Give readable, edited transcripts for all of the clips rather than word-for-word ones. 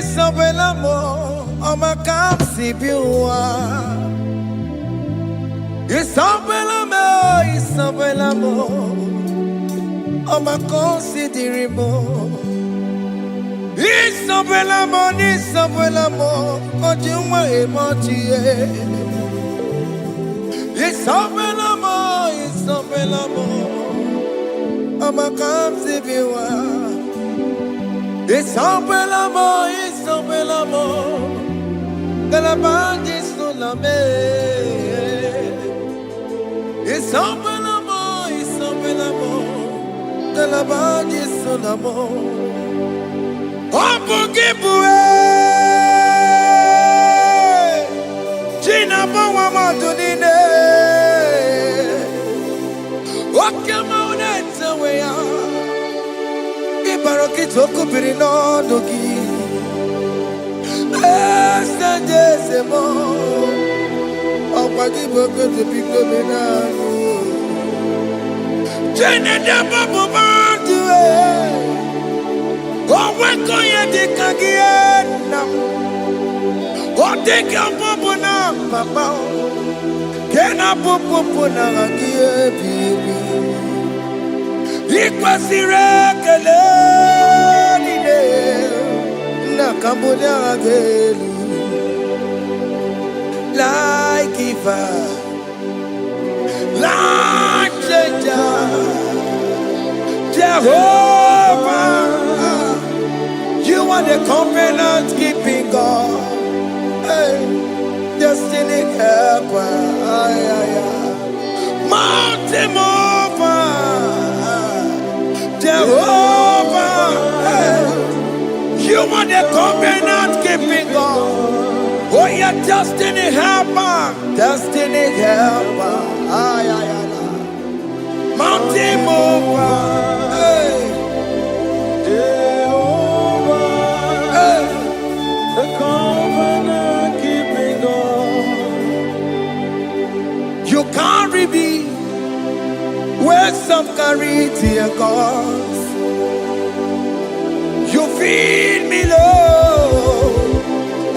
Isabellamo, ama kamsi biwa. Isabellamo, ama considerimo. Isabellamo, ojuma emotie. Isabellamo, ama kamsi biwa. Isabellamo, de la bande sur la mer. Isabellamo, de la bande sur la mer. Opugibue, Gina Bawa Dunine, Wakamoneta Wea, Ibarokitoku Pirino Dogi. Desemo, Opagi Boko to Pico Minano, Jenna Babu Bandu, Oweko Yadikagiana, Oteka Popona, Papa, Kena Popona, Baby, Equasira, Cambodia gelu like Eva, like Jehovah, you are the covenant keeping God, hey, destiny helper, mountain mover, Jehovah, hey. You are the covenant keeping God. Oh, your destiny helper. Destiny helper. Mountain mover. Hey. Jehovah. Hey. The covenant keeping God. You carry me where some carry dear God. You feed me, Lord,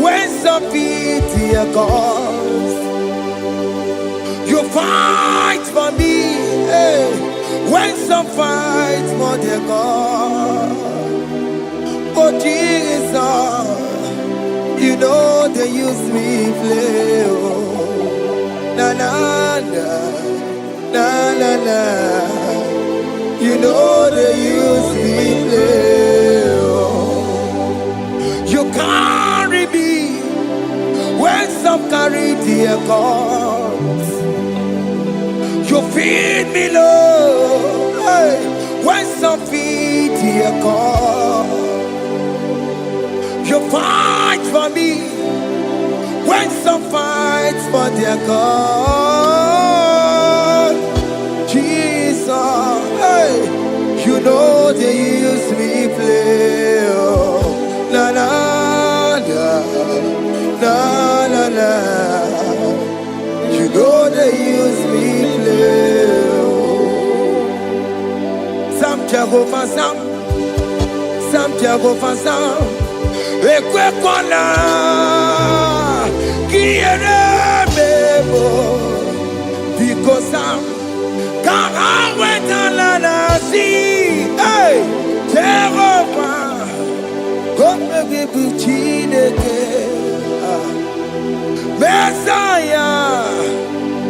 when some feed dear cause. You fight for me, hey, when some fight for their God. Oh Jesus, you know they use me play. Oh, na na na, na na na. You know they use me play. You carry me when some carry their cause. You feed me, Lord, hey, when some feed their cause. You fight for me when some fight for their cause. Jesus, hey, you know they use me play. Oh, na na na na na na. You know they use me play. Sam Jehovah Sam Jehovah Sam. Ekwe kona kiere bebo because Sam can't wait to see. Hey, Jehovah. Come give you Chineke, Messiah.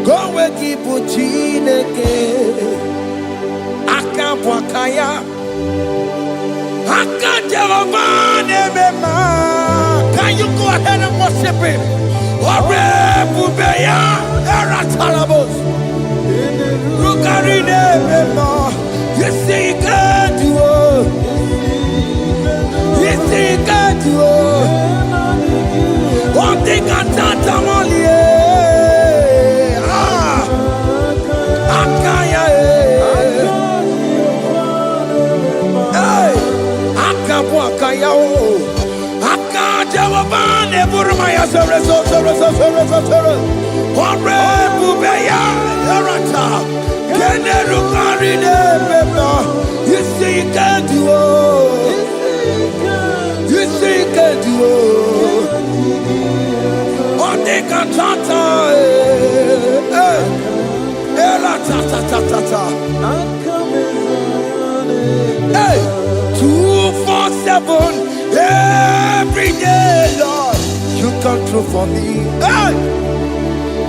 Come give you Chineke. Akampwakaya, Akajehovah Nebema. Can you go ahead and worship him? Ore Bubeya, Eratalabos. Rukarine Nebema. You see, you can do it. One thing I can't Akaya, Akaya, Akajawan, Burmaya, You see, you can do it. 247, every day, Lord, you come through for me. Hey!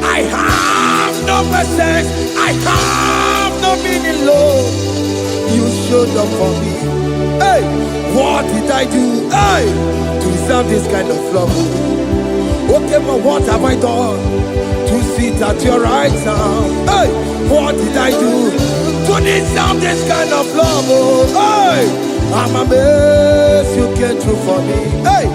I have no presence, I have no meaning, Lord. You showed up for me. Hey! What did I do? Hey! To deserve this kind of love? Okay, but what have I done to sit at your right hand? Hey! What did I do to deserve this kind of love? Oh, hey! I'm amazed you came through for me. Hey!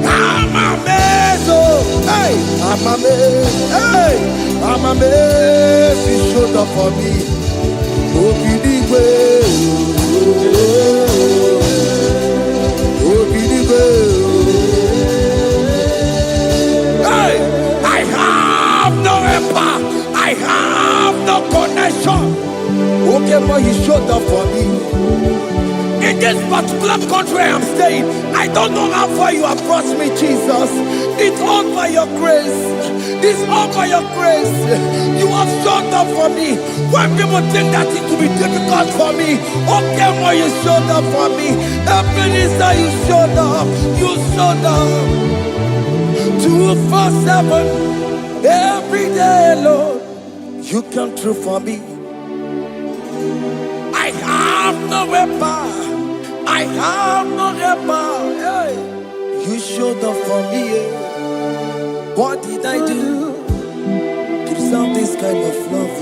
I'm amazed, oh, hey! I'm amazed, hey! I'm amazed you showed up for me. Oh, Igbo, oh, Igbo. Hey! I have no helper, I have no connection. Okay, but he showed up for me. In this particular country I'm staying, I don't know how far you have brought me, Jesus. It's all by your grace. It's all by your grace. You have showed up for me. When people think that it will be difficult for me, okay, well, you showed up for me. Every minister, you showed up. You showed up. 247, every day, Lord, you come through for me. I have no weapon. I have no helper. Hey. You showed up for me. What did I do to deserve this kind of love?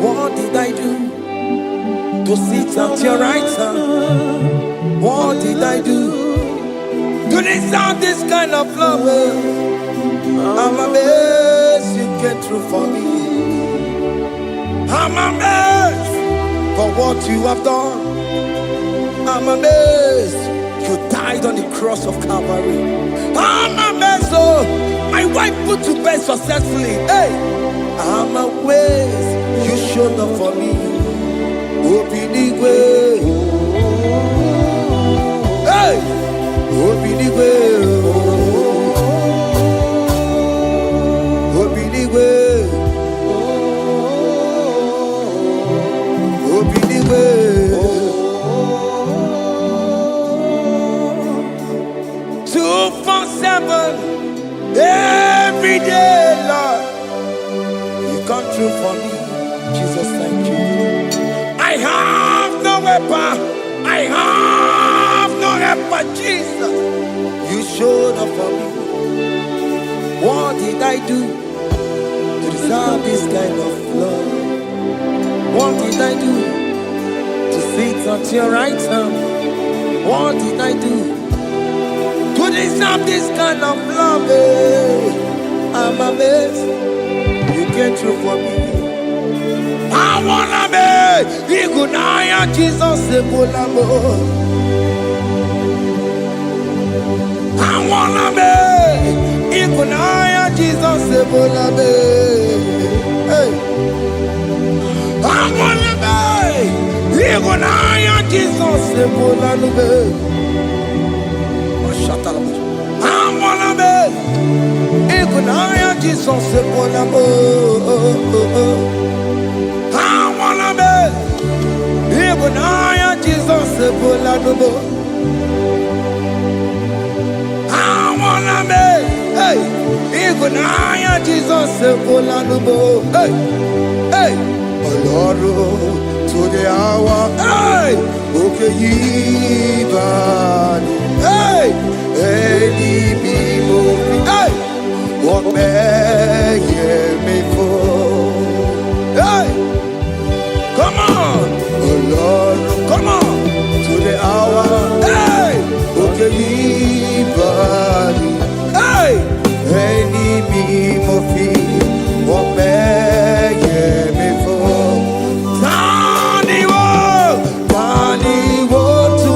What did I do to sit at your right hand? What did I do to deserve this kind of love? I'm amazed you came through for me. I'm amazed for what you have done. I'm amazed you died on the cross of Calvary. I'm amazed, oh, my wife put to bed successfully. Hey, I'm amazed you showed up for me. Open the way. Hey, open the way. Open the way. Open the way. 247, every day, Lord, you come through for me. Jesus, thank you. I have no weapon, I have no helper, Jesus. You showed up for me. What did I do to deserve this kind of love? What did I do to sit at your right hand? What did I do to deserve this kind of love? I'm amazed you came through for me. I wanna be Igunaya Jesus Ebulamo. I wanna be Igunaya Jesus Ebulamo. Hey, I wanna be Igunaya Jesus Ebulamo. I wanna be Igunaya Jesus Ebulamo. I wanna be Igunaya Jesus Ebulamo. I wanna be, hey, Igunaya Jesus Ebulamo. Hey, hey, Oloro to the hour. Hey, okay, Yibani. Hey, any people, hey, what may me for? Hey, come on, oh Lord, come on, to the hour. Hey, okay, body. Hey, any people, what may me for? Tani wo to.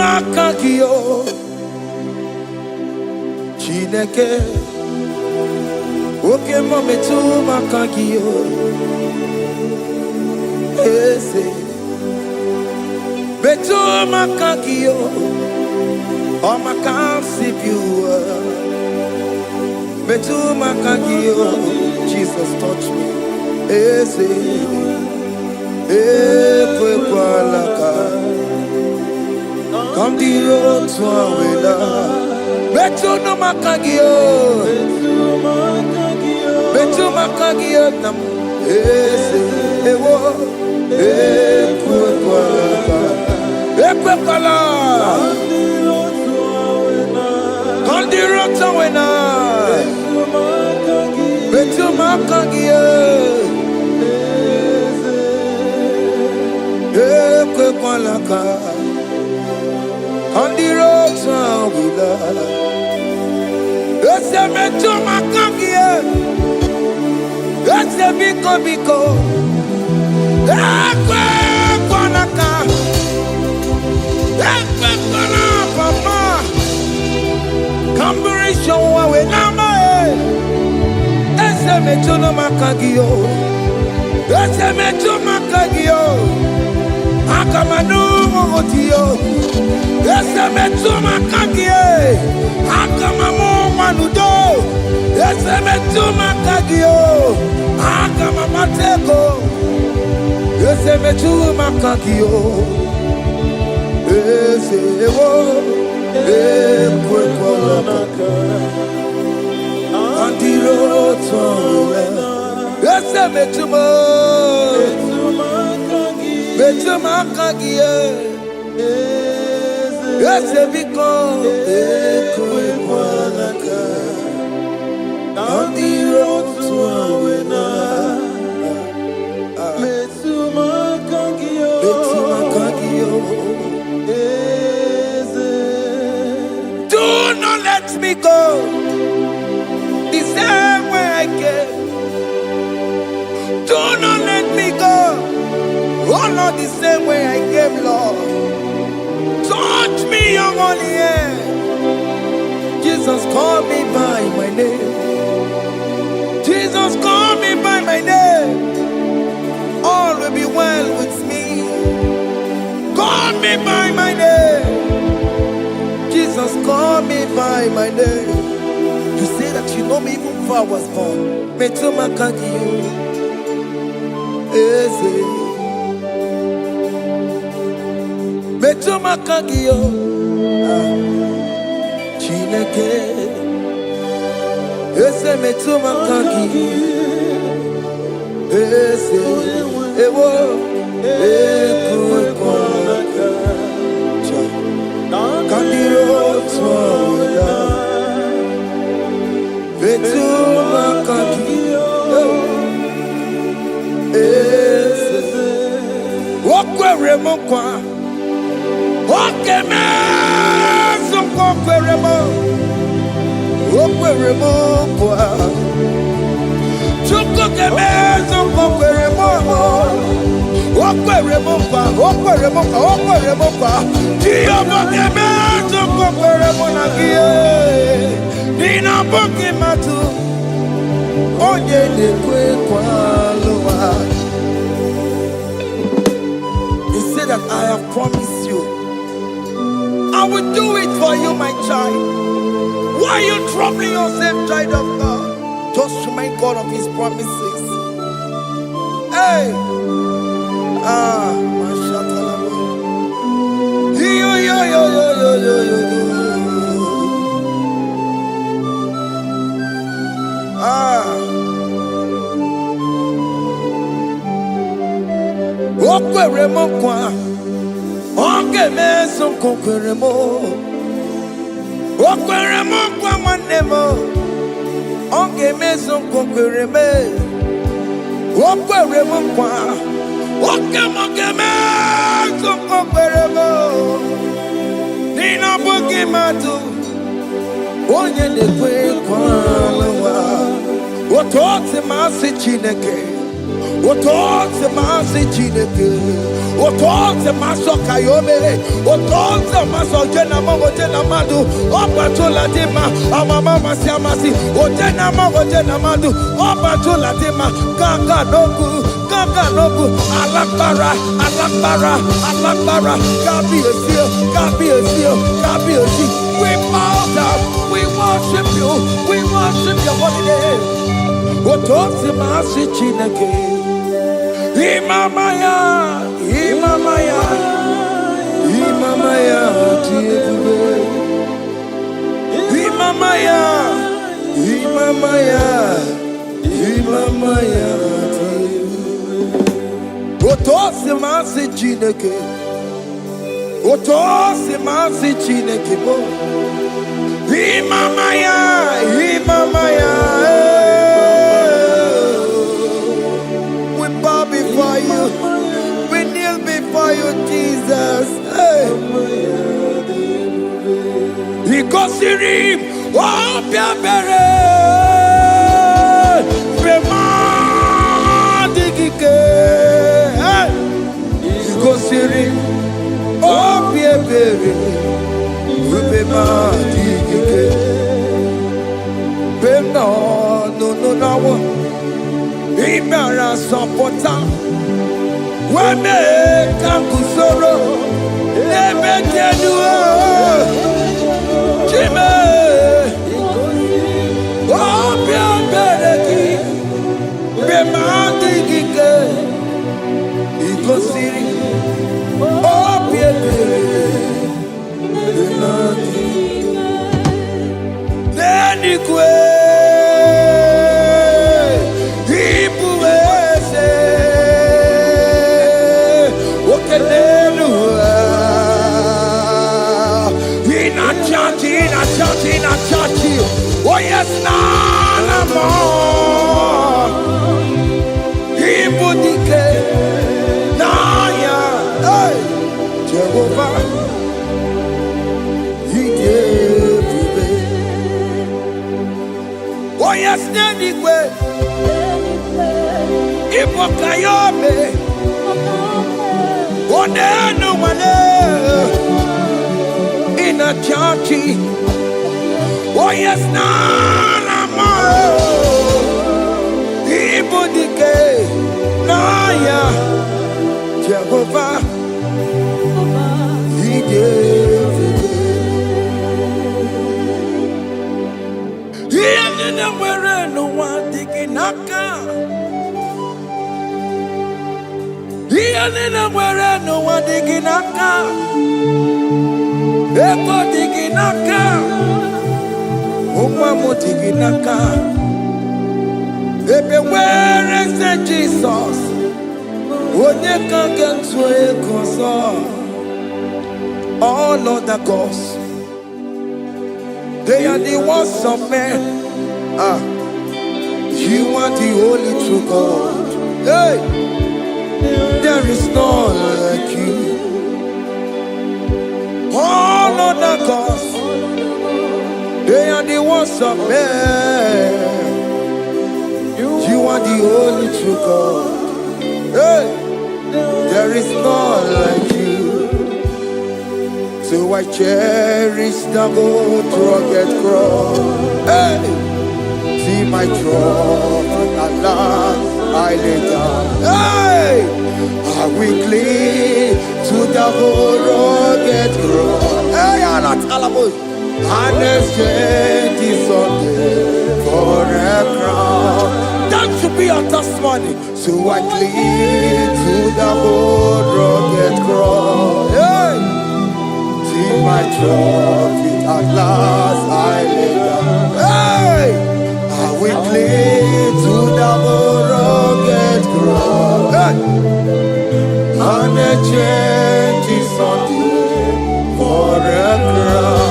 makagio Chineke Oke mo metu makagio Ese Metu makagio O makasibiwa Metu makagio Jesus touch me Ese Ekwe kwa laka Come the road to Awela Metu no makagio Metu makagio nam Ese Ewo Ekwe kwa laka Ekwe kwa laka Come the road to Awela Metu makagio Ekwe kwa laka On the road to Awila Ese metu makagie Ese biko biko Ekwe kwa laka Ekwe kwa la papa Kamburisho wawe nama Ese metu no makagio Ese metu makagio Akamanu mogotiyo Ese metu makagie Akamamu manudo Ese metu makagio Akamamateko Ese metu makagio Ese ewo Ekwe kwa laka Andiro towe Ese metu Metu makagie Ese biko Ekwe kwa laka Andiro towe Metu makagio Do not let me go the same way I came. Do not let me go. Oh Lord, the same way I came, Lord. Touch me, young only here. Jesus, call me by my name. Jesus, call me by my name. All will be well with me. Call me by my name. Jesus, call me by my name. You say that you know me even before I was born. Metu makagio. Eze. Metu makagio. Chineke. Eze metu makagio. Eze. Ewo. Ekwe kwa laka. Kandiro twawela. Metu makagio. Eze. Wokwere mokwa. Okeme zokwere mo. Wokwere mokwa. Chukokeme zokwere mo. Wokwere mokwa. Wokwere mokwa. Wokwere mokwa. Diyobokeme zokwere mo nagie. Nina boki matu. Onye dekwe kwa loa. He said that I have promised you. I will do it for you, my child. Why are you troubling yourself, child of God? Just remind God of His promises. Hey! Mashatalabo. Yo. Okwere mo kwa. Onge meso kokwere mo. Okwere mo kwa manemo. Onge meso kokwere me. Okwere mo kwa. Oke mo meso kokwere mo. Nina bogi matu. Onye dekwe kwa lawa. Otote masi Chineke. Otonze masi chineke, otonze maso kayome, otonze maso jena madu, opatola dema, amama masi amasi, ojena madu, opatola dema, ganga nogu, alakbara, gabi esio. We bow down, we worship your holy name. Otonze masi chineke. Imamaya, Otosi masi chineke, bo. Imamaya. We bow before you, we kneel before you, Jesus. Ikosirim, opiabere, Remadikike. Ikosirim, opiabere, Remadikike. No. Imara sopota, weme kakusoro, nebe tenua, chime, opia bereki, bemandi gike, ikosiri, opia bereki, nenikwe. Oh yes, nana more. Ibudike, naya, hey, Jehovah, he gave me. Oh yes, nanigwe, Ibokayobe, oh nenu mane, in a churchy. Oh yes, nana more. Ibudike, naya, Jehovah, he gave it. He didn't wear no one digging naka. He didn't wear no one digging naka. Eko digging naka. Umamudiginaka. Ebe where is the Jesus? Onyeka gentwe koso. All other gods, they are the works of men. You are the only true God. Hey, there is none like you. All other gods, they are the works of men. You are the only true God. Hey, there is none like you. So I cherish the gold rugged cross. Hey, see my throne at last I lay down. Hey, I will cling to the gold rugged cross. Hey, I'm not almost. And exchange is Sunday for a crown. That should be our testimony. So I cling to the old rugged cross. Hey! See my trophy at last I lay down. Hey! I will cling to the old rugged cross. Hey! And exchange is Sunday for a crown.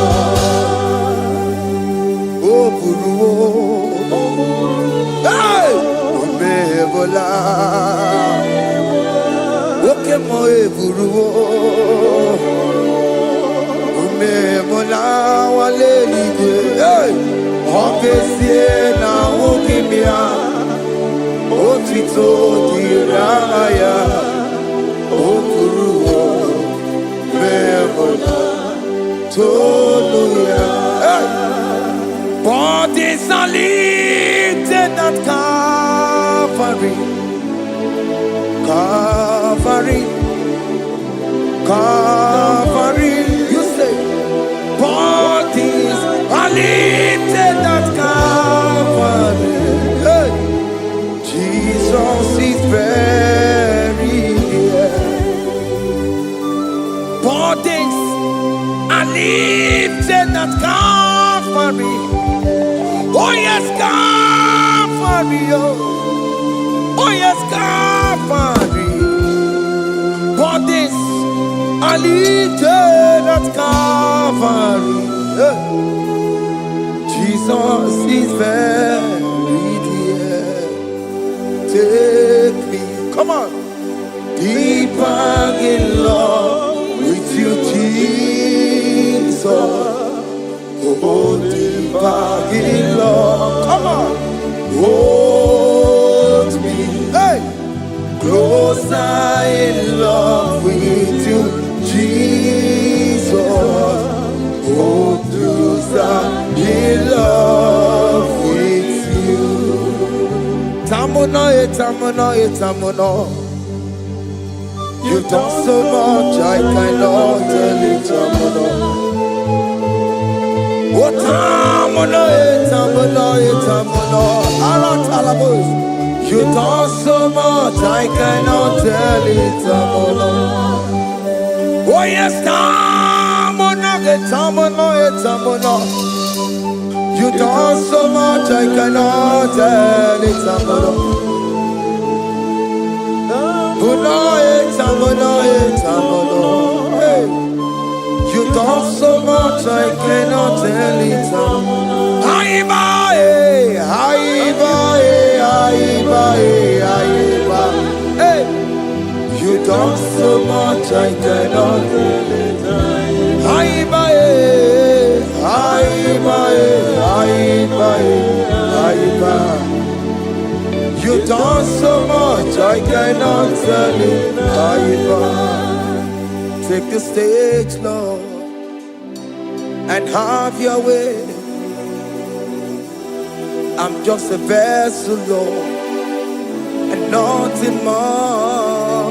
Hey! Omebola. Oke mo eburu. Omebola wale ligwe. Hey! Okesie na okimia. Otito di Ramaya, Okuru, Mevola, Toluya. Bodies are lifted at Calvary, Calvary, Calvary. You say, bodies are lifted at Calvary. Hey. Jesus is very near. Bodies are lifted at Calvary. Oh yes, Calvary. Oh yes, Calvary. Bodies are lifted at Calvary. Jesus is very dear. Take me, come on, deeper in love with you, Jesus. Oh, deeper in love, come on, hold me, hey, closer in love with you, Jesus. Oh, closer in love with you. Tamuno, tamuno, tamuno. You've done so much, I cannot tell it, tamuno. Oh, tamuno, tamuno, tamuno. Aratalabos. You've done so much, I cannot tell it, tamuno. Oh yes, tamuno, tamuno, tamuno. You've done so much, I cannot tell it, tamuno. Hey. You've done so much, I cannot tell it. Hey. You've done so much, I cannot tell it. You've done so much, I cannot tell it. Take the stage, Lord, and have your way. I'm just a vessel, Lord, and nothing more.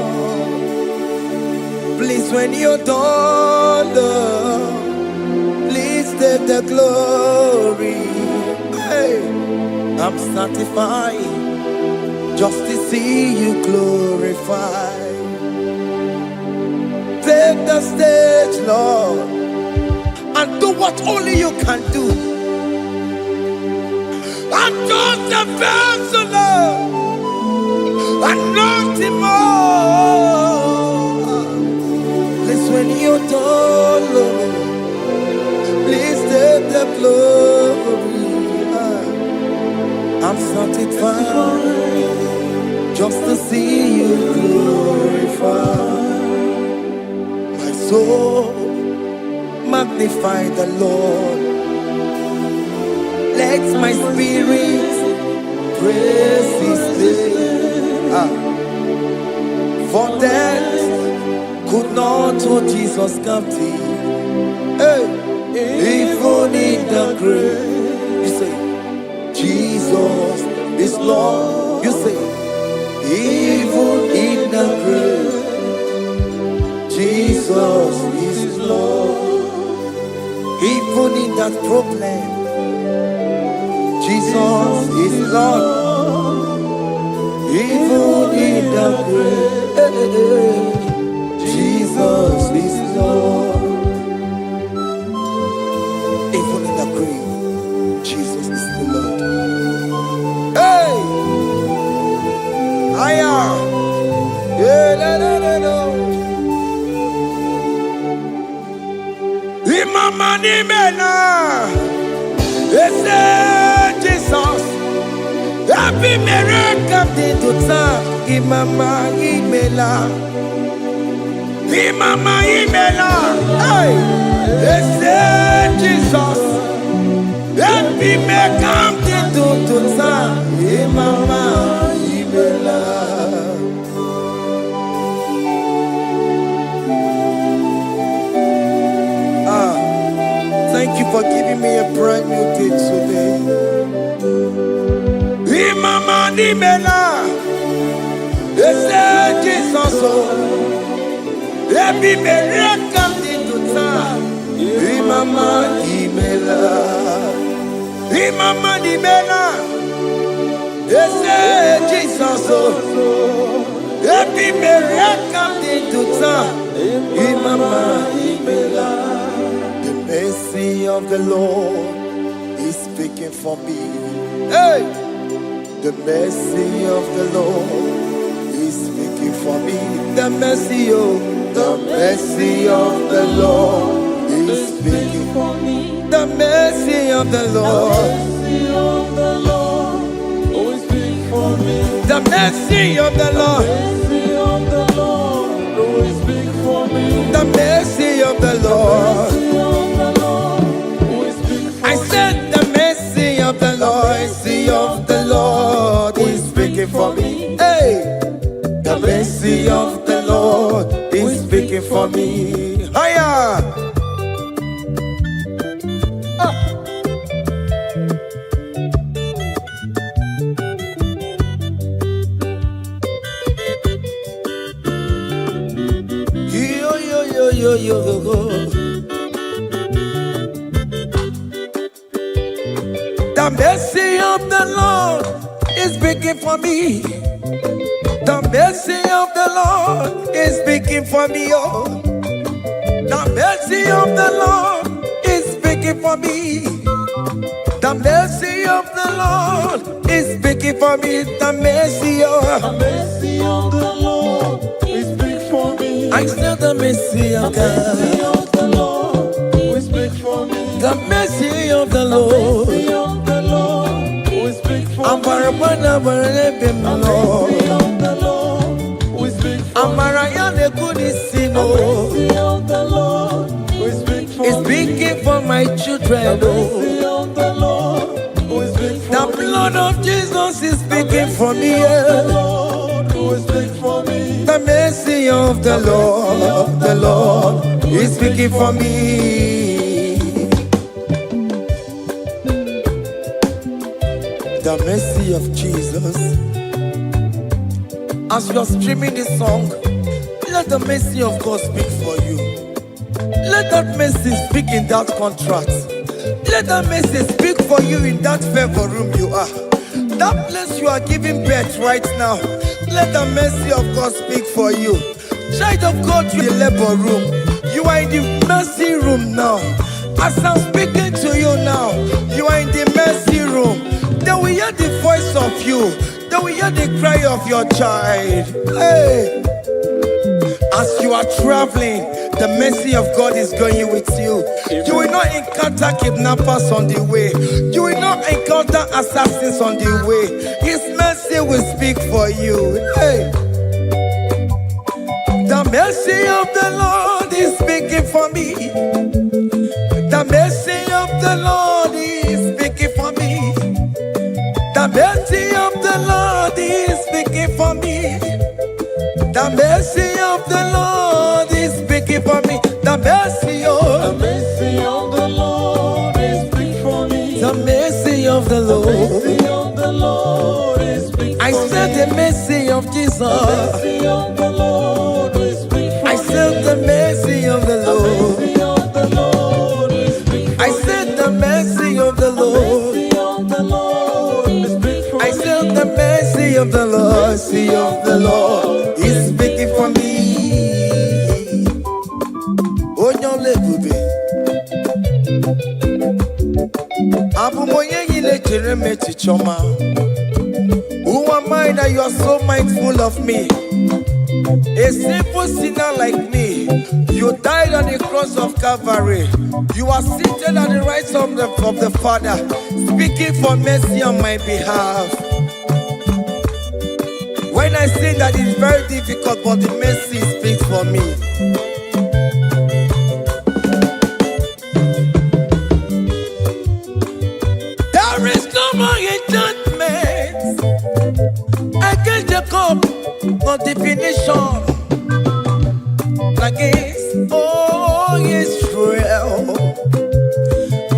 Please, when you're done, Lord, please take the glory. Hey, I'm satisfied just to see you glorified. Take the stage, Lord, and do what only you can do. I'm just a vessel, Lord, and nothing more. Please, when you're done, Lord, please take the glory. I'm satisfied just to see you glorified. My soul magnify the Lord. Let my spirit praise His name. For death could not hold Jesus captive. Hey, even in the grave, you say, Jesus is Lord. You say, even in the grave, Jesus is Lord. Even in that problem, Jesus is Lord. Even in the grave, Jesus is Lord. Even in the grave, Jesus is the Lord. Hey! Aya! Imama ni mena, ese Jesus. Happy miracle de tota. Imama imela, Imama imela. Hey, ese Jesus. Happy miracle de tota. Imama imela. giving me a brand new day today. Imama di mela, ese Jesus o, ebi mele kandi tuta. Imama di mela, ese Jesus o, ebi mele kandi tuta. Imama di mela. The mercy of the Lord is speaking for me. Hey! The mercy of the Lord is speaking for me. The mercy of the Lord is speaking for me. The mercy of the Lord is speaking for me. The mercy of the Lord is speaking for me. The mercy of the Lord. I said the mercy of the Lord is speaking for me. Hey, the mercy of the Lord is speaking for me. Higher. Yo. The mercy of the Lord is speaking for me. The mercy of the Lord is speaking for me. Oh, the mercy of the Lord is speaking for me. The mercy of the Lord is speaking for me. The mercy of the Lord is speaking for me. I said the mercy of God. The mercy of the Lord will speak for me. The mercy of the Lord. The mercy of the Lord will speak for me. The mercy of the Lord will speak for me. The mercy of the Lord will speak for me. It's speaking for my children. The mercy of the Lord will speak for me. The blood of Jesus is speaking for me. The Lord will speak for me. The mercy of the Lord is speaking for me. The mercy of Jesus. As you are streaming this song, let the mercy of God speak for you. Let that mercy speak in that contract. Let that mercy speak for you in that favor room you are. That place you are giving birth right now. Let the mercy of God speak for you. Child of God, you in the labor room. You are in the mercy room now. As I'm speaking to you now, you are in the mercy room. They will hear the voice of you. They will hear the cry of your child. Hey! As you are traveling, the mercy of God is going with you. You will not encounter kidnappers on the way. You will not encounter assassins on the way. His mercy will speak for you. Hey! The mercy of the Lord is speaking for me. The mercy of the Lord is speaking for me. The mercy of the Lord is speaking for me. The mercy of the Lord is speaking for me. The mercy of the Lord is speaking for me. The mercy of the Lord is speaking for me. I said the mercy of Jesus. The mercy of the Lord is speaking for me. I said the mercy of the Lord. I said the mercy of the Lord. I said the mercy of the Lord is speaking for me. Oh, no, lebube. Abu moye yile jereme chichoma. Who am I that you are so mindful of me? A simple sinner like me. You died on the cross of Calvary. You are seated at the right side of the Father, speaking for mercy on my behalf. When I say that it's very difficult, but the mercy speaks for me. There is no more enchantment against Jacob, no definition against Israel.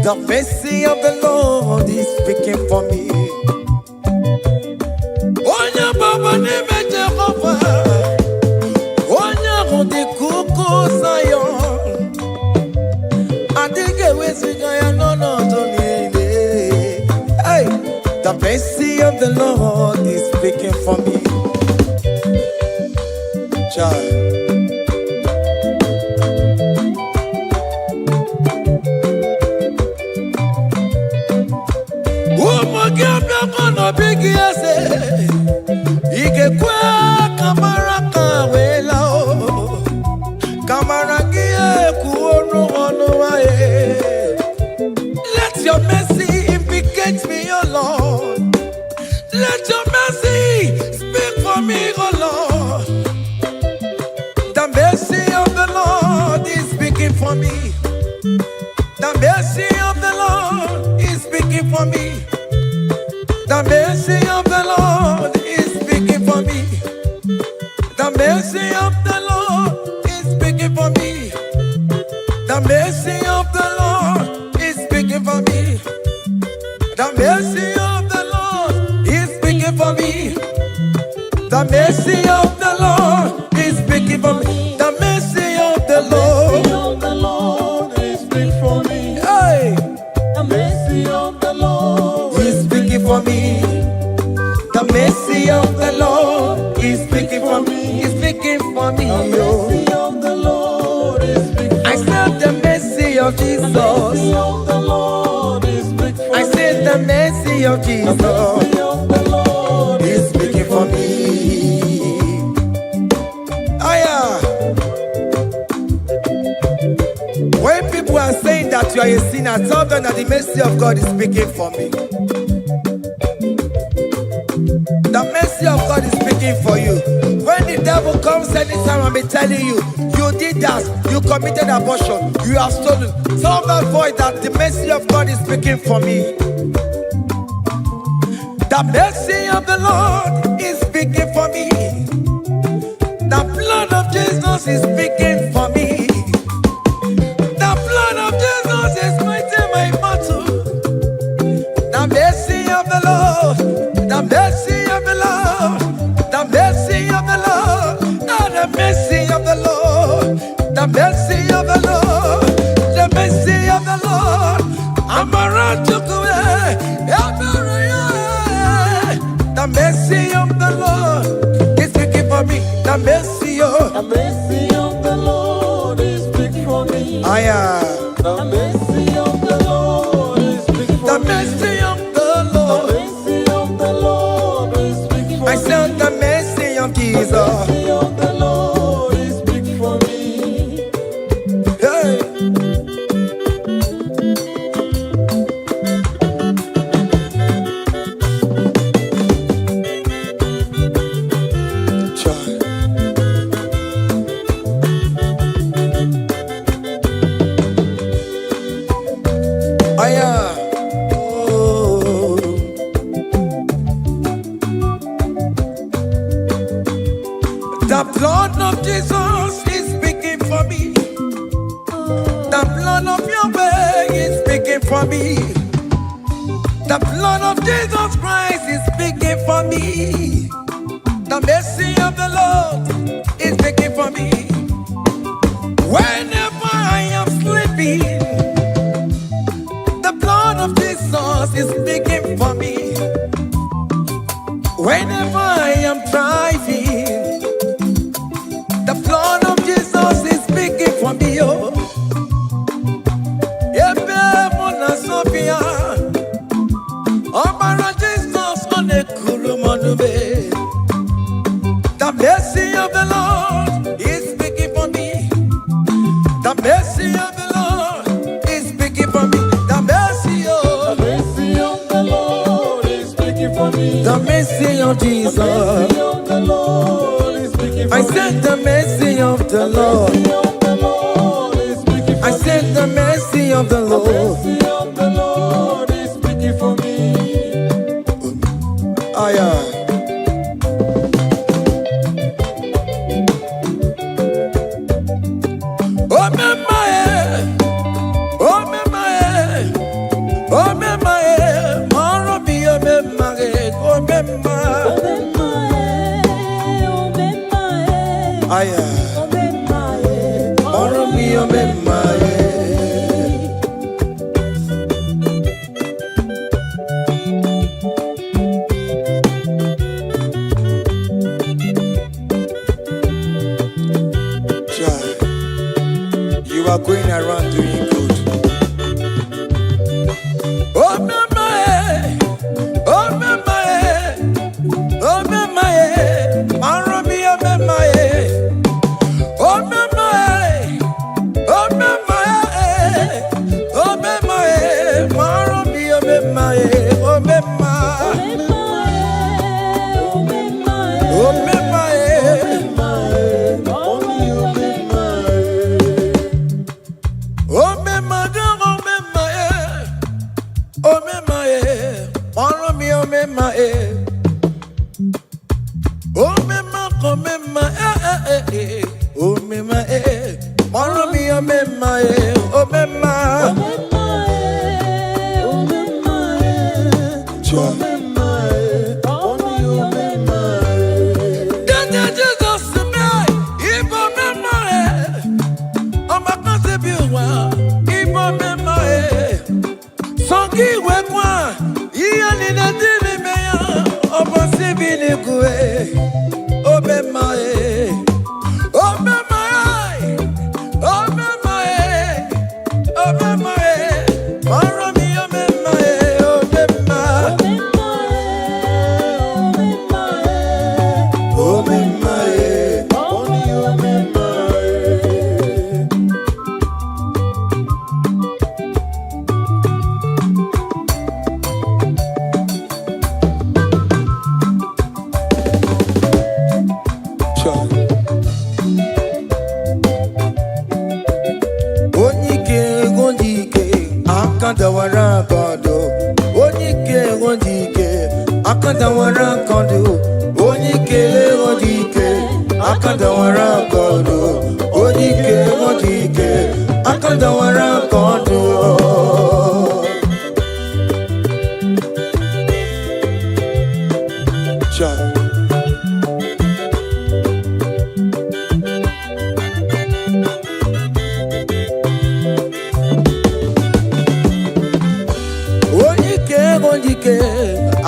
The mercy of the Lord is speaking for me. Onya baba neme Jehovah, onya hundi kuku sayon, adige wesigaya no donile. Hey, the mercy of the Lord is speaking for me. Child. Big yes, Ike kwa kamara kawela o, kamara gie kuonu wae. Let your mercy implicate me, O Lord. Let your mercy speak for me, O Lord. The mercy of the Lord is speaking for me. The mercy of the Lord is speaking for me. The mercy of the Lord is speaking for me. The mercy of the Lord is speaking for me. The mercy of the Lord is speaking for me. The mercy of the Lord is speaking for me. The mercy of the Lord is speaking for me. The mercy of the Lord is speaking for me. Hey, the mercy of the Lord is speaking for me. The mercy of the Lord is speaking for me. He's speaking for me. The mercy of the Lord is speaking for me. I said the mercy of Jesus. The mercy of the Lord is speaking for me. I said the mercy of Jesus. The mercy of the Lord is speaking for me. When people are saying that you are a sinner, tell them that the mercy of God is speaking for me. The mercy of God is speaking for you. When the devil comes anytime and be telling you, you did that, you committed abortion, you have stolen, tell that voice that the mercy of God is speaking for me. The mercy of the Lord is speaking for me. The blood of Jesus is speaking for me. The blood of Jesus is fighting my battle. The mercy of the Lord, the mercy of the Lord, the mercy of the Lord, the mercy of the Lord, the mercy of the Lord, the mercy of the Lord. I'm around to go away. The mercy of the Lord is speaking for me. The mercy of the Lord is speaking for me. I am. The mercy of the Lord is speaking for me. The mercy of the Lord. The mercy of the Lord is speaking for me. I said the mercy of Jesus. The mercy of the Lord is speaking for me. Hey. The blood of Jesus is speaking for me. The blood of Yahweh is speaking for me. The blood of Jesus Christ is speaking for me. The mercy of the Lord is speaking for me. Whenever I am sleeping, the blood of Jesus is speaking for me. Whenever I am driving, the blood of Jesus is speaking for me. Oh, Sophia, oh, Jesus on the Kurumanube. The mercy of the Lord is speaking for me. The mercy of the Lord is speaking for me. The mercy of the Lord is speaking for me. The mercy of Jesus. The mercy of the Lord is speaking for me. I said the mercy of the Lord. I said the mercy of the Lord. The mercy of the Lord is speaking for me. You are going around doing good.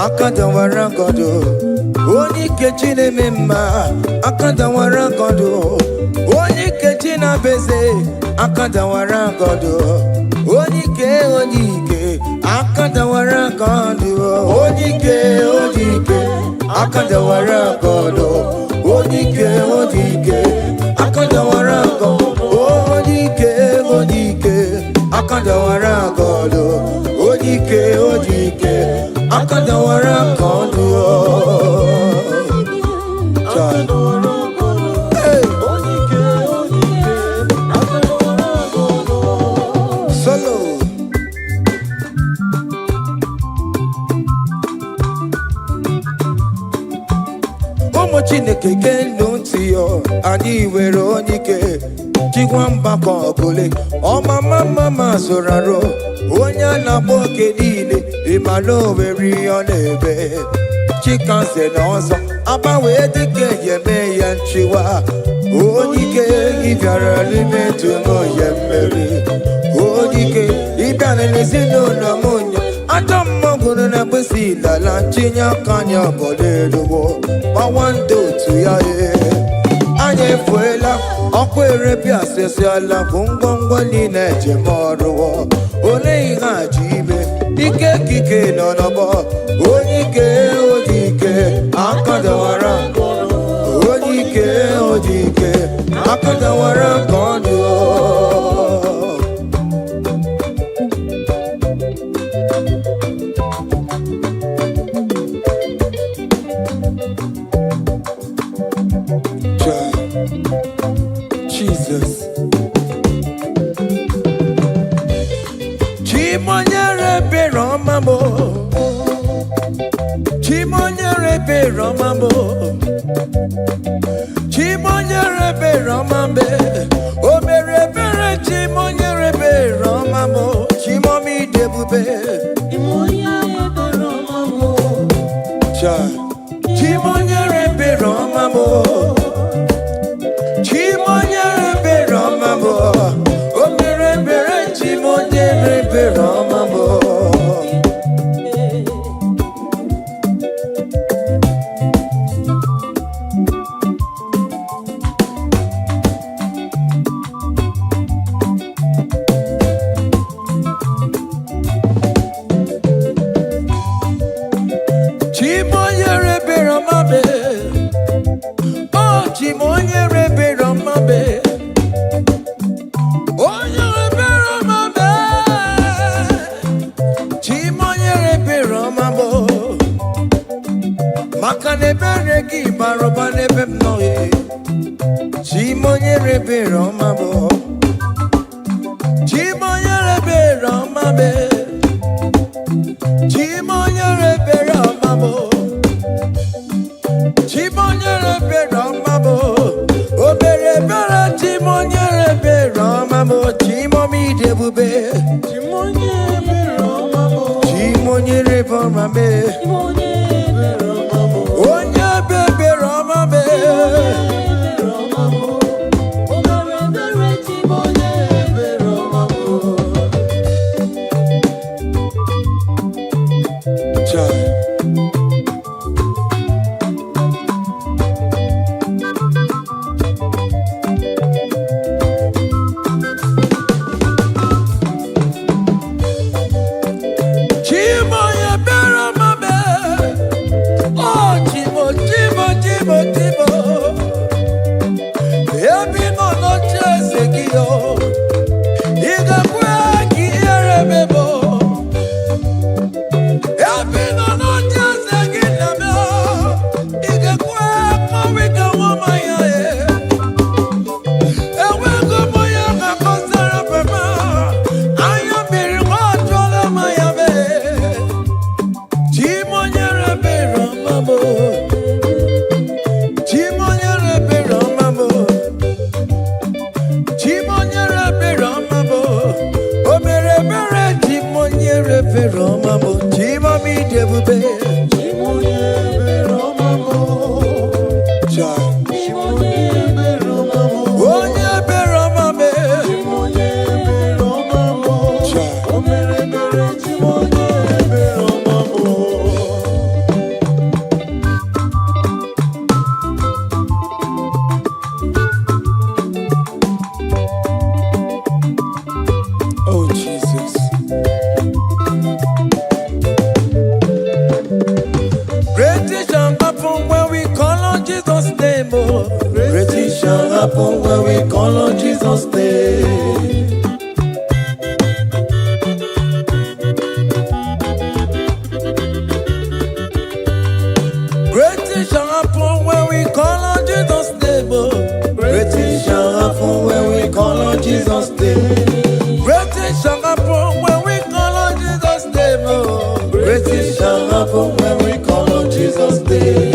Akadawara godo, oni kechine mema. Akadawara godo, oni kechina beze. Akadawara godo, oni ke. Akadawara godo, oni ke. Akadawara godo, oni ke. Akadawara godo, oni ke. Akadawara godo, oni ke. Akadawara kondo, solo. Omo Chineke kendo ntiyo, ani were onike. Chigwamba kogole, oma mama soraro. Onya na boke dile, imalo veri onebe. Chikanse nozo, aba wede ke yeme yanchiwa. Onike ivyara limetu no yemeri. Onike ibane nesino na munya. Adam mogunu na besi la chinya kanya boleluwo. Mawando tuyaye. Anye fuela, okwere pia sesi ala fungongo ni neje moruwo. Ole iha jibe, ike kike nonobo. Onike, akadawara. Onike, akadawara kondo. Jesus. Chimonyere be romambo. Chimonyere be romambo. Chimonyere be romambe. O mere bere chimonyere be romambo. Chimomi debube. Maka nebere gi baroba nebem noye. Chimonye rebe romabo. Chimonye rebe romabe. Chimonye rebe romabo. Chimonye rebe romabo. Obere bere chimonye rebe romabo. Chimomi debube. Chimonye rebe romabo. Chimonye rebe romabe. Onye bebe romabe. When we call on Jesus' name, great things shall happen when we call on Jesus' name. Great things shall happen when we call on Jesus' name. Great things shall happen when we call on Jesus' name. Great things shall happen when we call on Jesus' name.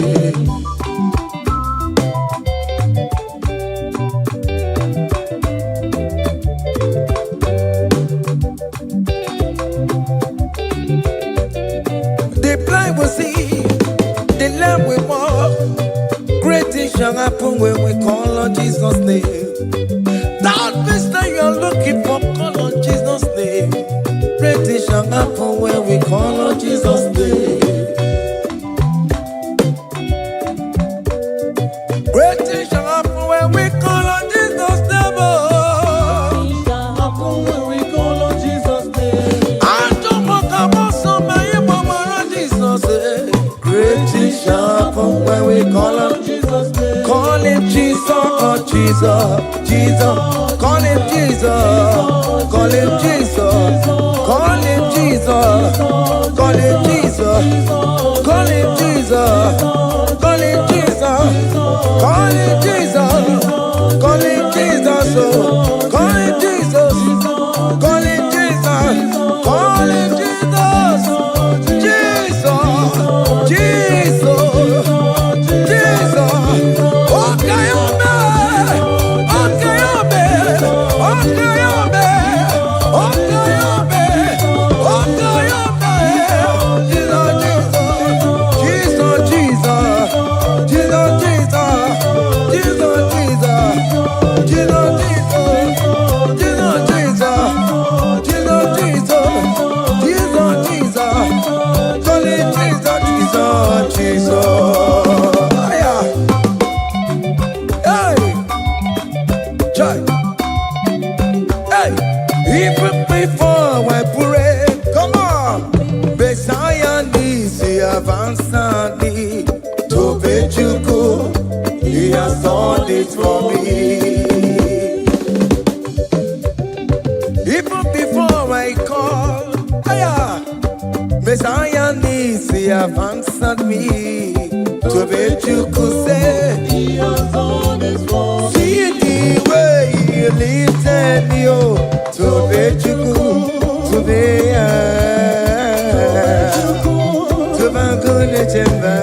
Shall happen when we call on Jesus' name. That mister you're looking for, call on Jesus' name. Great things shall happen when we call on Jesus' name. Great things shall happen when we call on Jesus' name. Shall happen when we call on Jesus' name. I don't want to go somebody, mama, Jesus' name. Great things shall happen when we call on Jesus' name. Call him Jesus, oh Jesus, Jesus. Call him Jesus, call him Jesus, call him Jesus, call him Jesus, call him Jesus, call him Jesus, call him Jesus, call him Jesus, call him Jesus, call him Jesus, call him Jesus, Jesus, Jesus. Even before I pray, come on, Messiah needs the advance to bet you go. He has done it for me. Even before I call, Messiah needs the advance me to Tobechuku say He has done this for me. See the way He lifted me, oh. Tobechuku, Tobeya, Tobakune Chemba.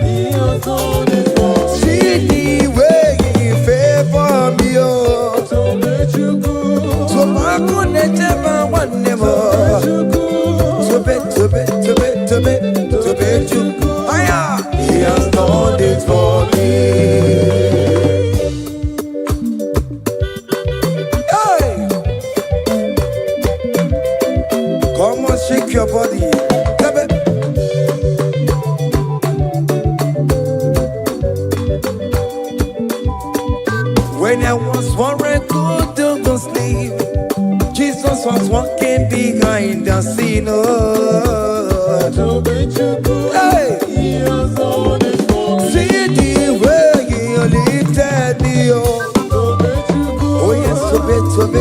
He has done this for me. See the way He favored me, oh. Tobechuku, Tobakune Chemba one more. Tobechuku, He has done it for me. Hey! Come on, shake your body. When I was worried, couldn't go sleep, Jesus was walking behind the scene. Hey! He has done it for me. See the way He lifted me, oh. Oh yes, Tobechuku,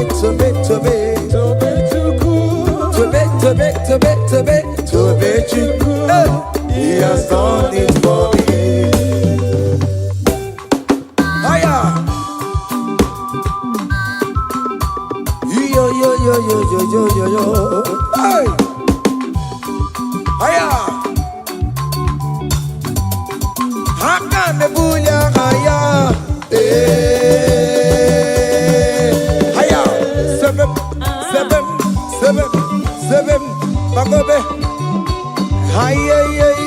hey! He has done it for me. Hiya! Yo. Hey! Hiya! Haka mebunya haya. Hiya! Seven. Bagobe. Hiya, yeah.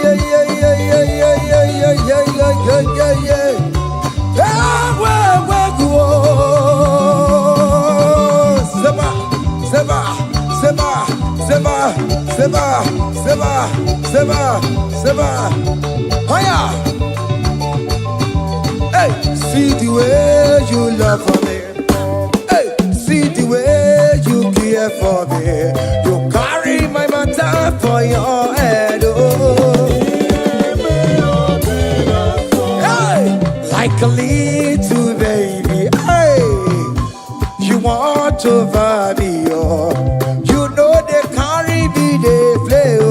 Seba. Hiya! Hey, see the way you love for me. Hey, see the way you care for me. You carry my matter for your head. Oh. Hey, like a little baby. Hey, you want over me, oh. You know they carry me, they play, oh.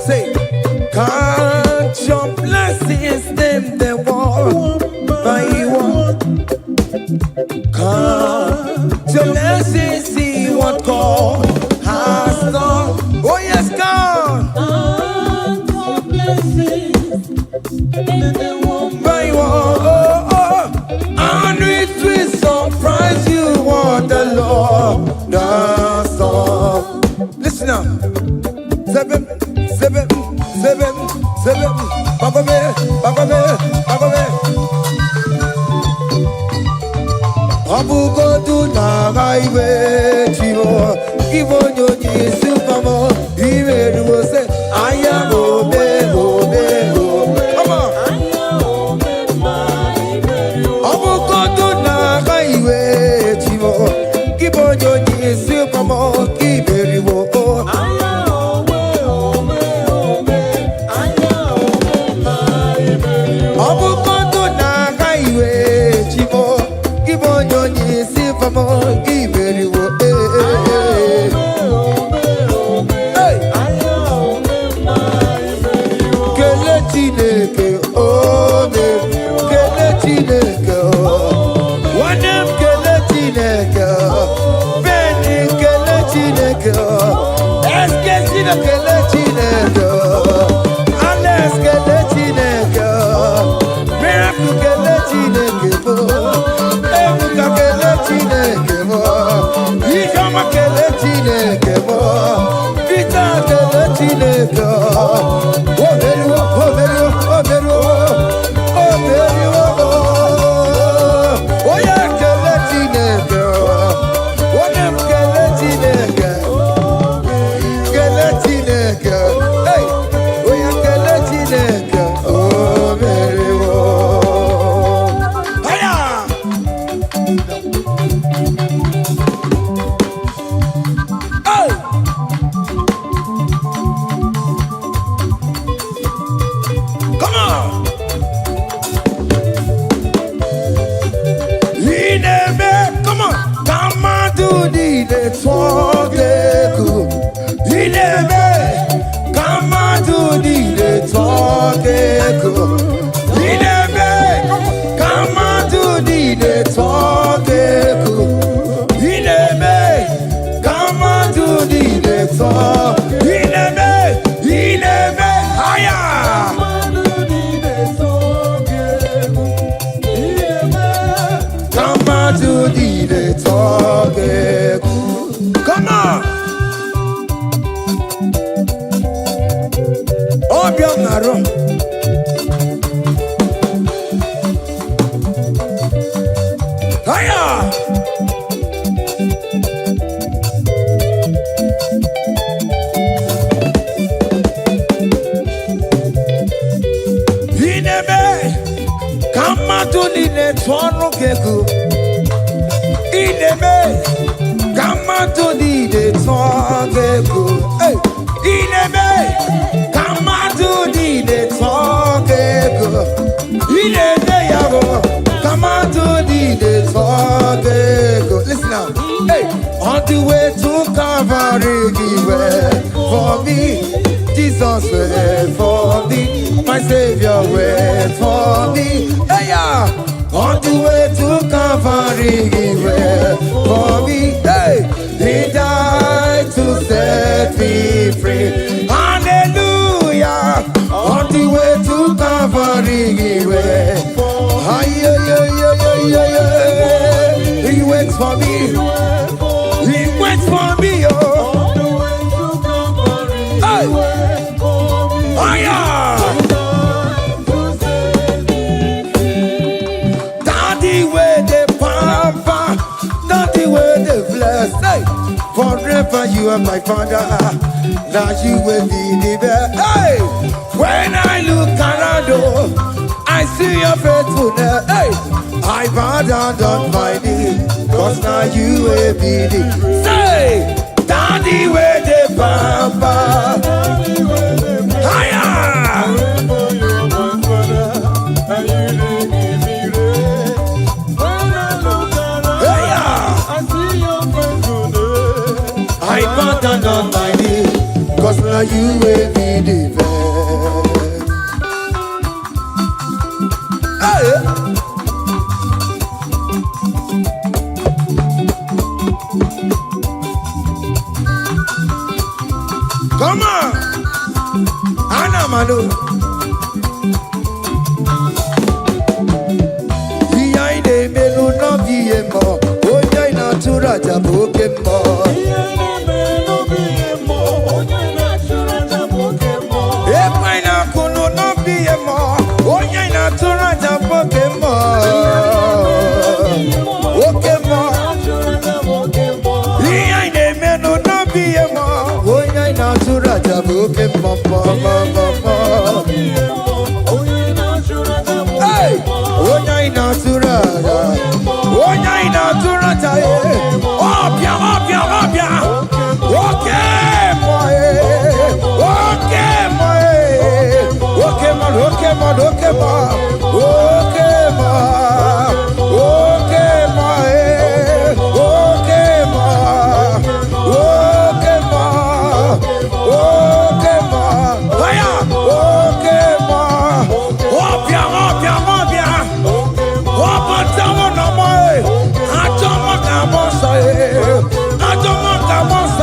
Say, can't your blessings name the one by one? Can't your blessings see what God has done? Oh yes, God. Can't your blessings name the one by one? And it will surprise you what the Lord does. Listen now. Seven. Bagome. Abu go to na highway, Chivo. Give on your knees, Supermo. He will say, I am Obe. Come on. Abu go to na highway, Chivo. Give on your knees, Supermo. Give it. Let's get Chineke. Oh, very well, oh, very well, oh, very well, oh, very well. Oh, yeah, kele Chineke. Oh, nem kele Chineke. Kele Chineke. Hey, oh, yeah, kele Chineke. Oh, very well. Hiya! Hey! Come on! Come on! Come on, do the talk, come on, do the talk, come on, do the talk, come on, do the talk, higher. Come on, do the talk. Come on. Oh, Biamaro. Hiya. Come on, do the talk. Come on to the talk, hey. Come on to the talk, come on to the talk. Listen now, hey. On the way to Calvary, for me, Jesus wait for me, my Savior wait for me, hey, yeah. On the way to Calvary, for me, hey, He died to set me free. Hallelujah. On the way to Calvary, He waits for me. He waits for me, oh. Hey. Oh, yeah. Forever you are my father, now you will be the best. Hey, when I look around, oh, I see your faithfulness. Hey, I bow down on my knees, cause now you will be the. Say, Daddy, where the papa. Higher. I bow down on my knees, cause now you will be the best. Hey. Come on, Anna Manu. Behind the menu, no BMO. Oh, yeah, natural Jabokemo.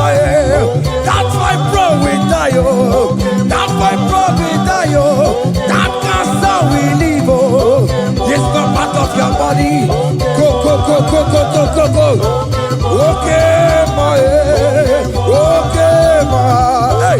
That's why bro we die, oh. That's why bro we die, oh. That cancer we live, oh. It's not part of your body. Go. Okay, my, hey.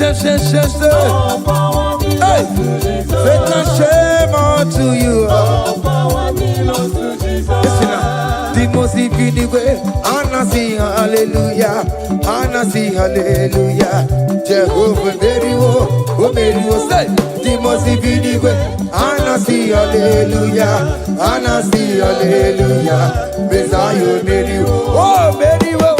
All power belongs to Jesus. Satan, shame unto you. All power belongs to Jesus. Listen now. The most infinite way. Anna sing hallelujah. Anna sing hallelujah. Jehovah Meriwo. Oh Meriwo say. The most infinite way. Anna sing hallelujah. Anna sing hallelujah. Messiah Meriwo. Oh Meriwo.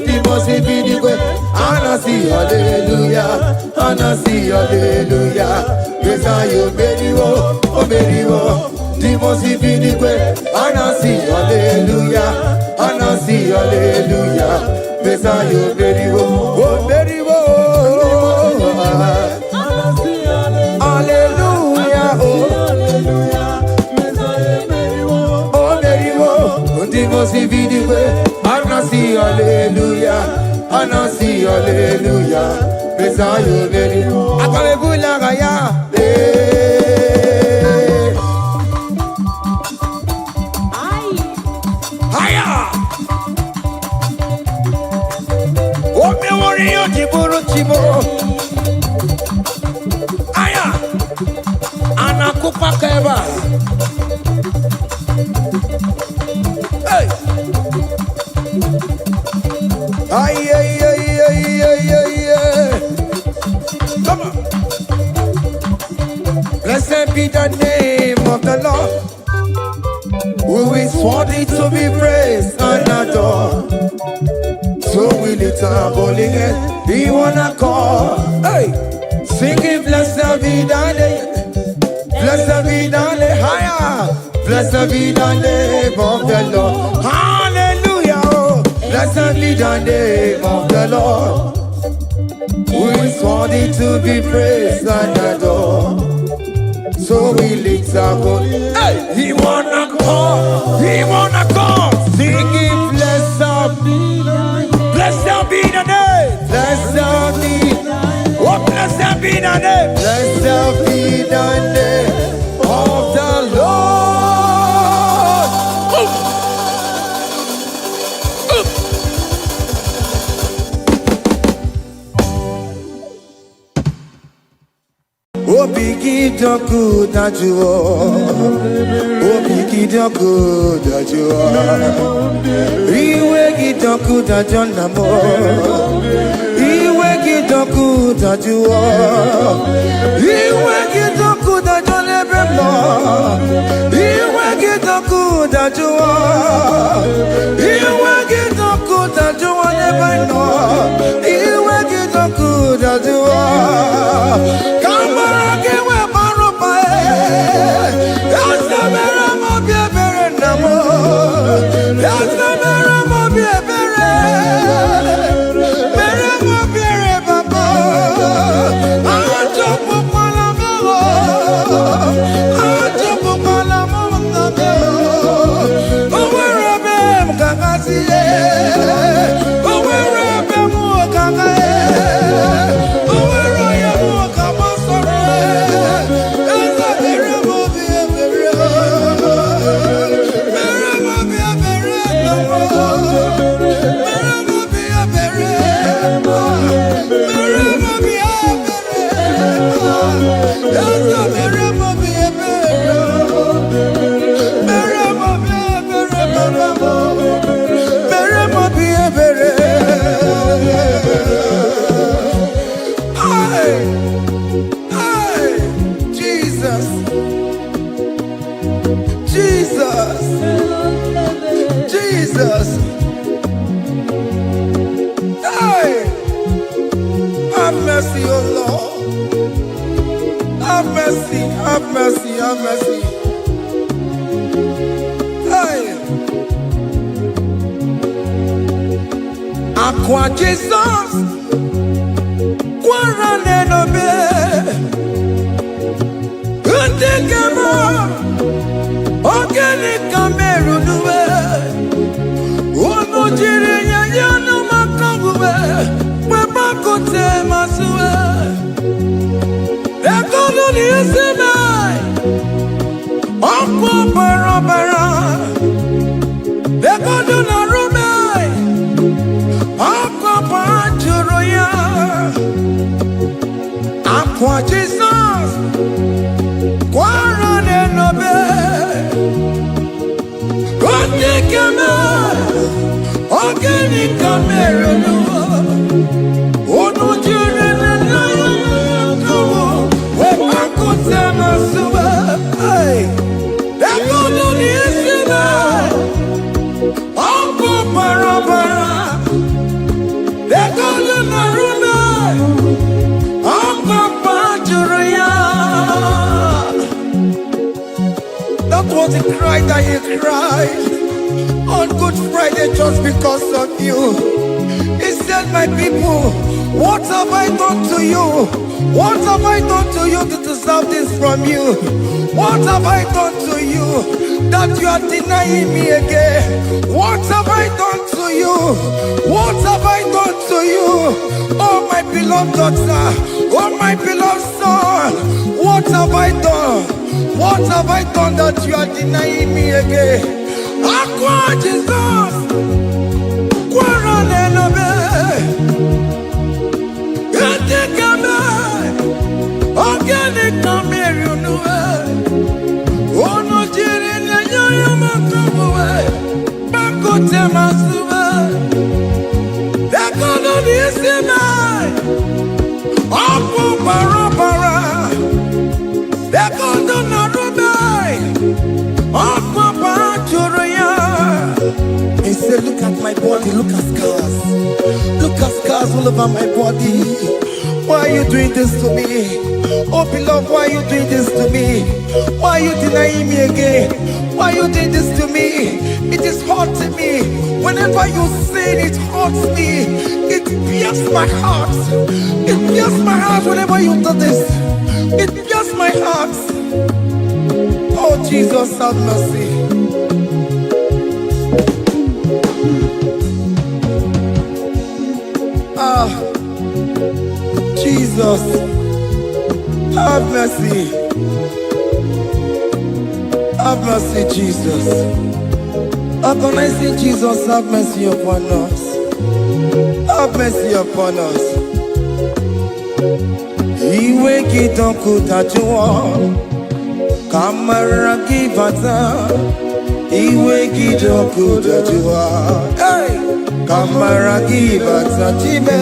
The most infinite way. Anna sing hallelujah. Anna sing hallelujah. Messiah Meriwo. Oh Meriwo. The most infinite way, and I see hallelujah, and I see hallelujah. Messiah, very well, oh, very well. Hallelujah, oh, Messiah, very well. oh, very well. The most infinite way, and I see hallelujah, and I see hallelujah. Messiah, very well. Akalebula gaya. Aya, anakupa keba. Hey, ay, ay, ay, ay, ay, ay, ay. Come on. Blessed be the name of the Lord, who is worthy to be praised and adored. So we lift our holy hands, we wanna call, hey, singing blessed be the name, blessed be the name, higher, blessed be the name of the Lord, hallelujah, oh, blessed be the name of the Lord, who is worthy to be praised and adored. So we lift our holy hands, hey, we wanna call, singing blessed be the name. Blessed be the name. Blessed be. Oh, blessed be the name. Blessed be the name of the Lord. Oh, biggie, the good that you are. Oh, biggie, the good that you are. Iwe kidoku da jona mo. Iwe kidoku da juo. Iwe kidoku da jona bemlo. Iwe kidoku da juo. Iwe kidoku da juo nebano. Iwe kidoku da juo. Kamara kewe baropa e. Yasamera mo biebere namo. Yasamera mo biebere. Bere mo biere baba. Ajo pupala mo. Ajo pupala mo mtabe. Owere be mkakasi e. Owere be mu kakae. Owere ya mu kabasore. Eza bere mo biebere. Bere mo biebere namo. Bere mo biebere. Bere mo biebere. Eza bere mo biebere. Bere mo biebere namo. Bere mo biebere. Hey, hey, Jesus, Jesus, Jesus. Hey, have mercy, oh Lord. Have mercy, have mercy, have mercy. Hey, Aqua Jesus, Quarane no be, Undekemo, Organic Cameru nuwe, Umujiri yano makangube, Webakote masue, Ekono ni esime, Okwo barabara, Ekono na rume, Okwo panjuro ya, Aqua Jesus, Quaran and Obey, God take a man, organic camera, oh no, children and lion, when I could tell my super, that God only is that was the cry that he cried on Good Friday just because of you. He said, my people, what have I done to you? What have I done to you to deserve this from you? What have I done to you that you are denying me again? What have I done to you? What have I done to you? Oh my beloved daughter, oh my beloved son, what have I done? What have I done that you are denying me again? Aqua Jesus, Quaran and Obey, organic camera, oh no, children, you must come away. Back that God only is in mine. That God don't know he said, look at my body, look at scars. Look at scars all over my body. Why are you doing this to me? Oh beloved, why are you doing this to me? Why are you denying me again? Why are you doing this to me? It is hurting me. Whenever you sin, it hurts me. It pierces my heart. It pierces my heart whenever you do this. It pierces my heart. Oh Jesus, have mercy. Ah, Jesus, have mercy. Have mercy, Jesus. Agonizing Jesus, have mercy upon us. Have mercy upon us. Iwe kitonku tajuwa, kamara kibata. Iwe kitonku tajuwa, hey, kamara kibata chibe.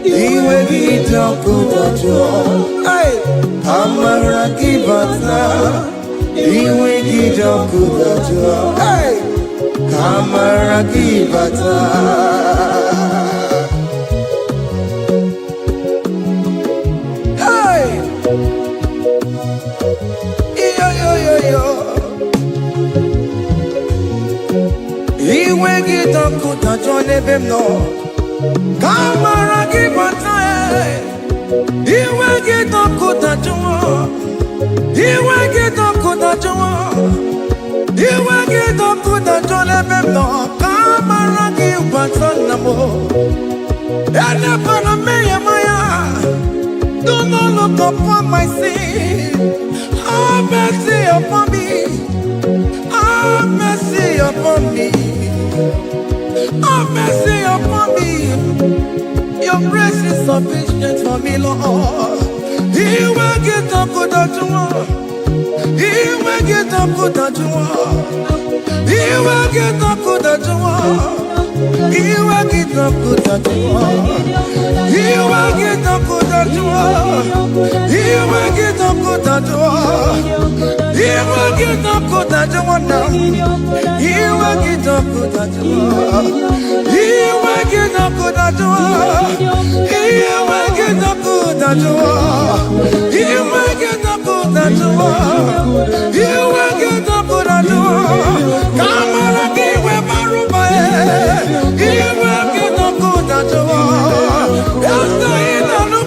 Iwe kitonku tajuwa, hey, kamara kibata. Iwe kitonku tajuwa, hey, kamara kibata. Iwe kitonku tajuwa nebem no, kamara kibata. Iwe kitonku tajuwa, iwe kitonku tajuwa, iwe kitonku tajuwa nebem no, kamara kibata namo. Ene pana meya maya, do not look upon my sin. Have mercy upon me. Have mercy upon me. Have mercy upon me. Your grace is sufficient for me, Lord. He will get up good at you. He will get up good at you. He will get up good at you. He will get up good at you. He will get up good at you. He will get up good at you. He will get up good at you now. He will get up good at you. He will get up good at you. He will get up good at you. He will get up good at you. He will get up good at you. Come on, give me my room. He will get up good at you. Yes, I know no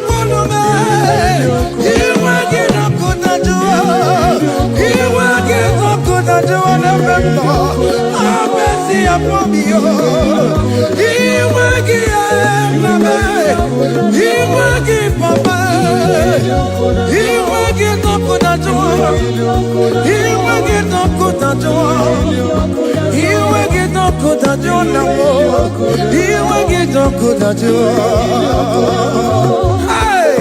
man. He will get up good at you. He will get up good at you. Have mercy upon me. He will give me. He will give me. He will get up good at you. He will get up good at you. He will get up good at you now. He will get up good at you. Hey!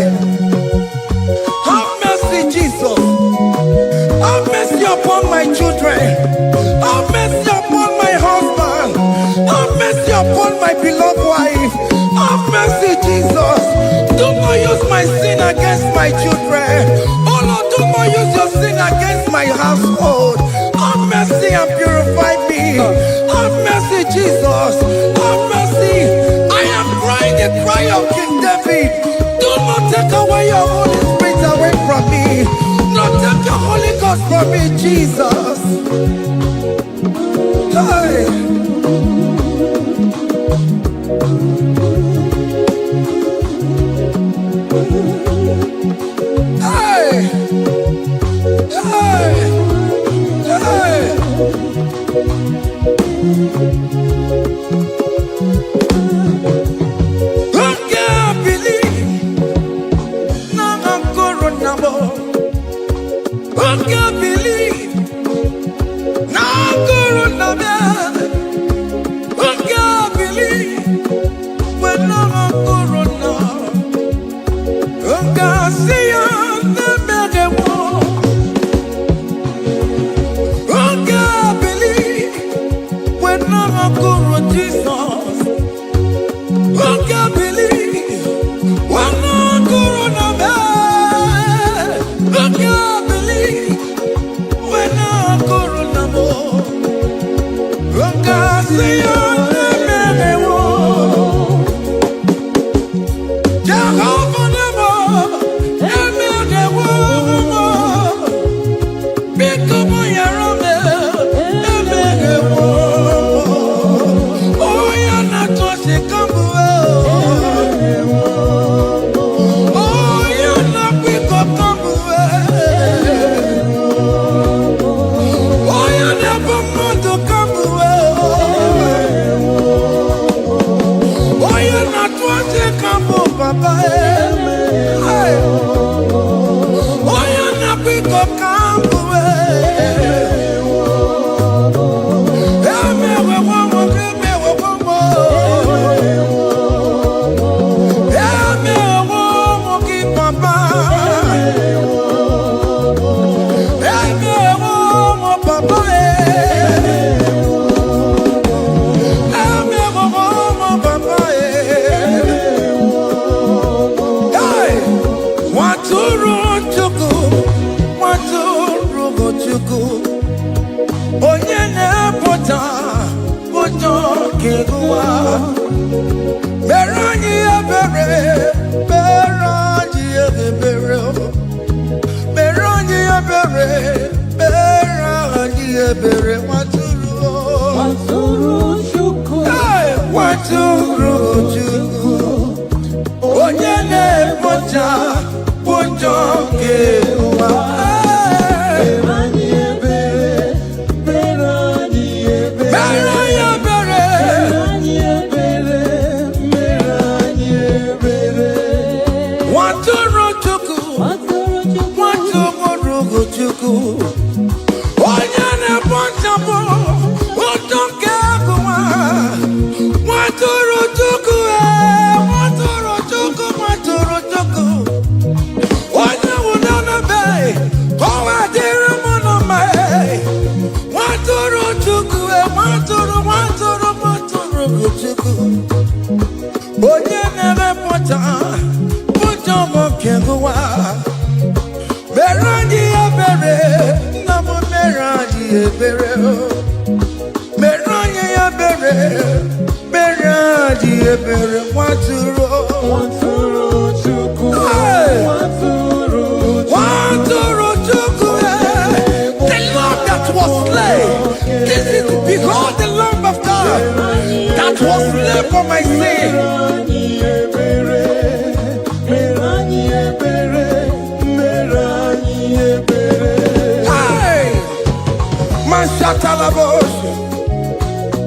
joy of King David. Do not take away your Holy Spirit away from me. Not take your Holy Ghost from me, Jesus. Hey. Hey. Hey. Hey.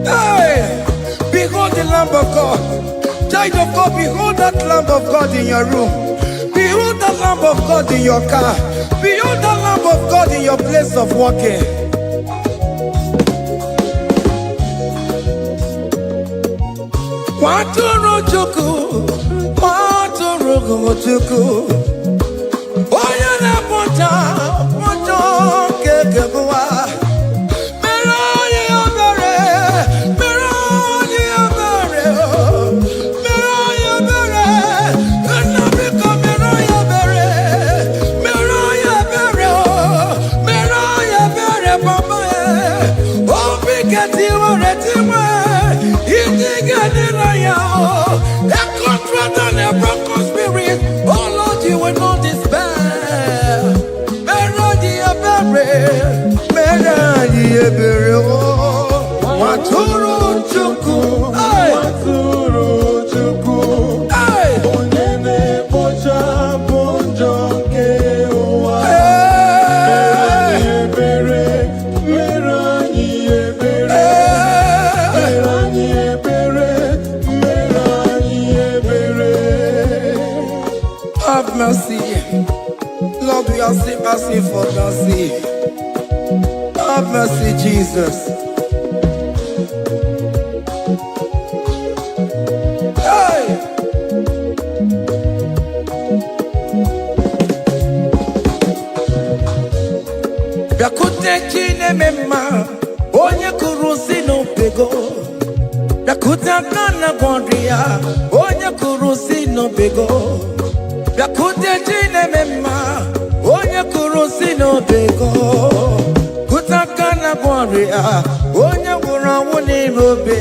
Hey, behold the Lamb of God. Child of God, behold that Lamb of God in your room. Behold the Lamb of God in your car. Behold the Lamb of God in your place of working. Waturu chuku, waturu chuku. Oya na poncha, poncho kekebuwa. Meroni obere, meroni obere, meroni obere. Anabiko meroni obere, meroni obere, meroni obere papa. Obikati oretiwe, itigani raya. have mercy. Lord, we are still asking for mercy. Have mercy, Jesus. Hey! Biakute chine mema, onye kurusi no pego. Biakute kana gondria, onye kurusi no pego. Biakute chine mema, onye kurusi no pego. Kutakana gondria, onye wurawu ni robe.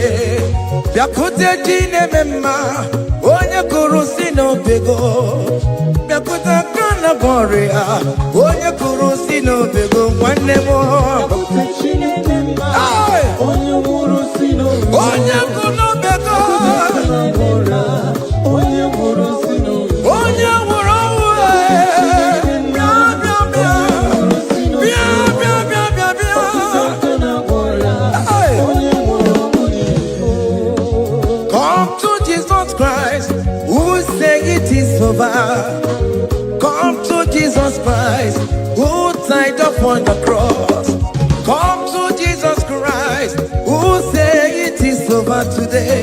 Biakute chine mema, onye kurusi no pego. Biakutakana gondria, onye kurusi no pego. One more. Onye wuru si n'obe. Onye kuno pego. Onye wuru si n'obe. Onye wuru uwe. Bia bia bia. Bia bia bia bia bia. Onye wuru n'Igbo. Come to Jesus Christ, who say it is over. Come to Jesus Christ, who died upon the cross. Come to Jesus Christ, who say it is over today.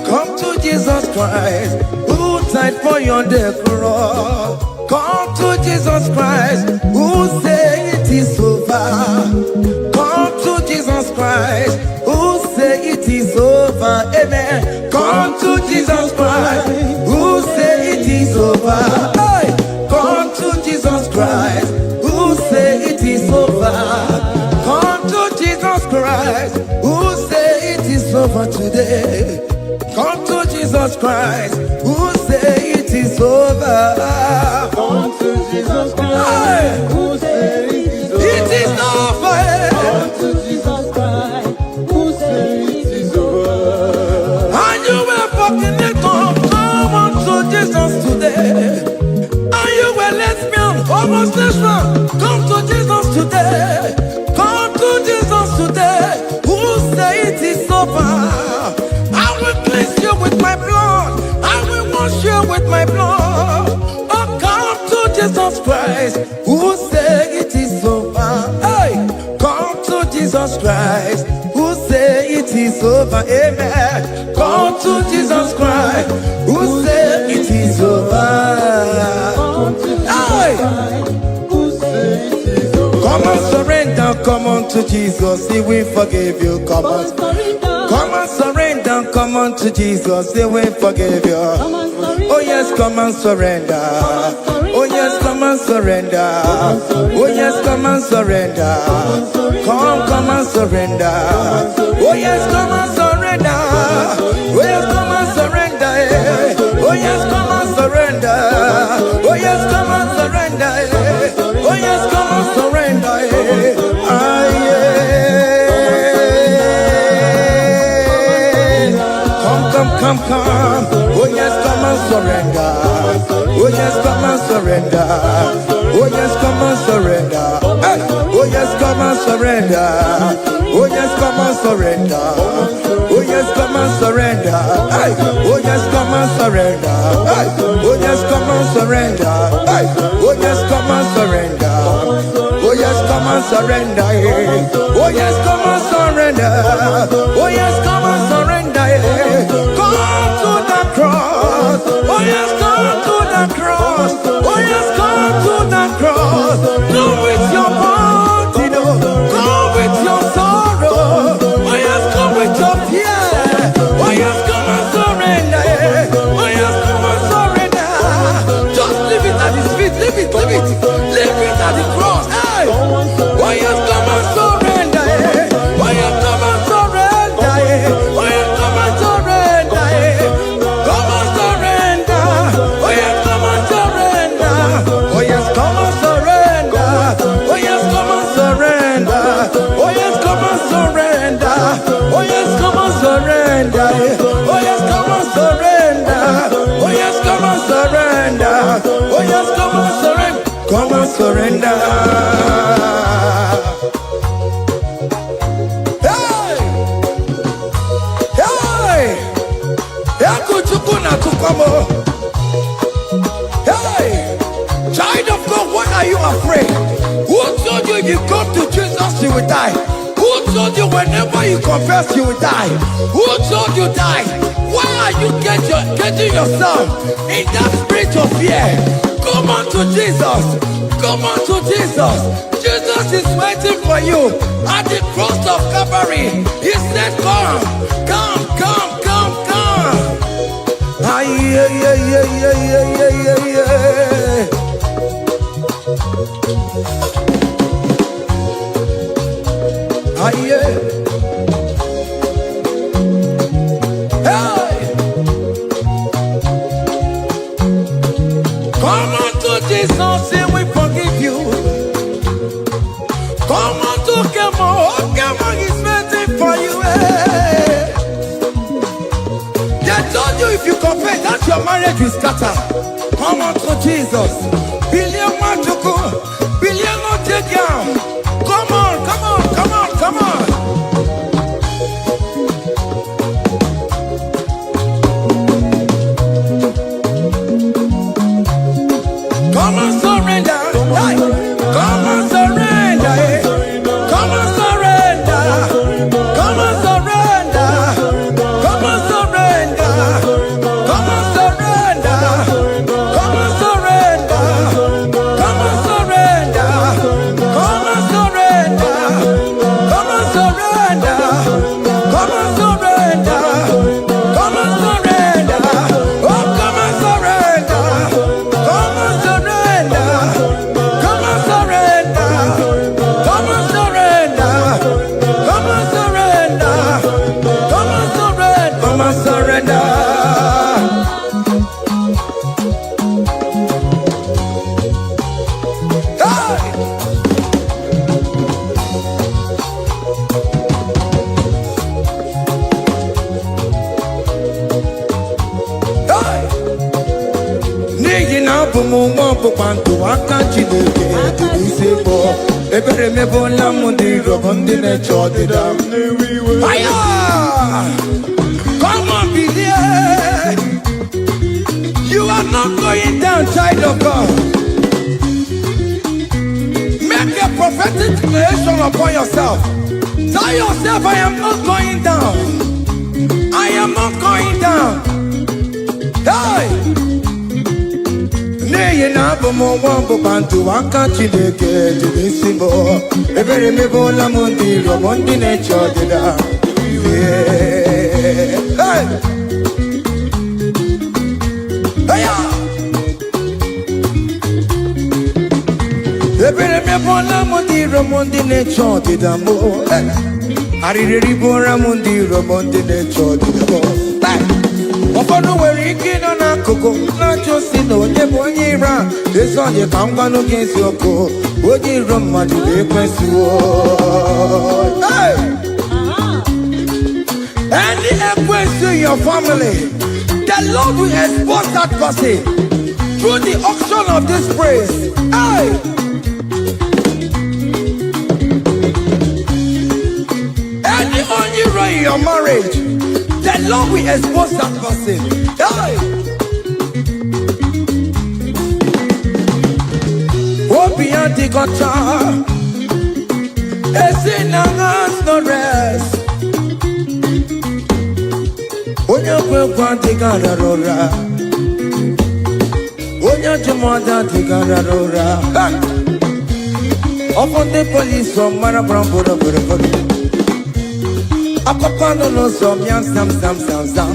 Come to Jesus Christ, who died for you on the cross. Come to Jesus Christ, who say it is over. Come to Jesus Christ, who say it is over. Amen. Come to Jesus Christ, who say it is over. Hey! Come to Jesus Christ, who say it is over. Come to Jesus Christ, who say it is over today. Come to Jesus Christ, who say it is over. Come to Jesus Christ, who say it is over. It is over. Come to Jesus Christ, who say it is over. And you were fucking it up. Come on to Jesus today. And you were lesbian, homosexual. Come to Jesus today. Come to Jesus today. Who say it is over? I will cleanse you with my blood. I will wash you with my blood. Oh, come to Jesus Christ. Who say it is over? Hey, come to Jesus Christ. Who say it is over? Amen. Come to Jesus Christ. Who say it is over? Come to Jesus Hey! Christ, who say it is over. Come and surrender, come on to Jesus, He will forgive you. Come on, come and surrender, come on to Jesus, He will forgive you. Oh yes, come and surrender. Oh yes, come and surrender. Oh yes, come and surrender. Come and surrender. Oh yes, come and surrender. Oh yes, come and surrender. Oh yes, come and surrender. Oh yes, come and surrender. Oh yes, come and surrender. Ah, yeah. Come. Oh yes, come and surrender. Oh yes, come and surrender. Oh yes, come and surrender. Hey. Oh yes, come and surrender. Oh yes, come and surrender. Oh yes, come and surrender. Hey. Oh yes, come and surrender. Hey. Oh yes, come and surrender. Hey. Oh yes, come and surrender. Oh yes, come and surrender. Oh yes, come and surrender. Oh yes, come and surrender. Come to the cross. Oh yes, come to the cross. Oh yes, come to the cross. Come with your body, no. Come with your sorrow. Oh yes, come with your fear. Oh yes, come and surrender. Oh yes, come and surrender. Just leave it at His feet. Leave it. Leave it at the cross. Hey. Oh yes, come and surrender. Oh yes, come and surrender. Oh yes, come and surrender. Come and surrender. Oh yes, come and surrender. Oh yes, come and surrender. Oh yes, come and surrender. Oh yes, come and surrender. Oh yes, come and surrender. Oh yes, come and surrender. Oh yes, come and surrender. Oh yes, come and surrender. Come and surrender. Hey! Hey! Yakuchukuna tukwamo. Hey! are you afraid? Who told you if you come to Jesus you will die? Who told you whenever you confess you will die? Who told you die? Why are you getting yourself in that spirit of fear? Come on to Jesus. Come on to Jesus. Jesus is waiting for you at the cross of Calvary. He said, come, come, come, come, come. Ah, yeah, yeah, yeah, yeah, yeah, yeah, yeah, yeah. Ah, yeah. Hey. Come on to Jesus and we forgive you. Come on to Kemo. Kemo is waiting for you. Hey. They told you if you confess that your marriage will scatter. Come on to Jesus. Billion man to go. Billion not take down. Come on, come on, come on, come on. Come on, surrender. Hey. Come on, surrender. Hey. Come on, surrender. Come on, surrender. Come on, surrender. Come on, surrender. Come on, surrender. Come on, surrender. Come on, surrender. Come on, surrender. Come on, surrender. Come on, surrender. Oh, come on, surrender. Come on, surrender. Come on, surrender. Come on, surrender. Come on, surrender. Come on, surrender. Come on, surrender. Hey! Hey! N'ihi na abụ m nwa ọgbụgba ndụ aka Chineke dị n'isi bụ ebere mebola m ndị rọbọ ndị na-eche ọdịda m. Aya! Come on, believe. You are not going down, child of God. Make a prophetic declaration upon yourself. Tell yourself, I am not going down. I am not going down. Hey! N'ihi na abụ m nwa ọgbụgba ndụ aka Chineke dị n'isi m. Ebere mebola m ndị rọbọ ndị na-eche ọdịda. Yeah. Hey! Hey! Ebere mebola m ndị rọbọ ndị na-eche ọdịda m. Arịrịrị bụra m ndị rọbọ ndị na-eche ọdịda m. Ụfọdụ nwere ike ịnọ n'akụkụ na-achọ si na onye bụ onye iro a. Ezi onye ka m gwanụ gị eziokwu, onye iro mmadụ na-ekwesị. Hey! Any equity in your family, the Lord will expose that person through the auction of this praise. Hey! Any hero in your marriage, the Lord will expose that person. Hey! Open the gutter. It's in our hands, no rest. Onye kwekwa dịgara ụra, onye jụmọda dịgara ụra. Ọkụ ndị polisi ọmara gbara mbọrọbọrọbọrọ. Akpọkọ nọ n'ụzọ mịa sam sam sam sam.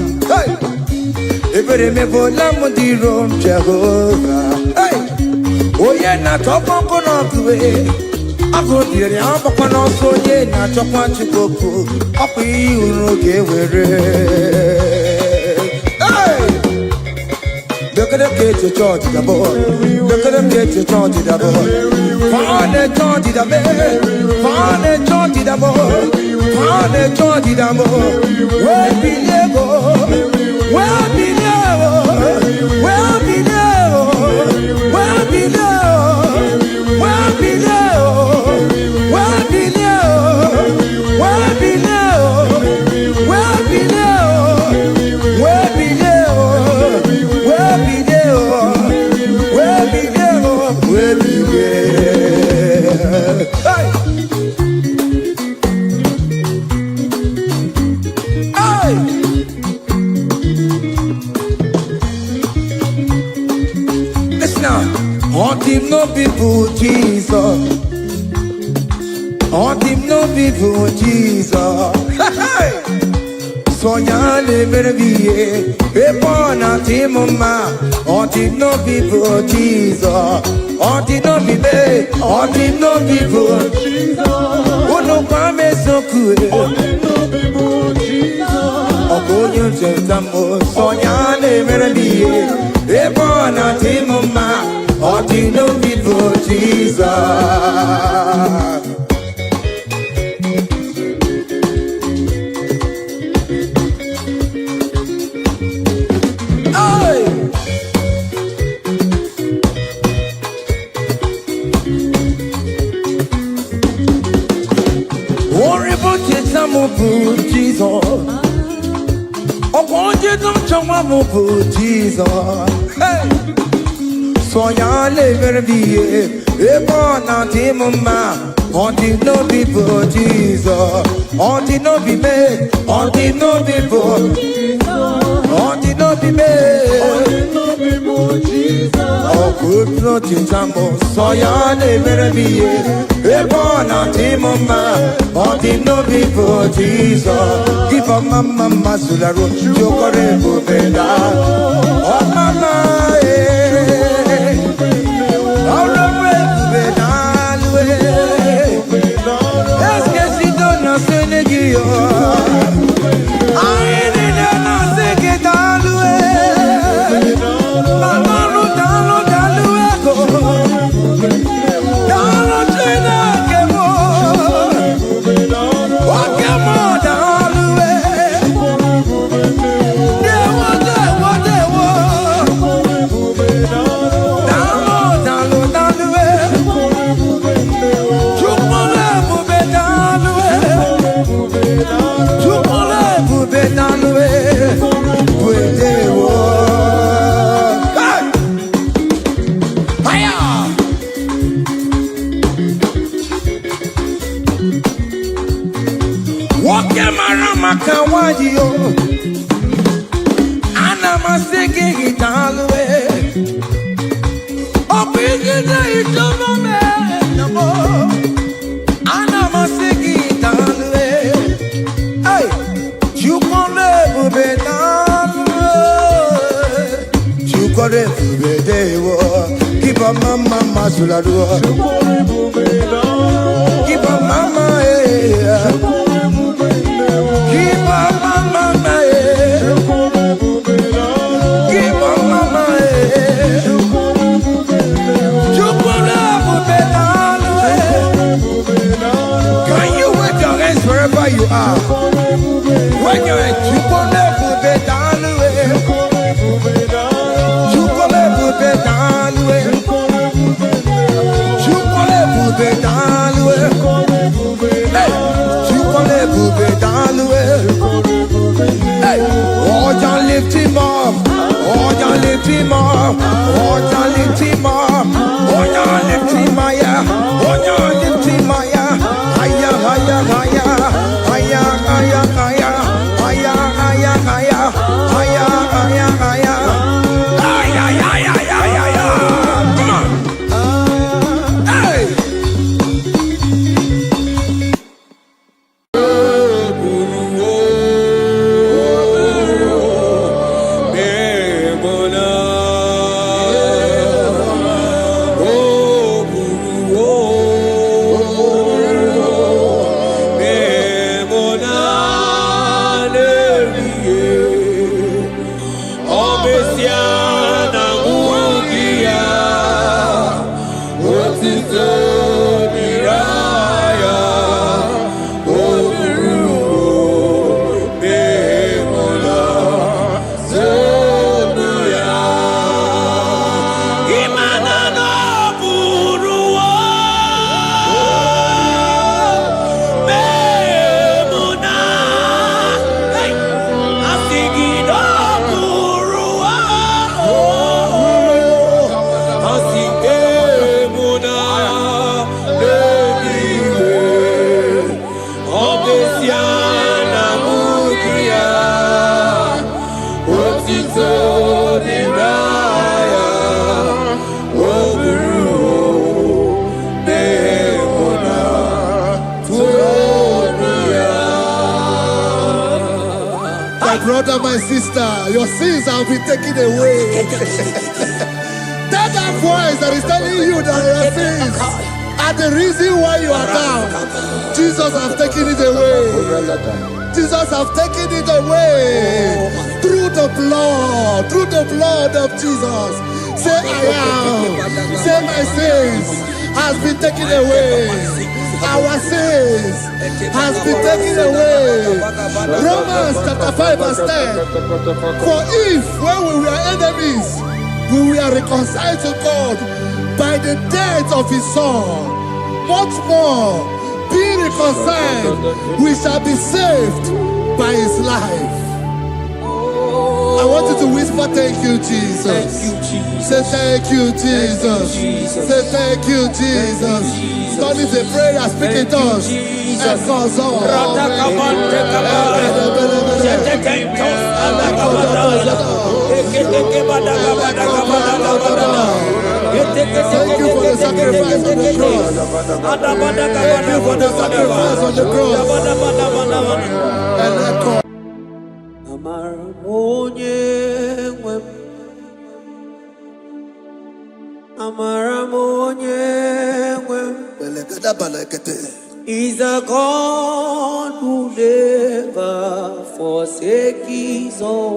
Ebere mebola m ndị iro m Jehova. Onye na-atọkwa nkụ n'ọgụwe, agụ dịrị agbakwa n'ọsọ onye na-achọkwa Chukwu okwu. Ọkụ iyi uru ga-ewere. Look at them get to church, the boy. Look at them get to church, the boy. Find the church, the boy. Find the church, the boy. Find the church, the boy. Where be there? Where be there? Where be there? Where be there? Where be there? Where be there? Where be there? Where be there? Where be there? Where be there? Where be there? Where be there? now. On him no people Jesus. On him no people Jesus. So ya never be a born at him ma. On him no people Jesus. On him no be me. On him no people Jesus. Oh no come so good. On him no people Jesus. Oh go you tamo. So ya never be a born at him ma. On him no people Jesus. Jesus, oh, won't you don't jump up Jesus? Hey, so ya never be a born at him, ma. On the no people Jesus, on the no be me, on the no people Jesus, on the no be me, on the no people Jesus. Oh, good not in Jambo, so ya never be a born at him, ma. On the no people Jesus. Give up mama masula ro, chokore bubeda. Oh mama, oh bubeda. Est-ce que si donne un sénégio? Aïe, non, c'est que t'as loué. Maman, nous t'as loué. Dans le train que moi. Ok, moi, t'as loué. Dewa. Dans l'eau, t'as loué. Keep a mama suladua. Keep a mama keep a mama keep a mama Can you wave your hands wherever you are? When you're at Hey, brother, my sister, your sins have been taken away. That voice that is telling you that your sins are the reason why you are down. Jesus has taken it away. Jesus has taken it away. Through the blood of Jesus. Say I am. Say my sins has been taken away. Our sins has been taken away. Romans chapter 5 verse 10. For if when we were enemies, we were reconciled to God by the death of his son, much more, being reconciled, we shall be saved by his life. I want you to whisper, thank you, Jesus. Say thank you, Jesus. Say thank you, Jesus. Turn it a prayer, speak in tongues. Thank you for the sacrifice on the cross. Thank you for the sacrifice on the cross. Is a God who never forsake his own.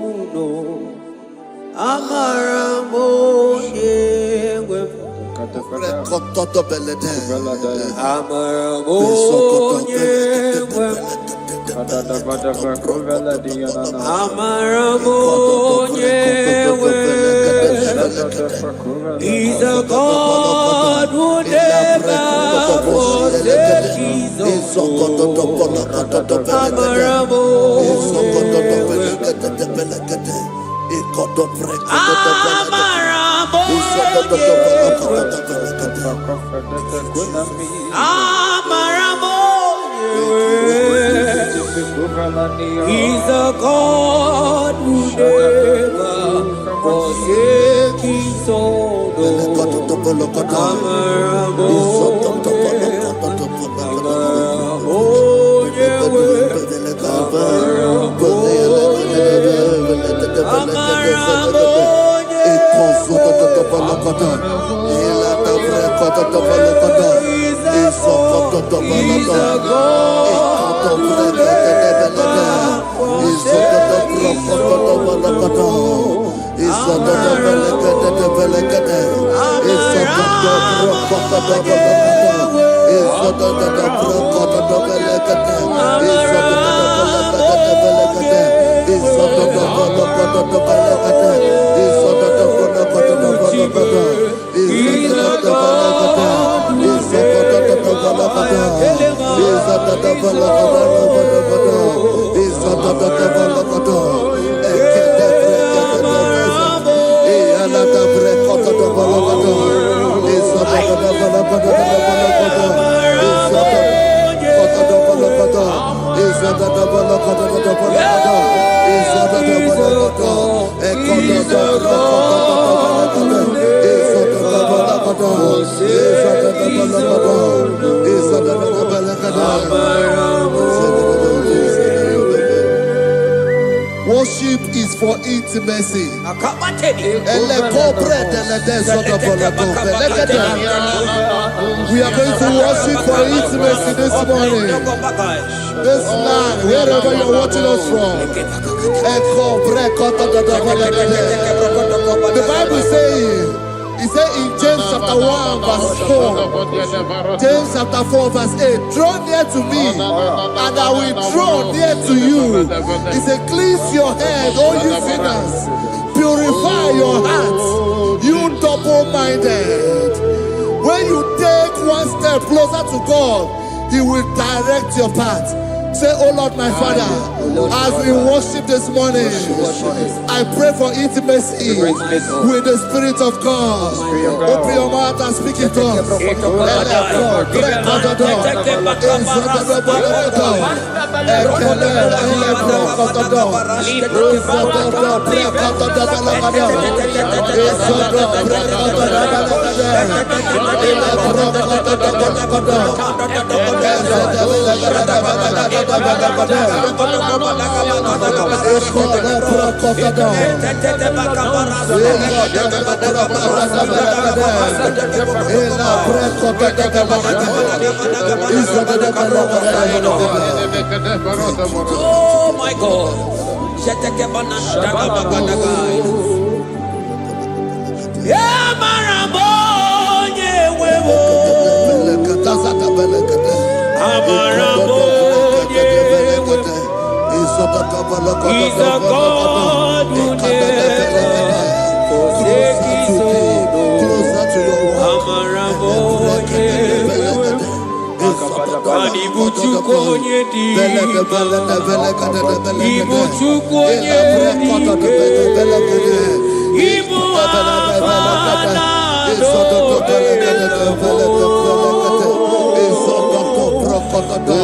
He's a God who never forsake his own. He's a God who never forsake his own. Worship is for intimacy. We are going to worship for intimacy this morning. This land, wherever you're watching us from. The Bible says, it said in James chapter 1 verse 4, James chapter 4 verse 8, draw near to me and I will draw near to you. It said, cleanse your head, all you sinners, purify your hearts, you double-minded. When you take one step closer to God, he will direct your path. Say, oh Lord, my Father, as we worship this morning, I pray for intimacy with the Spirit of God. Open your mouth and speak in tongues. Oh my God. Yeah, Marabonye wewo. Amarabonye wewo. He's a God who never forsakes his own. Amarabonye wewo. Ibuchukonye dike, Ibuchukonye dike, Ibu afana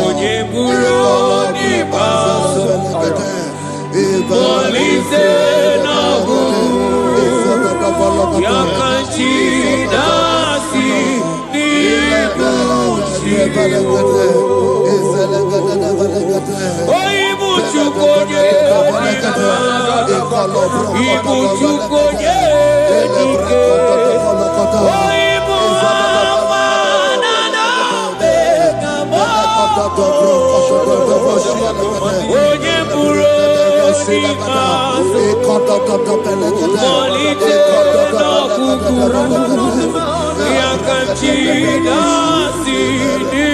onye buru ni baso, Molise na gu, Yakanchi nasi ni Ibuchukonye Ibuchukonye dike, Ibu afana na begamo, onye buru ni baso, Molise na gu, Yakanchi nasi ni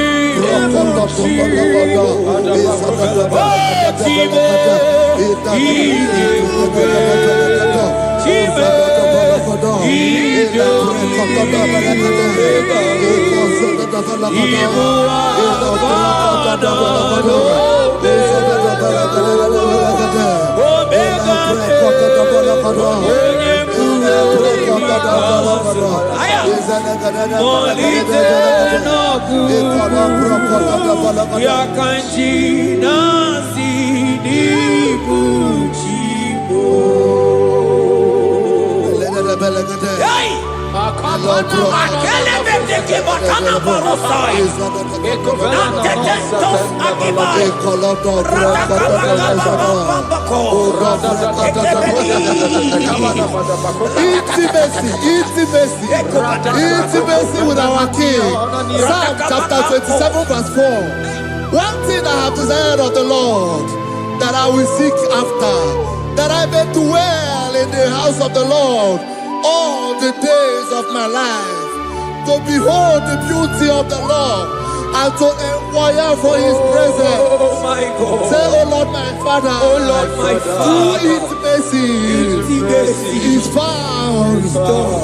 Yakanchi nasi ni buchibo. Akele bete batana borosai. Nantetentos akibai. Intimacy with our King. Psalm chapter 27 verse 4. One thing I have desired of the Lord, that I will seek after, that I may dwell in the house of the Lord all the days of my life, to behold the beauty of the Lord and to inquire for his presence. Oh my God. Say, oh Lord my Father, oh Lord my Father, intimacy is found.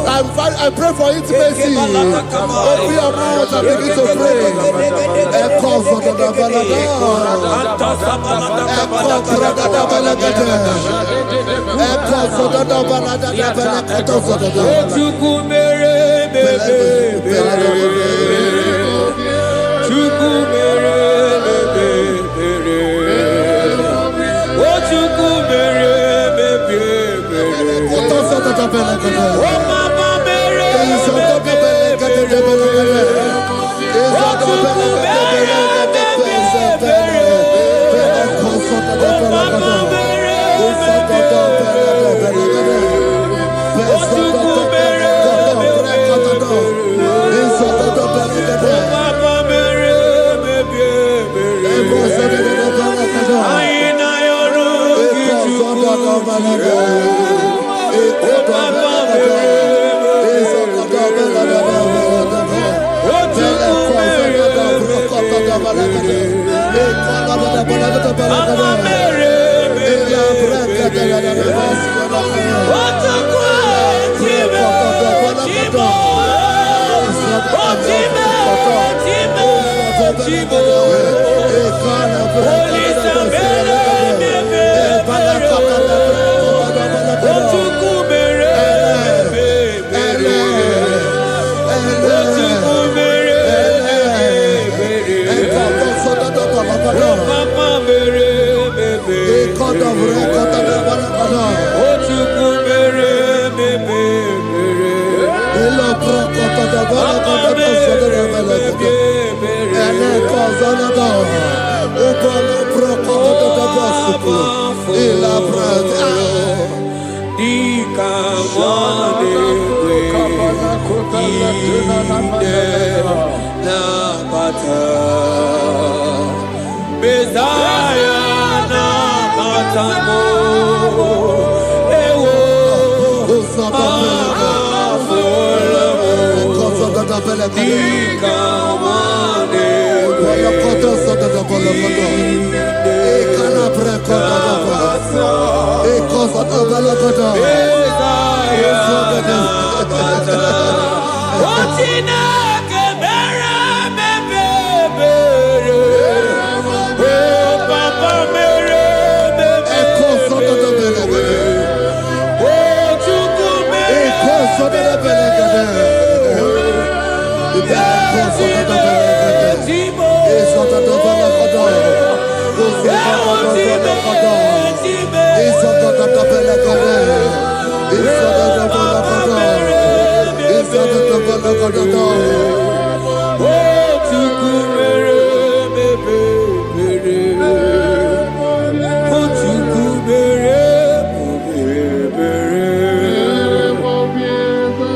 I pray for intimacy. Open your mouth and begin to pray. Napata Messiah Napatamo Ewo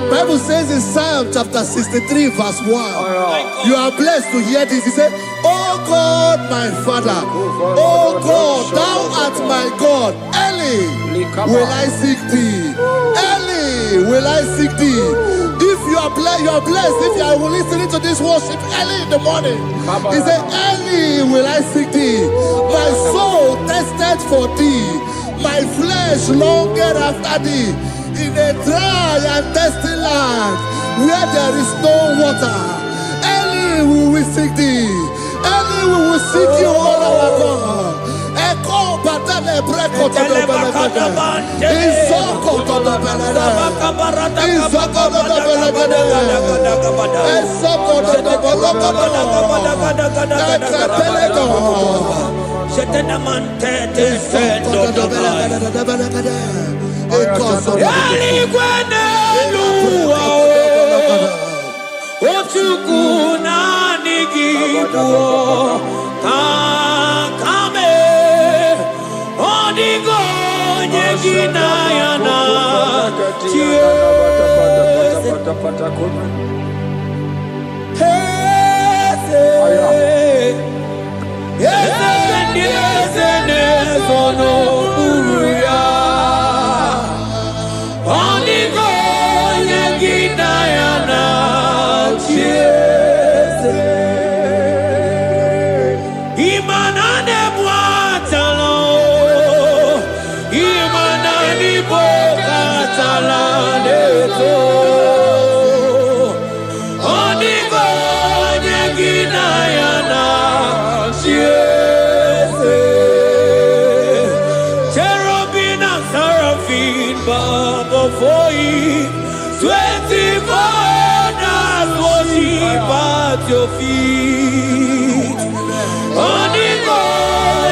Bible says in Psalm chapter 63 verse 1, you are blessed to hear this. He said, oh God, my Father, oh God, thou art my God. Early will I seek thee. Early will I seek thee. If you are blessed if you are listening to this worship early in the morning. He said, early will I seek thee. My soul tested for thee. My flesh longed after thee. In a dry and thirsty land where there is no water. Early will we seek thee. Early we will seek you, all our God. Echo batale breko to the belagada. Isoko to the belagada. Isoko to the belagada. Isoko to the belagada. Shetenamante te sendo doblai. Ochukuna nigibo kame odigo nyegina yana before you, 24 hours worship at your feet. Onigo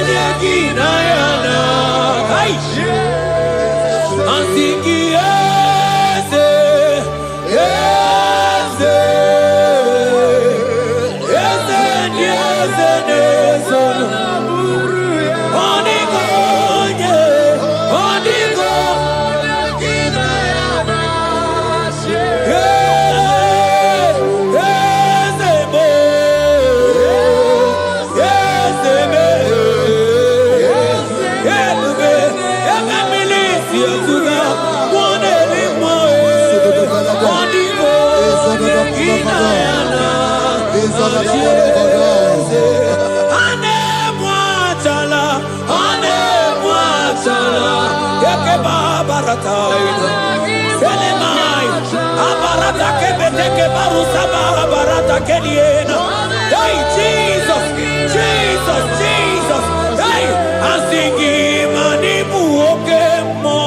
Neginayana, and singing yes, yes, yes, yes, yes, Onigo, Onigo. Hey, Jesus, Jesus, Jesus. Hey, I'm singing, man, Ibu okemo,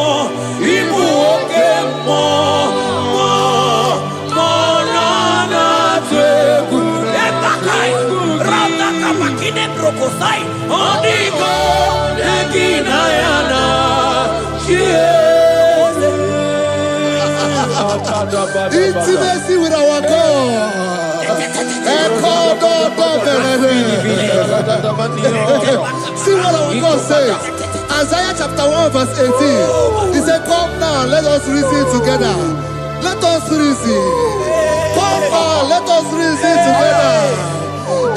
na na tegu. Etakai, rata kapakine brokosai, onigo neginayana. Intimacy with our God. See what our God says. Isaiah chapter 1 verse 18. He said, come now, let us reason together. Let us reason. let us reason together.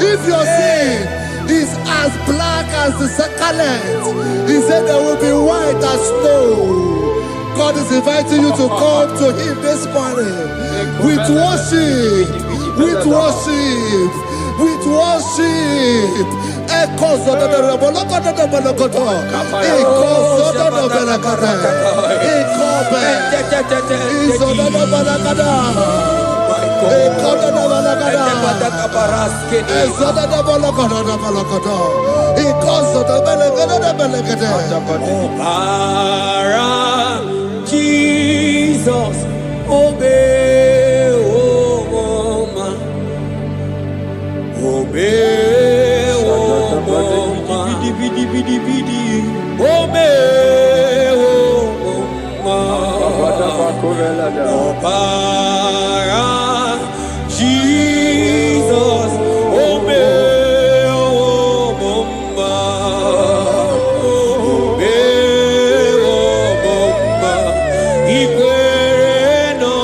If your sin is as black as the scarlet, he said there will be white as snow. God is inviting you to come to him this morning with worship, with worship, with worship. Echoes of the Jesus, obey, oh mama, obey, oh mama, obey, oh mama, Jesus, obey, oh mama, obey, oh mama, ikwere no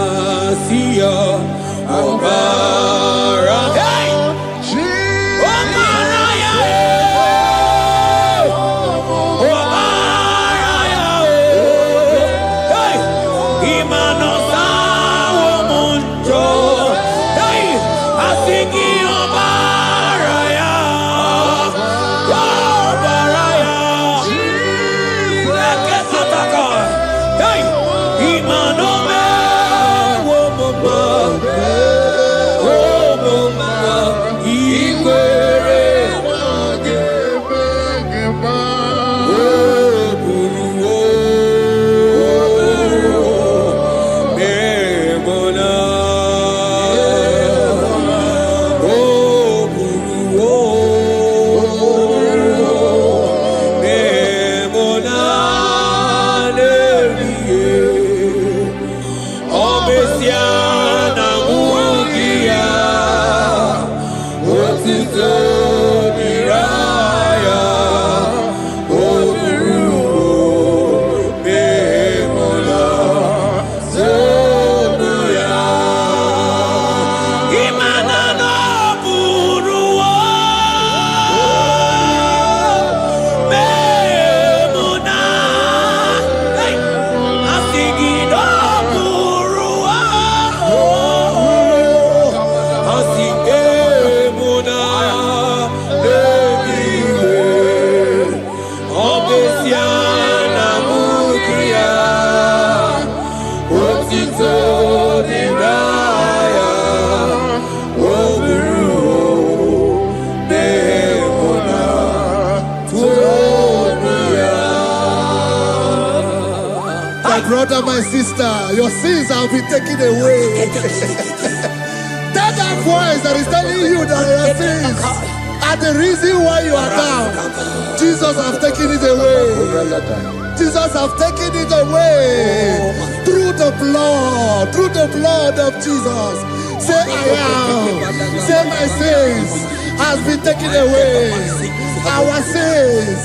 gemegemasia, obara, hey, obara ya, obara ya, hey, imano sa omunjo, hey, asiki obara ya, obara ya, leke sataka, hey, imano me, omoma, omoma, ikwere, My brother, my sister, your sins have been taken away. That voice that is telling you that your sins are the reason why you are down. Jesus has taken it away. Jesus has taken it away through the blood of Jesus. Say I am. Say my sins has been taken away. Our sins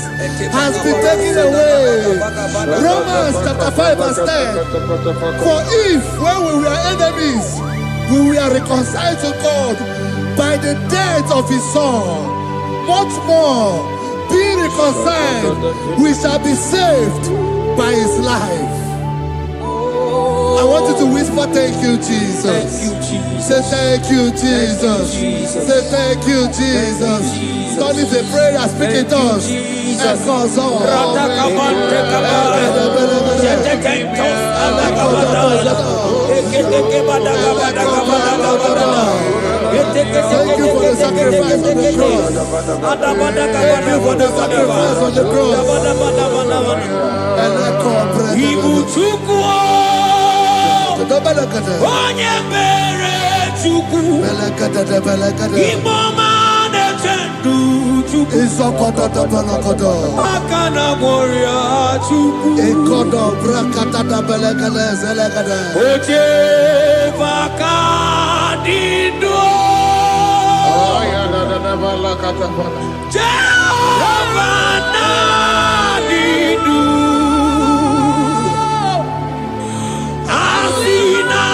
has been taken away. Romans chapter 5 verse 10. For if when we were enemies, we were reconciled to God by the death of his son, much more being reconciled, we shall be saved by his life. I want you to whisper, thank you, Jesus. Thank you, Jesus. Say thank you, Jesus. Say thank you, Jesus. God is a prayer, speak in tongues. Thank you for the sacrifice on the cross. Thank you for the sacrifice on the cross. Onye mere Chukwu, Imoma na-echendu Chukwu, Akana Moria Chukwu, Oche Vakadido, Jehovah Nadidu, Asina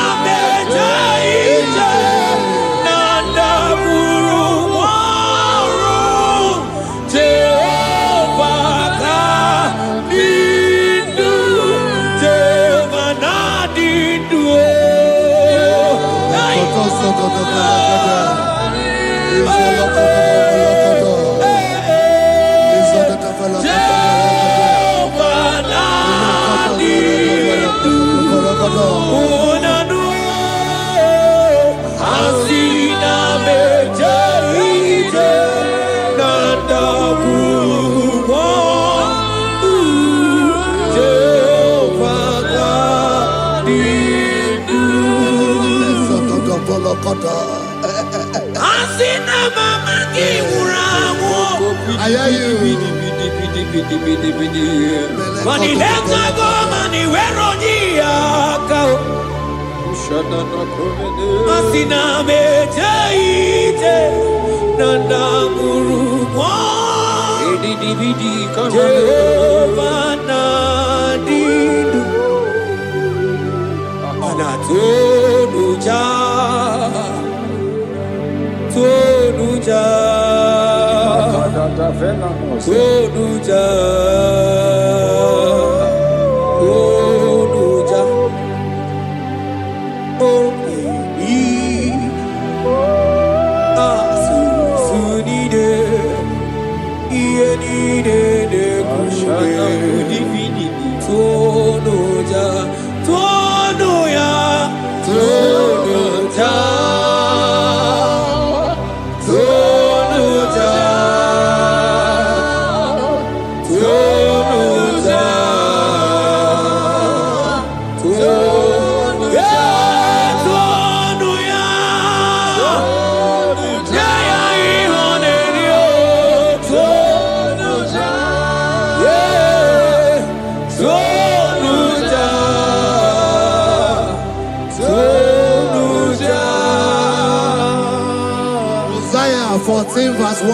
Verse 1.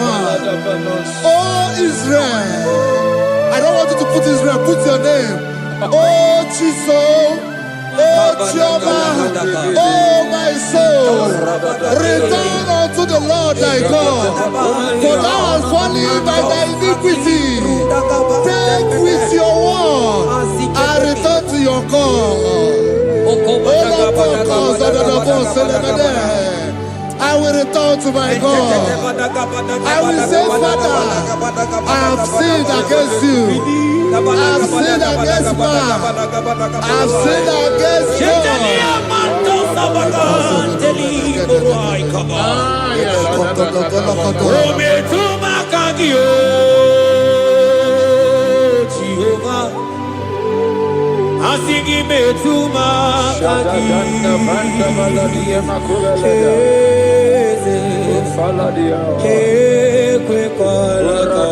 Oh Israel, I don't want you to put Israel, put your name. Oh Jesus, oh Jehovah, oh my soul, return unto the Lord thy God, for thou hast fallen by thy iniquity. Take with your word and return to your God. I will return to my God. I will say, Father, I have sinned against you. I have sinned against man. I have sinned against Asigi metuma kaki kekwe kolaka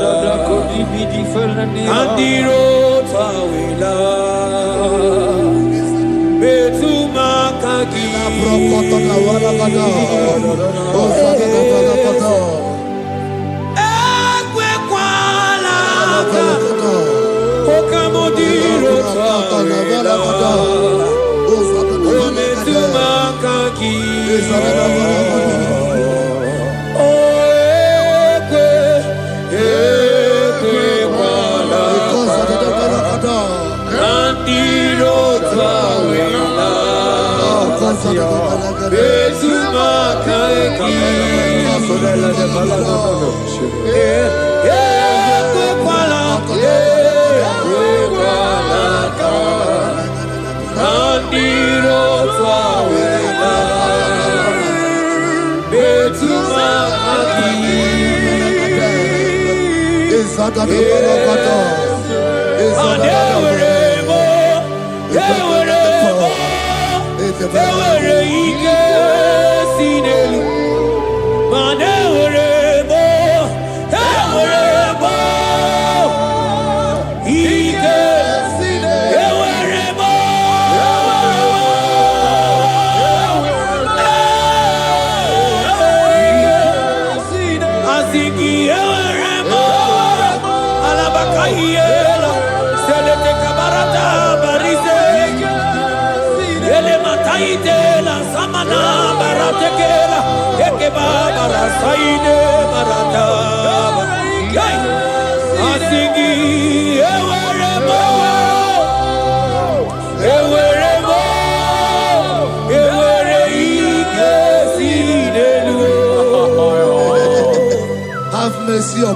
andiro tawila metuma kaki ekwe kolaka okamodiro tawila ometuma kaki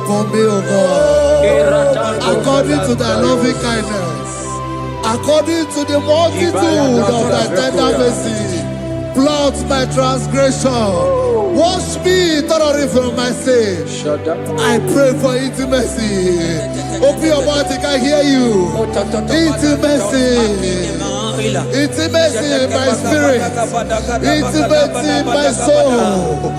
upon me, O God, according to thy loving kindness, according to the multitude of thy tender mercy. Blot my transgression. Wash me thoroughly from my sin. I pray for intimacy. Open your mouth, I can hear you. Intimacy. Intimacy in my spirit. Intimacy in my soul.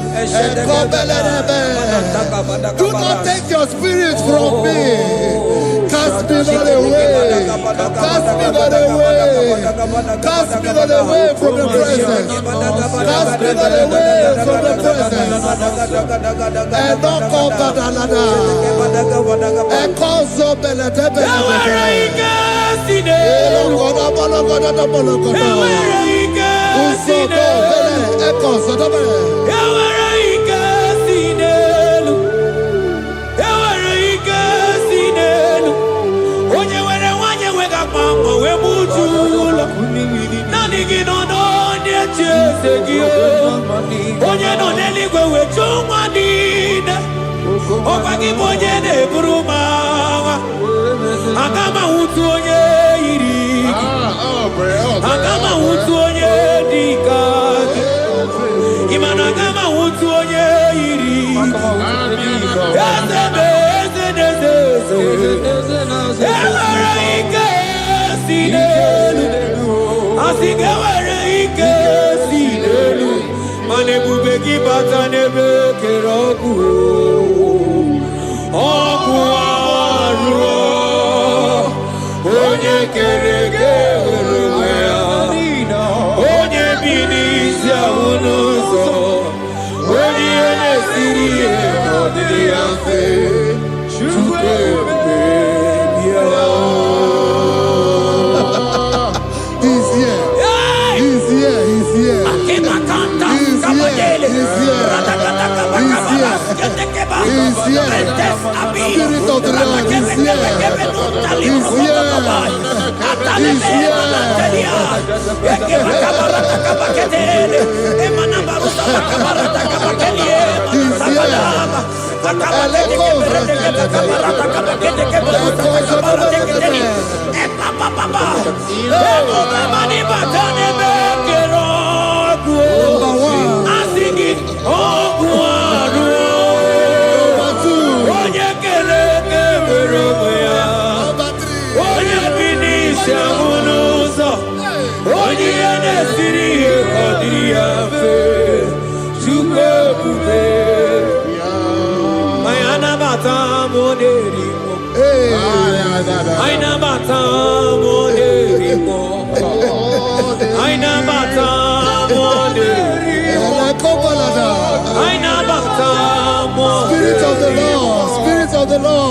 Do not take your spirit from me. Cast me not away. Cast me not away. Cast me not away from the presence. Cast me not away from the presence. And not come back another. And call so belate. Spirit of the Lord.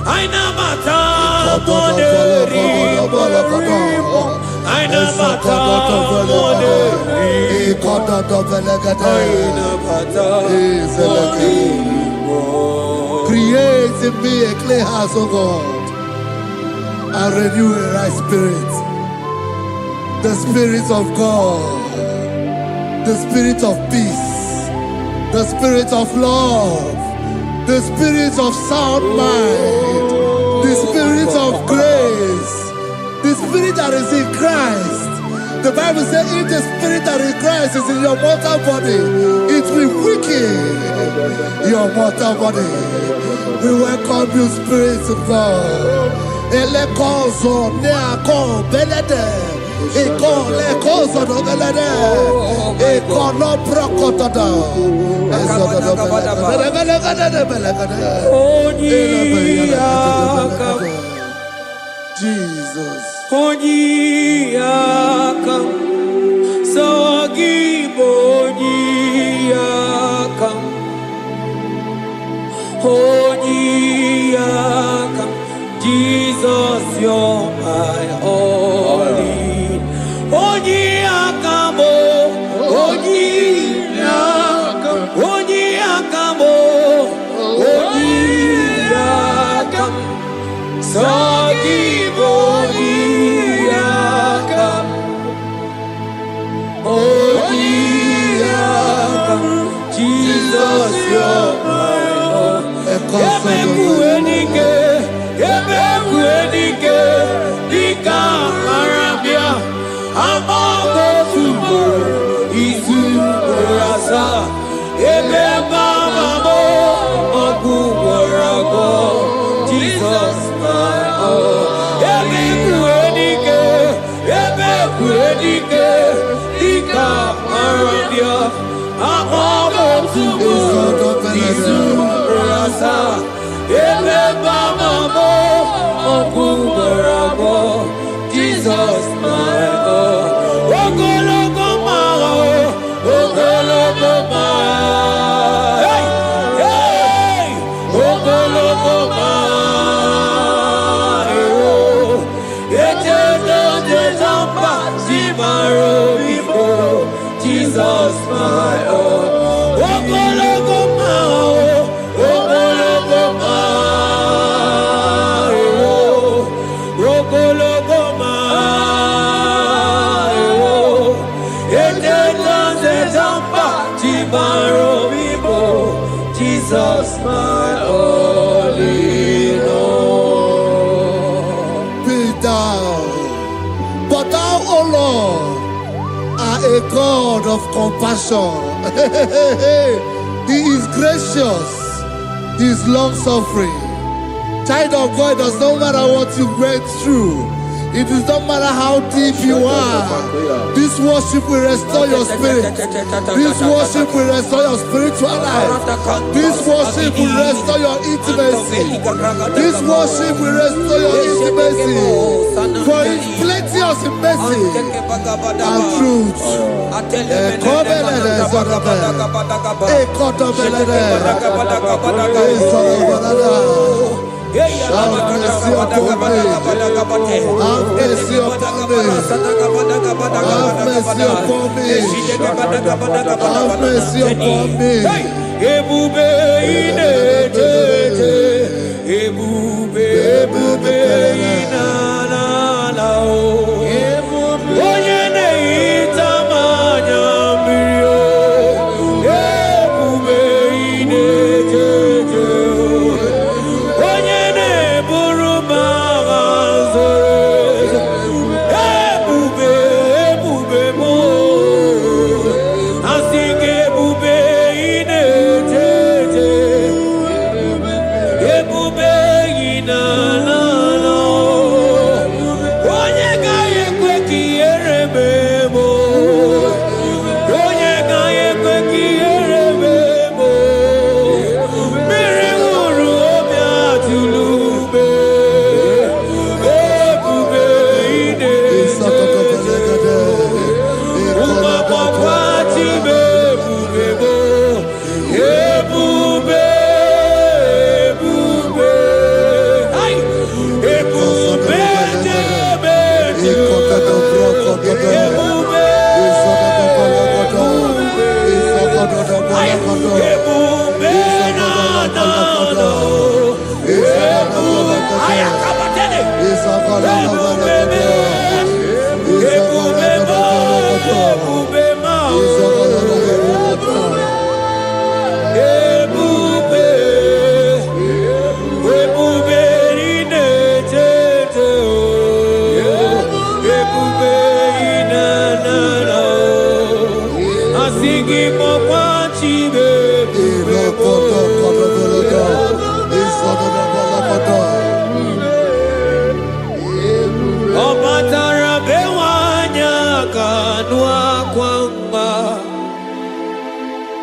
Aina mata moderi, aina mata moderi, aina mata moderi. Create in me a clean house, O God, and renew a right spirit. The Spirit of God, the Spirit of peace, the Spirit of love, the Spirit of sound mind, the Spirit of grace, the Spirit that is in Christ. The Bible says, if the Spirit that is in Christ is in your mortal body, it will weaken your mortal body. We welcome you, Spirit of God. Elekozo neako belede, eko lekozo no belede, eko no brokotada, ezodo belede. Jesus. Onyiyakam, Sawagibo Onyiyakam, Onyiyakam, Jesus, you're my all in. Onyiyakam, Onyiyakam, Onyiyakam, Onyiyakam, Sawagibo Onyiyakam, Onyiyakam, Jesus, you're my all. Ebekuenike, Dika Arabia, Amago Tubo, Izu Rasa, Ebebamamo, Oguwarago, Jesus, my all. Ebekuenike, Dika Arabia, Amago Tubo, Izu Rasa, Ebebamamo, Oguwarago, Jesus, my all. Ogologo mao, ogologo mao, hey, hey, ogologo mao. Etedo de zampa, zimaro bifo, Jesus, my all. Ogologo mao, ogologo mao, ogologo mao. Etedo de zampa, zimaro bifo, Jesus, my all in all. Be thou, but thou, O Lord, are a God of compassion. He is gracious, He is long suffering. Child of God, it does not matter what you went through. It does not matter how deep you are. This worship will restore your spirit. This worship will restore your spiritual life. This worship will restore your intimacy. This worship will restore your intimacy. For it's plenty of mercy and truth. Have mercy upon me. Have mercy upon me. Have mercy upon me. Have mercy upon me. Ebube inetete, ebube, ebube inanana o. Onye na-ehita mmanya mmiri o. Ebube inetete o. Onye na-eburu m agha zoro ezo. Ebube, ebube m o. Asị gị ebube inetete. Ebube inanana o. Onye ga-enye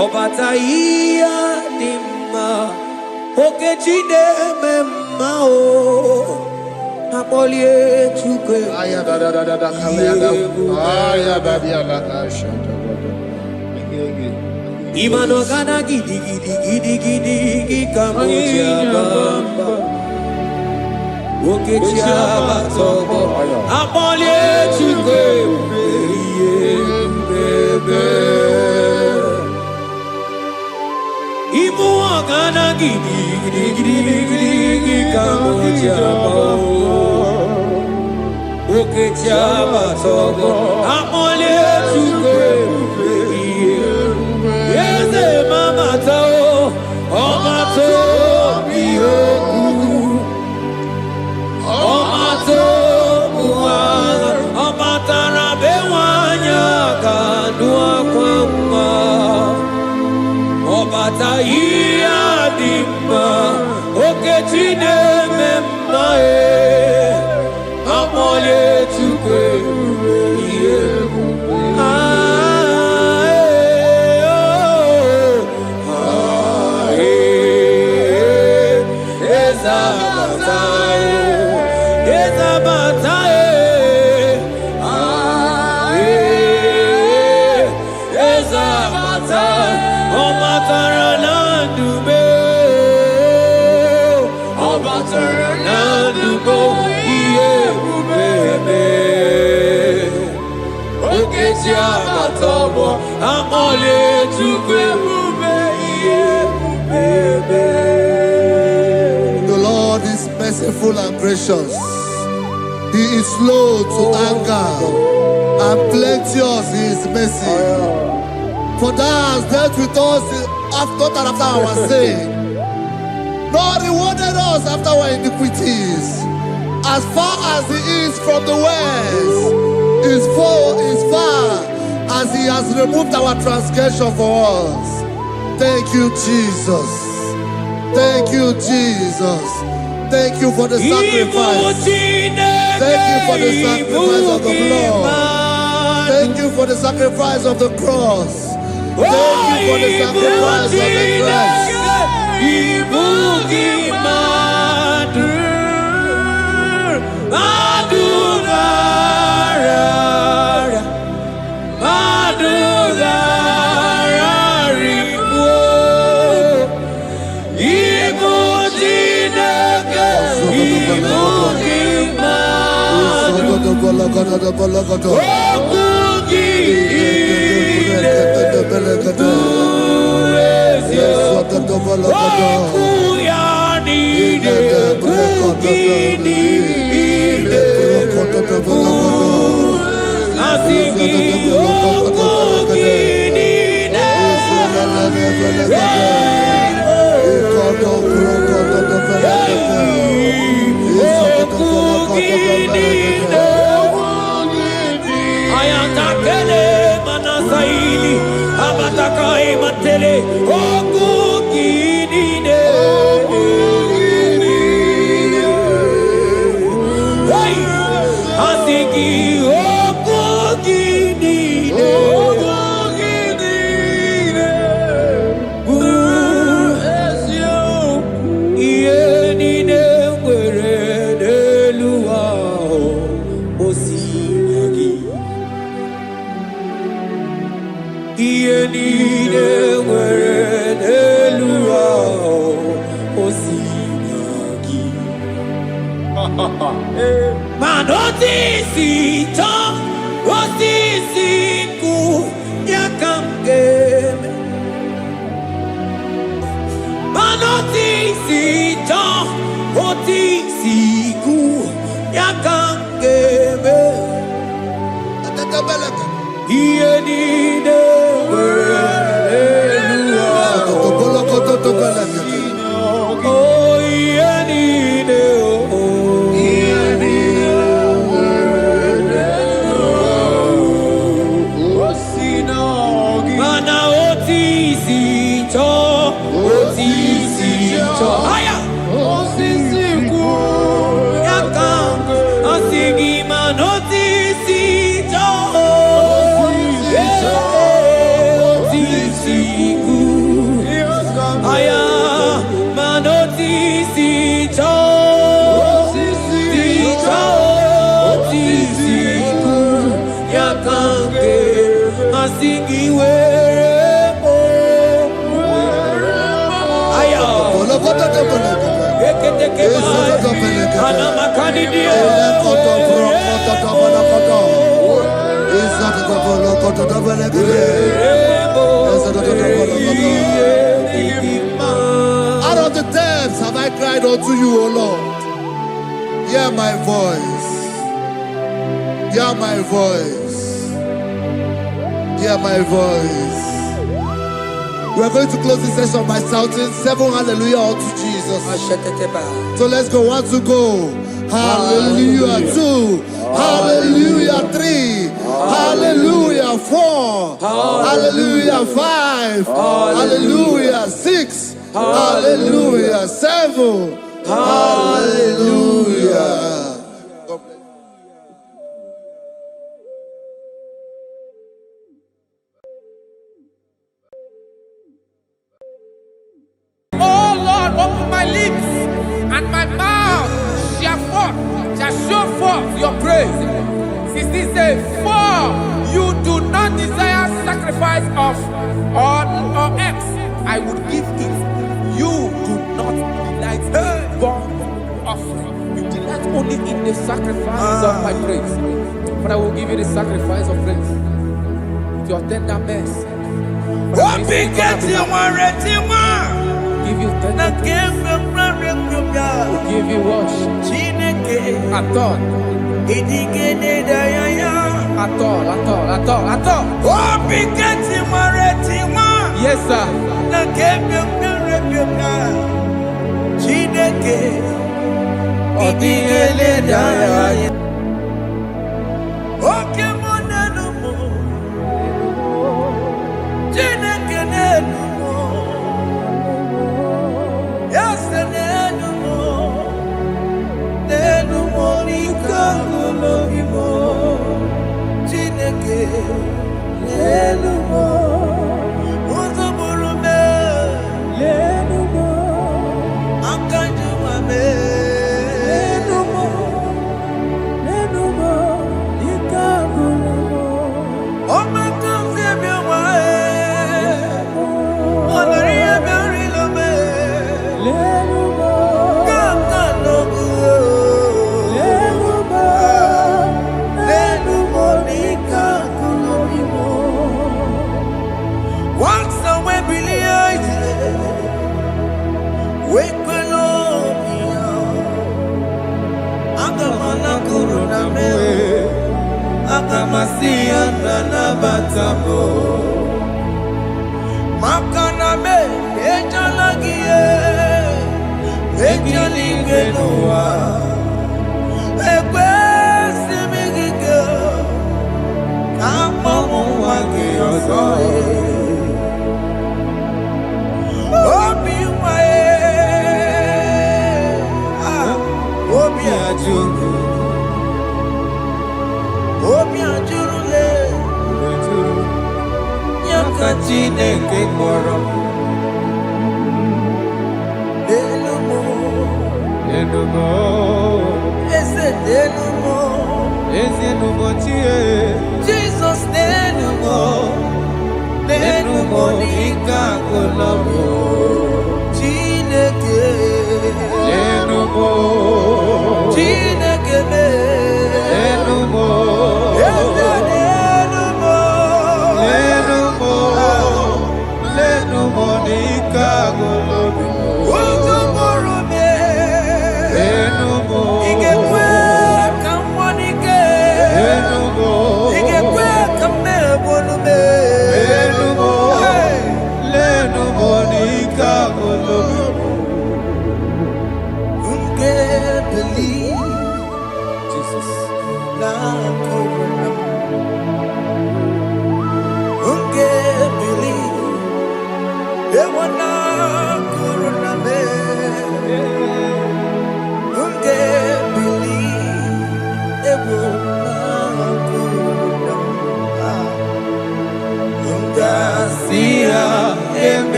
Obataia dimma okechide memma o apolie chuke aya da kalenda aya babia la shanta imano gana gidi kamoja bamba okechia batogo apolie chuke bebe Ibu agana gidi kamoja oke chaba togo amole chuke yeze mama to omato bioku omato buwa omatara bewanya kanua kwamba Obataia dimma okechine memma amole chuke The Lord is merciful and gracious. He is slow to anger and plenteous in his mercy. For thou hast dealt with us after our sin, nor rewarded us after our iniquities. As far as he is from the west, is far as he has removed our transgression for us. Thank you, Jesus. Thank you, Jesus. Thank you for the sacrifice. Thank you for the sacrifice of the blood. Thank you for the sacrifice of the cross. Thank you for the sacrifice of the cross. Yaka Out of the depths have I cried unto you, O Lord. Hear my voice. Hear my voice. Hear my voice. We are going to close this session by shouting 7 hallelujah unto Jesus. So let's go. 1, 2, go. Hallelujah. 2. Hallelujah. 3. Hallelujah. 4. Hallelujah. 5. Hallelujah. 6. Hallelujah. 7. Hallelujah. Oh Lord, open my lips and my mouth shall show forth your praise. 16 says, for you do not desire sacrifice of or X, I would give it. You do not delight in burnt offering. You delight only in the sacrifice of my praise. But I will give you the sacrifice of praise. With your tender mercy. Give you tender will give you worship. At all. Yes, sir.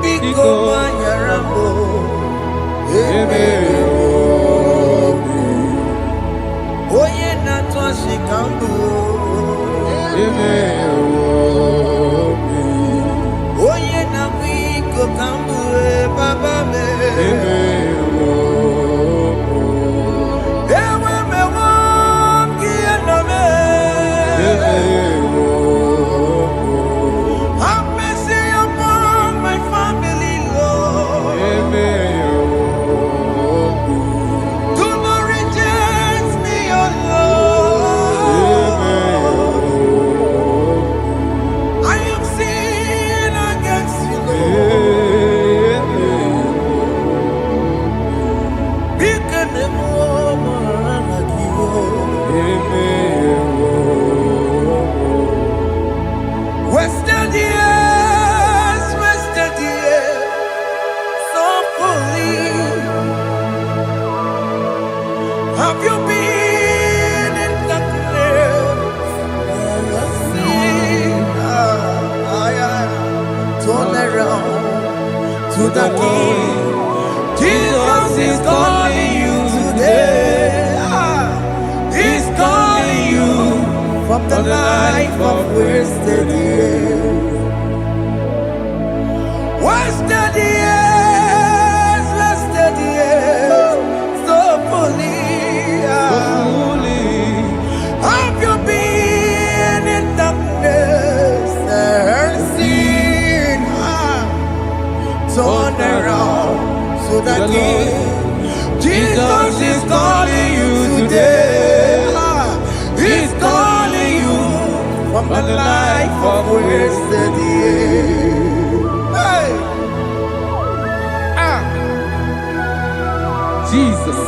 Biko manyarambo. Oye na twashikambu. Oye na biko kambu baba me. Ewe me wam kiano me. Have mercy upon my family, Lord. Do not reject me, oh Lord. I am sin against you, Lord. Because the woman like you. Wasted years, so fully. Have you been in darkness? Turn around to the King. Jesus is calling you today. He's calling you from the life of wasted years. Wasted years, so fully. Have you been in darkness and seen? Turn around to the King. Jesus is calling you today. He's calling you from the life of wasted years. Hey! Jesus.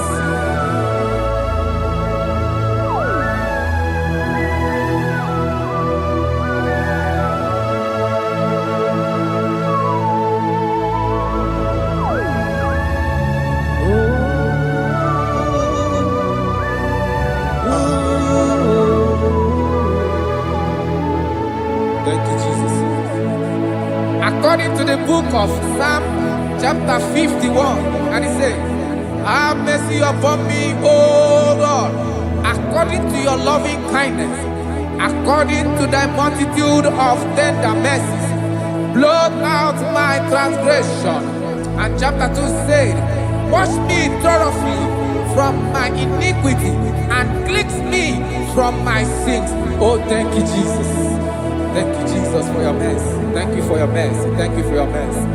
Thank you, Jesus. According to the book of Psalm chapter 51, and it says, have mercy upon me, O Lord, according to your loving kindness, according to thy multitude of tender mercies, blot out my transgression. And chapter 2 said, wash me thoroughly from my iniquity and cleanse me from my sins. Oh, thank you, Jesus. Thank you, Jesus, for your mercy. Thank you for your mercy. Thank you for your mercy.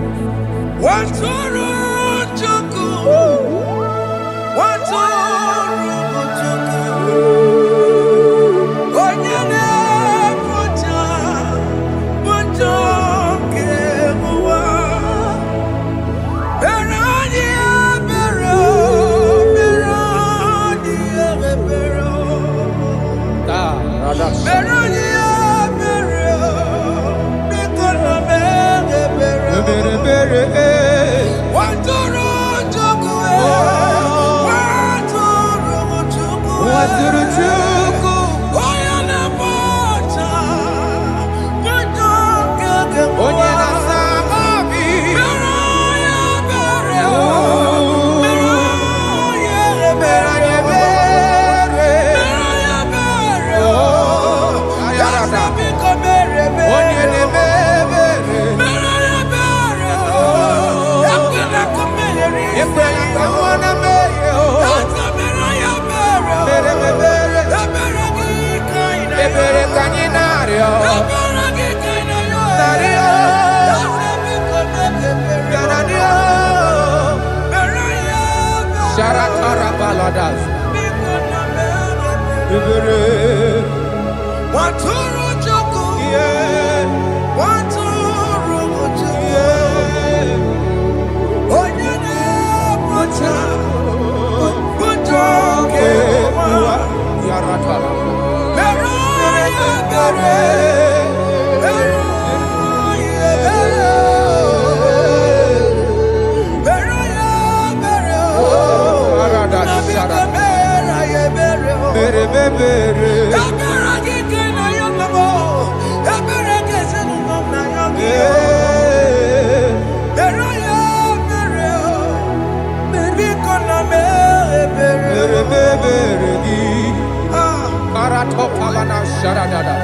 Balato Palana Sharadada.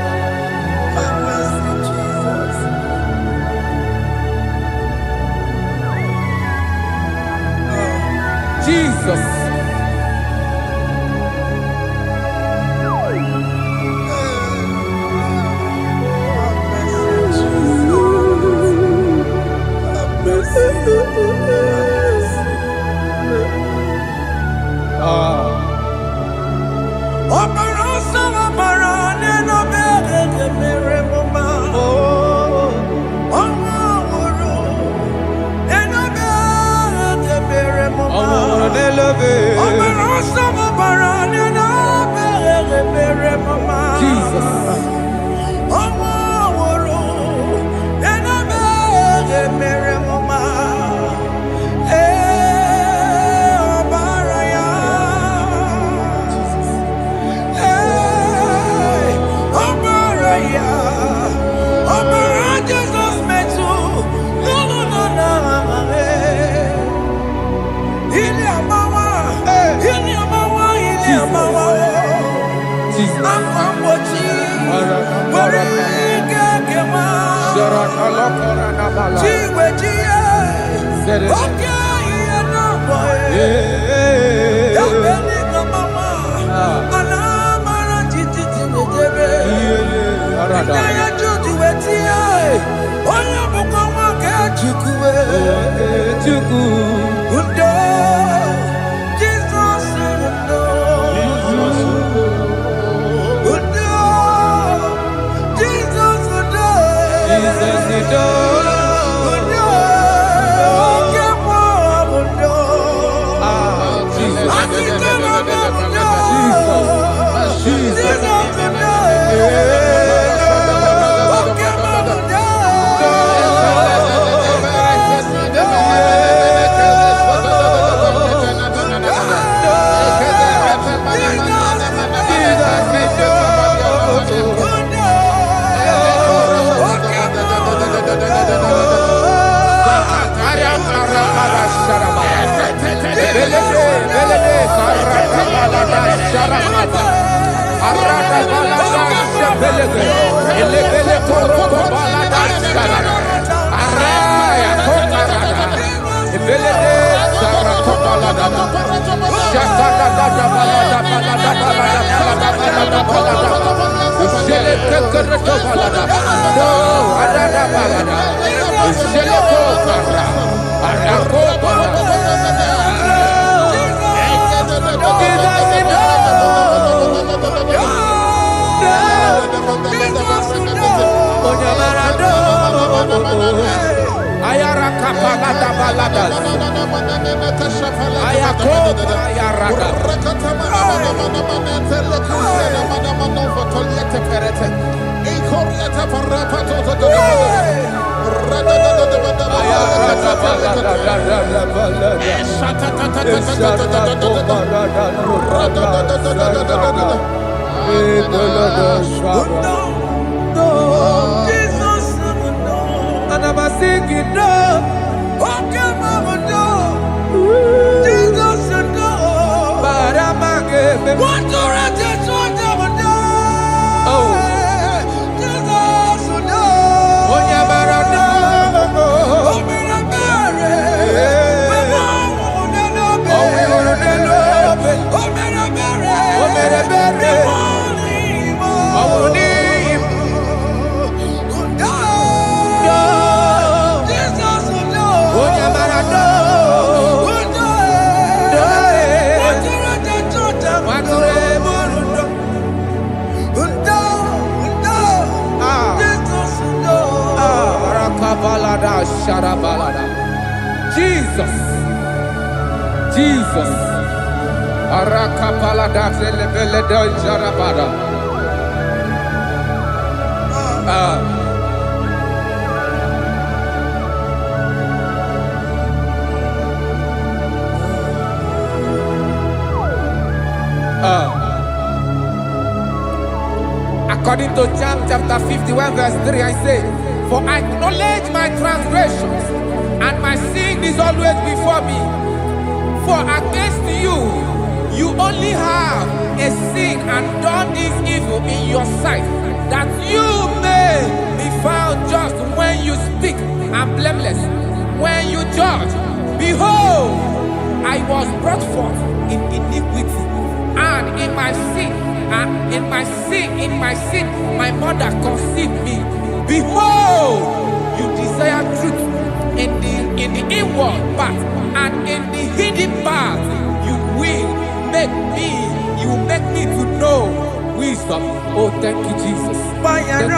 Have mercy, Jesus. Jesus. Jesus. Jesus. Arakapalada zelebeleda jarabada. According to John chapter 51 verse 3, I say, for I acknowledge my transgressions, and my sin is always before me. For against you, You only have a sin and done this evil in your sight, that you may be found just when you speak and blameless when you judge. Behold, I was brought forth in iniquity, and in my sin, my mother conceived me. Behold, you desire truth in the inward part, and in the hidden part you will make me to know wisdom. Oh, thank you, Jesus. Thank you,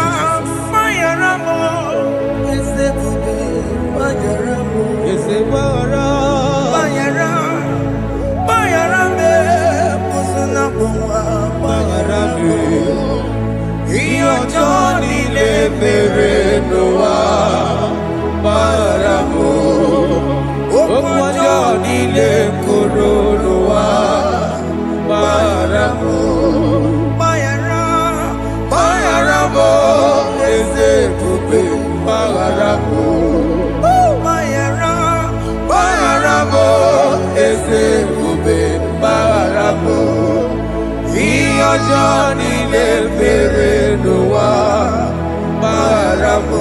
Johnny le Noa Baramo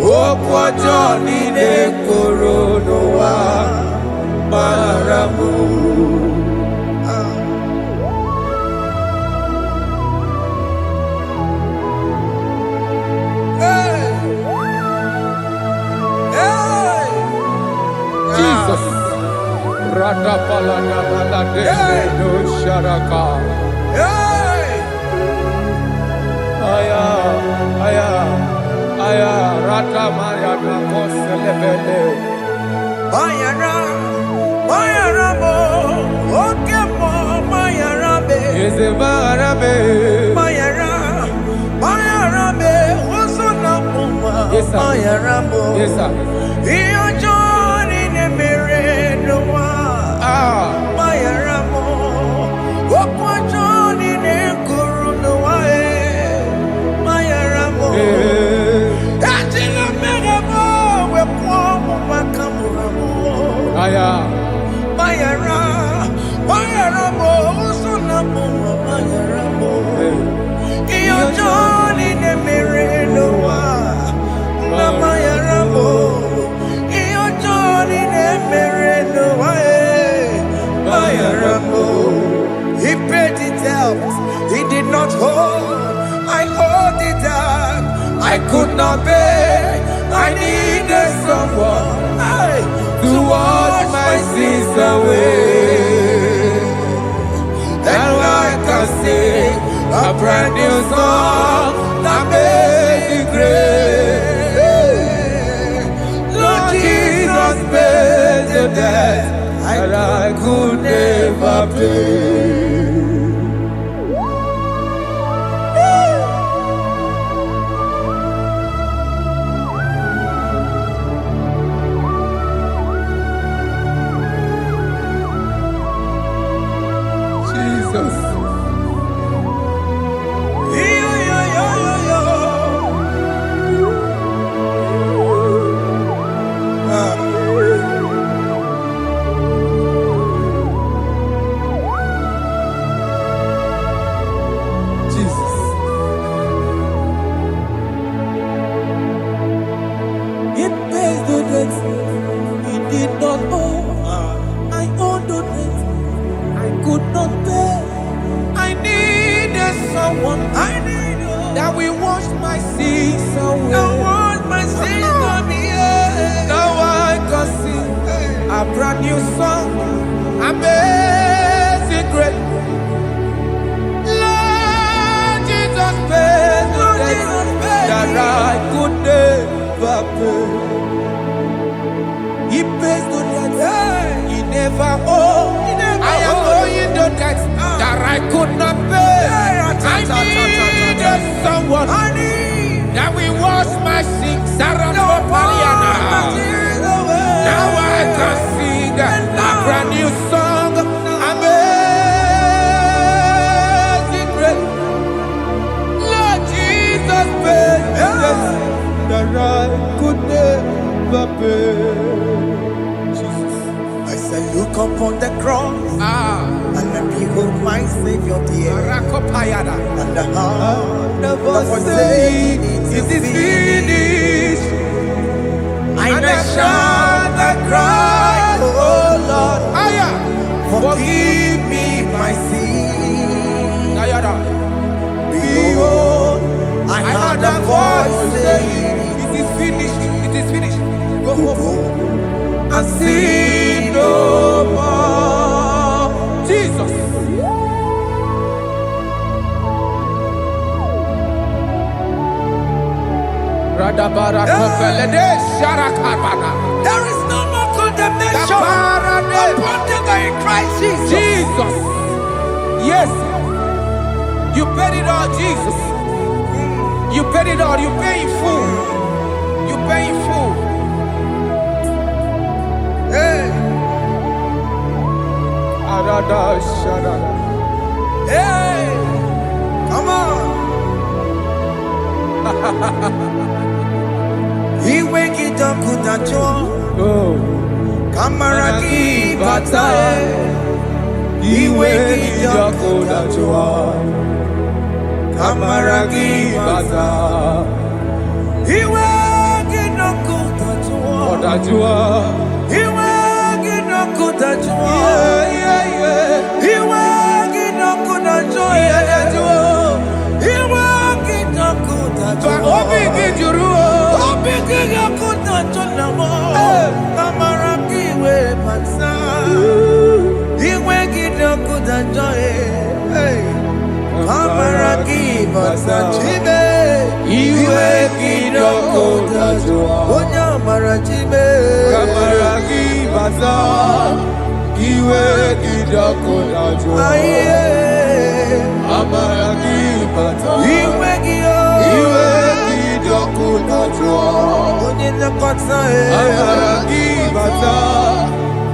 Okwa Johnny le Noa Baramo. Jesus. Rada palada balade no sharaka. Aya, rata maya na koselebele. Bayara mo, oke mo, bayara be. Eze bayara be, oso na puma. Bayara mo, iyo joni ne mere noa. Bayara mo, okwa joni ne kuru noa. Bayara mo. Aya, bayara mo, usuna mo, bayara mo. Iyo joni ne mere noa, na bayara mo. Iyo joni ne mere noa, bayara mo. He paid it out, he did not hold. I owed it out, I could not pay. I needed someone to wash my sins away. That's why I can sing a brand new song that made me great. Lord Jesus paid the debt that I could never pay. That we wash my sins away. Now I can sing a brand new song. Amazing grace. Lord Jesus paid the debt that I could never pay. He pays the debt he never owed. I am owing the debt that I could not pay. I needed someone that will wash my sins. Now I can sing a brand new song. Amazing grace. Lord Jesus paid the debt that I could never pay. Jesus, I salute look upon the cross and I behold my Savior dear, and the heart that was saying it is finished. And I shout and cry, oh Lord, forgive me my sin. Behold, I heard a voice saying, it is finished, it is finished. Go home and sin no more. Jesus. There is no more condemnation upon them in Christ Jesus. Jesus. Yes. You paid it all, Jesus. You paid it all. You pay in full. You pay in full. Hey. Hey. Come on. He wake it up with a joy. Kamaraki batae. He wake it up with a joy. Kamaraki batae. He wake it up with a joy. He wake it up with a joy. He wake it up with a joy.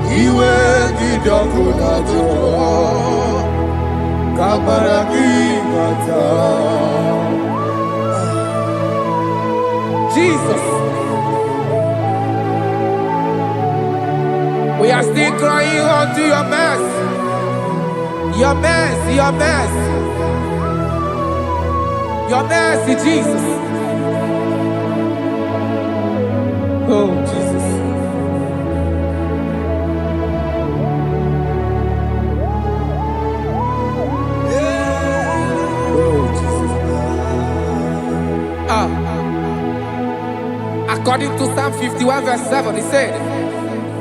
He wake it up with a joy. Jesus. We are still crying unto your mercy. Your mercy, your mercy. Your mercy, Jesus. Oh, Jesus. Oh, Jesus. According to Psalm 51 verse 7, he said,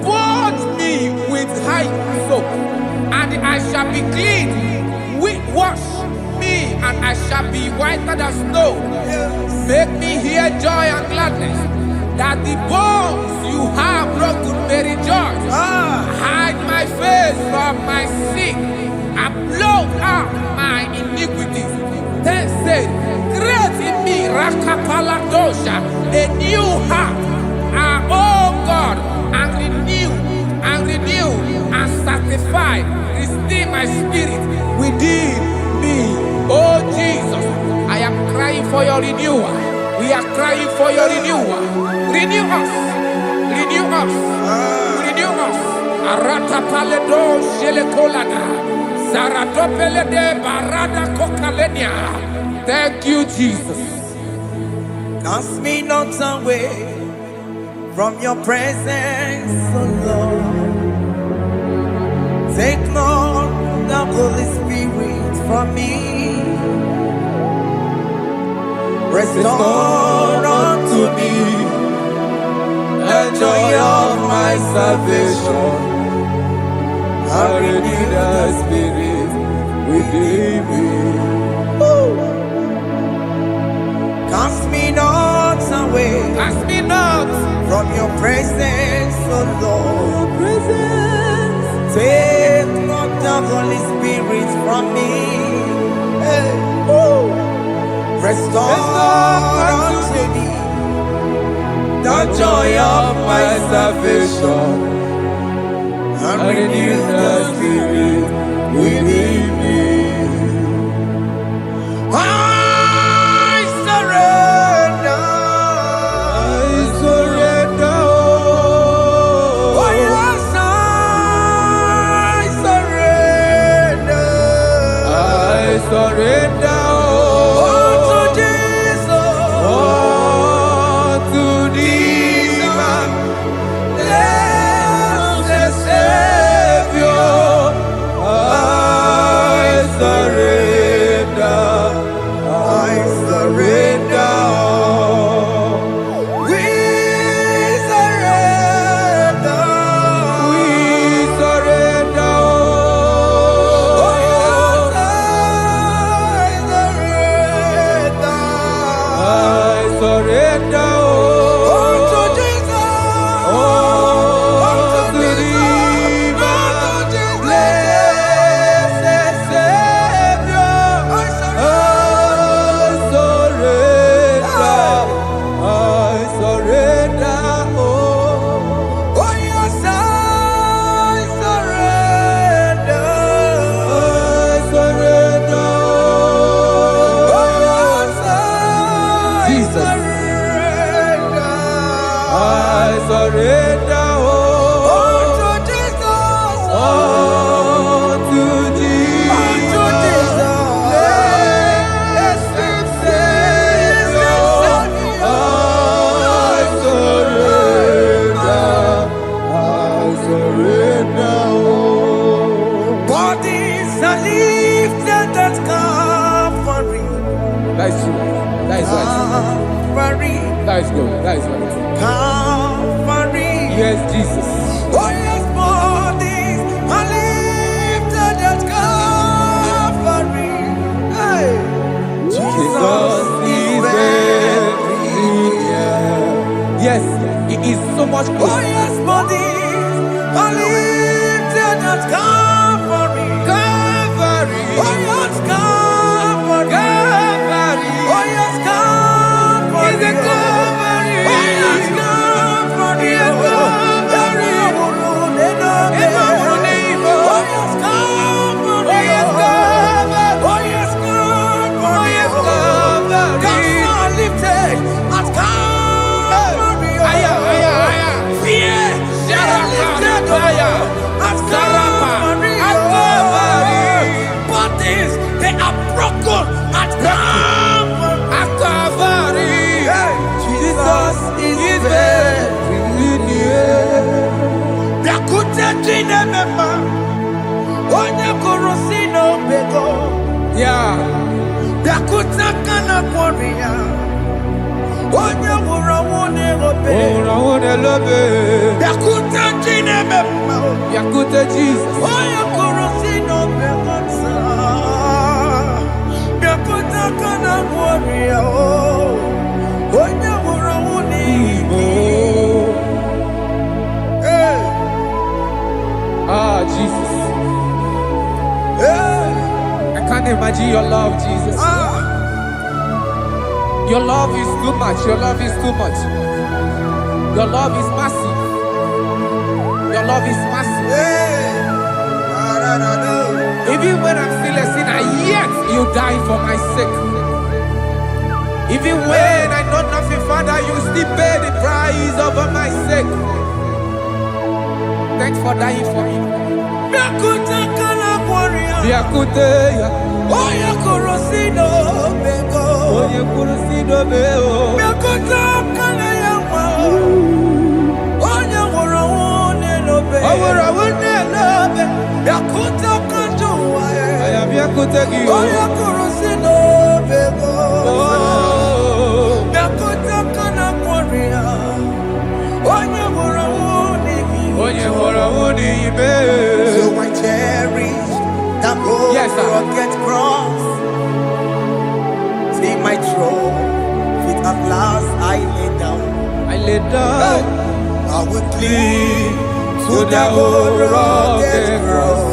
"Wash me with hyssop, and I shall be clean. Wash me, and I shall be whiter than snow. Make me hear joy and gladness, that the bones you have broken may rejoice. Hide my face from my sin, and blot out my iniquities." Then said, "Create in me Rakapaladosha, a new heart, oh God, and renew, and sanctify, restore my spirit within me." Oh Jesus, I am crying for your renewal. We are crying for your renewal. Renew us, renew us, renew us. Arata paledo shelekolada, zaratopele de barada kokalenia. Thank you, Jesus. Cast me not away from your presence, oh Lord. Take not the Holy Spirit from me. Restore unto me the joy of my salvation. And renew the spirit within me. Cast me not away, Cast me not from your presence, oh Lord. Take not the Holy Spirit from me. Hey. Restore unto me the joy of my salvation, and renew the spirit within me. I surrender. Oh yes, I That is true. That is right. Calvary, That is good. That is right. Calvary. Yes, Jesus. Oh yes, bodies are lifted at Calvary. Hey. Jesus is very near. Yes, He is so much Oh closer. yes, bodies are lifted at Calvary. Calvary. Oh yes, Calvary. Calvary. Oh yes, Calvary. Is a Calvary. Oh yes, Calvary. Is a Calvary. Oh yes, Calvary. Oh yes, Calvary. Oh yes, Calvary. Oh yes, Calvary. Cast are lifted at Calvary. Aya, aya, aya. Fear lifted Aya. at Sarapa. Calvary. At Calvary. Bodies, they are broken at Calvary. At Calvary. Jesus is very near. Yakute chinemema, onye korosino bego. Yeah. Yakuta kana kworiya, onye wurawune obe. Oh, I love it. Yakuta chinemema, Yakute Jesus. onye korosino bego sa. Yakuta kana kworiya, onye wurawune Igbo. Hey, Ah, Jesus. hey, I can't imagine your love, Jesus. Your love is too much. Your love is too much. Your love is massive. Your love is massive. hey. Even when I'm still a sinner, yet you die for my sake. Even when I know nothing, Father, you still pay the price over my sake. Thanks for dying for me. Yakuta kana kworiya, Yakute, onye korosino bego. onye kurusido beo. Yakuta kana yama, onye wurawune lobe. Awura wune lobe. Yakuta kanjuwa, I am Yakute Gio. onye korosino bego. Oh, Yakuta kana kworiya, onye wurawune onye hora wuni ibe. So I cherish that old Yes, sir. rugged cross. See my throne, feet at last I lay down. I lay down I will cling to to the that old old rugged rugged cross.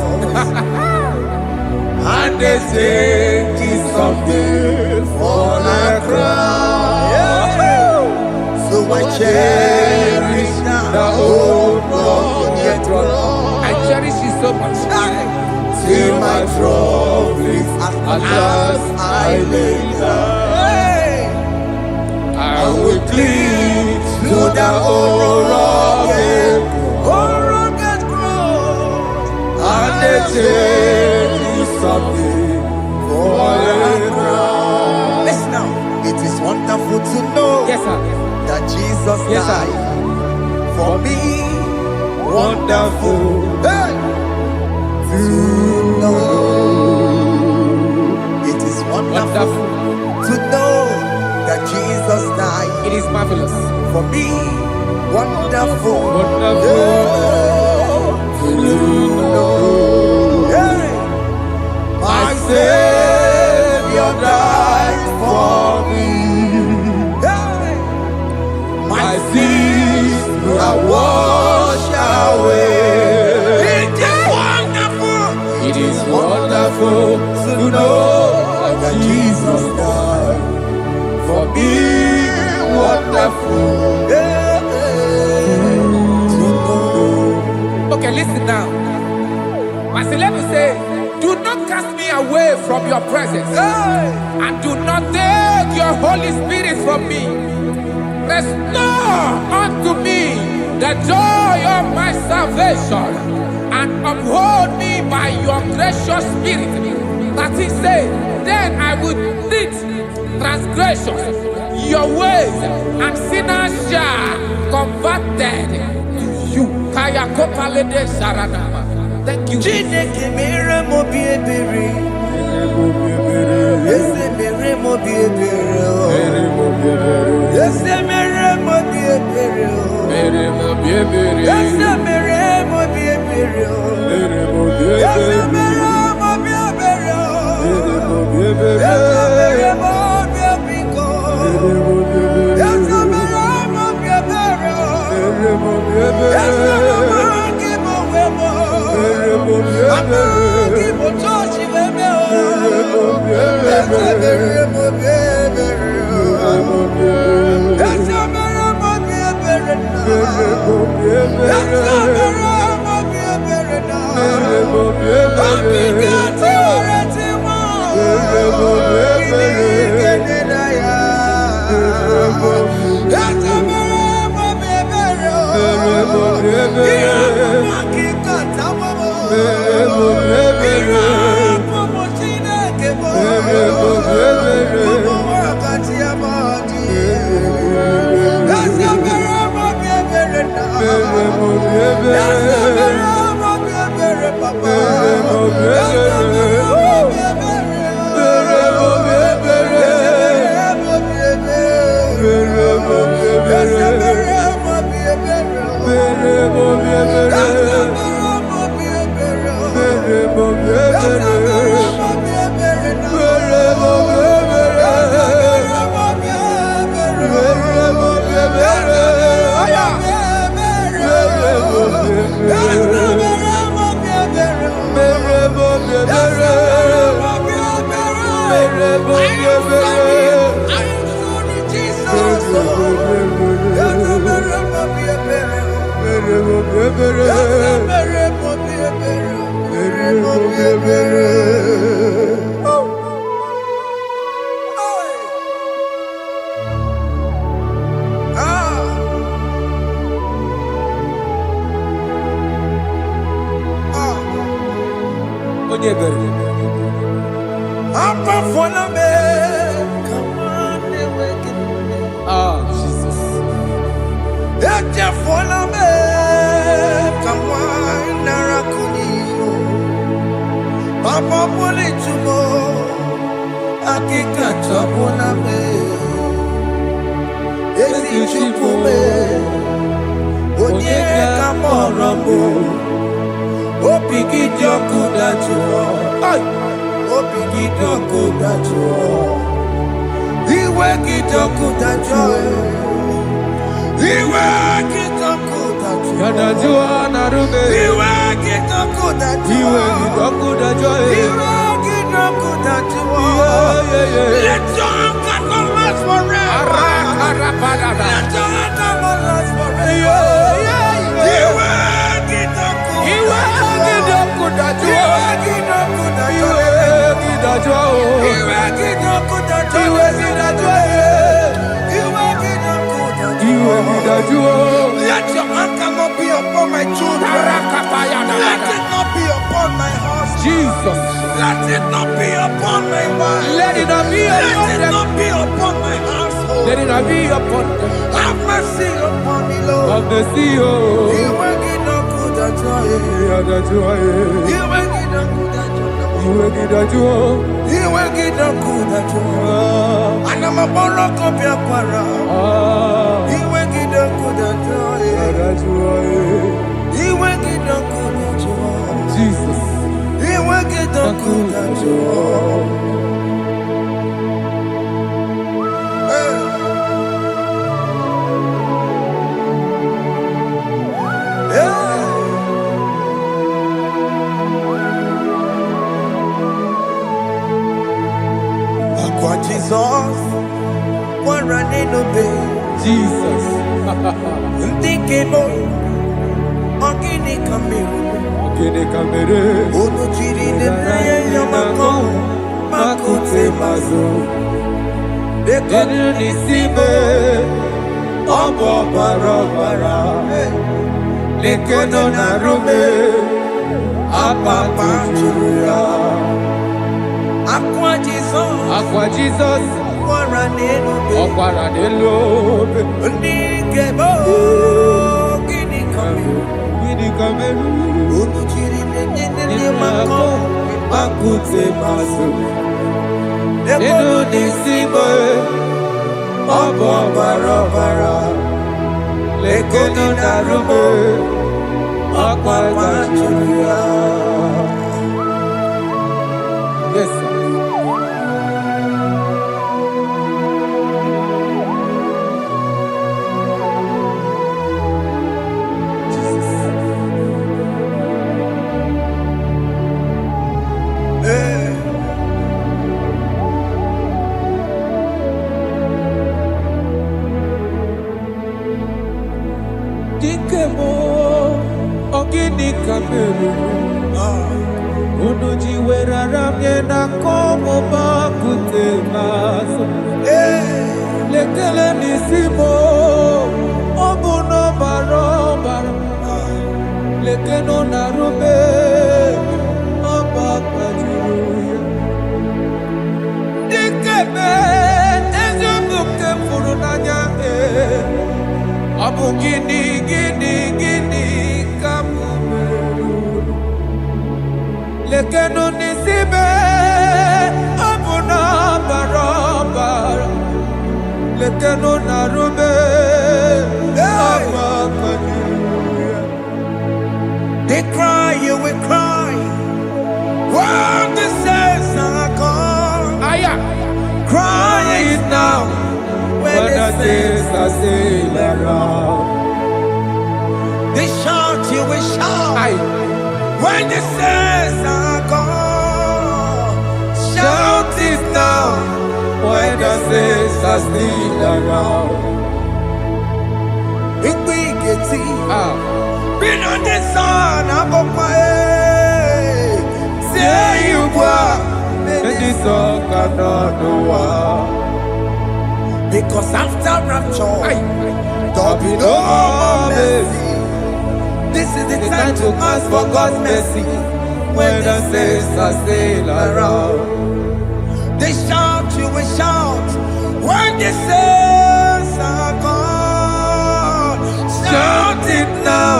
and they say it's someday for a crown. So I cherish The that old old rugged cross. I cherish it so much. Till my trophies at last I lay down. I will cling to the old rugged cross. and they say it's someday for a crown. Listen now, it is wonderful to know Yes, sir. that Jesus Yes, sir. died for me. Wonderful. Hey! To know. It is wonderful Wonderful. to know that Jesus died It is marvelous. for me. Wonderful. Wonderful. To know. Hey! My Savior died for me. Hey! My sins are washed away. It is wonderful. It is wonderful to know that Jesus died for me. Wonderful. Yeah, to know. Okay, listen now. Verse 11 says, do not cast me away from your presence, Hey! and do not take your Holy Spirit from me. Restore unto me the joy of my salvation, and uphold me by your gracious spirit. That he said, then I will teach transgressions your ways, and sinners shall converted to you. Kaya kopalede sharanama. Thank you. Chineke mere mo bi ebere. Eze mere Let your anger not be upon my children. Let it not be upon my husband. Jesus. Let it not be upon my wife. Let it not be upon Let it them. not be upon my household. Let it not be upon them. Have mercy upon me, Lord. Of the sea, oh. You will get no good at all. You will get no good at all. You will get no good at all. And I'm a borrow of your para. You will get no good at all. You will get no good at all. Jesus. You will get no good at all. Jesus, what running obey. Jesus. Thinking more. Ogini kamere. Ono chiri ne naya yamako. Makute mazo. Dekonu nisime. Obo barabara. Lekeno narume. Apapa chuya. Aqua Jesus, Ọ̀pára nílò Oníkèbó, gidi kàmẹ́rù, olùjírí ní makọ́, makùtè maso. Enu nisimo Obo barobara Lekenu narumo Akwa machuria. Yes, sir. Dikemo ogini kamelu Unuji werara mjena komo bakute maso Lekele nisimo Obuno barobara Lekeno narube Abakajuya Dikeme Ezubuke furunanya Abu gini kamumeru Lekeno nisibe Abu na barabara Lekeno narube Abakajuya. They cry, you will cry. When the saints are gone, cry it now. When the saints are still around, they shout, you will shout. When the saints are gone, shout it now. When the saints are still around, if we get it, been on the sun, I'm up my head. Say you were, and this song cannot do. Because after rapture, there'll be no more mercy. This is the time to ask for God's mercy. When the saints are still around, they shout, you will shout. When the saints are gone, shout it now.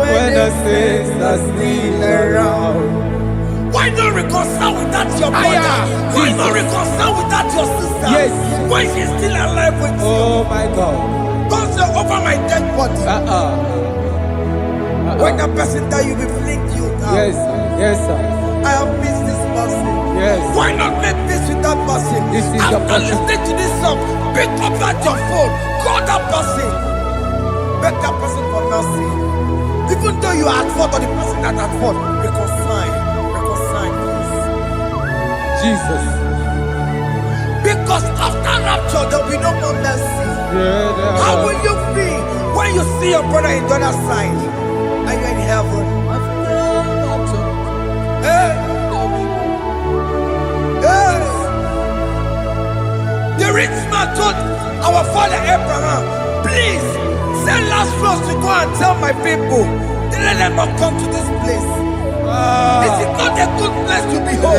When the saints are still around. Why not reconcile with that your brother? Why not reconcile with that your sister? Yes. Why she's still alive with you? Oh my God. Don't say over my dead body. When the person that you will fling you down. Yes, sir. Yes, sir. I have missed this person. Yes. Why not make peace with that person? This is After your person. listening to this song, pick up that your phone, call that person, beg that person for mercy. Even though you are at fault or the person that at fault, reconcile, please. Jesus. Because after rapture, there will be no more mercy. How will you feel when you see your brother in the other side? Are you in heaven? Hey. Hey. The rich man told our father Abraham, please send Lazarus to go and tell my people, let them not come to this place. This is not a good place to behold.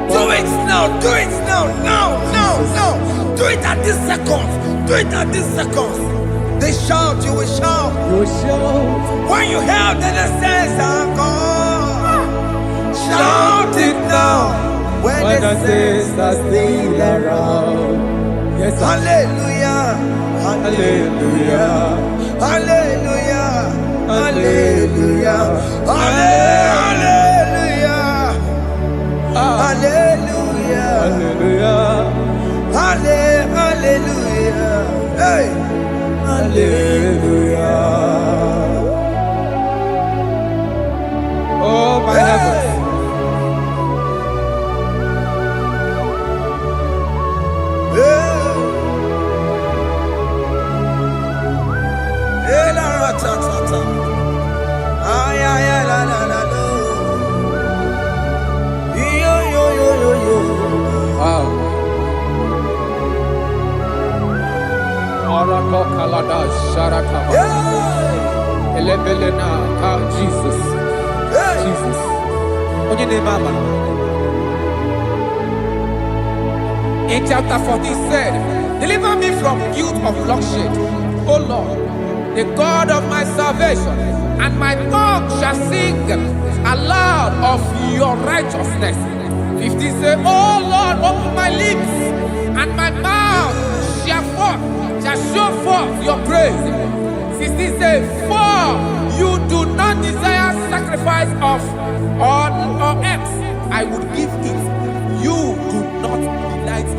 Do it now, do it now, now. Do it at this second. Do it at this second. They shout, you will shout. You shout. When you hear that the saints are gone, shout it now. When the saints are still around. Yes, sir. Hallelujah. Hallelujah. Hallelujah. Hallelujah. Hallelujah. Hallelujah. Hallelujah. Hallelujah. Hey. Hallelujah. Oh, my heavens. Jesus. Jesus. In chapter 40 said, deliver me from guilt of bloodshed, O Lord, the God of my salvation. and my tongue shall sing aloud of your righteousness. 15 say, oh Lord, open my lips, and my mouth shall show forth your praise. 16 say, for you do not desire sacrifice of or eggs, I would give it. You do not delight in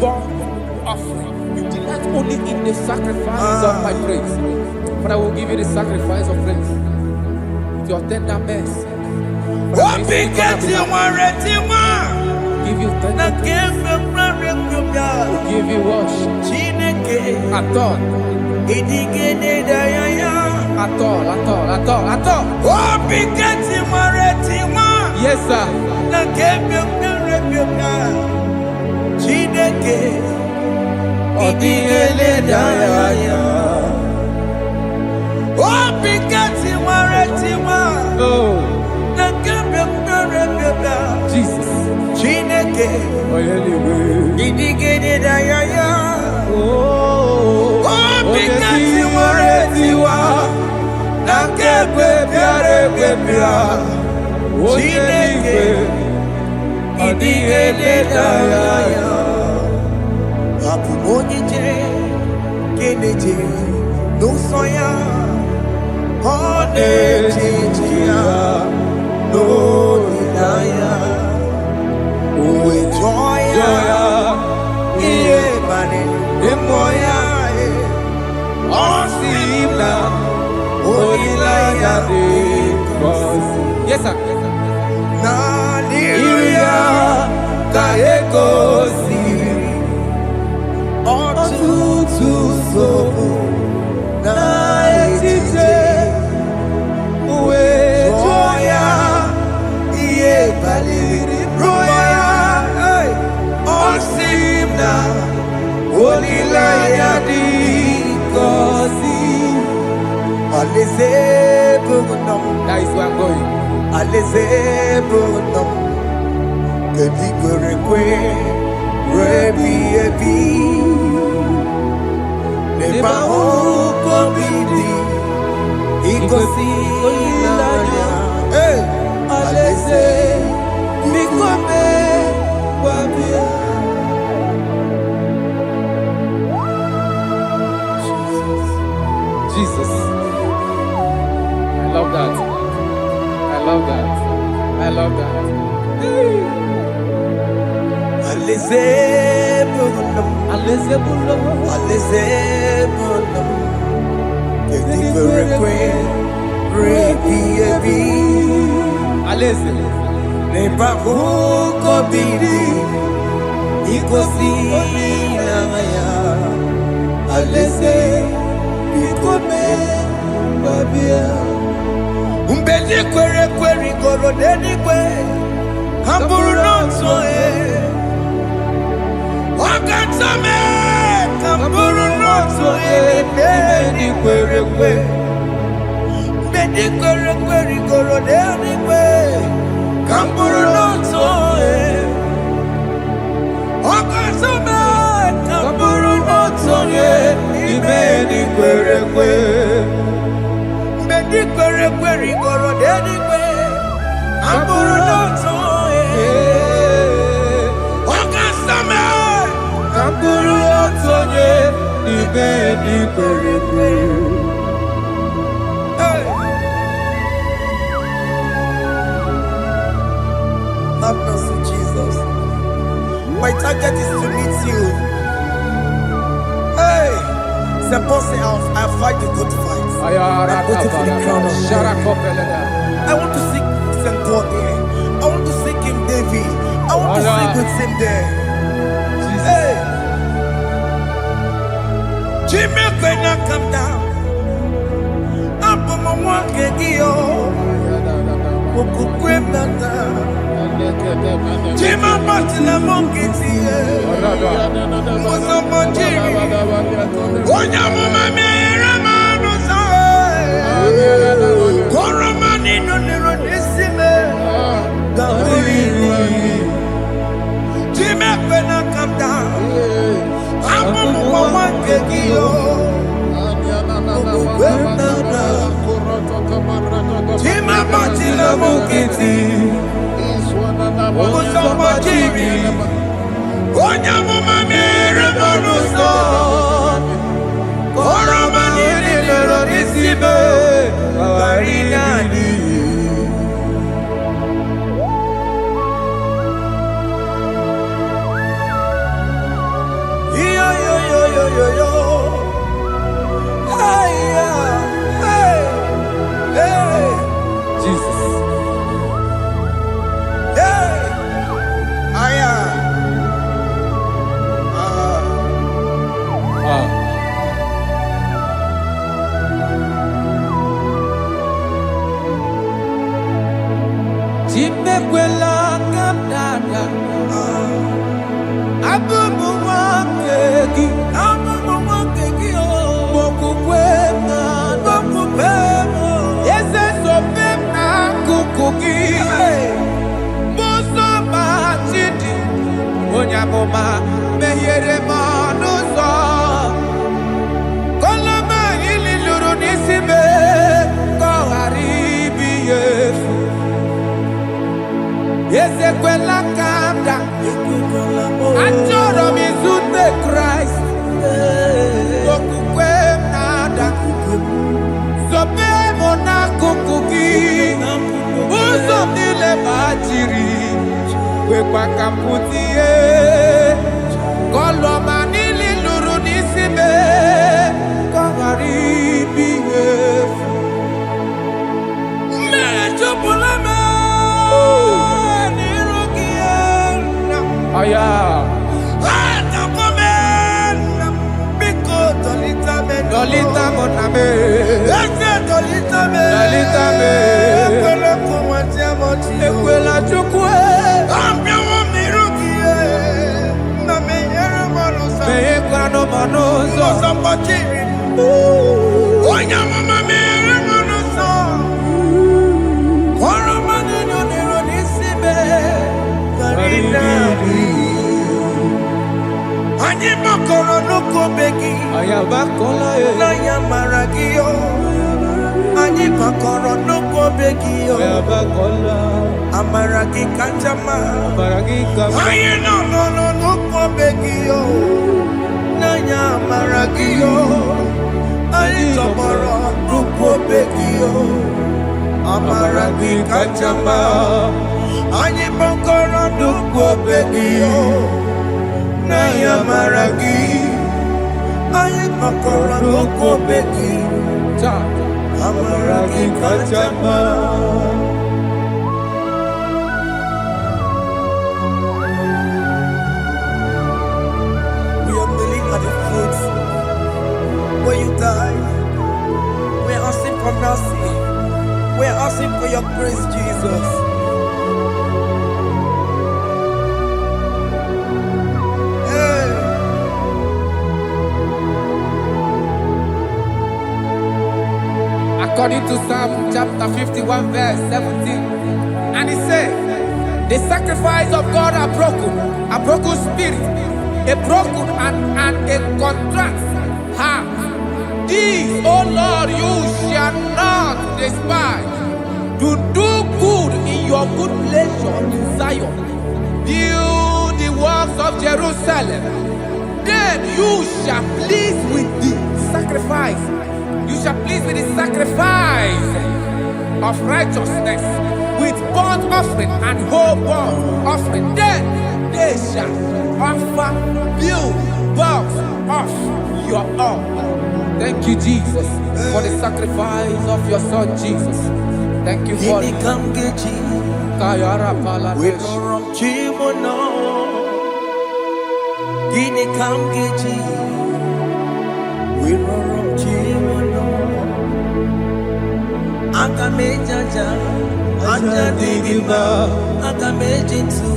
burnt offering. You delight only in the sacrifice of my praise. But I will give you the sacrifice of praise with your tender mercy. Give you tender will give you worship. At all. Yes, sir. Jesus. Yes, sir. That is where I'm going. Jesus. I love that. I love that. I love that. Have mercy, Jesus. My target is to meet you. Hey, suppose I fight the good fight. I'm waiting for the crown of I want to seek St. God there. I want to seek King David. I want to seek with him there. Hey, Jimmy cannot come down. I'm on my one Kedio. Jima Martina Monkey, was a monkey. Onya Mama Ramano, Coramani, no Neronissime, Jimmy cannot come down. I'm on one Kedio. mekwela ka m dada. Abụ m nwoke gị, okwukwe m na eze sobe m n'akụkụ gị. Mụsọ ma Chidi, onye amụma mehiere m ọnụ ụzọ. Koloma ili lụrụ n'isi m ka ọ ghara ibi ya efu. Ezekwela ka m daa. Achọrọ m izute Kraịst. Okwukwe m na-ada. Zobe m n'akụkụ gị. Ụzọ m niile gbachiri. Kwekwa ka m pụta ihe. Koloma niile lụrụ n'isi m ka ọ ghara ibi ya efu. Mmejupụla m n'iru gị. Aya. Dolita mo na me. Dolita me. Ekwela chukwu. Meye kwano manuzo. Onya mama mere manuzo. Kwaro manino nero nisibe. Karina. Anyị makọrọ n'ụkọ begi. Ayabakola e. N'anya mara gị o. Anyị makọrọ n'ụkọ begi o. Ayabakola. Amara gị kacha mma. Amara gị kacha mma. Anyị nọ n'ụkọ begi o. N'anya mara gị o. Anyị tọgbọrọ n'ụkọ begi o. Amara gị kacha mma. Anyị makọrọ n'ụkọ begi o. N'anya mara gị, anyị makọrọ n'ụkọ begi, amara gị kacha mma. We are kneeling at the foot where you died. We are asking for mercy. We are asking for your grace, Jesus. According to Psalm chapter 51 verse 17, and he said, the sacrifice of God are broken spirit, a broken and a contrite heart. These, O Lord, you shall not despise. To do good in your good pleasure in Zion. Build the works of Jerusalem. Then you shall please with the sacrifice. You shall please with the sacrifice of righteousness, with burnt offering and whole burnt offering. Then they shall offer build boughs of your own. Thank you, Jesus, for the sacrifice of your Son, Jesus. Thank you for it. Kayara Pala. Akamejaja, ajadigima, akamejintu,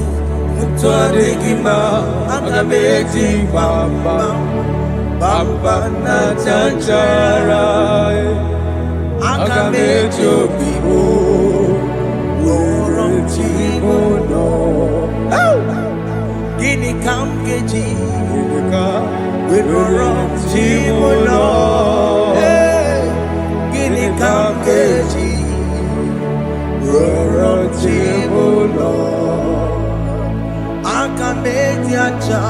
mutuadigima, akamejibamba, bamba na chanchara, akamejobibo, roromchimono. Gini kamgeji, roromchimono. Kamkeji, Rorochimulo, Akameji aja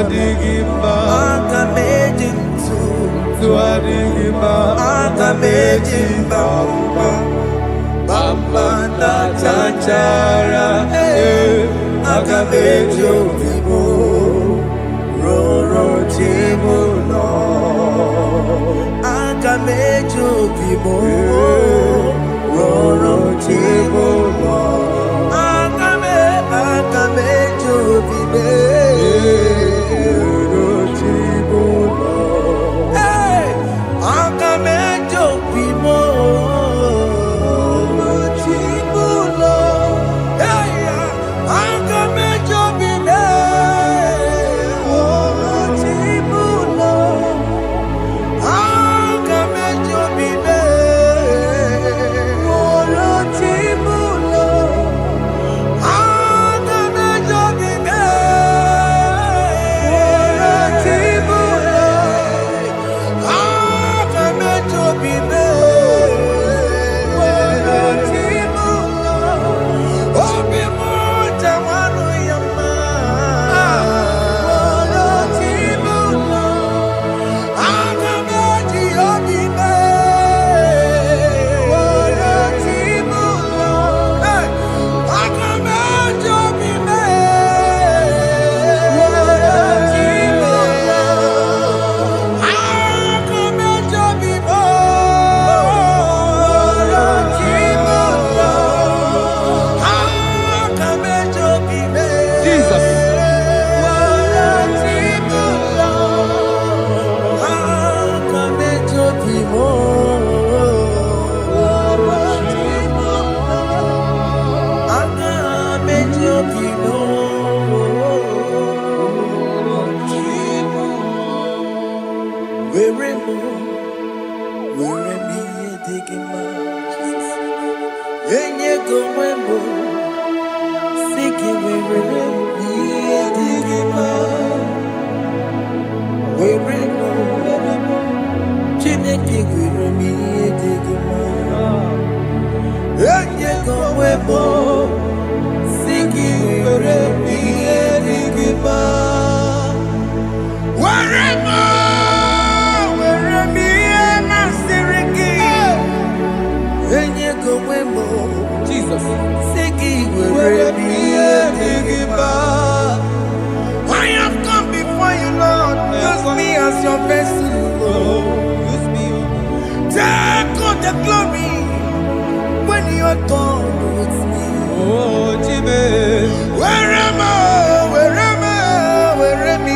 digima, Akameji tuadigima, Akameji bamba, bamba na chanchara, Akameji obibo, Rorochimulo. Akamejo bibo, roro chibo lo. Akamejo bibe, roro chibo lo. Akamejo bibo, roro chibo lo. Enye komwembo Siki wewere Iye digima Weremo Chineke were Iye digima Enye komwembo Siki wewere Iye digima Weremo Jesus. I have come before you, Lord. Use me as your vessel, Lord. Use me. Take all the glory when you are done with me. Oh, Jimmy. Where am I? Where am I? Where am I?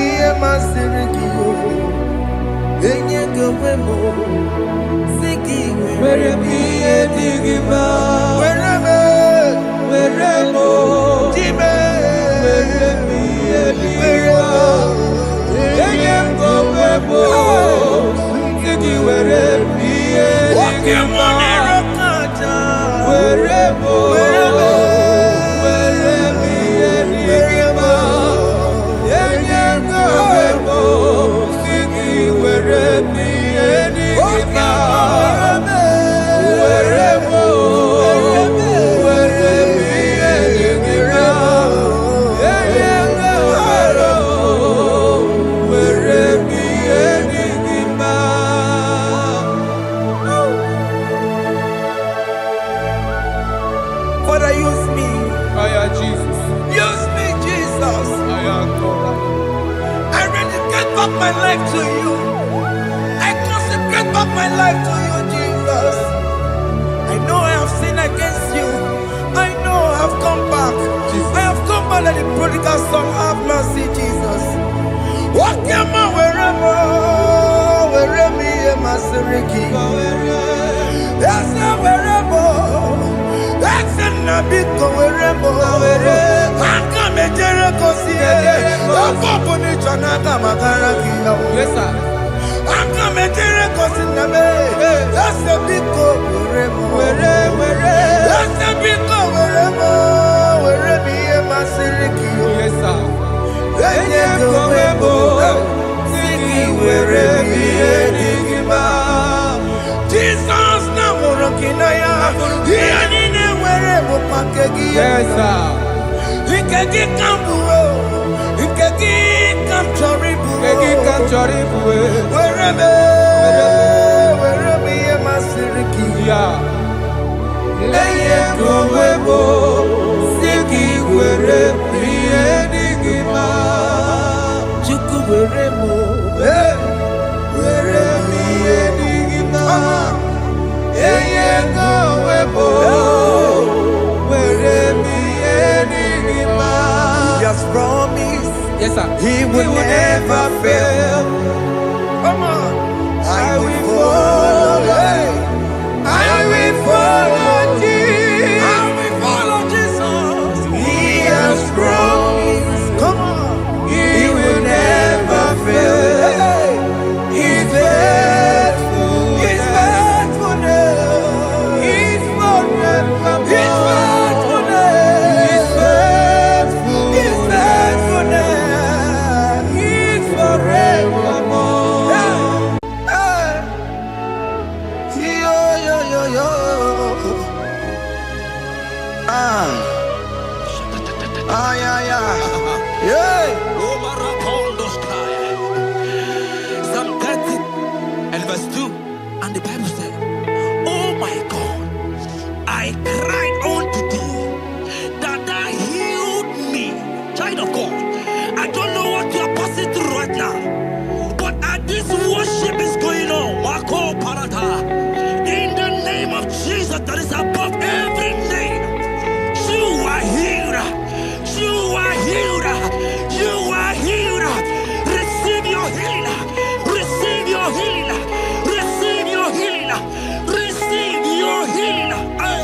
Father, use me. Jesus. Use me, Jesus. I rededicate back my life to you. I consecrate back my life to you, Jesus. I know I have sinned against you. I know I have come back. Jesus. I have come back like the prodigal son. Have mercy, Jesus. Walk your man wherever me and my Siriki. Yes, wherever. That's a big wherever. I come a Jericho, see Yes, sir. I come a Jericho, in the bay. That's a big wherever. That's a big wherever me and my Siriki. Yes, sir. Jesus na morokinaya yani wherever pakegi Yes, sir. ikegi kambuo ikegi kamchoribu wherever ye masiriki Yeah. eye kowebo siki wherever ye digima chuku wherever He has promised, Yes, sir. He will never fail. Come on, I will follow. I will follow Jesus. I will follow Jesus. He has promised. Come on, He will never fail. He's faithful. He's faithfulness. He's forever. He's faithfulness. He's faithful. He's faithfulness. He's forevermore. Hey. Yo. Yeah. Psalm 30 and verse 2, and the Bible said, "Oh my God, I cried unto thee, that thou healed me." Child of God, I don't know what you are passing through right now, but as this worship is going on, Marco Parata, in the name of Jesus that is above every name, you are healed. You are healed. You are healed. Receive your healing. Receive your healing. Receive your healing. Receive your healing. Hey,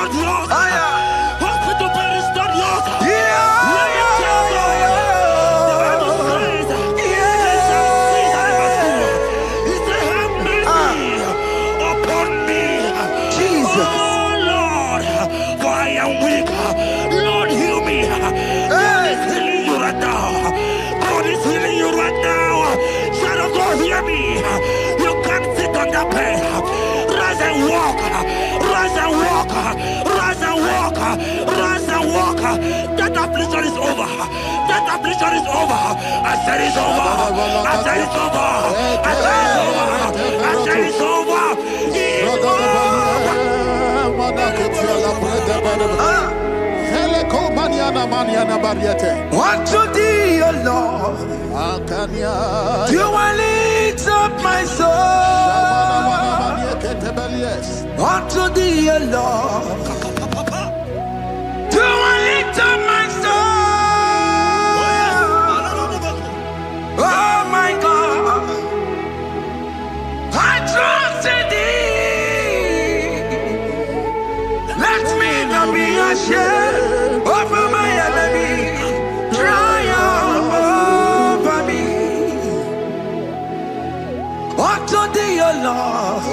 not yours. Aya. Hospital bed is not yours. Yeah. Let me tell you, the Bible says, in Psalm 6 and verse 2, he said, have mercy upon me, Jesus. oh Lord, for I am weak. Lord, heal me. God is healing you right now. God is healing you right now. Child of God, hear me. You can't sit on that bed. Rise and walk. Rise and walk. Rise and walk. Rise and walk. That affliction is over. That affliction is over. I said it's over. I said it's over. I said it's over. I said it's over. It's Unto thee, O Lord, do I lift up my soul. Unto thee, O Lord, do I lift up my soul. Oh my God, I trust in thee. Let me not be ashamed over my enemy. Triumph over me. Unto thee, O Lord,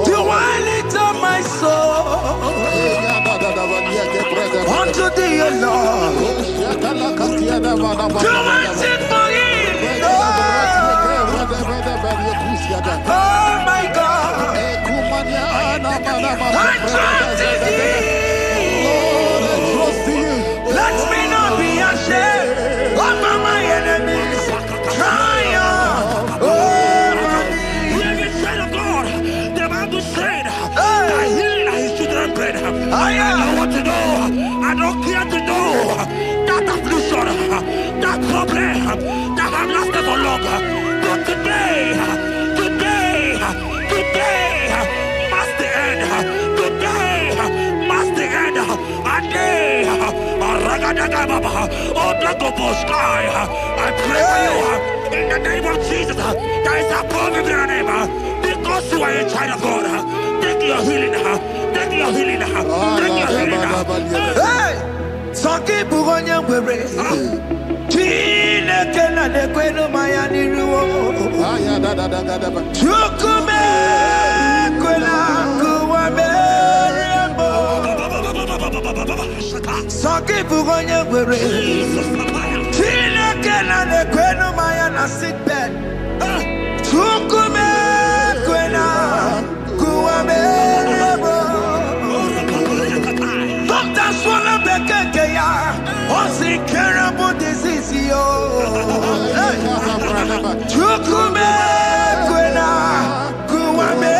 do I lift up my soul. Unto thee, O Lord, do I sing for him. Oh my God, I trust in thee. Let me not be ashamed over my enemies. Triumph over me. Hear me, child of God. The Bible said that healing is his children's bread. I don't want to know. I don't care to know that affliction, that problem that have lasted for long. But today must the end. Today must the end. And day, I pray for you in the name of Jesus. There is a problem in your name because you are a child of God. Take your healing. Take your healing. Take your healing. Hey, Sanki Bugonya Were. Tina Kena de Queno Mayani Ruo. Chukume Quena Kuame. Sanki Bugonya Were. Tina Kena de Queno Mayana sick bed. Chukume Quena Kuame. Doctor Swallow Bekeya. What's the terrible disease? Chukume Quena Kuame.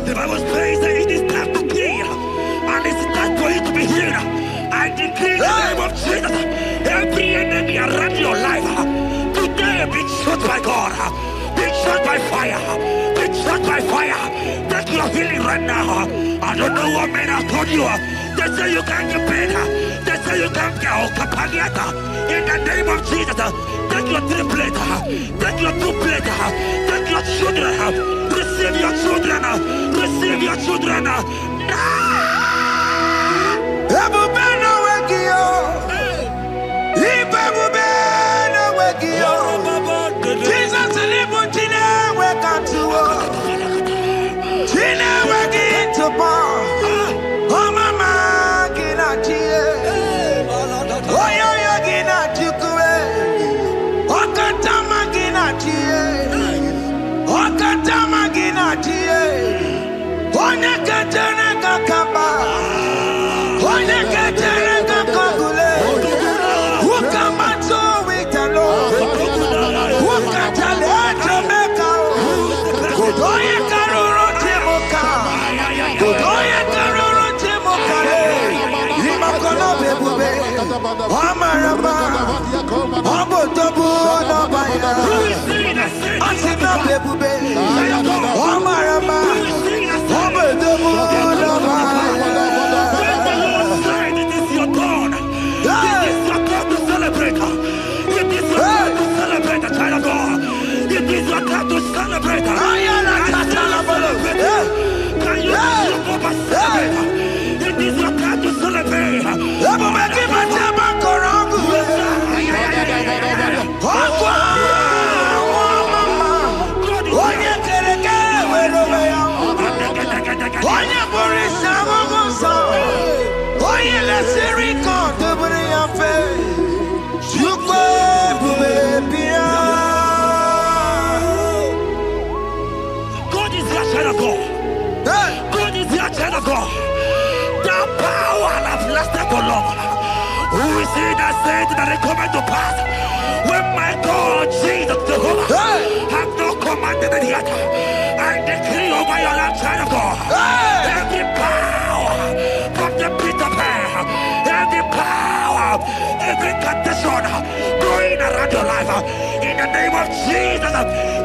The Bible says that it is time to kill, and it is time for you to be healed. I decree in the name of Jesus, every enemy around your life, today be shot by God, be shot by fire, be shot by fire. Take your healing right now. I don't know what men have told you. They say you can't get paid. They say you can't get Okapagiata. In the name of Jesus, take your 3 plate, take your 2 plate, take your children, receive your children, receive your children. Ebubena Wekio. Ibebubena Wekio. Jesus Libutine Wekantuo. Tine Weki to Paul. Oh mama Ginachie. Oh yo Ginachikue. Okatama Ginachie. Okatama Ginachie. Onye Katana Kakaba. Onye Katana Kakagule. Ukamato Witalo. Ukatale Jamaica. Godoye Karuro Timoka. Godoye Karuro Timoka. Imakono Bebube. Amarama. Obotobu Nabaya. Asina Bebube. Amarama. Obotobu song. Who is he that said that it coming to pass? When my God, Jesus Jehovah, have not commanded it yet, I decree over your life, child of God, every power from the pit of hell, every power, every condition going around your life, in the name of Jesus,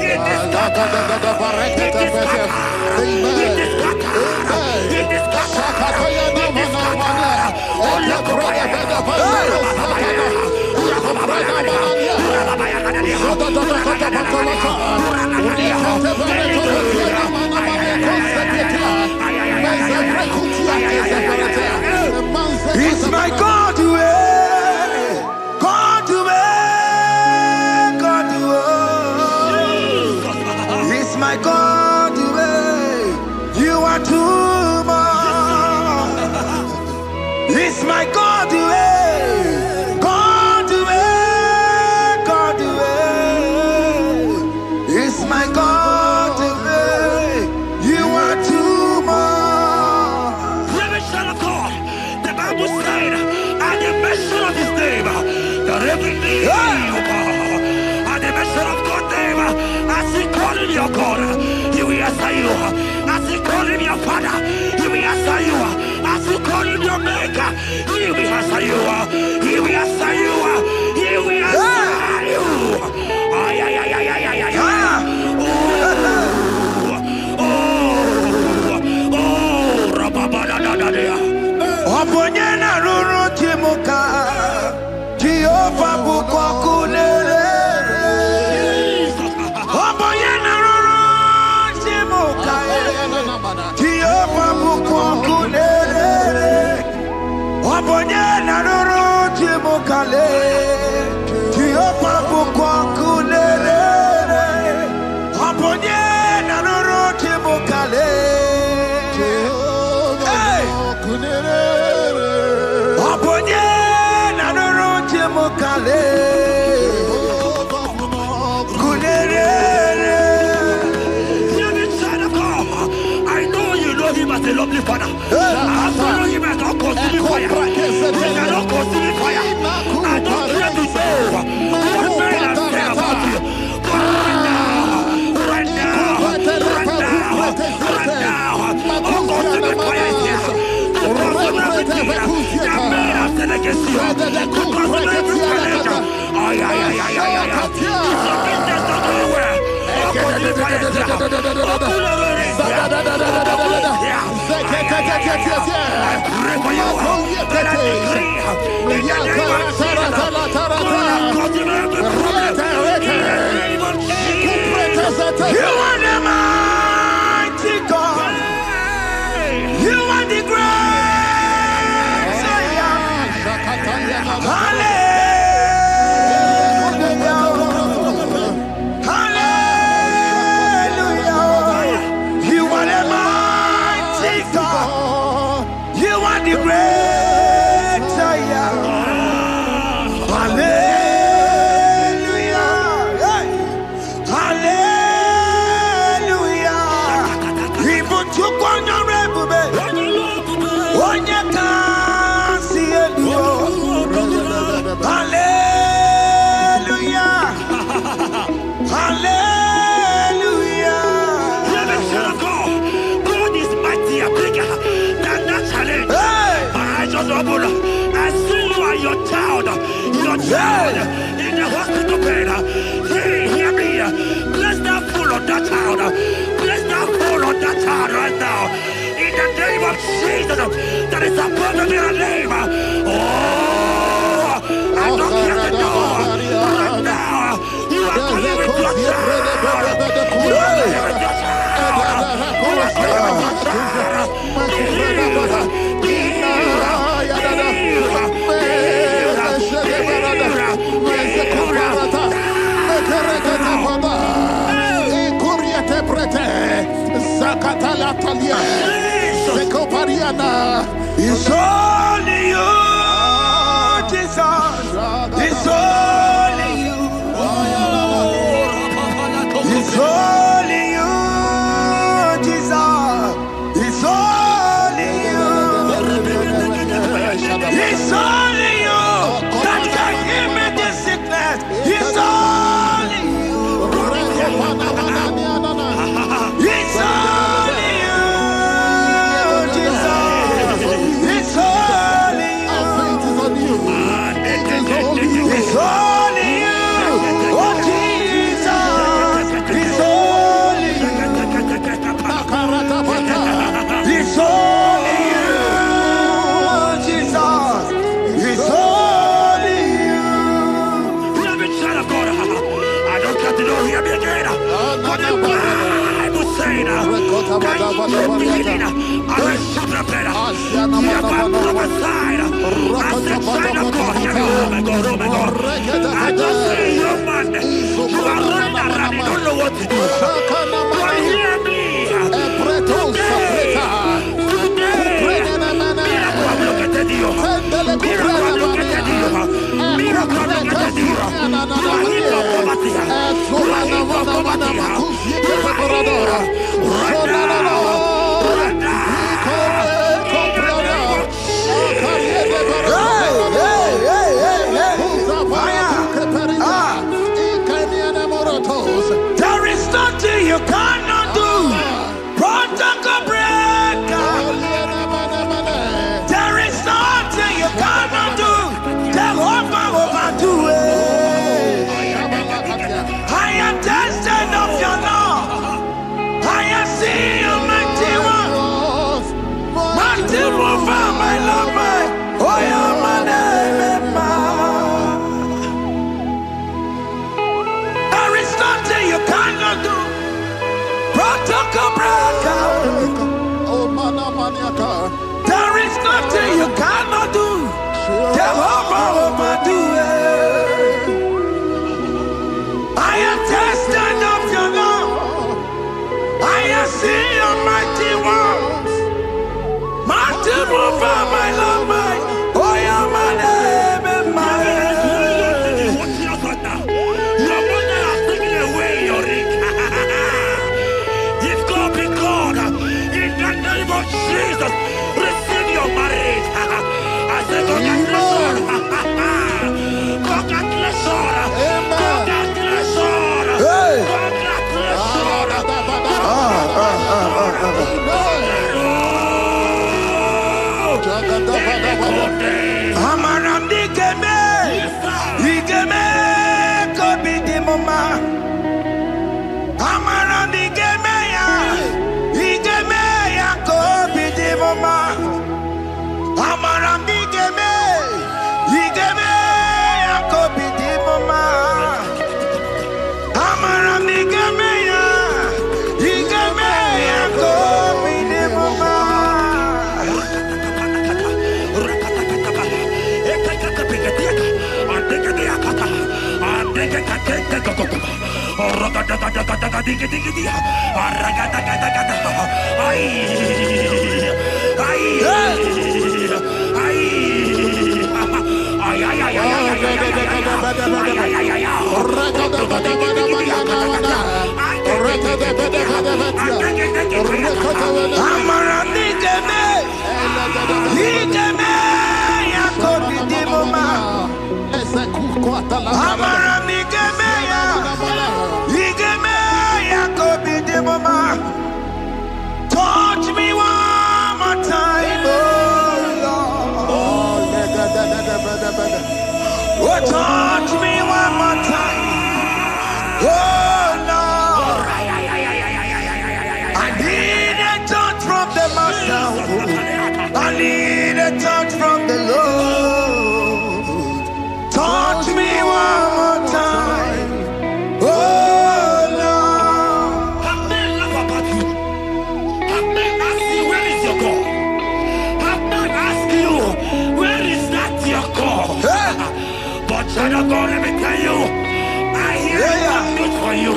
it is scattered, it is scattered, it is scattered, it is scattered, it is scattered. Oh, look over It's my God to God to God to It's my God to you are too much. It's my God to God to God to It's my God to you are too much. Revelation of God. The Bible said, at the mention of his name, that every knee will bow. At the mention of God's name, as he call him your God, he will answer you. As he call him your Father, he will answer you. As he call him your Maker, he will answer you. He will answer you. He will answer you. Ay, ay, ay, ay, ay, ay, ay. Oponyena ruru timuka Jehova bukokulele Oponyena ruru timuka Jehova bukokulele Oponyena ruru timuka Jehova bukokulele Oponyena ruru timuka I know you know him as a lovely father. I follow him as not consuming fire. He cannot consuming fire. I don't care to know what men have said about you. But right now, all consuming fire is here. To consume everything that men have said against you. To consume every challenge. Ay, ay, ay, ay, ay, ay. If your business not doing well, all consuming fire is here. I pray for you. That I decree in the name of Jesus. You are the mighty God. You are the great Hallelujah. Hallelujah. You are the mighty God. You are the great Hallelujah. Hallelujah. Even to Hallelujah. Hallelujah. God is mightier, bigger than that challenge. I just open. I see you and your child in the hospital bed. Hear me. Bless that fool on that child. Bless that fool on that child right now. In the name of Jesus, that is above every name. Oh, I don't hear the door. Right now, you are going with your child. You are going with your child. You are going with your child. It's only you, Jesus. It's only you. It's only you, Jesus. It's only you. It's only beginning, I will shoot the better. You have prophesied. I said, sign of God, hear me. Oh my God, oh my God. I just see you, man. You are running around, you don't know what to do. But hear me. Miracle have located you. Miracle have located you. Miracle have located you. You are in your poverty. You are in your poverty. You are right now. Right There is nothing you cannot do. Protocol breaker. There is nothing you cannot do. Jehovah overdo it. I am tested of your love. I am seeing you, mighty one. Mighty mover, my love, my. Oh, yeah, my name, there is nothing you cannot do. Protocol breaker. There is nothing you cannot do. Jehovah overdo it. I am tested of your love. I am seeing your mighty ones. Mighty mover, my love, my. Oh, yeah, my name and my name. Your mother has taken away your ring. If God be God, in the name of Jesus, receive your marriage. I say congratulations. Congratulations. Congratulations. Congratulations. Amaramdi Game, Igeme, Kobi Mama. Amaramdi Game, Igeme, Kobi Mama. Amaramdi Game, Igeme, Kobi Mama. Amaramdi Game, Igeme, Kobi Mama. Touch me one more time, oh Lord. Oh, touch me one more time, oh Lord. I need a touch from the Master. I need a touch from the Lord. Touch me one more time, oh Lord. Have men laugh about you? Have men ask you, where is your God? Have men ask you, where is that your God? But child of God, let me tell you, I have good news for you.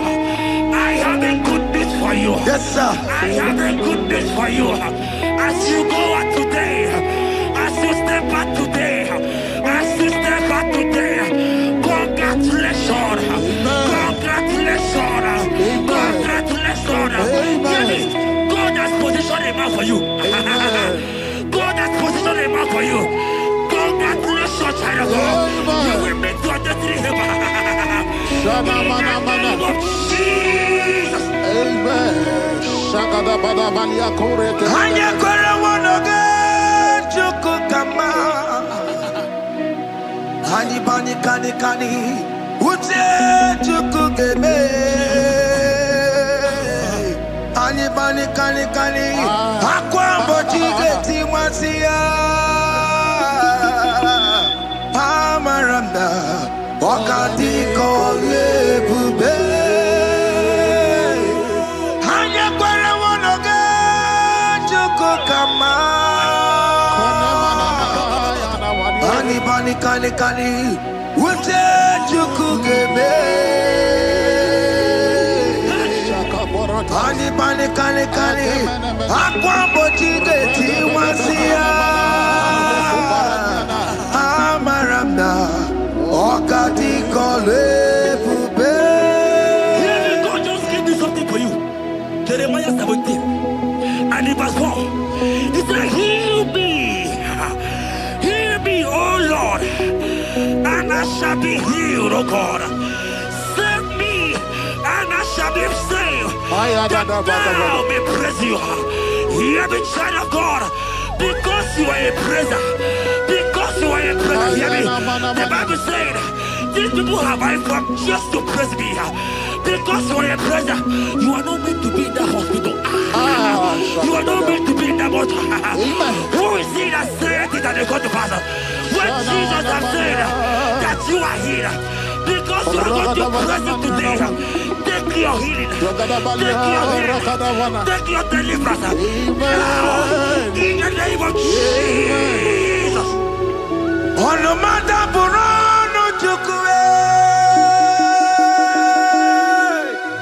I have a good news for you. Yes, sir. I have a good news for you. As you go out today, as you step out today, as you step out today, congratulations. Congratulations. Congratulations. Hear me. God has positioned a man for you. God has positioned a man for you. Congratulations, child of God. You will make your destiny helper. In the name of Jesus. Amen. Hanya kora wanoge chukukama. Hani bani kani kani uche chukukeme. Hani bani kani kani akwambo chigeti masia. Amaramda wakati kole bube. Hanya kora wanoge kani. Ute chukugeme. Kani. Akwa bochige tiwasia. Amaramna. Okati kole pube. God just gave me something for you. Jeremiah 17 and in verse 4. He said, heal me, oh Lord, and I shall be healed, oh God. Save me, and I shall be saved. That thou may praise you. Hear me, child of God, because you are a praiser. Because you are a praiser, hear me. The Bible said, these people have I come just to praise me. Because you are a praiser, you are not meant to be in that hospital. You are not meant to be in that water. Who is he that said it and they come to pass? When Jesus has said that you are here, because you are going to praise him today, take your healing, take your deliverance. In the name of Jesus. On the matter Burano Chukwe.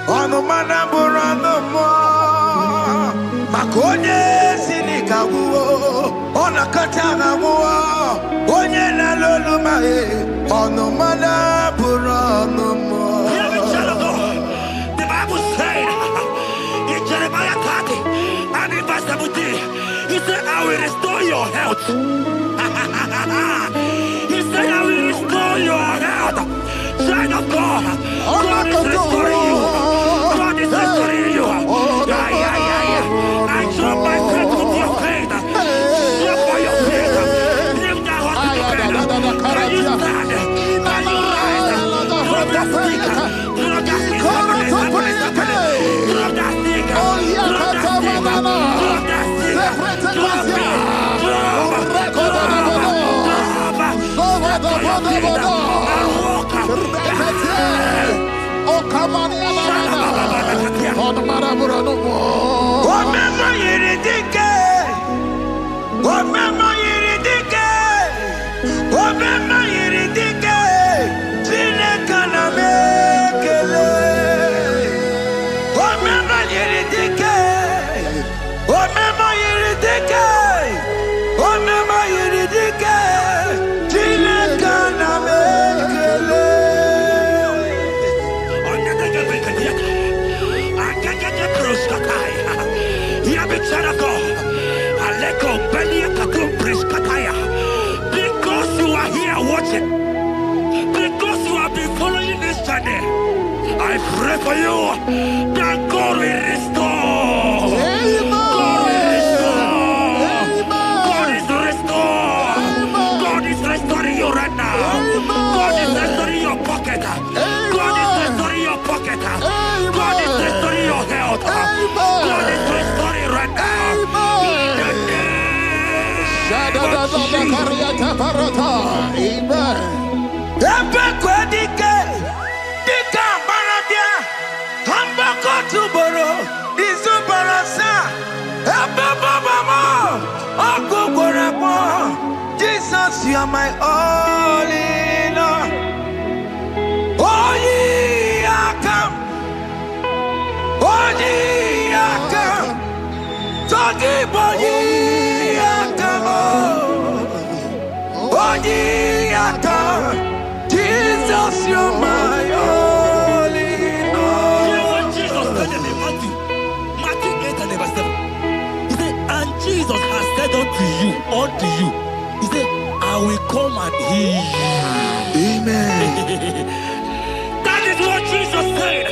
On the matter Burano Mo. Makonye Sinikawu. On a Katana Mo. Onye na Lulu Mae. On the matter Burano Mo. The Bible said in Jeremiah 30 and in verse 17, he said, I will restore your health. He said, I will restore your health. Child of God, God is restoring you. God is restoring you. I join my faith with your faith. Show for your faith. Leave that hospital bed. Can you stand? Can you rise? Drop that stick. Drop that stick. Drop that stick. Because you are here watching, because you have been following this journey, I pray for you that God will restore. God will restore. God is restoring. God is restoring you right now. God is restoring your pocket. God is restoring your pocket. God is restoring your health. God is restoring right now. Jesus, you are my all in all. Oh, ye are come. Oh, ye are come. Talking about ye are come. Oh, ye are come. Jesus, you are my all in all. You know what Jesus said in Matthew 8 and verse 7? He said, and Jesus has said unto you, he said, I will come and heal you. Amen. That is what Jesus said.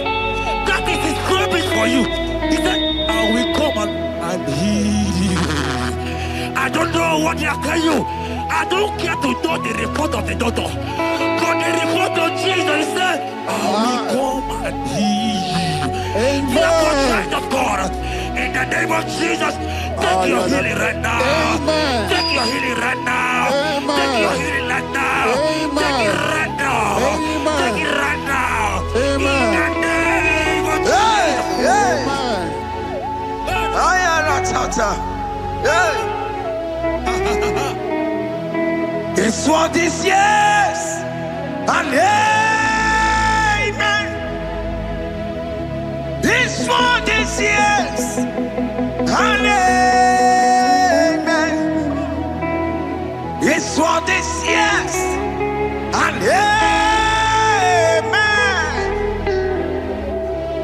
That is his promise for you. He said, I will come and heal you. I don't know what they are telling you. I don't care to know the report of the doctor. But the report of Jesus, he said, I will come and heal you. Therefore, child of God, in the name of Jesus, take your healing right now. Take your healing right now. Take your healing right now. Take it right now. Take it right now. In the name of Jesus. This world is yes and amen. This world is yes and amen. This world is yes and amen.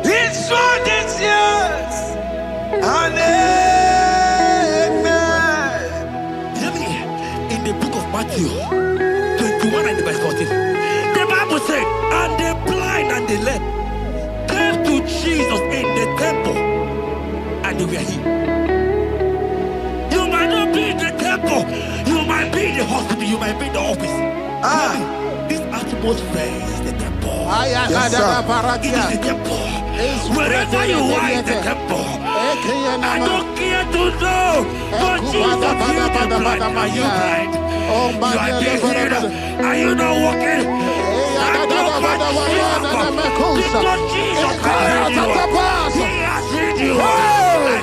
This world is yes and amen. In the book of Matthew 21 and verse 14, the Bible said, and the blind and the lame came to Jesus in the temple, and they were healed. You might not be in the temple, you might be in the hospital, you might be in the office. This atmosphere is the temple. Yes, sir. It is the temple. Wherever you are in the temple, I don't care to know, but Jesus healed the blind. Are you blind? You are being healed. Are you not walking? Stand up and because Jesus has healed you. He has healed you. I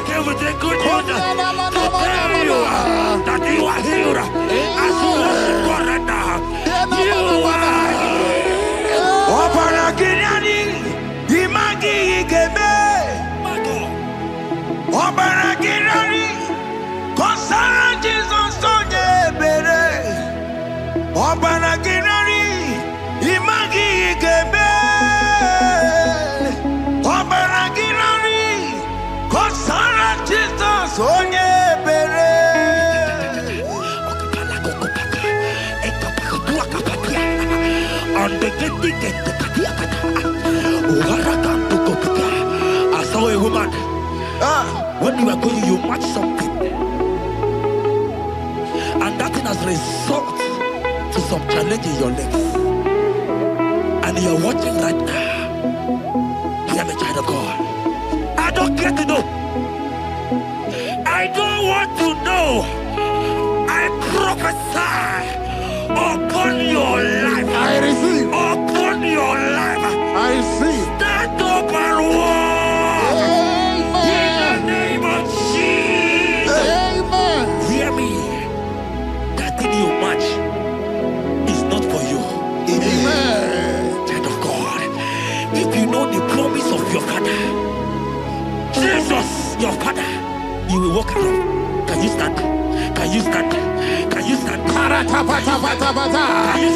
came with the good news to tell you that you are healed. As you worship God right now, you are I saw a woman. When you are going, you match something, and that thing has resulted to some challenge in your legs, and you are watching right now. Hear me, child of God. I don't care to know. I don't want to know. I prophesy upon your life. I receive. Upon your life. I receive. Stand up and walk. Amen. In the name of Jesus. Amen. Hear me. That thing you match is not for you. Amen. Child of God. If you know the promise of your father, Jesus, your father, you will walk around. Can you stand? Can you stand? Can you stand? Can you stand? Can you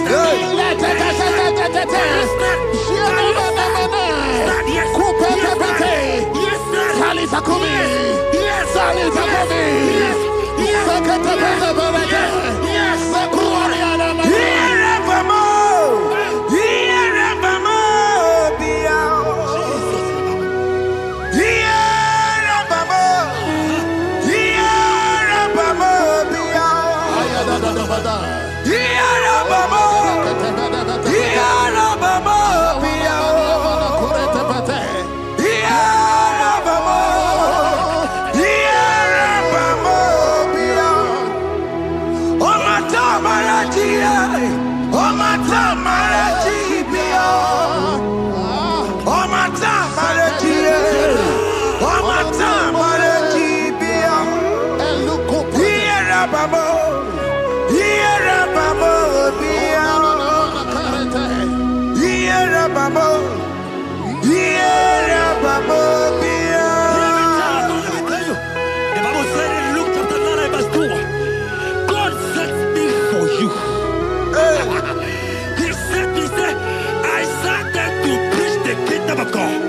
of God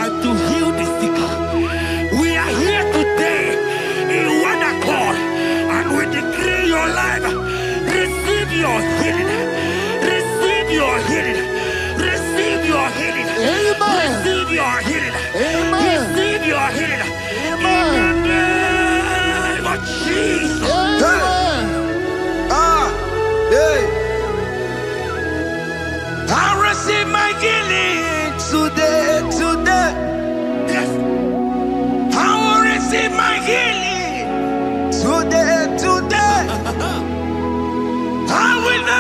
and to heal the sick. We are here today in one accord, and we decree your life. Receive your healing. Receive your healing. Receive your healing. Amen. Receive your healing. Amen. Receive your healing. Amen. In the name of Jesus. Amen. I receive my healing today. Yes. I will receive my healing today. I will not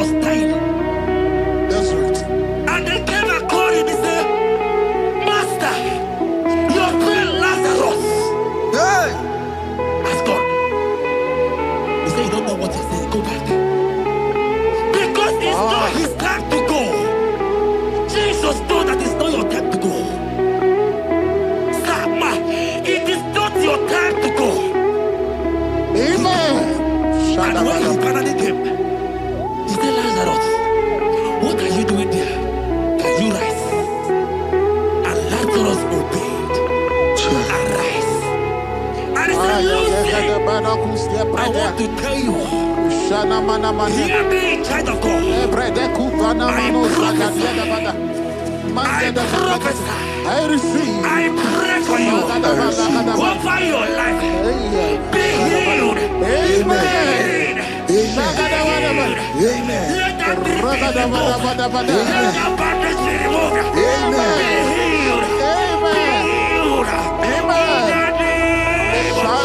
was dying. That's right. And they came and called him. He said, Master, your friend Lazarus has gone. He said, you don't know what you're saying. Go back. Because it's not his time to go. Jesus knows that it's not your time to go. Sama, it is not your time to go. Amen. And when he finally came, he said, Lazarus, what are you doing there? Can you rise? And Lazarus obeyed and rise. And he said, Lucy, I want to tell you, hear me, child of God. I prophesy, I pray for you, over your life, be healed, Amen. Amen. let that be removed, let that badness be removed, be healed, be healed,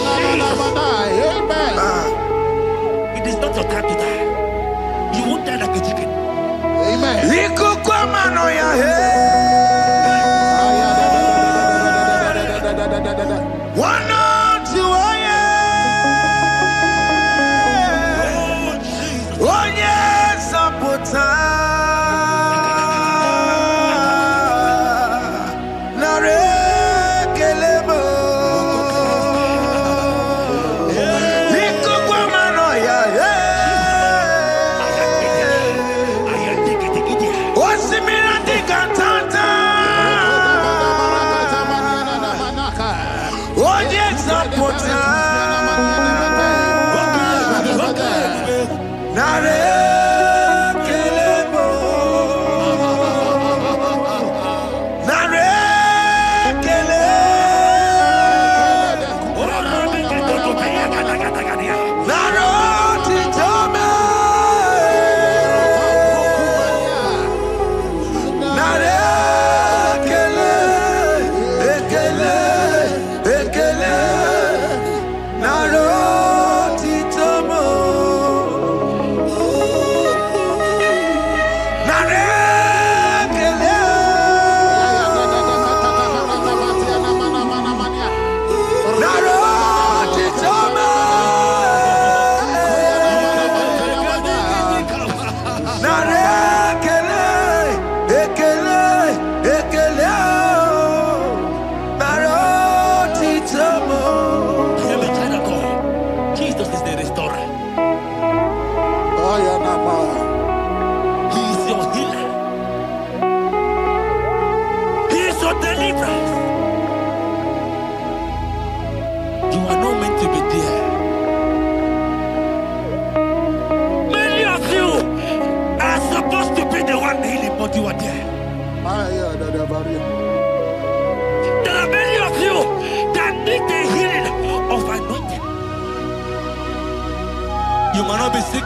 in the name of Jesus. It is not your time to die. You won't die like a chicken. Amen. There are many of you that need the healing of anointing. You might not be sick.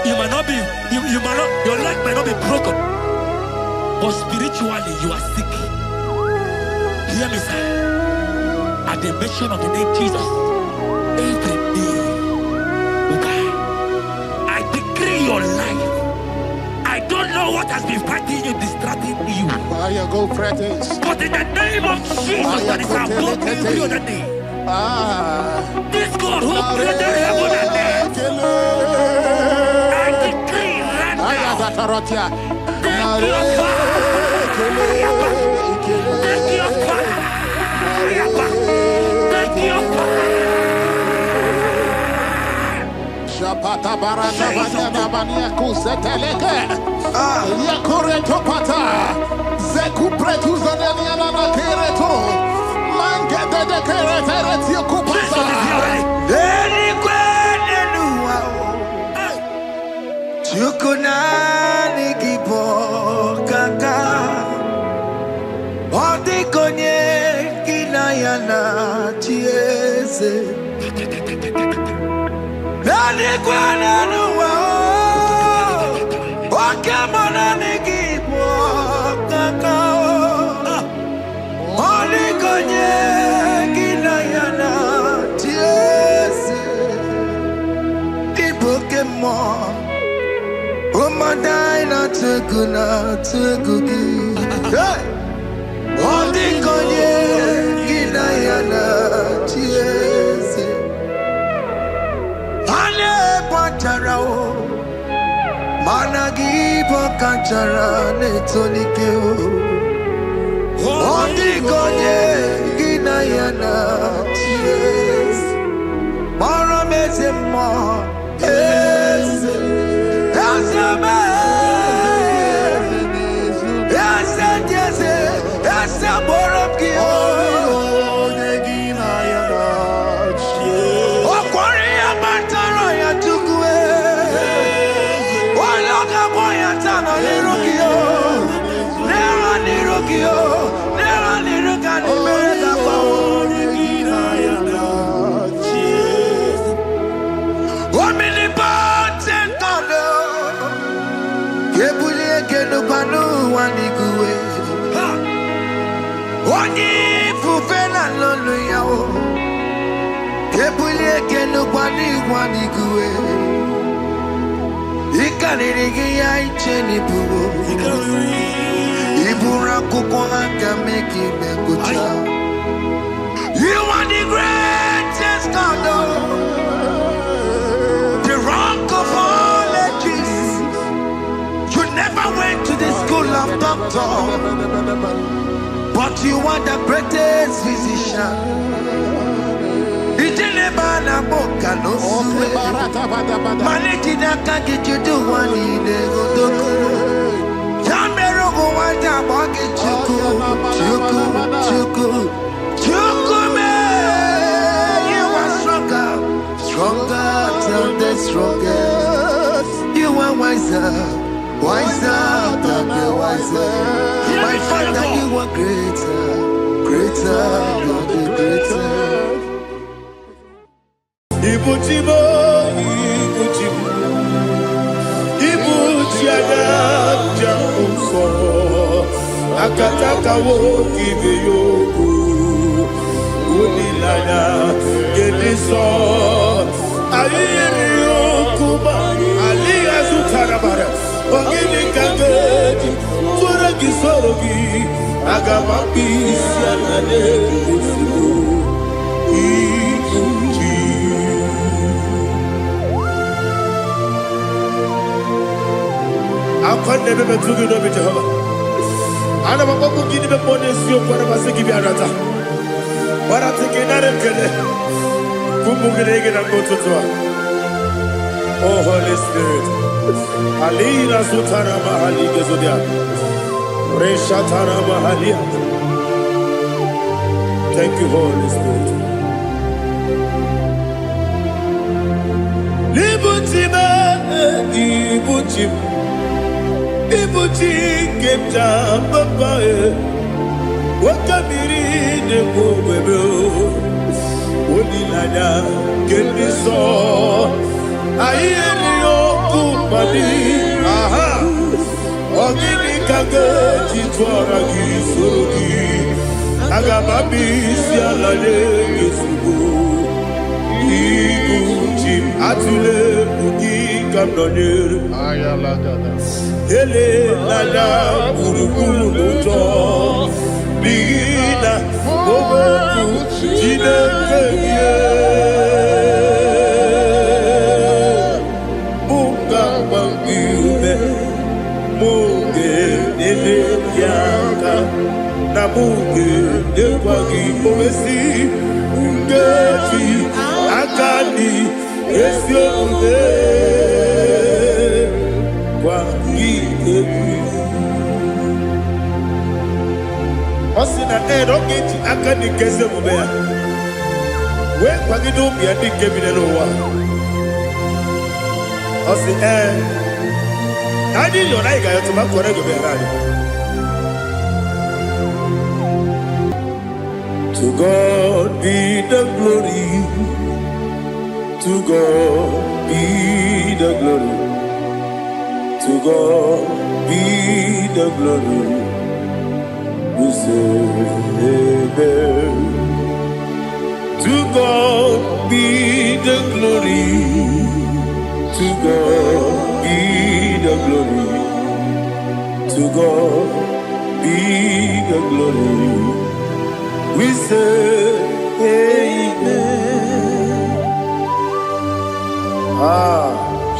You might not be, you might not, your leg might not be broken. But spiritually you are sick. Hear me, sir. At the mention of the name Jesus, every day will die. I decree your life. I don't know what has been fighting you, distracting you. Go practice. But in the name of Jesus, that is above every other name. This God who created heaven and earth, I decree right now, take your fire. Take your fire. Take your fire. Shapata barana banya banya kuseteleke. Yakore topata. Zeku pretu zaneliana na kereto. Mangete de keretere tio kupasa. Deni kwene nuwa. Chukunani gibo kaka. Odi konye kinayana chiese. Nani kwene nuwa. Wakemona nigibo kaka. Odi konye kinayana chiese. Di Pokemon. Umadai na tegugi. Hey! Odi konye gina yana chiese. Ale patarao. Managi pokachara netonike o. Odi konye gina yana chiese. Mara meze mo. Oni fufena lolo yao Kepulie kenu kwani kuwe Ikanirigi ya icheni buwo Ibura kuko haka meki mekucha You are the greatest God The rock of all ages You never went to the school of doctor But you are the greatest physician. Ijelebana boka no suwe. Maneki naka get you do one in the godoko. Yamero go wata boki chuku me. You are stronger than the strongest. You are wiser than the wiser. My Father, you are greater than the greatest. Ibuchibo, Ibuchiada, Jamuso, Akataka wo give yoku, Unilana, Gediso, Ayiri yokuba, Ali Azutarabara, Ogini Kangeti, Turagi Sorogi, Agamapi, Sanade, I never met to do with Jehovah. I never go give the bonus you for a give you a rata. But I think another kid. Kumugig and go to Oh, Holy Spirit. Alina Sutara Mahali Gazodia. Reshatara Mahalia. Thank you, Holy Spirit. Ibuchim. Ibuchi kemja papa wakamiri de bobebe onilanya keniso ayeni okupadi aha ogini kage titwara gisorogi agababi sialale yesugo Ibuchi atule buki kamdonyer ayalagada Ele lala burukuru luto Bigina Oboku Jinekeye Munga bangiume Munge nene yaka Na munge nekwagi Owesi Ungefi Akani Esiode Osina don't get akani kese mubea. We kwagido bi adi kebine no wa. Osi Adi yo na iga yo tuma kore go be radi. To God be the glory. To God be the glory. To God be the glory. We say amen. To God be the glory. To God be the To God be the glory. We say amen.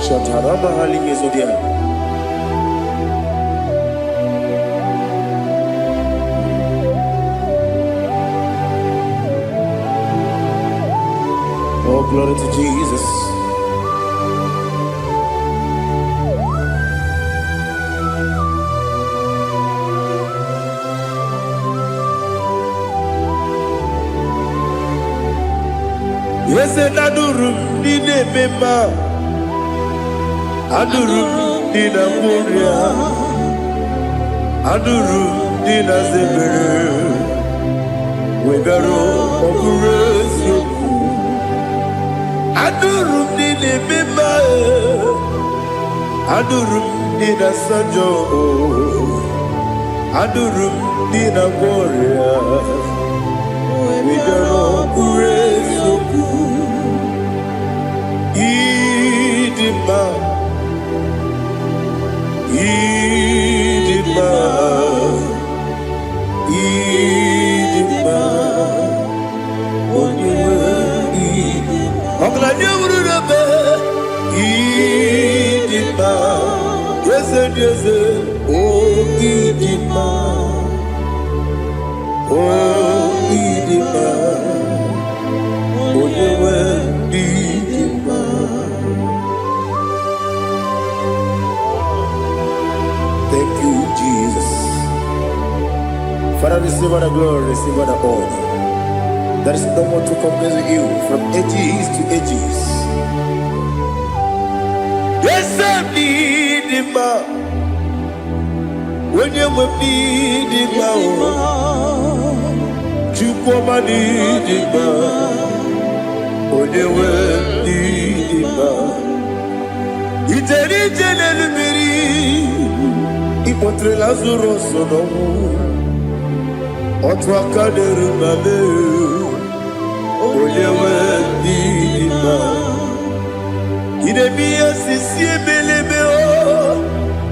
Shataraba halinge zodia. Oh, glory to Jesus. Yes, and Adurum Nina Mema Adurum Nina Muria Adurum Nina Zebere Wegaro Okurezio Adurum Nina Mema Adurum Nina Sanjo Adurum Nina Muria Wegaro Okurezio Idima, Idima, Idima, Idima, yes, oh Idima, oh Idima, Idima. Thank you, Jesus. Father, receive all the glory, receive all the honor. There is no one to compare with you from ages to ages. Yes, I need him. When you need him, you come and need him. When you need him, it's a little Ipotre Lazaro sonomu Otwa kaderu mame Oyewe dima Idemiya sisi ebelebe o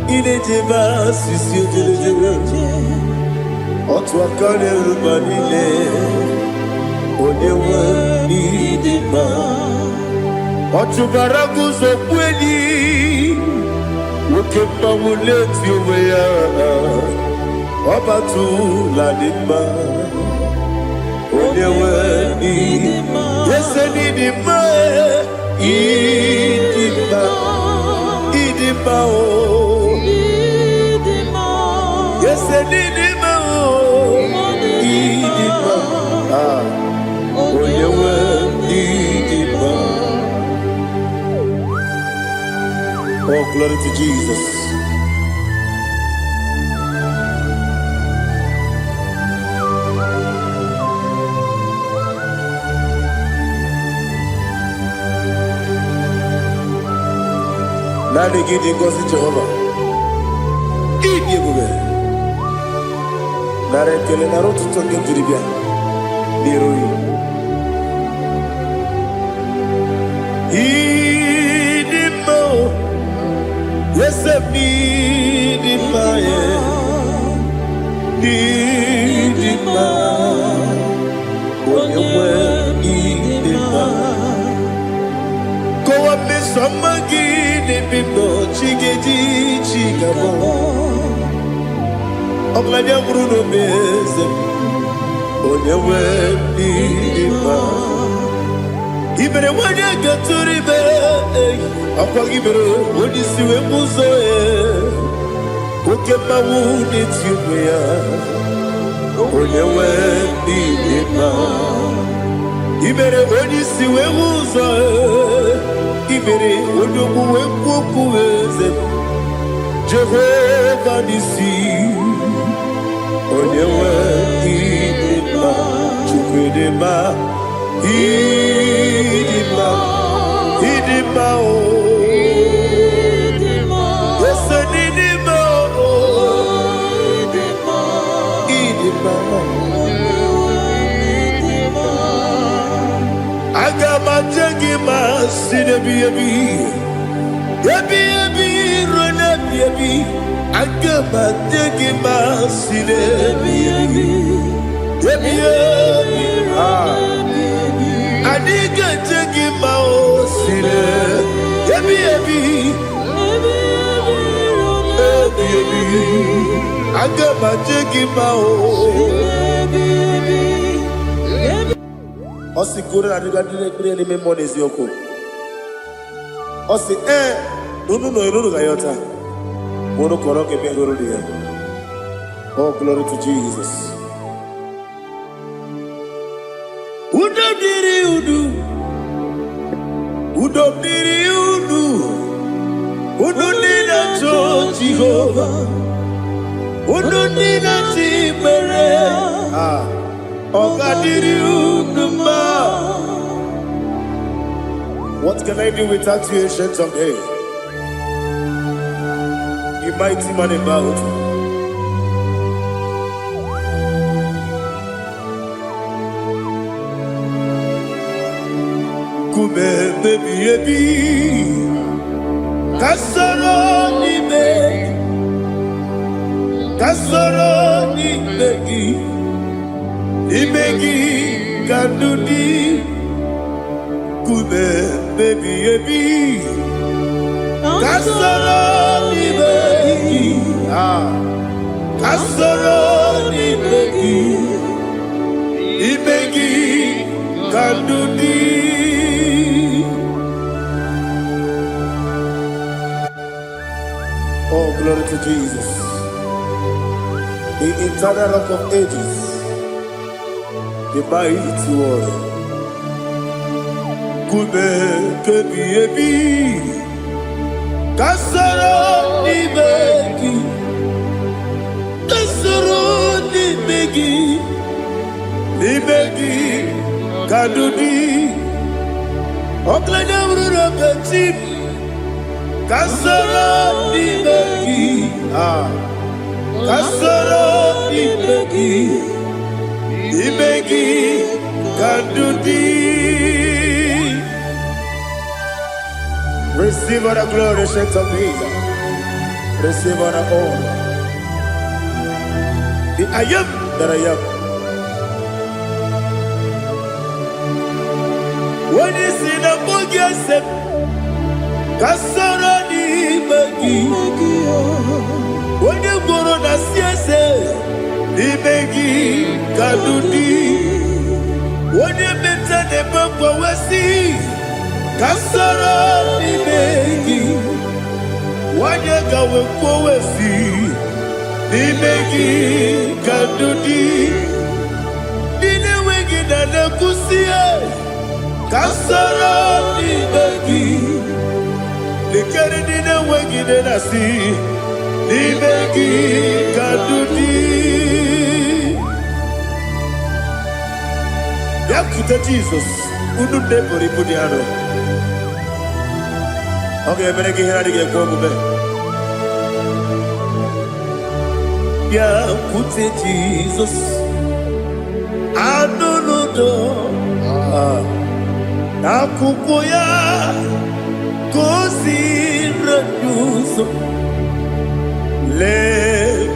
Idejeba sisi ojelejebe Otwa kaderu manile Oyewe dima Otubaragu zokweni Ukemba muleti uweya Wabatu la dima Onyewe idima Yese nidima Idima Idima o Yese nidima o Idima Onyewe idima Oh, glory to Jesus. Nani gidi ngozi Jehovah. Gidi bube. Nare kele naro tutonge jiribia. Niroi. Idimo. Yes, I need him, need him, when you need him. Go up, Miss Amagi, the people, Chiggy, Chigabo. I'm like a Bruno Bez, when you need him. Even when you get to the bed, I'll give it when you see a muzo. Look at my wound, it's you, when you went in Even when you see a muzo, even when you go Jehovah, Nissi, when you went in Idima, Idima, oh, yes, Idima, oh, Idima, I got my jaggy, my city, baby, run up, baby. Agama degi masile. Adiga degi maosile. Agama degi mao. Osi kure adiga dire ni me money zioko. Osi no gayota. Mono koroke me hurudi. Oh, glory to Jesus. Udobdiri udu. Udunina to Jehovah. Udunina tibere. Ogadiri uduma. What can I do without you, ancient of days? You mighty man about. Kube baby Kasoro ni begi Kandudi Kube baby Kasoro ni begi Kandudi. Oh, glory to Jesus. The eternal rock of ages. The mighty warrior. Kube kebi Kasoro ni begi Kadudi Oklada Bruno Petit Kasoro ni begi Kasoro ni begi Kadudi. Receive all the glory, shake of Jesus. Receive all the honor. The I am that I am. When you see the book, you say, Kasoro ni begi. When you go on the siese, ni begi Kadudi. When you mention the book, we see. Kasoro ni begi. Wanya gawe kwesi ni begi Kadudi. Dine wegi na nekusie. Kasoro ni begi. Likere dine wegi na nasi. Ni begi Kadudi. Yakuta Jesus. Unu debori budiano. Okay, better get here to get go back. Yeah, put it Jesus. I don't know. Nakukoya kosi reduso le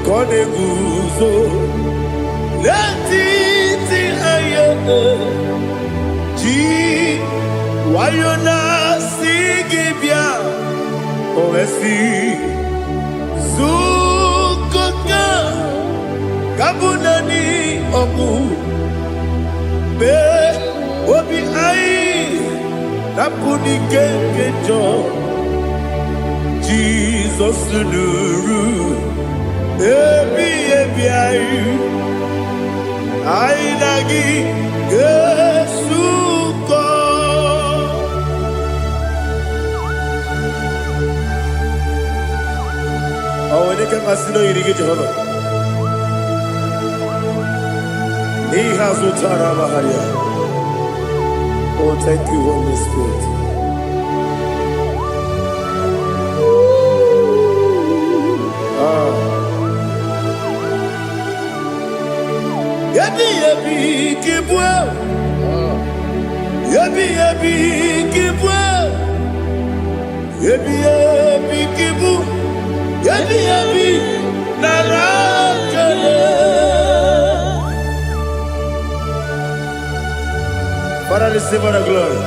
kone guzo le titi ayene ji wayona sigibia oesi zukoka kabunani omu be obi ai napuni kenkejo Jesus nuru ebi ai ai lagi Yesuko. Oh, when you can masino yirige Jehovah. He has utara baharia. Oh, thank you, Holy Spirit. Yabi kibwe. Yabi kibwe. Yabi kibu. Yabi Father, receive all the glory.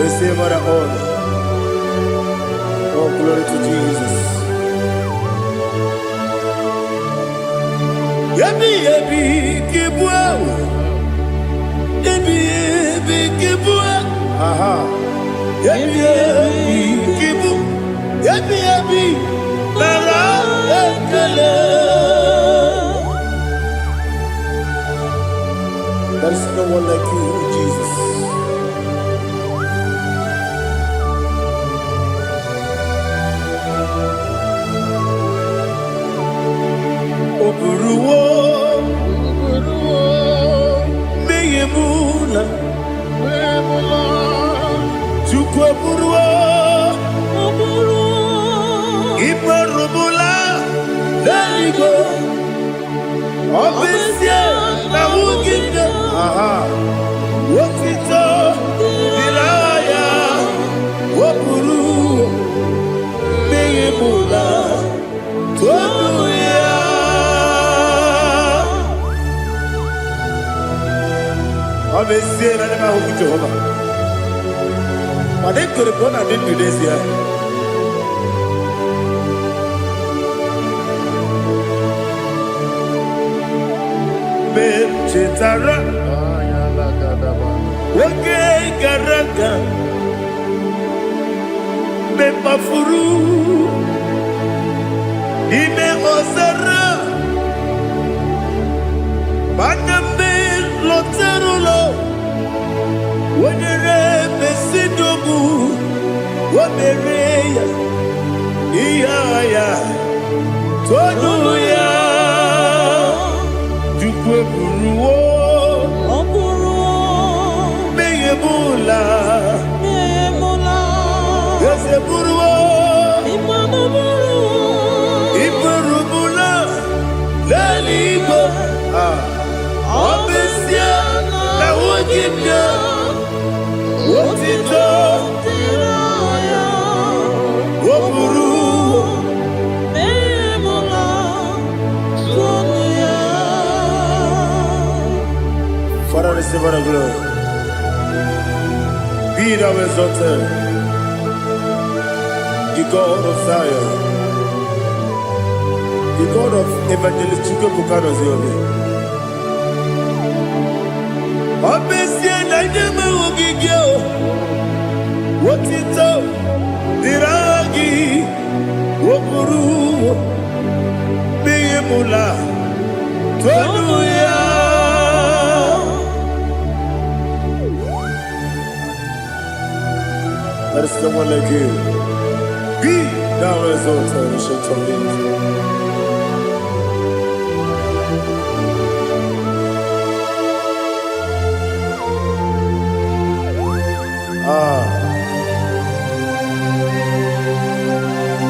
Receive all the honor. Oh, glory to Jesus. Yabi, yabi, kibwa. Yabi, yabi, kibwa. Aha. Yabi, yabi, kibu. Yabi, yabi, lara, ekele. There is no one like you, Jesus. Oburuwo, meyemula, Chukwu oburuwo, imarubula, Igbo, obesie na wugide, wotito, dilaya, oburuwo, meyemula, tonuya. Obesie na nema huku Jehova. But they could have gone and did this year. Chetara, okay, Garaka, Mepafuru, Ime Osara, Banambe, Loterulo, Wenere, Mesidobu, Wamereya, Iaya, Tonuya. Oburuwo, meyemula, yeseburuwo, imarubula, Igbo, obesie na wugide, wotito, oburuwo. Father, receive all the glory. Be thou exalted, the God of Zion, the God of Evangelist Chukwu Bukano Ziobi. Obesie na nyeme wugigio, wotito, diragi, woburuwo, meyemula, tonuya. There is no one like you. Be thou exalted, ancient of days.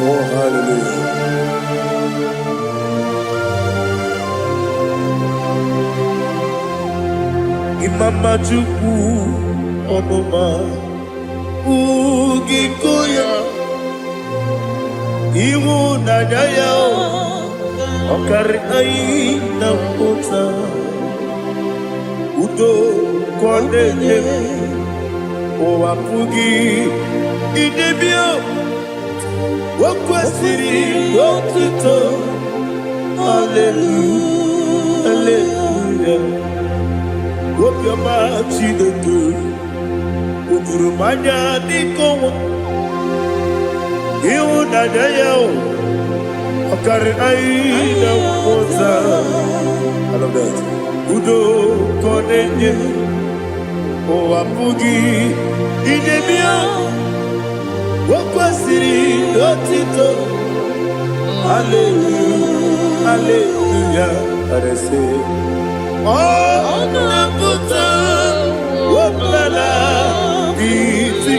Oh, hallelujah. Imama Chukwu Onuma Ugikoya Iwu Nadaya Okari Aina Kota Udo Kondeye Owapugi Idebio Wakwasiri Otito Hallelujah Hallelujah Wopiama Chinedu Ukurumanya Nikowa Iwu Nadaya Okari Aina Kota I love that Udo Kondeye Owapugi Idebio Wakwasiri Otito Hallelujah Hallelujah I say Oh Nabuta Wopala Biti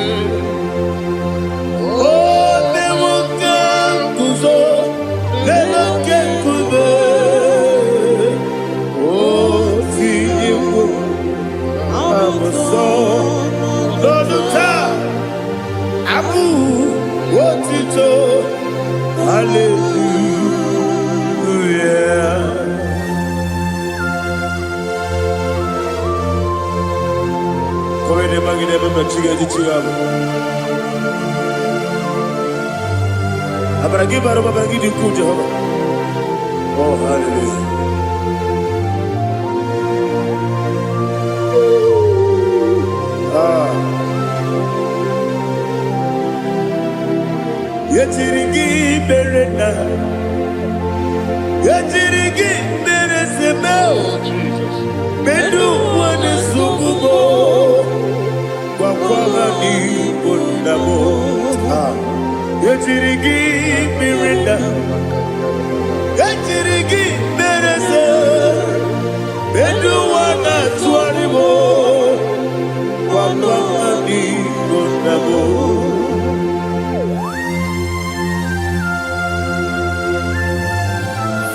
Oh Newoka Kuzo Newoke Kube Oh Tiyewo Amoso Loduta Abu Wotito Hallelujah Oh, hallelujah. Yetirigi berena, yetirigi beresebel, bedu wane sukubo, kwa ni bondabo. Yetirigi berena, yetirigi berese, bedu wane tuaribo, kwa ni bondabo.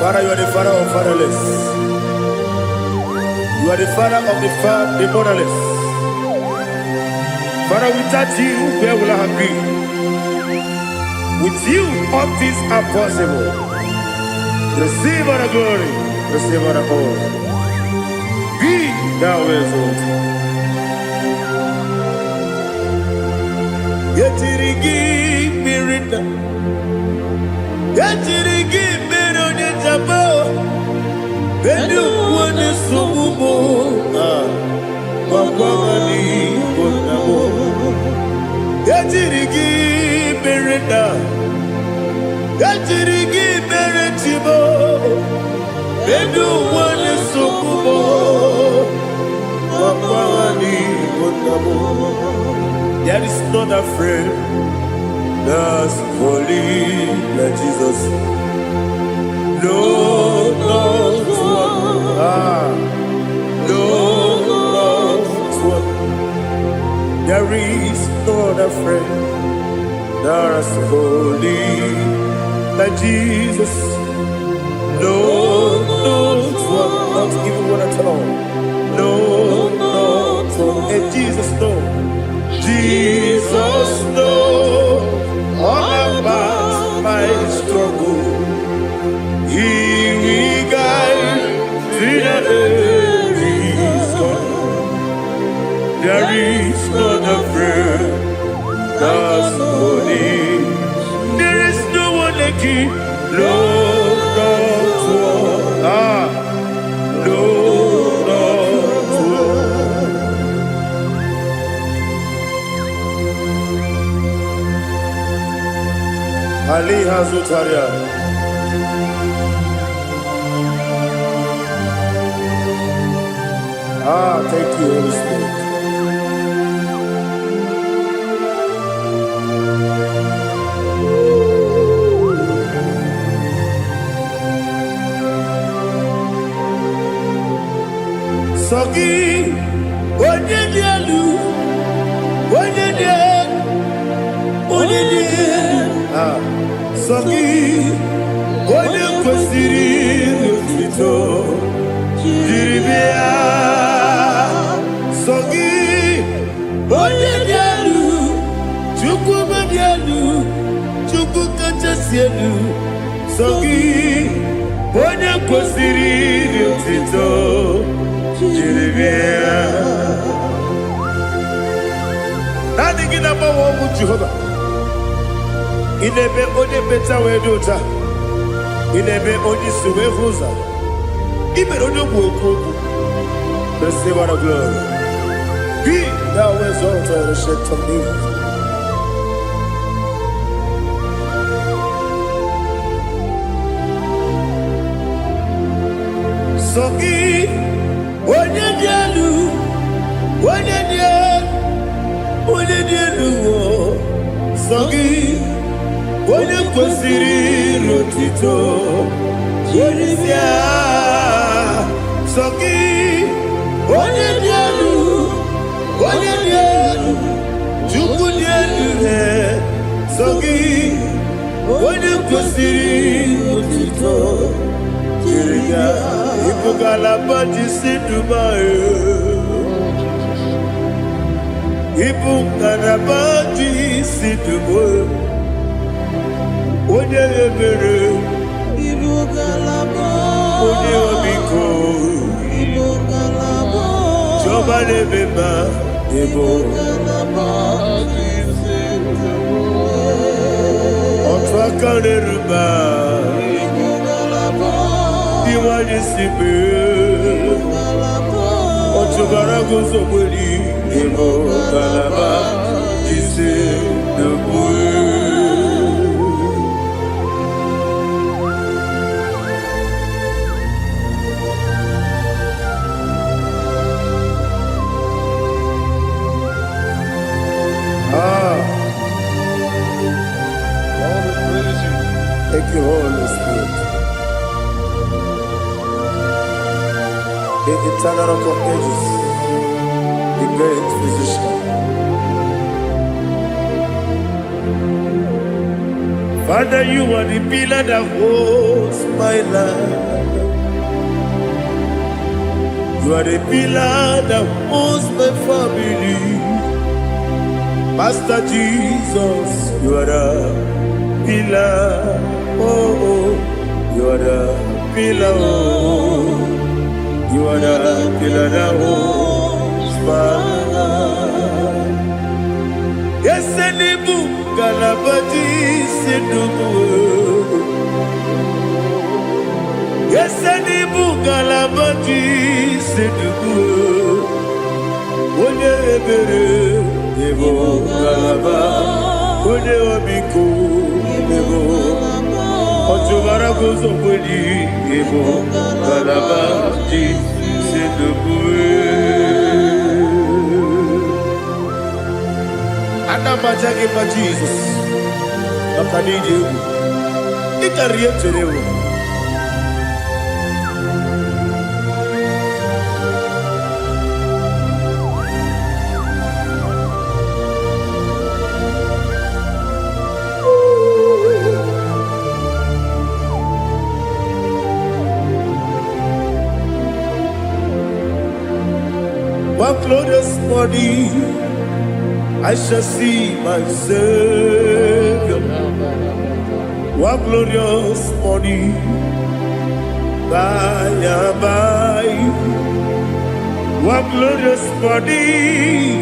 Father, you are the father of fatherless. You are the father of the motherless. Father, without you, where will I have been? With you, all things are possible. Receive all the glory, receive all the honor. Be thou exalted. Yetirigi mirinda, yetirigi mirinda jabo, bedu wane sububo, wakwani bonamo. Yetirigi mirinda, yetirigi miritibo, bedu wane sububo, wakwani bonamo. There is not a friend that's holy like Jesus. No, not one. No, not one. There is not a friend that's holy like Jesus. No, not one. Not even one at all. No, not one. And Jesus knows. Jesus knows all about my struggle. He will guide me there is gone. There is not a friend that's holy. There is no one like him. No, not one. No, not one. Ali Hazutaria. Thank you, Holy Spirit. Sogi, Onyedialu, Sogi, Onye kwesịrị otuto, jiribia. Sogi, Onye dị elu, Chukwu dị elu, Chukwu kachasị elu. Sogi, Onye kwesịrị otuto, jiribia. Naanị gị na-agbanwe ọgwụ Jehova. Inebe onye beta wee dị ụta, inebe onye isi wee hụ ụzọ, imere onye ogbu okwu okwu. Receive all the glory. Be thou exalted, ancient of days. Sogi, onye dị elu, onye dị elu, Sogi. Onye kwesịrị otuto, jiribia. Sogi, onye dị elu, Chukwu dị elu. Sogi, onye kwesịrị otuto, jiribia. Ibugalaba jisi Dubai, Ibugalaba jisi Dubai. Onye ebere, onye omiko, Jehovah nebeba, Igbo. Otwakaneruba. Diwani sibe. Otugarago zobeli. Igbo galaba. Jise debue. Thank you, Holy Spirit. The eternal rock of ages, the great physician. Father, you are the pillar that holds my life. You are the pillar that holds my family. Master Jesus, you are the pillar. Oh, you are the pillar. Oh, you are the pillar that holds my life. Yes, Enibu Galabati Sedubu. Yes, Enibu Galabati Sedubu. One ebere, Ebo Galaba. One obiku, Ebo. Otubara gozo budi, Ebo Galaba. Sedubu. Anamajage pa Jesus. Akanije. Ikariyeterewo. One glorious morning, I shall see my Savior. One glorious morning, by and by. One glorious morning,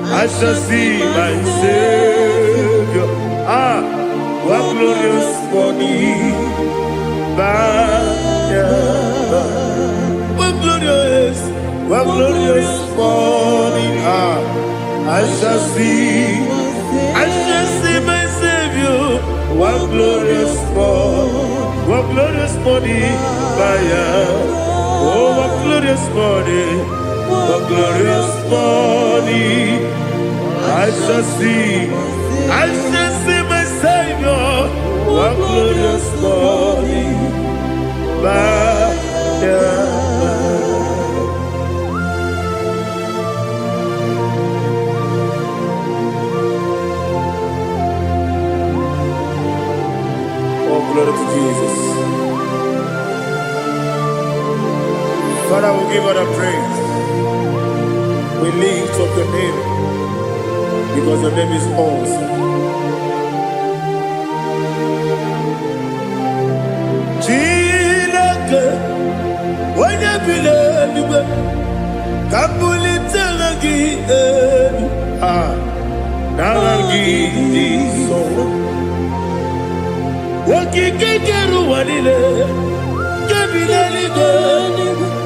I shall see my Savior. One glorious morning, by and by. One glorious morning, I shall see my Savior. One glorious morning, oh, one glorious morning, I shall see my Savior. One glorious morning, glory to Jesus. Father, we give all the praise. We lift up your name because your name is awesome. Chilake, when you believe, Kabuli Telagi, Nagi, so. Wakikeru wanile, kebileligo,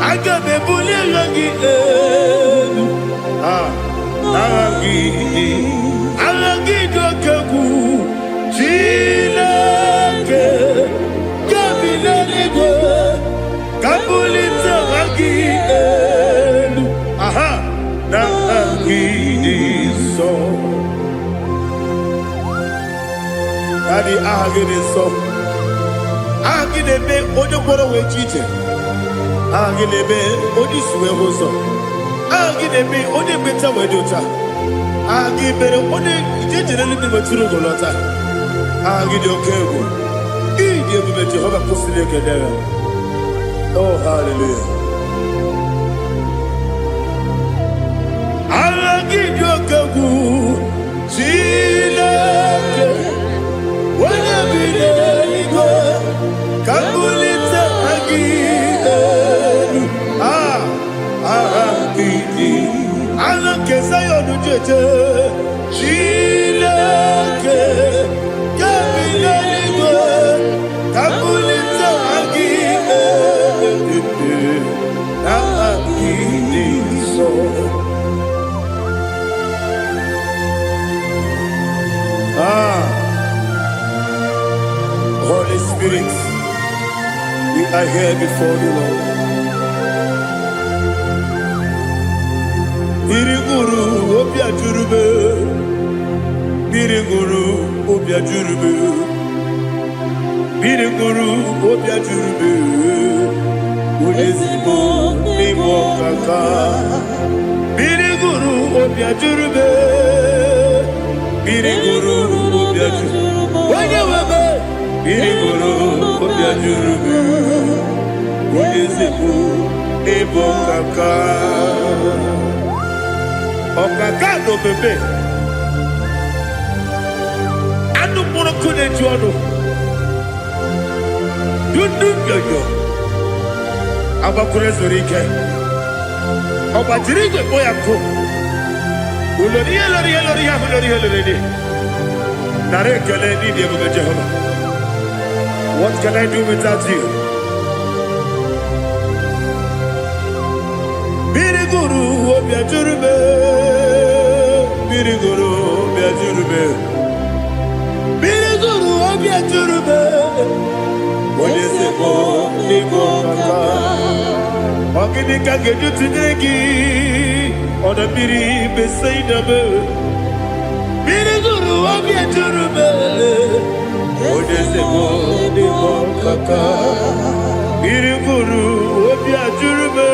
agabe bulilangi alagi dokeku, chilake, kebileligo, kabulita lagi nagi so. Daddy, agide so. Agide be ojo boro we chiche. Agide be odi suwe hoso. Agide be odi beta we dota. Agide be odi jejere ni be turu golota. Agide okego. Ide be Jehovah kosile kedera. Oh, hallelujah. Agide okego. Chileke. Kabulita agidelu agidi alakeza Obaje, Chileke, Kabilanigo, Kabulita Agi, Agi, so. Holy Spirit, we are here before you, Lord. Biriguru obia jurube, Biriguru obia jurube, Biriguru obia jurube, Ulezibo nimo kaka, Biriguru obia jurube, Biriguru obia jurube, Wanyawebe, Biriguru obia jurube, Ulezibo nimo kaka. Okagado bebe anu mono kune juano dundu yoyo abakure zorike obajirige boya ko ulori nare kele ni de go Jehovah. What can I do without you? Biriguru obia jurube, Biriguru obia jurube, Biriguru obia jurube, Odesebo nimo kaka, Ogini kage jutinegi, Oda biri besaidabe, Biriguru obia jurube, Odesebo nimo kaka, Biriguru obia jurube,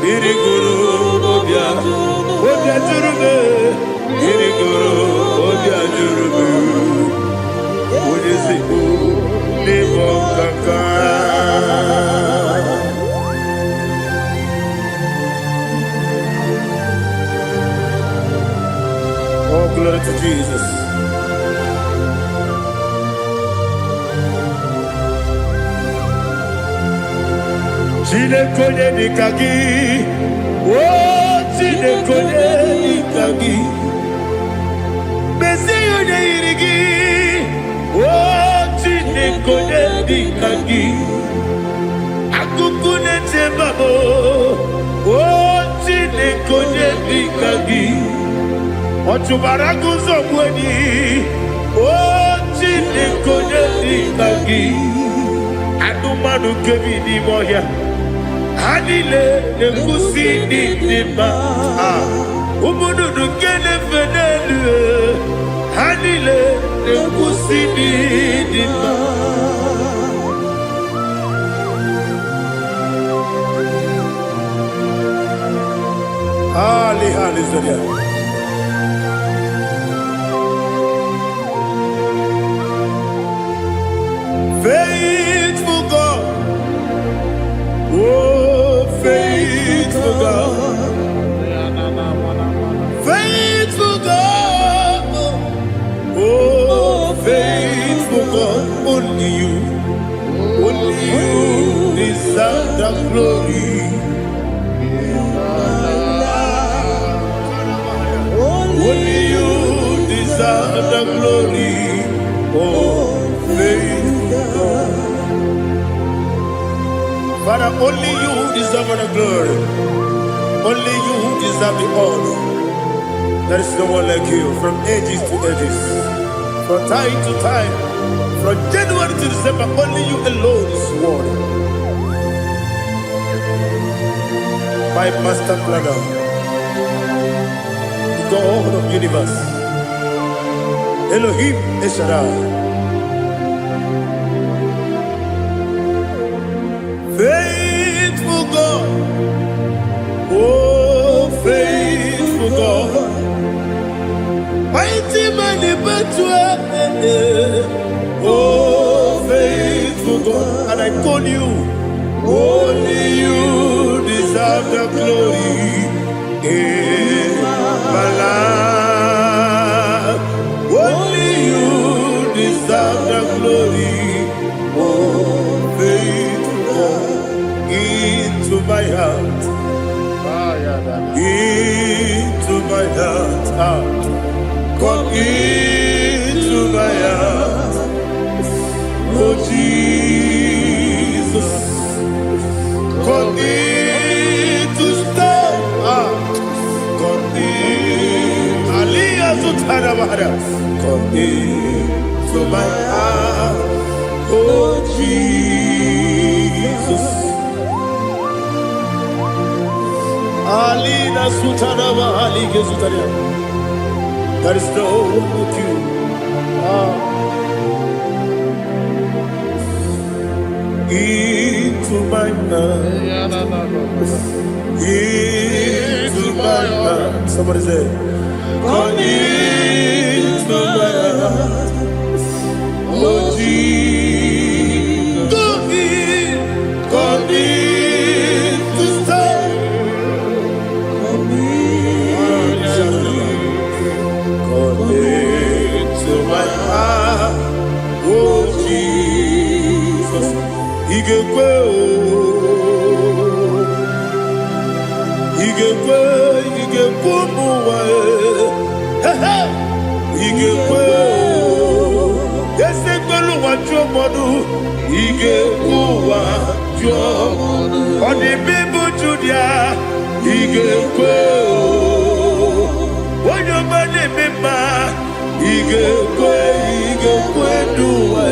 Biriguru obia jurube, Biriguru obia jurube, Odesebo nimo kaka. Oh, glory to Jesus. Chinekone nikagi, oh Chinekone nikagi, Mesiyo ne irigi, oh Chinekone nikagi, Akukune tebabo, oh Chinekone nikagi, Ochubaragu zomweni, oh Chinekone nikagi, Adumanu kevi ni moya. Hanile nekusi ni nima, umudu nukene fenelu. Hanile nekusi ni nima. Ali zodia. Faithful God, oh faithful God, faithful God, oh faithful God, only you deserve the glory. Only you deserve the glory, oh faithful God. Father, only you deserve the glory. Only you deserve the honor. There is no one like you from ages to ages, from time to time, from January to December. Only you alone is worthy. My master planner, the God of the universe, Elohim Eshadai. Faithful God, oh faithful God, mighty man in battle, oh faithful God, and I call you, only you deserve the glory in my life, only you deserve the glory, oh faithful God. Into my heart, into my Come into my heart, oh Jesus. Alina Sutanava Alige Sutaria. There is no one like you. Into my heart, into my heart. Somebody say, come into my heart, oh Jesus. Come in to stay. Come into my heart, oh Jesus. Igekwe muwa, igekwe ese gbolu wajo modu, igekwe wajo odi bibu judia, igekwe wojo bade bima, igekwe duwa,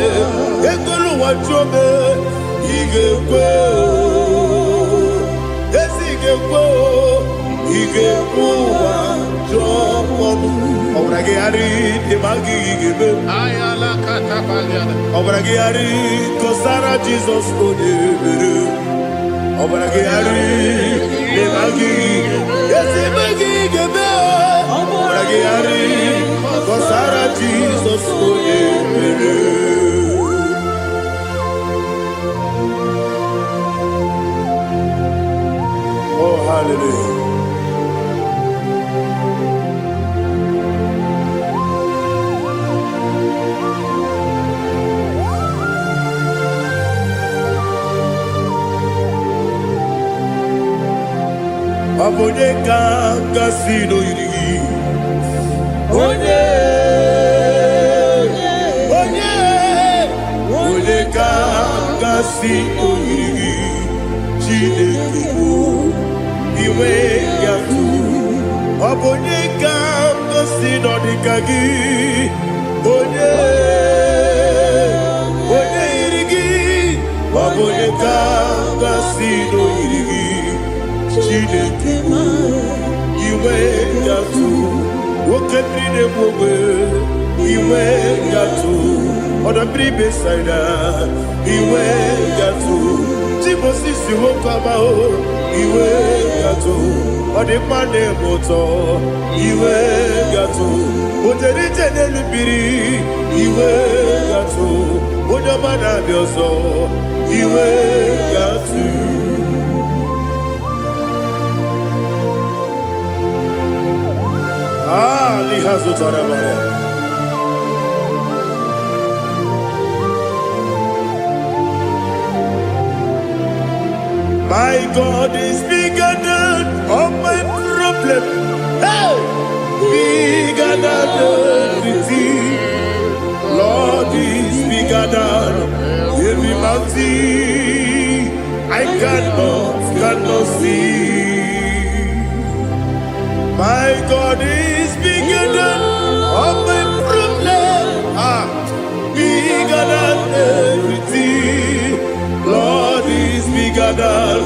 egolu wajo me. Igekwe wajo obrage ari demagi igebe ayala katapaliana obrage ari kosara Jesus odebere obrage ari demagi yesimagi igebe obrage ari kosara Jesus odebere. Oh, hallelujah. Abone kanga sino yiri. Abone kanga sino yiri. Chidekimo. Iwe yatu abonye kanga sino dikagi onye irigi abonye kanga sino irigi chidekima iwe yatu woketrine mwe iwe yatu odabri besaida iwe yatu Timosisi wokama o iwe gato odipane moto iwe gato ojerije nelubiri iwe gato onyamana bioso iwe gato lihazo tarabaya. My God is bigger than all my problem. Hey! Bigger than everything. Lord is bigger than every mountain I cannot see. My God is bigger than all my problem. Bigger than everything. Lord is bigger than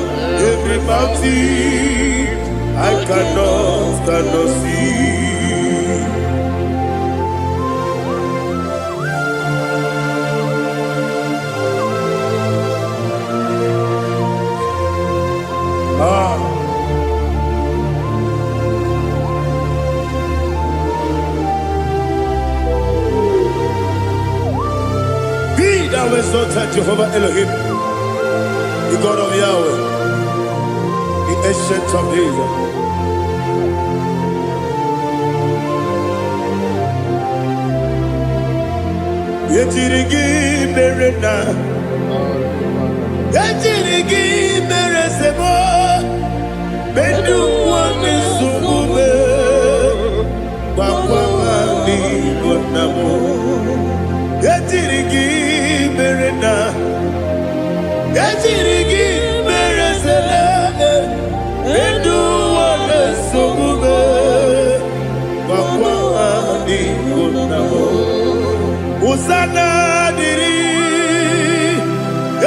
every mountain I cannot see. Be thou exalted, Jehovah Elohim, the God of Yahweh, the ancient of days. Yetirigi merena, yetirigi meresemo, bedu wani sumume, wakwa wani bonamo. Yetirigi merena, yetirigi meresele, bedu wani sumume, wakwa wani bonamo. diri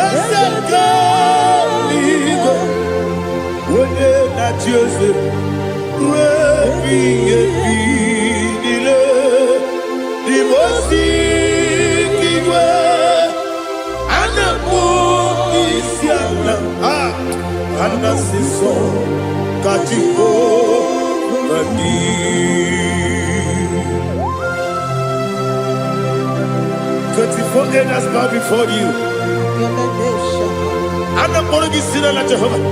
eseka ligo wone na Joseph rebi dile di mosi kiwe anapo isiana anasiso katiko bandi. 24 elders bow before you. I'm not going to sit like Jehovah.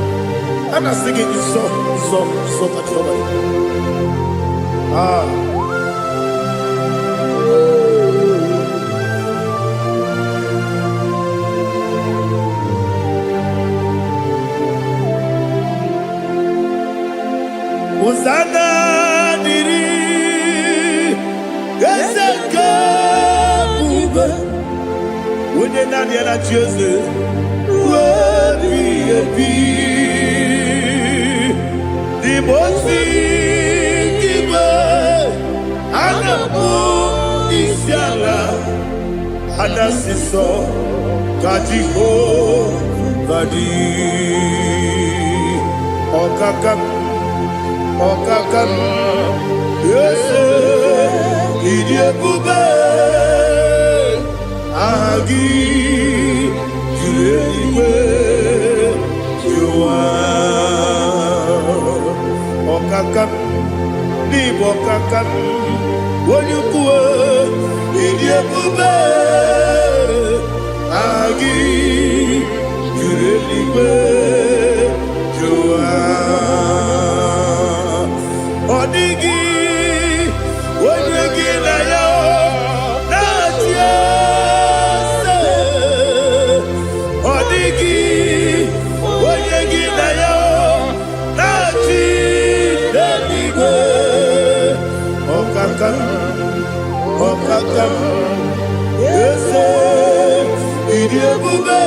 I'm not singing this song like Jehovah. Hosanna diri eseka buba wone na dia na Joseph webi di mosi kiba anapo isiala anasiso katiko badi Okakam, yes, Idiabube, Agi, Juliwe, Jua, Okakam, Nibokakam, Wanyukua, Idiabube, Agi, Juliwe, Jua. Odigi, Odigi na yo, na tiese. Odigi, Odigi na yo, na tiese. Okakam, yese, Idiabube,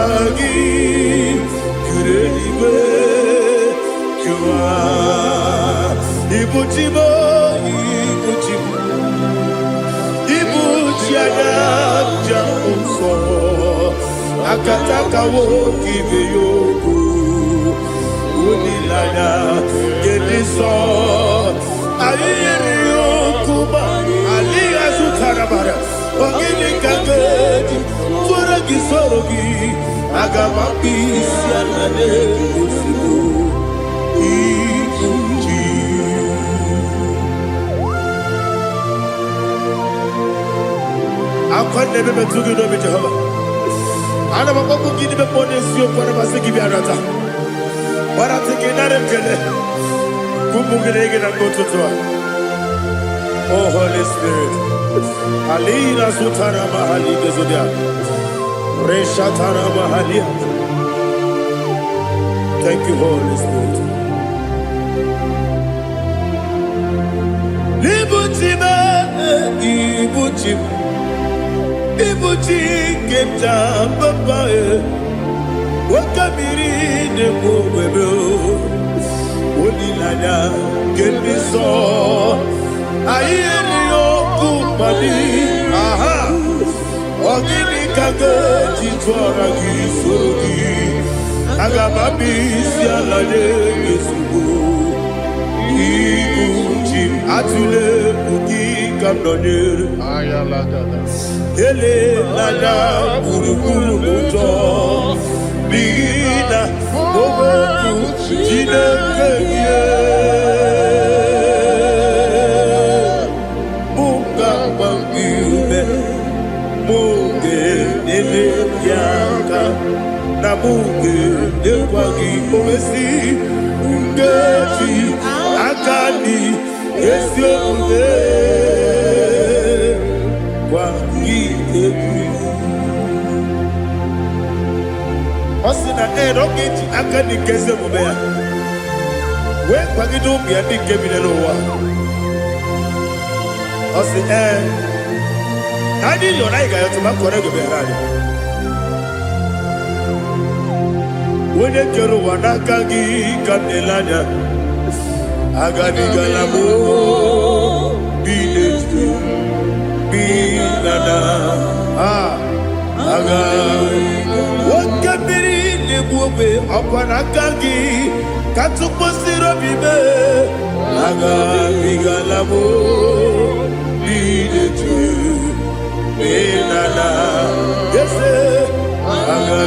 Agi, Kureliwe. Ibuchimo, Ibuchiana, Jamuso, Akataka woki beyoku, Unilana, Gediso, Aliyokuba, Aliya Sutarabara, Ogini Kagedi, Turagi Sorogi, Agamapi, Sianane, Usibu. I can't never be too good over Jehovah. I never want to give you a bonus. You want to give you a rata. But I think another killer. Kumugregin and go to Tua. Oh, Holy Spirit. Alina Sutara Mahali Bezodia. Reshatara Mahali. Thank you, Holy Spirit. Ibuchi keta papa wakamiri ne mwebe onilanya kemiso ayeri okupali aha ogini kage jitwara gisorogi agababi sialade yesubu Ibuchi atule buki kamdonir ayalagada ele nada burukuru moto bigina bobo jine keye bunga bangiume munge nele yaka na munge dekwagi omesi ungeji akani esiombe Osina rogeji akani keze mubea. We pagido biandi kebile lowa. Osi nani yona iga yotu makore geberani. Wene kero wanakagi kanelanya. Agani galamo binetu. binana aga wakabiri lebuwe akwanakagi katuposiro bibe aga bigalamo bidetu binana yese aga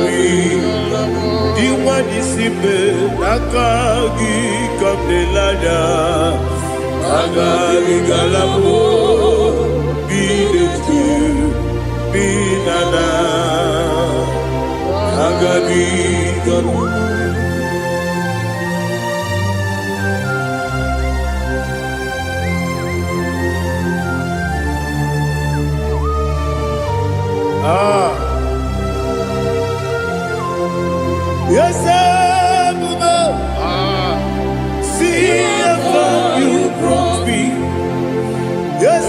diwa disipe nakagi kabelada aga bigalamo bidetu binana aga bigalamo. Yes, see how far you brought me. Yes,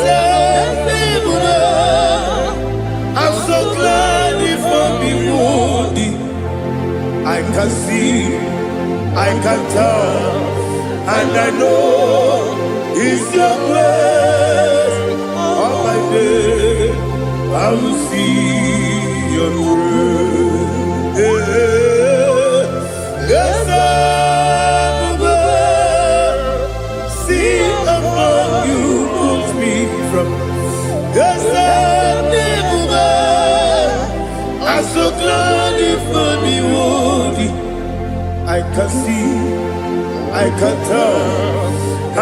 I'm so glad if I'm wounded. I can see, I can tell, and I know it's your grace. All my day, I will see your grace. Yes, see how far you put me from. Yes, I'm so glad if me worthy. I can see, I can tell,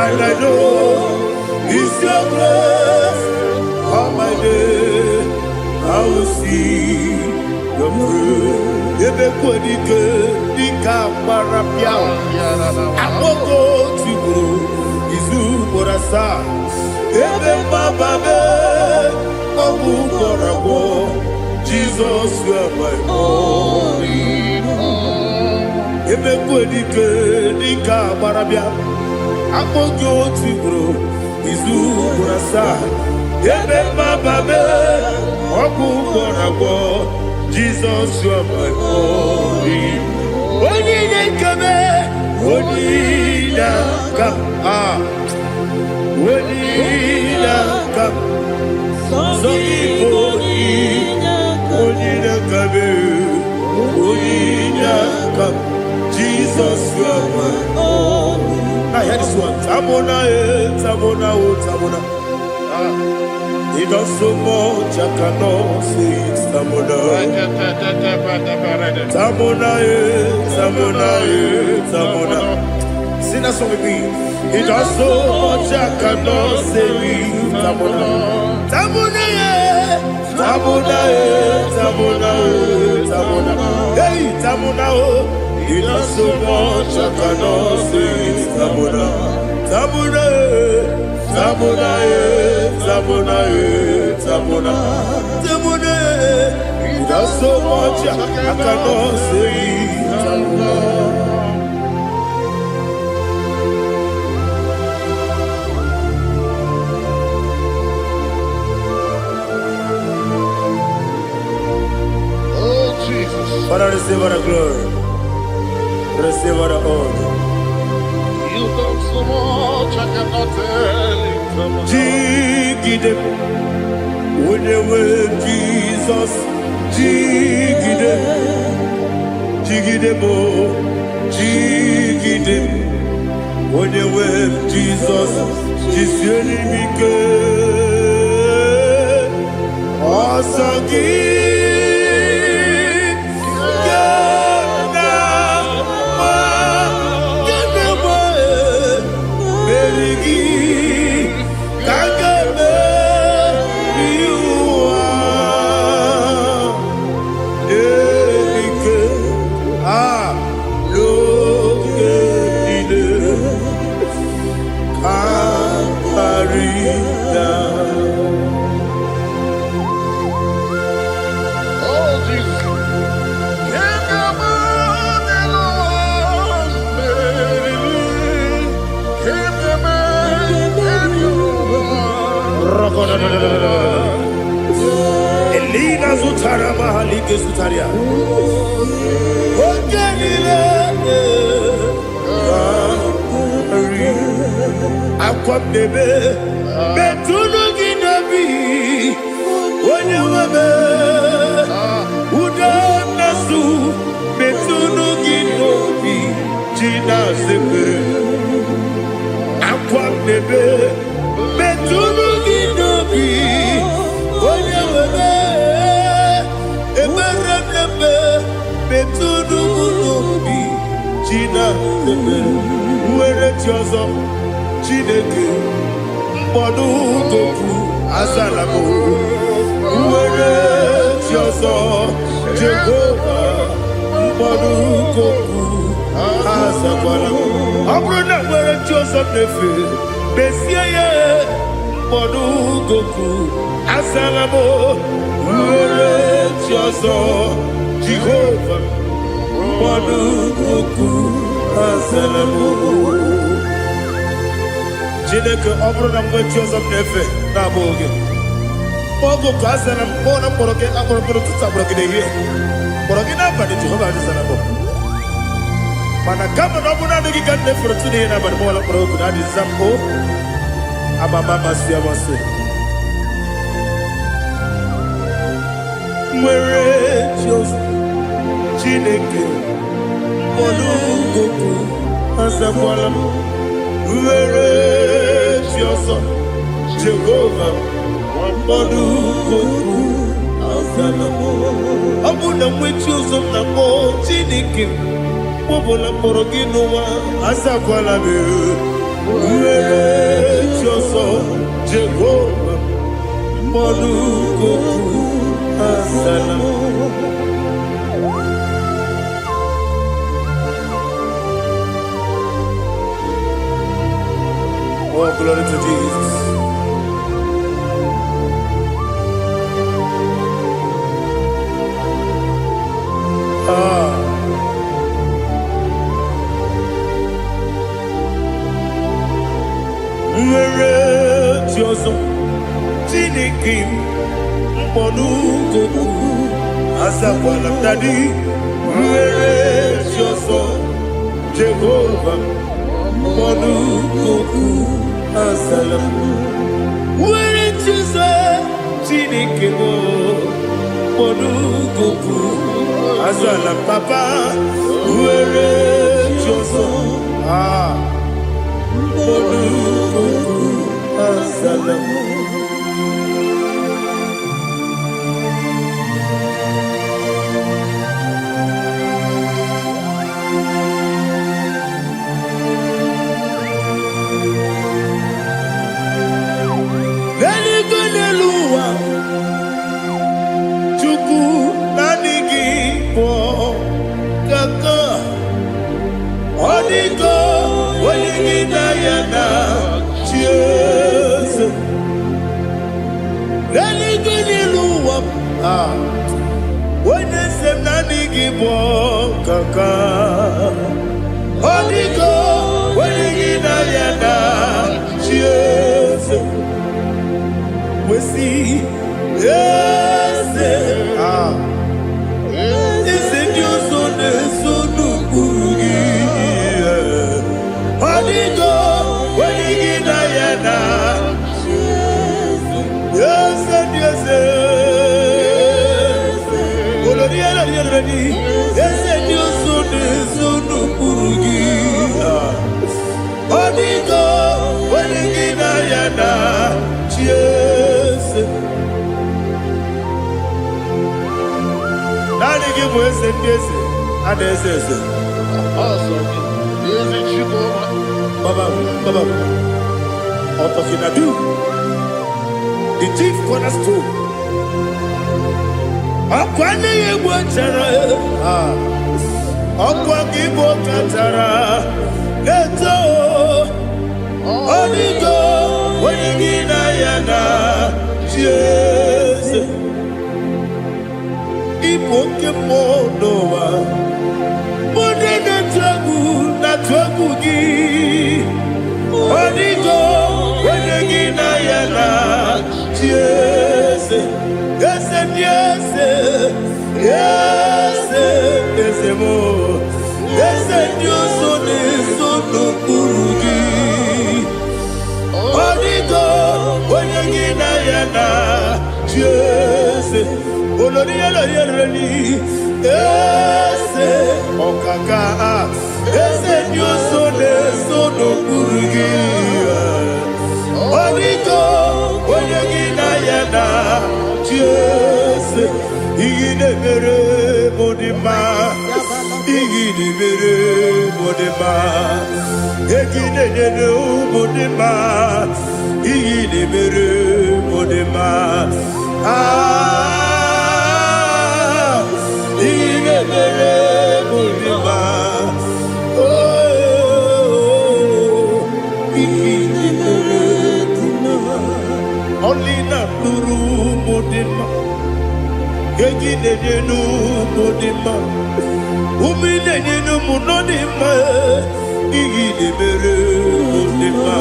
and I know it's your grace. All my day, I will see your grace. Ebe kwenike dika marapia akoko tibro izu morasa ebe bababe obu korabo Jesus you are my only ebe kwenike dika marapia akoko tibro izu morasa ebe bababe obu korabo Jesus, you are my only. When you come, when you come, when you come, so people when you come, Jesus, you are my only. I hear this one. Tamona. He does so much I cannot say it. Tamona. Sing that song with me. He does so much I cannot say it. Tamona. Hey, Tamona. He does so much I cannot say it. Tamona. Tamona, he does so much I cannot say. Oh Jesus, Father, receive all the glory, receive all the honor. you done so much I cannot tell it. Jigide, when you were Jesus, Jigide, when you were Jesus, Jisyenimike, Asagi. Elina Zutara Mahalike Sutaria. Aqua bebe, Betulu Ginabi, weme uda nasu metunu ginobi jina sekere akwa nebe metunu ginobi onye weme ebere nebe metunu ginobi jina sekere uwere tiozo Chineke mkpọdụ goku azalamo uwere tiozo Jehova mkpọdụ goku azakwalamo ọ bụrụ na nwere tiozo nefe besie ya mkpọdụ goku azalamo uwere tiozo Jehova mkpọdụ goku azalamo Chineke ọ bụrụ na mgbe chi ọzọ m na-efe na-abụ oge ogo ka a zara m kpọọ na mkpọrọ gị akpọrọ mkpọrọ tụta mkpọrọ gị n'ehihie mkpọrọ gị n'abalị Jehova adịzara m mana kama na ọ bụ naanị gị ka m na-efere tụ n'ihe n'abalị mụọla mkpọrọ ogu na adịza m o amama amasị amasị nwere chi ọzọ Chineke mkpọrọ ogu azakwala m nwere chi ọzọ Jehova mkpọdụ goku azala m ọ bụ na nwe chi ọzọ m na mkpọ Chineke kpọbụla mkpọrọ gị n'ụwa azakwala m nwere chi ọzọ Jehova mkpọdụ goku azala m Oh, glory to Jesus. Nwere chi ọzọ Chineke mkpọdụ goku azakwala m dadi nwere chi ọzọ Jehova mkpọdụ goku azala m nwere chi ọzọ Chineke mkpọdụ goku azala m papa nwere chi ọzọ mkpọdụ goku azala m onye se m na adịghị bụ kaka ọ dịgo onye gị na ya na chi eze wesi eze eze ndị ọzọ na-eso n'okpuru gị ọ dịgo onye gị na ya na chi eze ndị eze eze ndị ọzọ na-eso n'okpuru gị ọ dịgo onye gị na ya na chi eze naanị gị bụ eze ndị eze a na-eze eze Baba Otofinadu the chief cornerstone ọkwa anaghị egbu ọchara ọkwa gị bụ ọkachara na-eto ọ dịgo onye gị na ya na chi eze ịbụ oke mmụọ n'ụwa onye na-atụ egwu gị ọ dịgo onye gị na ya na chi eze eze ndị eze eze eze m eze ndị ọzọ na-eso n'okpuru gị ọ dịgo onye gị na ya na chi eze olori olori olori ese ọkaka ese ni o so le so n'okpuru gị ọdịgo onye gị na ya na Jese iyi na-emere mụ dị mma iyi na-emere mụ dị mma egi na-enyere mụ dị mma iyi na-emere mụ dị mma iyi na-emere mụ dị mma iyi na-emere dị mma ọlị na-akpụrụ mụ dị mma egi na-enyenu mụ dị mma umi na-enyenu mụ nọ dị mma iyi na-emere mụ dị mma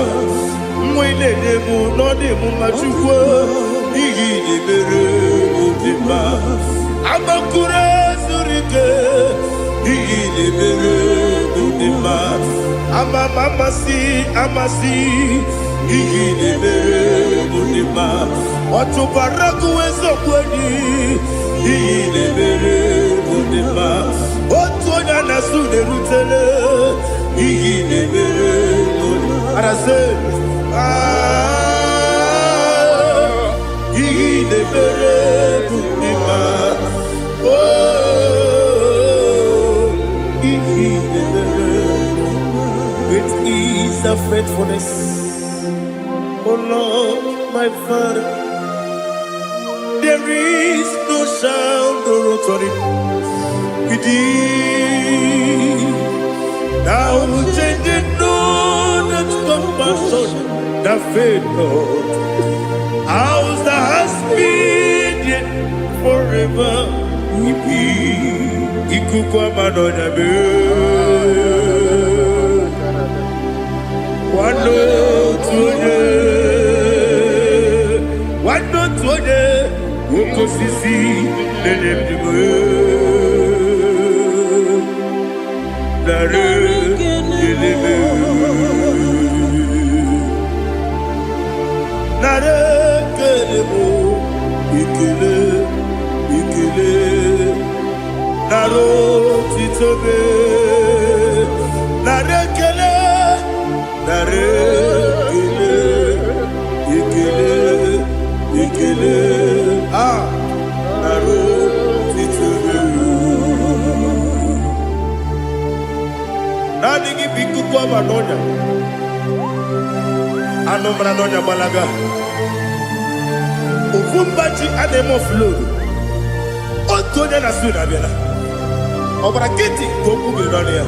nwa na-enye mụ nọ dị mụ ma Chukwu iyi na-emere mụ dị mma agbakụrụ ezuru ike iyi na-emere mụ dị mma amasị amasị iyi na-emere mụ dị mma ọtụbara gụwa eziokwu enyi iyi na-emere mụ dị mma otu onye na-asụ na-erutere iyi na-emere mụ dị mma arase iyi na-emere mụ dị mma iyi na-emere mụ dị mma great is the faithfulness, oh Lord, my Father. There is no sound or authority within. Thou changest not that compassion, that faith, Lord. Ours that has been forever. Ikukwa madonya be. Wano tuone, wano tuone. Woko sisi nenem dibe nare dilebe nare kelebo ikele ikele naro titobe nare kele nare kele ikele ikele naro titobe nani gi biku kwa manonya anomra nonya balaga ovumbaji anemo flow otonya na suna bela obra kiti koku beronia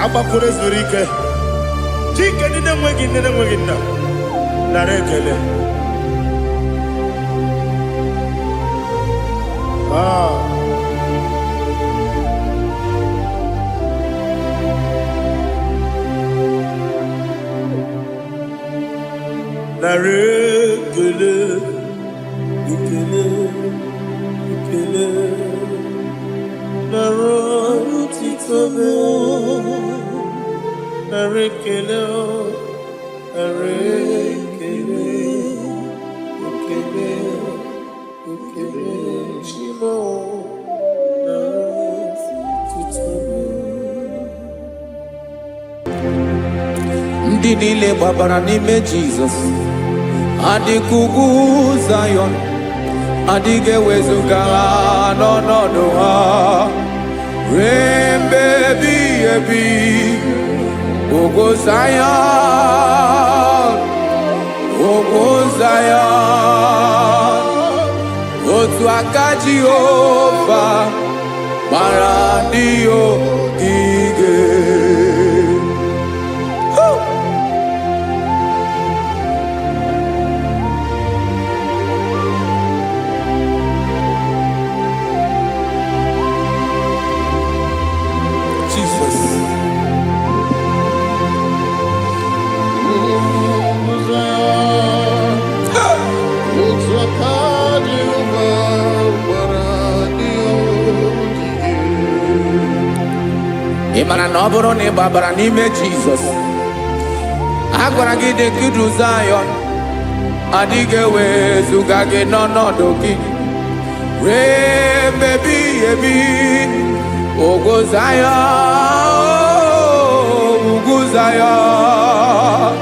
abakore zurike chike nine mwegi na narekele narekele ikele ikele narotitobe narekele narekele ikele ikele shimo narotitobe ndị niile gbabara n'ime Jizọs adịghị ugwu Zayọn adịghị ewezuga ha n'ọnọdụ ha ruo mgbe ebighị ebi ugwu Zayọn otu aka Jehova gbara ndị ogige ị mara na ọ bụrụ na ị gbabara n'ime Jizọs a gwara gị dị kudu Zayọn adịghị ewezuga gị n'ọnọdụ gị remebi ebi ugwu Zayọn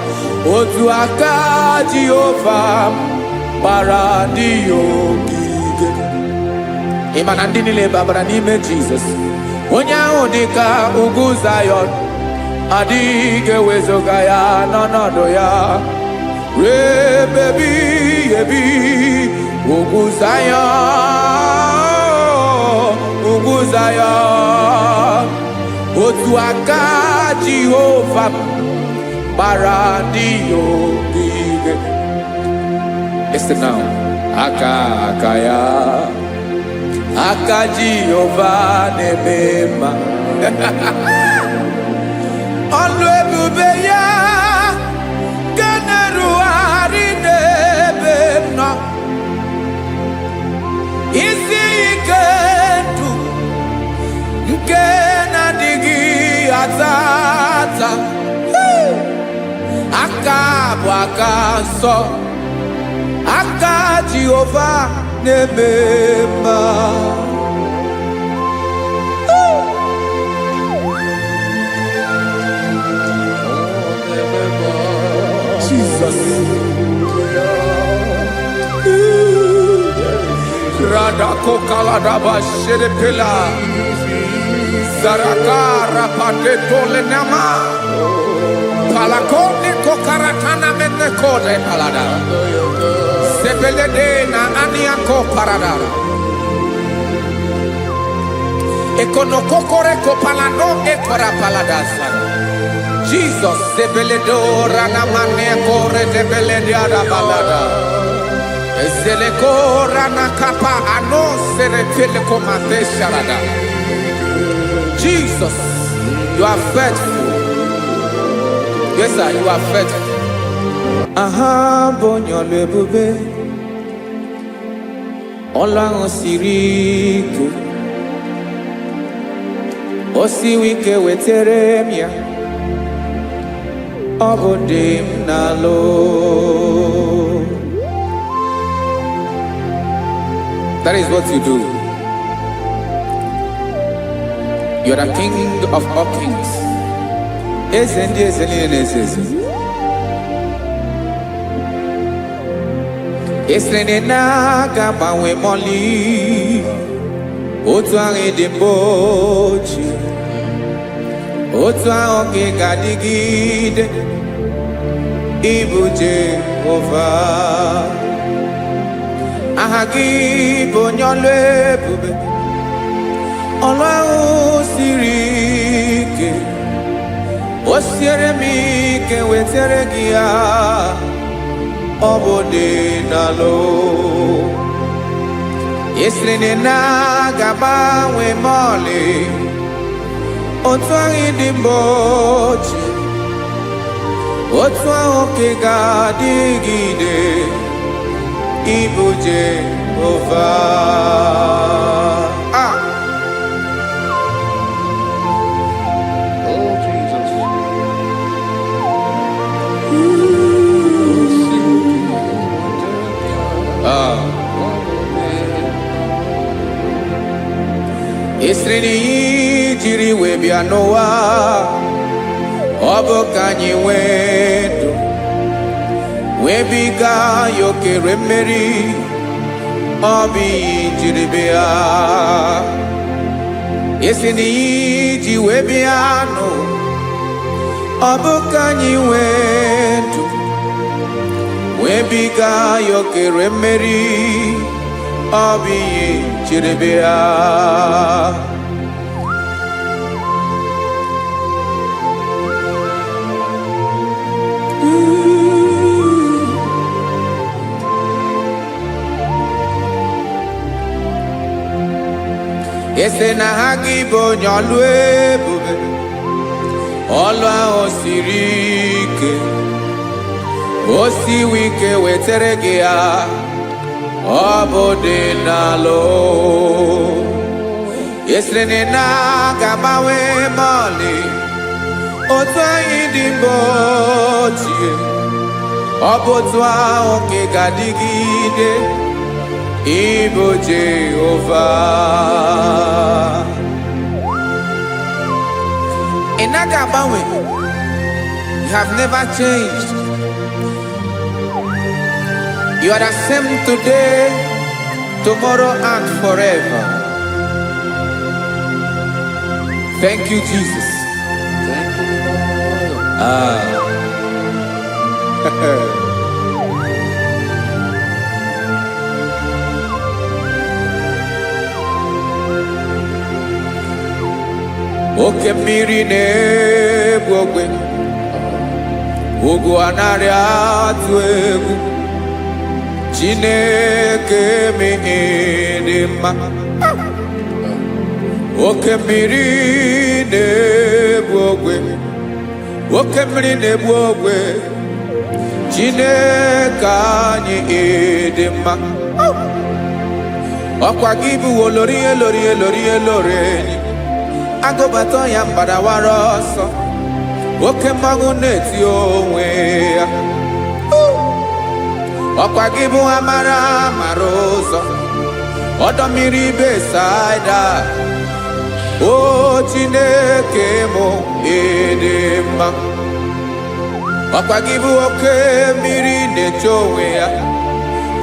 otu aka Jehova gbara ndị ya ogige. Ị ma na ndị niile babara n'ime Jizọs, onye ahụ dị ka ugwu Zayọn adịghị ewezuga ya n'ọnọdụ ya remebi ebi ugwu Zayọn otu aka Jehova gbara ndị ya ogige. Listen now. Aka ya aka Jehova na-eme mma ọlụ ebube ya ga na-erugharị n'ebe m nọ. Isi ike ndụ nke na-adịghị ata ata, aka bụ aka nsọ, aka Jehova na-eme mma. Jesus. Radako kaladaba sherepela zarakara pateto lenama palakone kokaratana mene kode palada sebelede na aniako parada ekonokokore kopalano ekora paladasa. Jesus sebeledo rana mane kore debelede ada balada ezeleko rana kapa ano serepele komate sharada. Jesus, you are faithful. Yes sir, you are faithful. Aha bonyo lebube Ọlọ́run siri ike o siwi ike wetere m ya ọ bụ dị m n'alụ. That is what you do. You are the King of all kings. Eze ndị eze niile na-eze eze. Esere na-aga gbanwe mọlị otu ahụ dị mgbe ochie, otu ahụ gị ga-adịgide ịbụ Jehova. Aha gị bụ onye ọlụ ebube, ọlụ ahụ siri ike, o siere m ike wetere gị ya, ọ bụ dị n'alụ. Esiri na-agbanwe ma ọlị otu ahụ dị mgbe ochie, otu ahụ ka ị ga-adịgide ịbụ Jehova. Oh, Jesus. Esiri na ihe jiri wee bịa n'ụwa ọ bụ ka anyị nwee ndụ wee biga ya okere mmeri, ọ bụ ihe jiri bịa. Esi na ihe ji wee bịa nụ ọ bụ ka anyị nwee ndụ wee biga ya okere mmeri, ọ bụ ihe jiri bịa. Ese na ha gị bụ onye ọlụ ebube, ọlụ ahụ siri ike, o siwi ike wetere gị ya, ọ bụ dị n'alụ. Esere na ga-agbanwe ma ọlị otu anyị dị mgbe ochie, Obotwa oke gadigide Ibo Jehovah. Inagabawe, you have never changed. You are the same today, tomorrow, and forever. Thank you, Jesus. Thank you, Oke mmiri na-egbu ogwe, ugwu anaghị atụ egwu. Chineke mi dị mma. Oke mmiri na-egbu ogwe, oke mmiri na-egbu ogwe. Chineke anyị dị mma. Ọkwa gị bụ olori enyi. Agụbata ya mbadawara ọsọ, oke mmanwụ na-eti onwe ya. Ọkwa gị bụ amara ụzọ, ọdọ mmiri Besaida. O Chineke mụ dị mma. Ọkwa gị bụ oke mmiri na-eche onwe ya,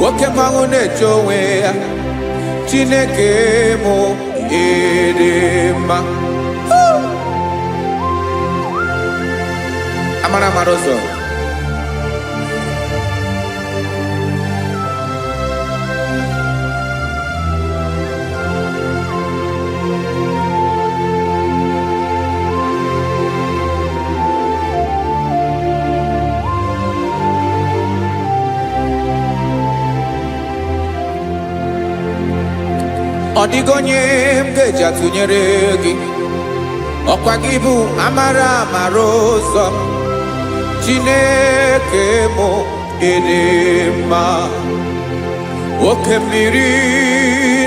oke mmanwụ na-eche onwe ya. Chineke mụ dị mma. Amara ụzọ. Ọ dịghị onye m ga-eji atụnyere gị. Ọkwa gị bụ amara ụzọ. Chineke mụ dị mma. Oke mmiri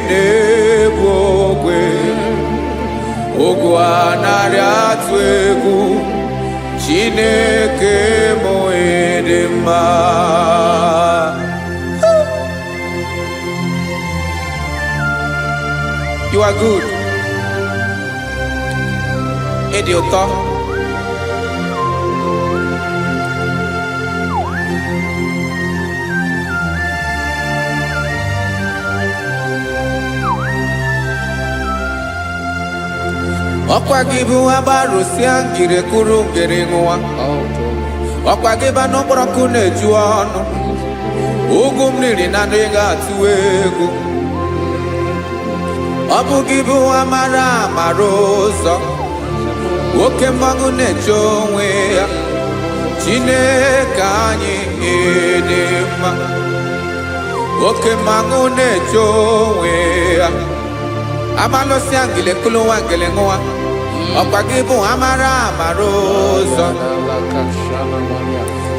na-egbu ogwe, ugwu anaghị atụ egwu. Chineke mụ dị mma. You are good. Ịdị ụtọ. Ọkwa gị bụ agbarụsịa ngiri kwuru ngiri nwa. Ọkwa gị bụ n'ụkpọrọkụ na-eju ọnụ. Ugwu mmiri na adịghị atụ egwu. Ọ bụ gị bụ amara ụzọ, oke mmanwụ na-eche onwe ya. Chineke anyị dị mma. Oke mmanwụ na-eche onwe ya. Amalụsịa ngile kulu nwa ngile nwa. Ọkwa gị bụ amara ụzọ.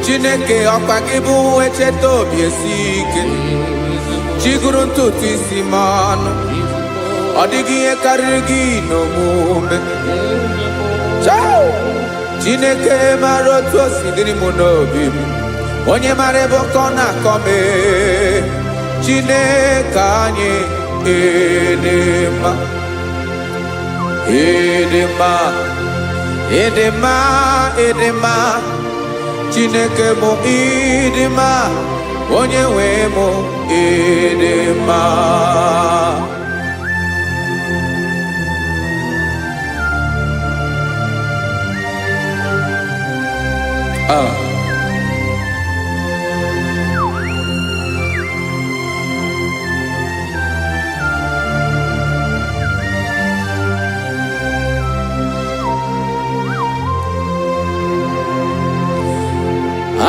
Chineke ọkwa gị bụ echeta obi esi ike. Chiguru ntutu isi m ọnụ. Ọ dịghị ihe karịrị gị n'omume. Chineke mara otu o si dịrị m n'obi m. Onye mara ebe ọkọ na-akọ m. Chineke anyị dị mma. Dị mma. Dị mma. Dị mma. Chineke mụ dị mma. Onye nwe mụ dị mma.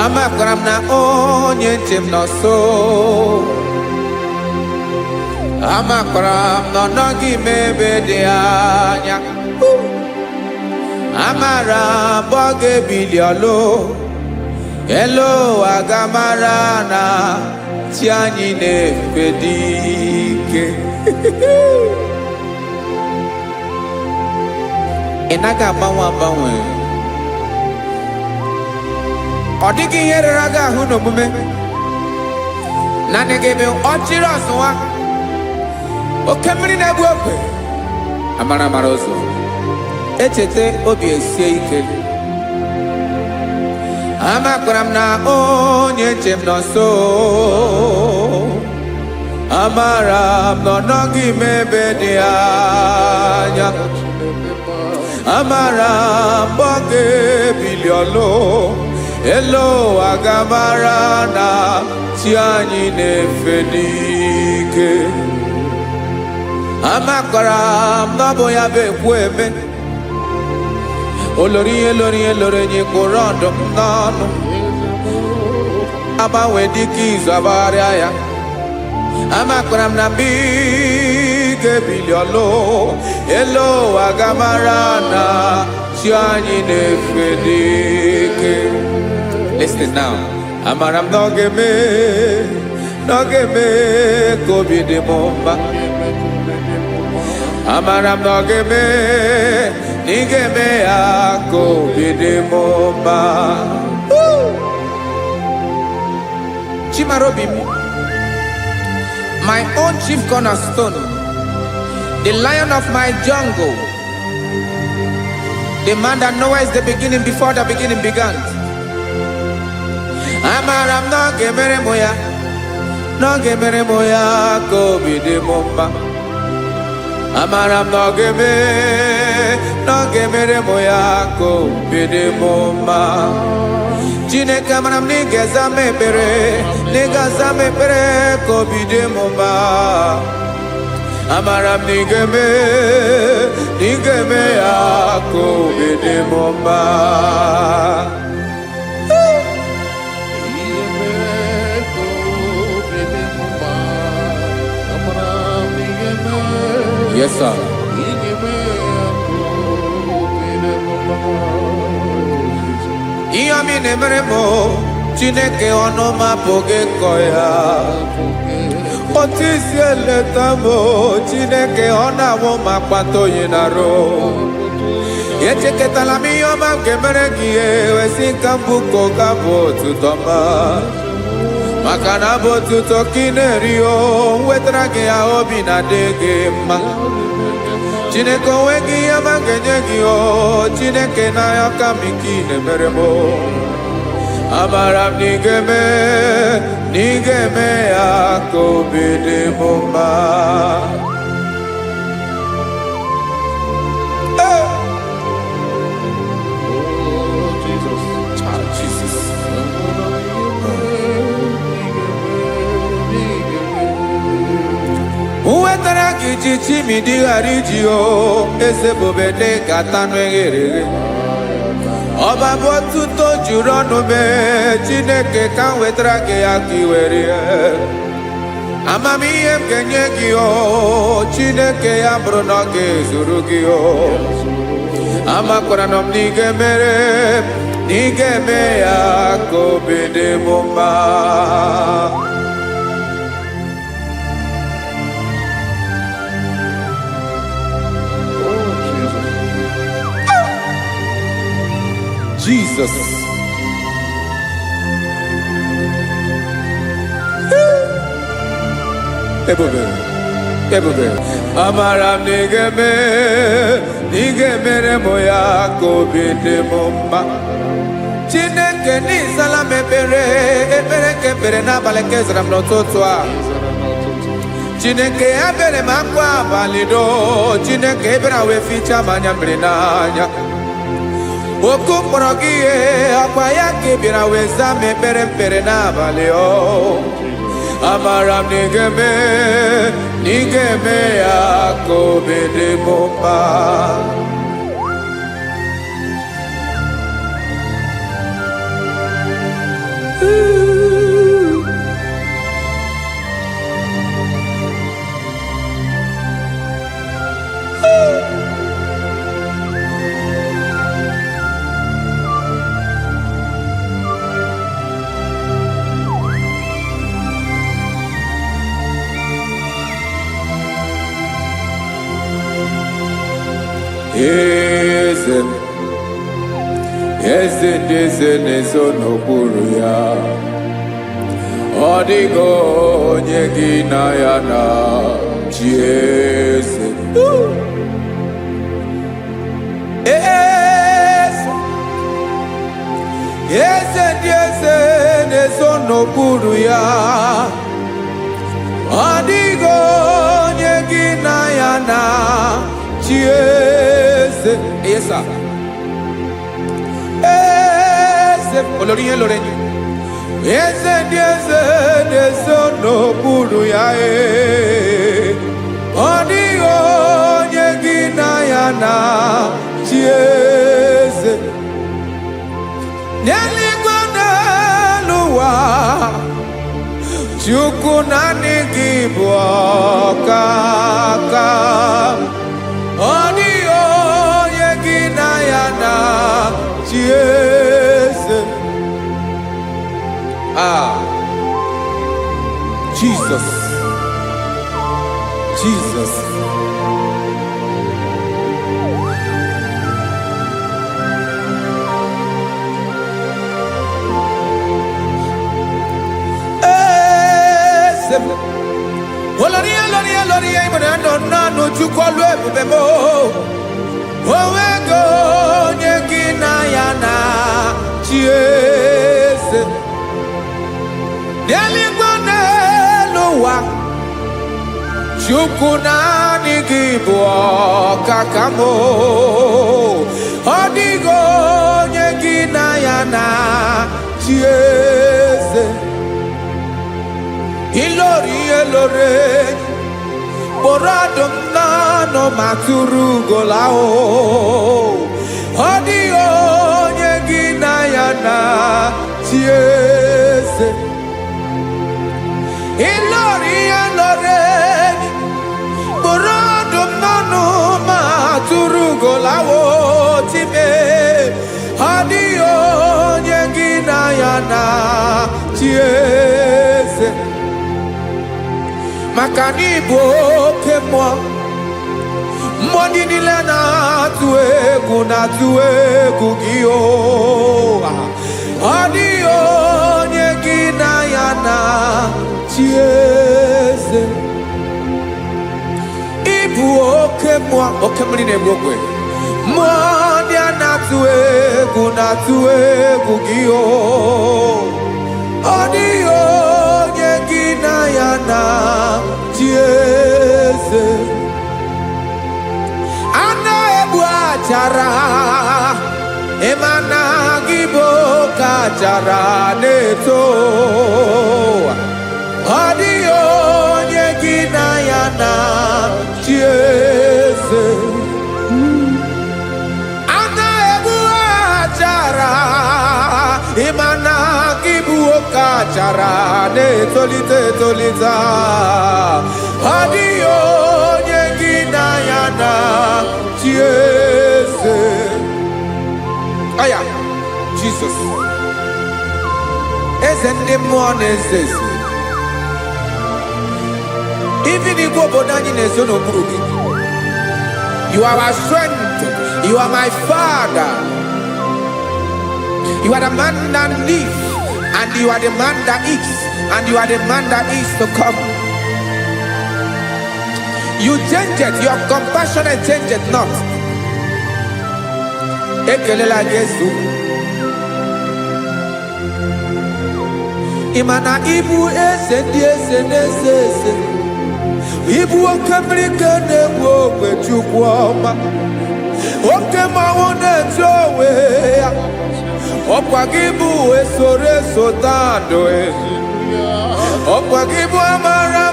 Amakwara m na onye nche m nọ nso. Amakwara m na ọ nọghị m ebe dị anya. Amara m ọ ga-ebili ọlụ. Elu agamara na chi anyị na-efe dị ike. Ị naghị agbanwe. Odiki here raga huno mume. Nanegebe ochiro aswa. Okemri na buokwe. Amara marozo. Echete obi esie ike. Amakwaram na onye chem no so. Amaram no nogi mebe di anya. Amaram boge biliolo. Elo agamara na tianyi nefenike. Amakwaram no boya be kweme. Olori nyi korondo nanu. Aba wediki izu abaria ya. Amakwaram na bige biliolo. Elo agamara na tianyi nefenike. Listen now. Amaram nogeme kobi de momba. Amaram nogeme nigeme ya kobi de momba. Chimarobim, my own chief cornerstone, the lion of my jungle, the man that knows the beginning before the beginning began. Amaram no gemere moya kobi de momba. Amaram no gemere moya kobi de momba. Jine kamaram nige zame pere kobi de momba. Amaram nigeme ya kobi de momba. Yes, sir. Iyami nemeremo, Chineke onoma poge koya. Otisi eletamo, Chineke onamo makwato yinaro. Yecheke talami yoma kemeregie, wesikambuko kabo tutoma. Makana botu tokinerio wetrage ya obi na dege ma. Chineke wegi ya mangenyegi o Chineke na ya kamiki nemeremo. Amaram nigeme ya kobi de momba. Chichi mi di harijio ese bobede katanu egere. Oba botu to jurono me Chineke kan wetrage akiwere. Amami em kenyegi o Chineke ya bronoge zurugio. Amakwara nom nigeme ya kobi de momba. Jesus. Ebube. Amaram nigeme moya kobi de momba. Chineke ni salame ebere kepere na baleke zram no totwa. Chineke abere makwa balido. Chineke ebera we ficha manyambre nanya. Oku morogie akwa yake bira weza mepere na baleo. Amaram nigeme ya kobi de momba. eze na-eso n'okpuru ya. Ọ dịghị onye gị na ya na-achị eze. Eze ndị eze na-eso n'okpuru ya. Ọ dịghị onye gị na ya na-achị eze. Yes, sir. Eze olórí yẹn lórí ẹni. Eze ndị eze na-eso n'okpuru ya. Ọ dịghị onye gị na ya na-achị eze. N'eluigwe n'elu ụwa, Chukwu naanị gị bụ ọkaka. Ọ dịghị onye gị na ya na-achị eze. Jesus. Jesus. Olórí ìmọ̀nà nánú Chukwu ọlụ ebube mo. Onwego onye gị na ya na-achị eze. N'eluigwe n'elu ụwa, Chukwu naanị gị bụ ọkaka mo. Ọ dịghị onye gị na ya na-achị eze. Ilori kpọrọ ọdụm n'ọnụ ma tụrụ ugola o. Ọ dịghị onye gị na ya na-achị eze. Ilori kpọrọ ọdụm n'ọnụ ma tụrụ ugola o. Time ọ dịghị onye gị na ya na-achị eze. Maka na ị bụ oke mmụọ, mmụọ ndị niile na-atụ egwu gị o. Ọ dịghị onye gị na ya na-achị eze. Ị bụ oke mmụọ, oke mmiri na-egbu ogwe. Mmụọ ndị a na-atụ egwu gị o. Ọ dịghị onye gị na ya na-achị eze. A na-egbu achara, ịma na gị bụ ka achara na-eto. Ọ dịghị onye gị na ya na-achị eze. A na-egbu achara, ịma na gị bụ ka achara na-etolite etolite. Ọ dịghị onye gị na ya na-achị eze. Aya, Jesus. Eze ndị mmụọ na-eze eze. Even igwe obodo anyị na-ezo n'okpuru gị. You are our strength. You are my Father. You are the man that lives, and you are the man that is, and you are the man that is to come. You change it, your compassion change it not. Ekelela Jesu. Imana ibu eze ndị eze na-eze eze. Ibu oke mmiri ka na-egbu ogwe Chukwu ọma. Oke mmanwụ na-eche onwe ya. Ọkwa gị bụ eso tando. Ọkwa gị bụ amara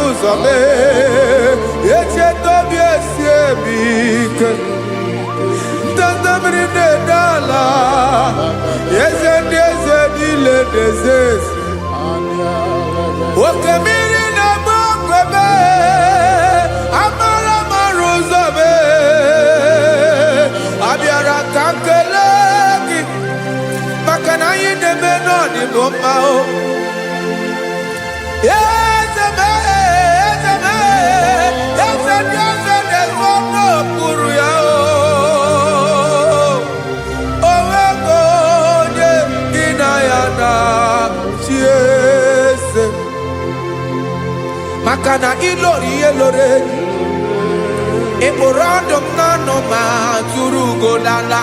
ụzọ mee. Echeta obi esi ebi ike. Ndanda mmiri na-ede ala. Eze ndị eze niile na-eze eze. Oke mmiri na-agba ogwe mee. Amara ụzọ mee. Abịara ka nkele gị. Maka na anyị na-eme n'ọdịbụ mma o. Eze ndị eze na-eso n'okpuru ya o. Onwego re. Eporandom no ma turu godala.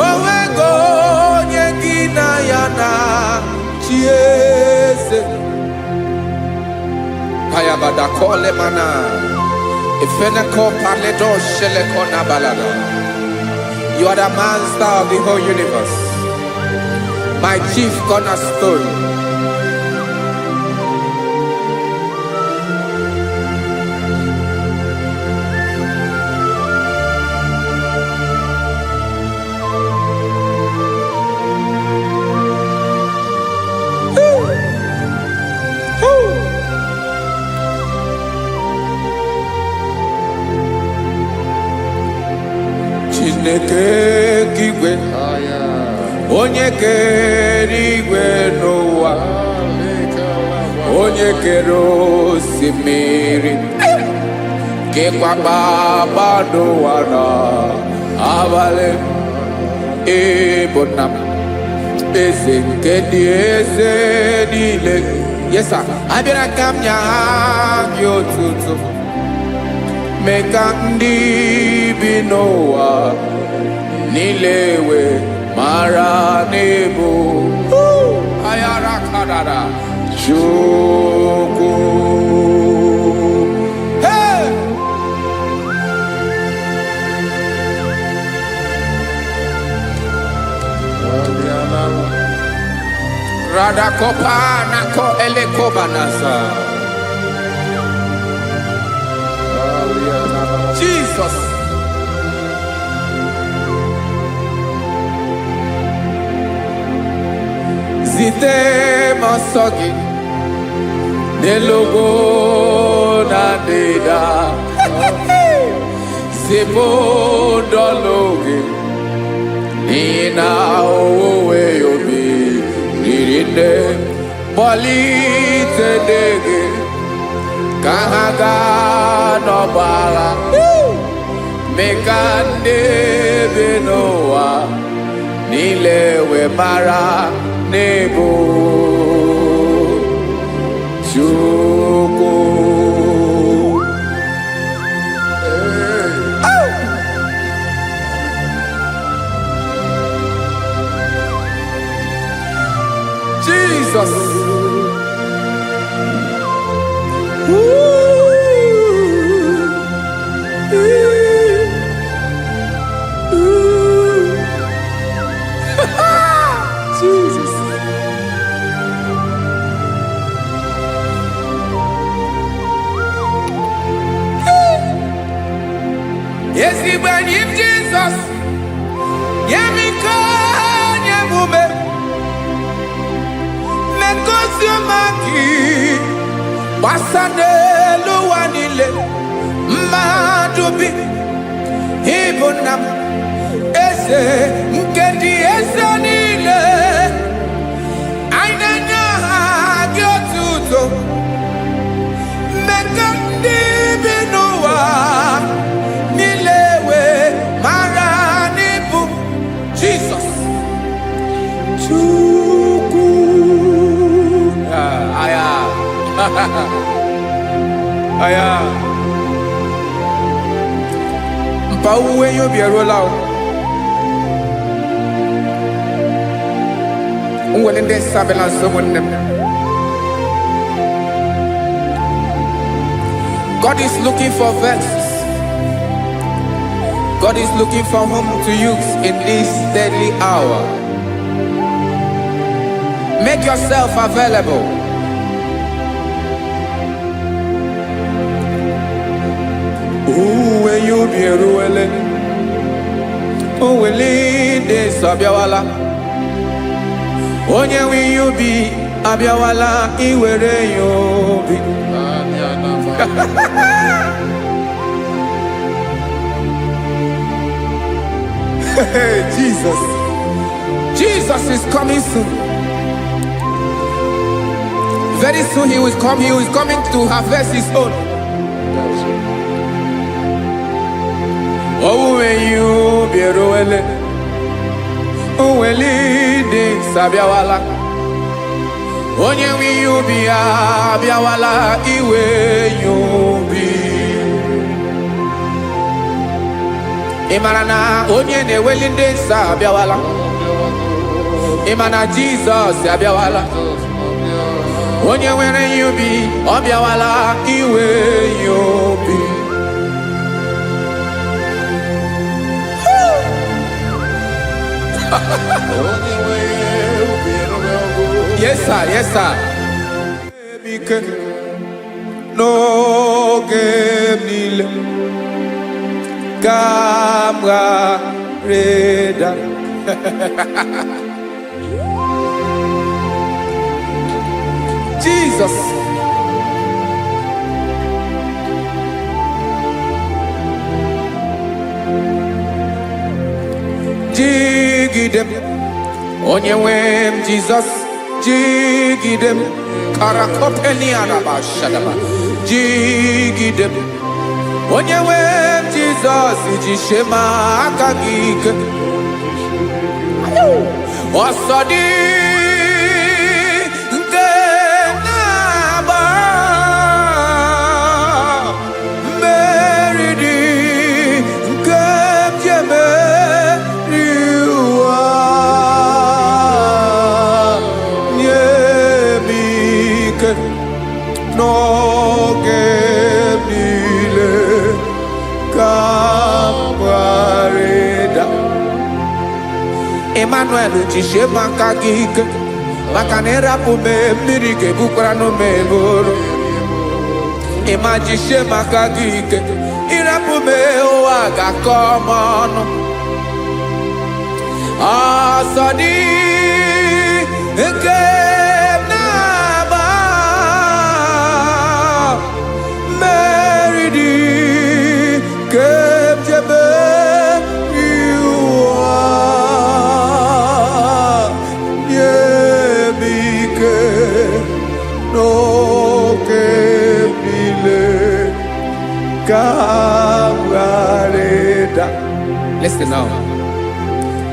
Owego nyegina yana chiese. Payabada kole mana. Ifeneko paledo sheleko nabalada. You are the master of the whole universe. My chief cornerstone. Chineke kigwe onye kere igwe n'ụwa onye kere osimiri kekwa kpakpando ụwa n'abalị ịbụ nna m eze nke ndị eze niile. Yes sir, abịara ka m nye gị otuto mee ka ndị bi n'ụwa niile wee mara n'ebu ayara kadara Chukwu. Hey! Radakopa nako elekobanasa. Jesus. Zite masogi nelogo na deda Zipo dologe Nina owe yobi Nirinde Polite dege Kahaga no bala Mekande benoa Nilewe mara nebo Chukwu. Jesus. Jesus. Yes, he when him Jesus. Yemiko nyemume. Mekosio maki. Wasane luwanile. Madubi. Ibunam. Ese nkedi ese nile. Ainanya gyotuto. Mekandi binuwa. Nilewe maranibu. Jesus. Chukwu. Aya. Aya. Mpa uwe yo bierola o. Unwelende sabela someone. God is looking for verses. God is looking for whom to use in this deadly hour. Make yourself available. Uwe you be ruele. Uwe de sabiawala. Onye wi you be abiawala iwere you be. Jesus. Jesus is coming soon. Very soon he will come. He is coming to harvest his own. Oh, when you be roele, oh, when leading Sabiawala, onye wi you be abiawala iwe you. Imarana onye na-eweli ndị nsọ abịawala. Imana Jesus abịawala. Onye nwere ya obi ọ bịawala iwe ya obi. Yes sir, yes sir. N'oge niile ka m ga-reda. Jesus. Jigidem onye nwe m Jesus, jigidem karakopeni araba shadaba. Jigidem onye nwe m Jesus, jishema aka gị ike. Ọsọdị nke na-agba mmeri dị nke jemeri ụwa. Nye m ike n'oge niile ka m gharịda. Emmanuel jishie maka gị ike, maka na ịrapụ m mmiri ga-ebukwara n'ume eboro. Ịma jishie maka gị ike, ịrapụ m ụwa ga-akọ m ọnụ. Ọsọ dị nke na-agba mmeri dị nke jebe Listen now.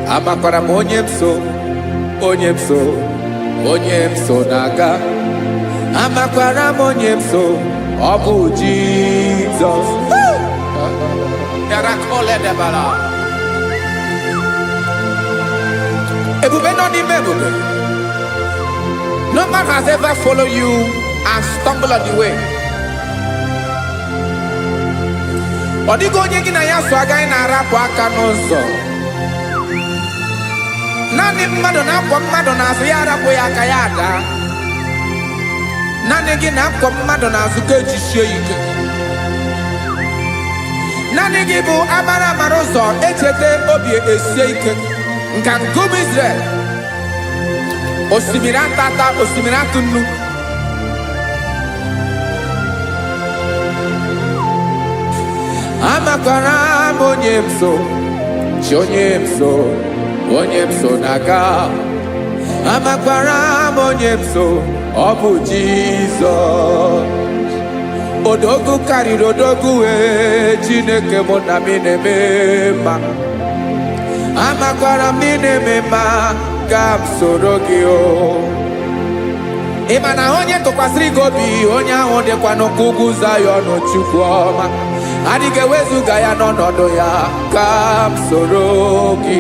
Amakwara m onye m so na-aga. Amakwara m onye m so, ọ bụ Jesus. Ebube nọ n'ime ebube. No man has ever followed you and stumbled on the way. Ọ dịghị onye gị na ya so agaghị na-arapụ aka n'ụzọ. Naanị mmadụ na-akwọ mmadụ n'azụ ya arapụ ya aka ya ada. Naanị gị na-akwọ mmadụ n'azụ ka ejisie ike. Naanị gị bụ amara ụzọ echete obi esie ike. Nka nkụm Israel. Osimiri atata, osimiri atụ nnu. Amakwara m onye m so, chi onye m so na-aga. Amakwara m onye m so, ọ bụ Jizọs. Odogwu karịrị odogwu wee Chineke mụ na m na-eme mma. Amakwara m na-eme mma ka m soro gị o. Ị ma na onye tụkwasịrị gị obi, onye ahụ dịkwa n'ụkwụ ugwu Zayọn Chukwu ọma. Adịghị ewezuga ya n'ọnọdụ ya ka m soro gị.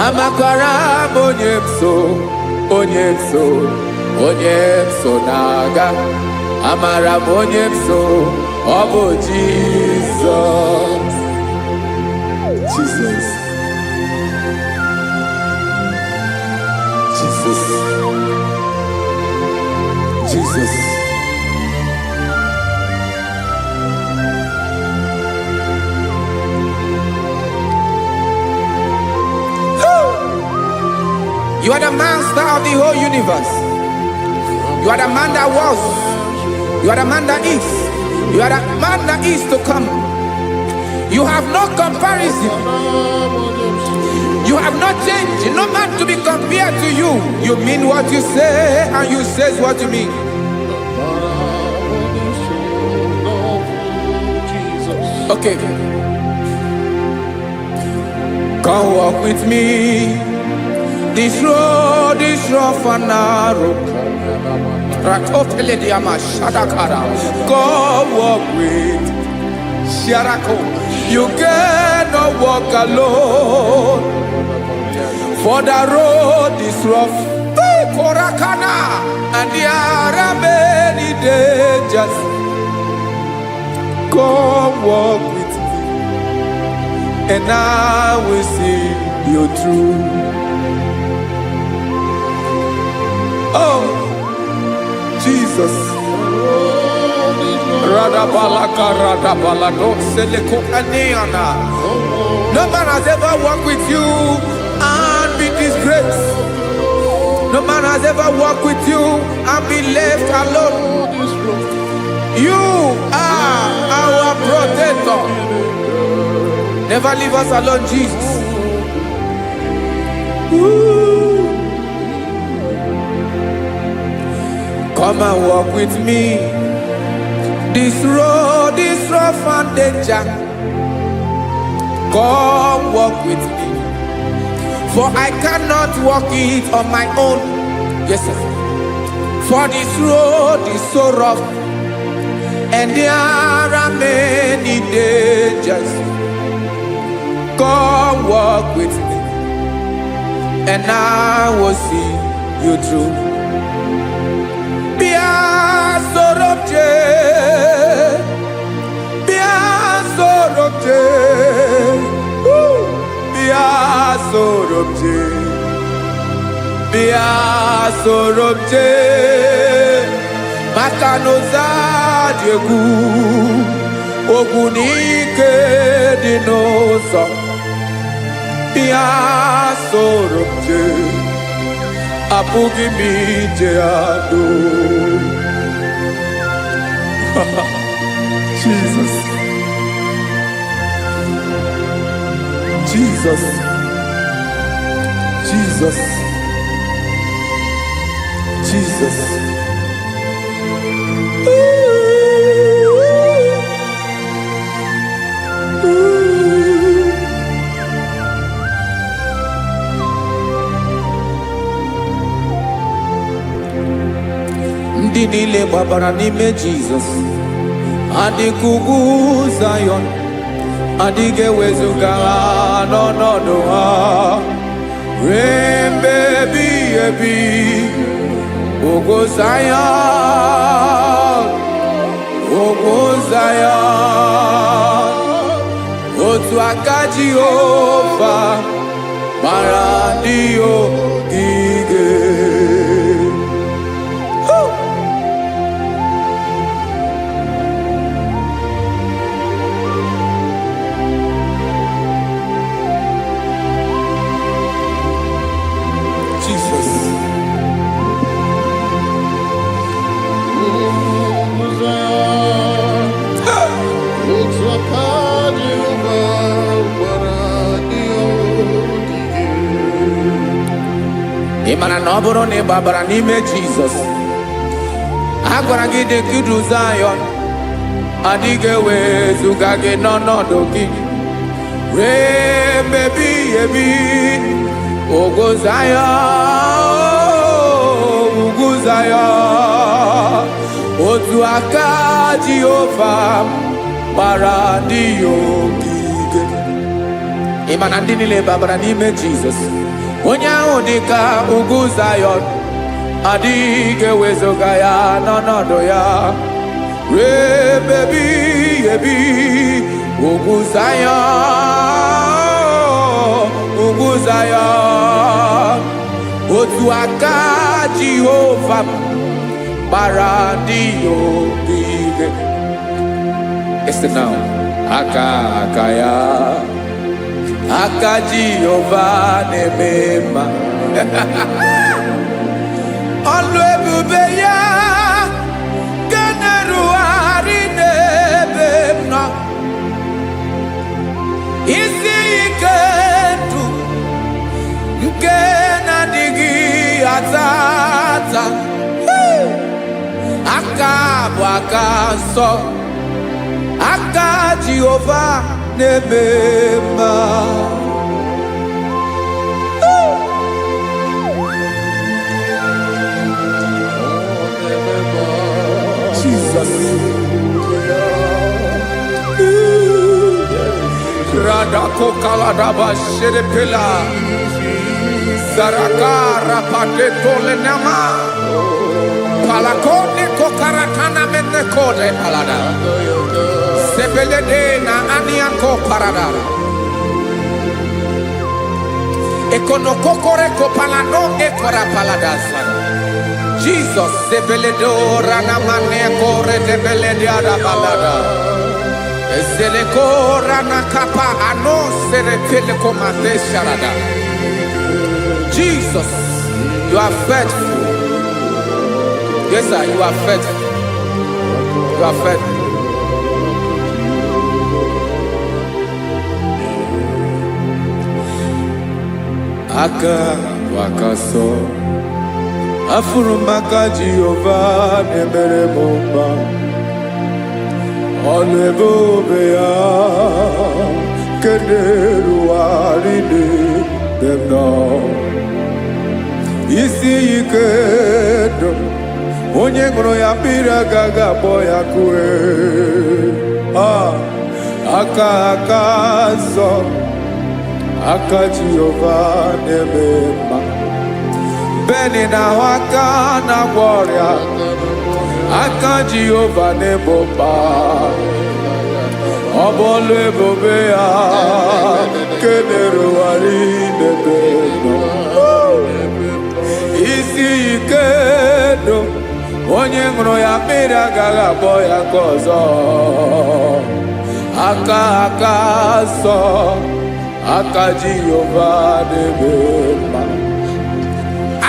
Amakwara m onye m so na-aga. Amara m onye m so, ọ bụ Jizọs. Jesus. You are the master of the whole universe. You are the man that was. You are the man that is. You are the man that is to come. You have no comparison. You have no change. No man to be compared to you. You mean what you say and you say what you mean. Okay. Come walk with me. This road is rough and narrow. Come walk with Sharako. You cannot walk alone, for the road is rough. Korakana, and there are many dangers. Come walk with me, and I will see you through. Oh, Jesus. No man has ever walked with you and been disgraced. No man has ever walked with you and been left alone. You are our protector. Never leave us alone, Jesus. Ooh. Come and walk with me. This road is rough and danger. Come walk with me, for I cannot walk it on my own. Yes, sir. For this road is so rough, and there are many dangers. Come walk with me, and I will see you through. Be a sorobje, be a sorobje, be a sorobje, be a sorobje. Makanoza diegu, ogunike dinosa. Be a sorobje. Apugi mi jeado. Jesus, Jesus, Jesus, Jesus. Ndị niile gbabara n'ime Jesus adịkugwu Zion, adịghị ewezuga ha n'ọnọdụ ha ruo mgbe ebighị ebi. Ugwu Zion, ugwu Zion, otu aka Jehova mara ndị ogige. Imana na ọ bụrụ na ị gbabara n'ime Jizọs, a gwara gị dị ka Zion, adịghị ewezuga gị n'ọnọdụ gị ruo mgbe ebighị ebi. Ugwu Zion, ugwu Zion, otu aka Jehova gbara ndị ogige. Imana ndị niile gbabara n'ime Jizọs, onye ahụ dị ka ugwu Zion, adịghị ewezuga ya n'ọnọdụ ya ruo mgbe ebighị ebi. Ugwu Zion, ugwu Zion, otu aka Jehova gbara ndị ogige. Listen now, aka ya, aka Jehova na-eme mma. Ọlụ ebube ya ga na-erugharị n'ebe m nọ. Isi ike ndụ nke na-adịghị ata ata. Aka bụ aka nsọ, aka Jehova na-eme mma. Jesus. kokaladaba sherepela. Zarakara padetole nama. Palakone kokaratana mene kode palada. Sebelede na aniako paradara. Ekonokokore kopalano ekora paladasa. Jesus sebeledo rana mane kore debeledia balada. Eseleko rana kapa ano serepele komate sharada. Jesus, you are faithful. Yes, sir, you are faithful. You are faithful. Aka wakaso afurumaka Jehovah nemere bomba olebobe ya kederu aride demno isi ikedo onye ngoro ya pira gaga boya kue aka so aka Jehovah nemema beni na waka na gloria aka Jehovah nemoma obole bobea kederu ari nebeno isi ikedo onye ngoro ya mira gaga boya kozo aka so aka Jehovah nemema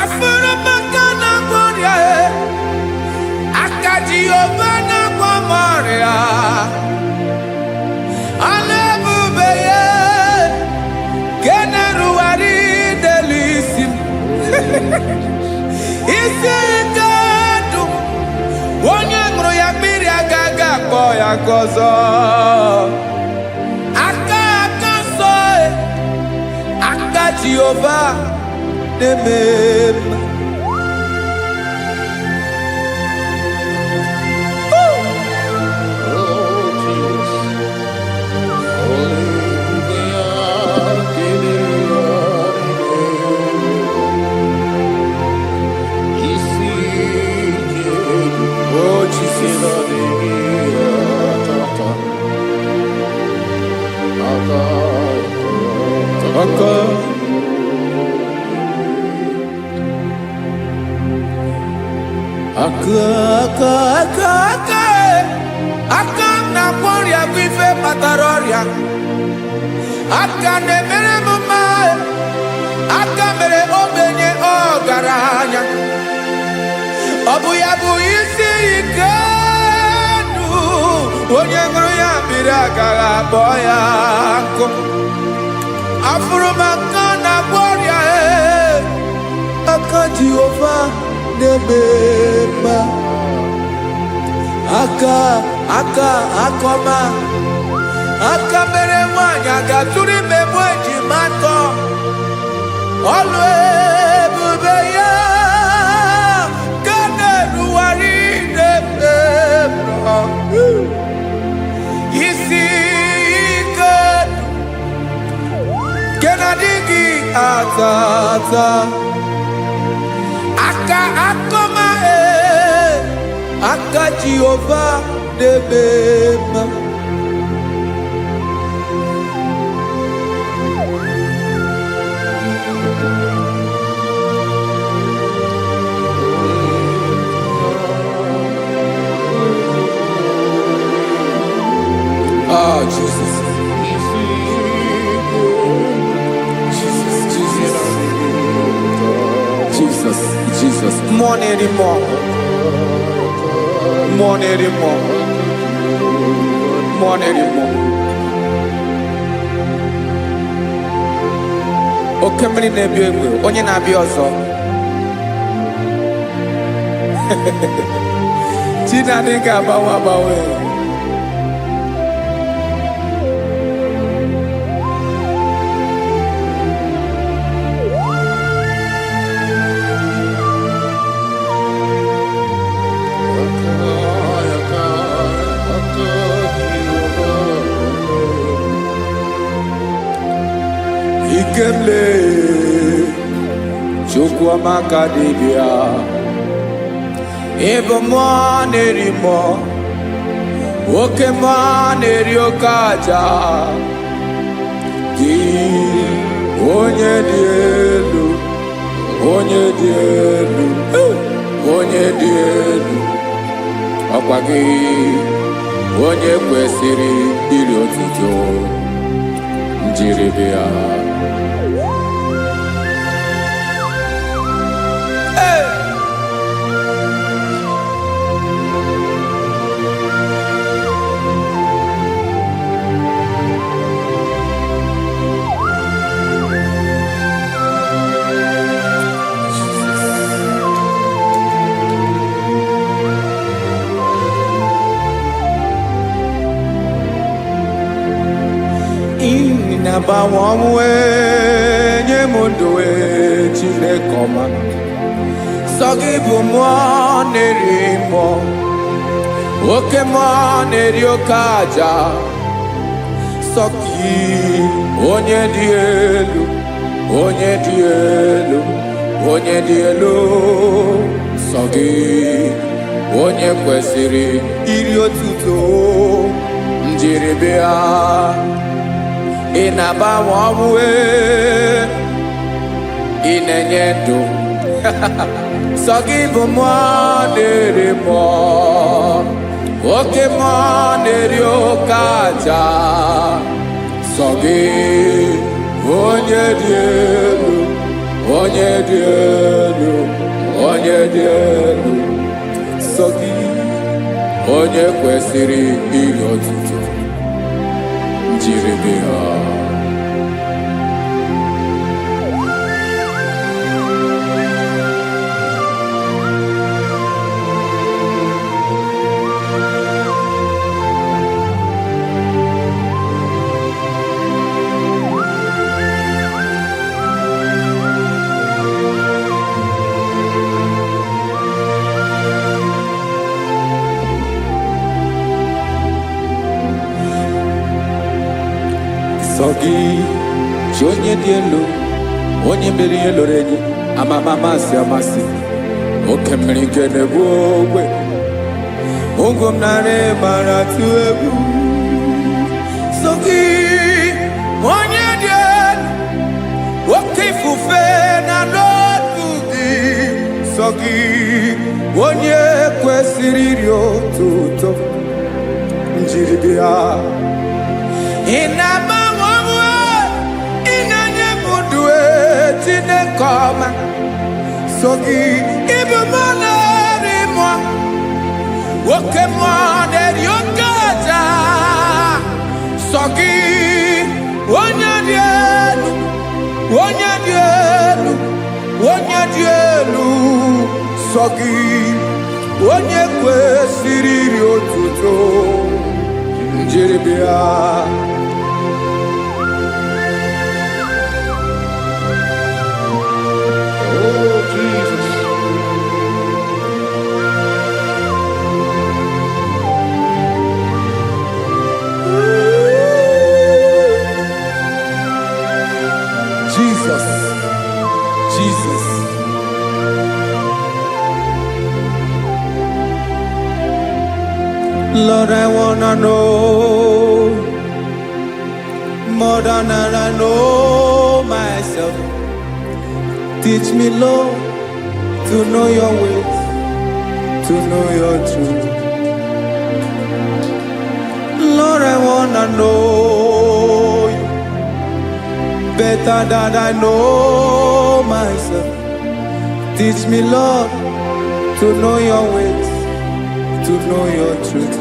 afura makana gloria aka Jehovah na gloria alebubeye generu ari delisim isi ikedo onye ngoro ya miri agaga boya kozo aka so aka Jehovah nemema aka na gloria vive pataroria aka ne mere mama aka mere obenye ogaranya obu ya bu isi ikedu onye ngoro ya biri agaga boya ko afuru maka na gloria aka Jehovah nemema akoma aka mere nwanyị agatụrụ ime mweji matọ ọlụ ebube ya ka na-eruwari nemema isi ike ke na-adịghị atata aka akoma aka Jehovah nemema Jesus. Jesus. More anymore. Okemri na-ebi egbe, onye na-abịa ọzọ. Chinadị ga-agbanwe. Ikemle Chukwamaka dibia Ebo mwa nerimo Oke mwa neriokaja Di onye di elu Onye di elu Onye di elu Ọkwa gị onye kwesịrị iri otuto njiri bịa. Nabawanwe nye mundu Chineke ọma sọ gị bụ mmụọ na-eri mmụọ oke mmụọ na-eri oke aja sọ gị onye dị elu onye dị elu onye dị elu sọ gị onye kwesịrị iri otuto njiri bịa. Inabawanwe inenye ndụ sọ gị bụ mmụọ na-eri mmụọ oke mmụọ na-eri oke aja sọ gị onye dị elu onye dị elu onye dị elu sọ gị onye kwesịrị iri otuto njiri bịa. Sogi, onye dị elu, onye mmiri ihe lụrụ enyi, amama amasị amasị, oke mmiri nke na-egbu ogwe, ụgwọ m narị mara atụ egwu. Sogi, onye dị elu, oke ifufe na n'otu gị. Sogi, onye kwesịrị iri otuto njiri bịa. Chineke ọma sọ gị ịbụ mmụọ na-eri mmụọ oke mmụọ na-eri oke aja sọ gị onye dị elu onye dị elu onye dị elu sọ gị onye kwesịrị iri otuto njiri bịa. Jesus. Lord, I wanna know more than I know myself. Teach me, Lord, to know your ways, to know your truth. Lord, I wanna know you better than I know myself. Teach me, Lord, to know your ways, to know your truth.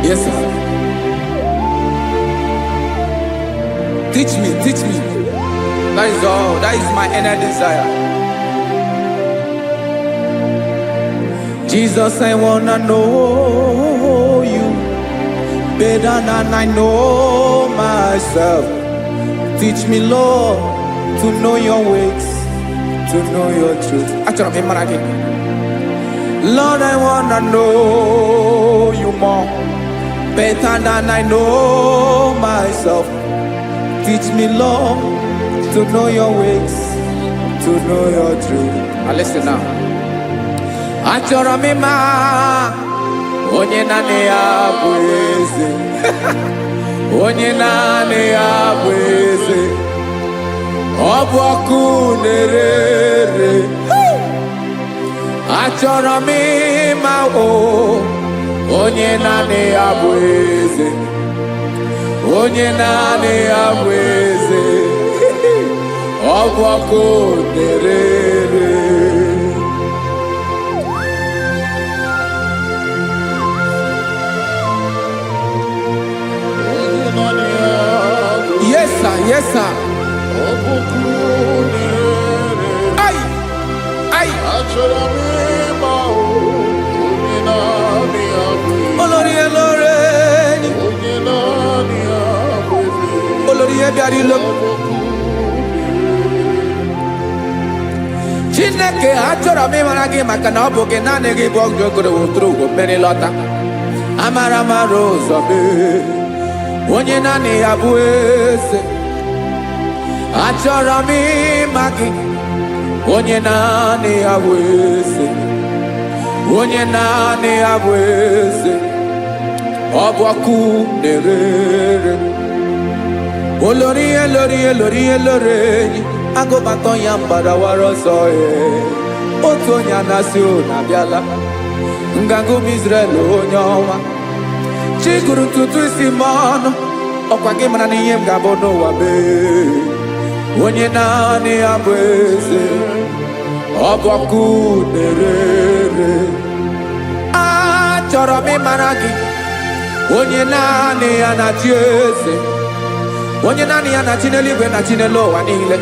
Yes, sir. Teach me, teach me. That is all. That is my inner desire. Jesus, I wanna know you better than I know myself. Teach me, Lord, to know your ways, to know your truth. Actually, I'm again. Lord, I wanna know you more, better than I know myself. Teach me, Lord, to know your ways, to know your truth. Listen now. Achọrọ m ịma onye naanị ya bụ eze. Onye naanị ya bụ eze. Ọ bụ ọkụ na-ere. Achọrọ m ịma onye naanị ya bụ eze. Onye naanị ya bụ eze. Ọ bụ ọkụ na-ere. Yes, sir. Yes, sir. Ay, ay. Olórí elore. Olórí ebiari lo. Chineke achọrọ m ịmara gị maka na ọ bụ gị naanị gị bụ ọgụ ogoro wotoro ugwo mmeri lọta. Amara mara ụzọ mee. Onye naanị ya bụ eze. Achọrọ m ịma gị. Onye naanị ya bụ eze. Onye naanị ya bụ eze. Ọ bụ ọkụ na-ere. Olórí elori elori elore. Agụbatọ ya mgbadawara ọsọ ya. Otu onye anasị na abịala. Nganga ụmụ Izrel onye ọma. Chiguru ntutu isi m ọnụ. Ọkwa gị mara na ihe m ga-abụ n'ụwa mee. Onye naanị ya bụ eze. Ọ bụ ọkụ na-ere. Achọrọ m ịmara gị. Onye naanị ya na-achị eze. Onye naanị ya na-achị n'eluigwe na chi n'elu ụwa niile.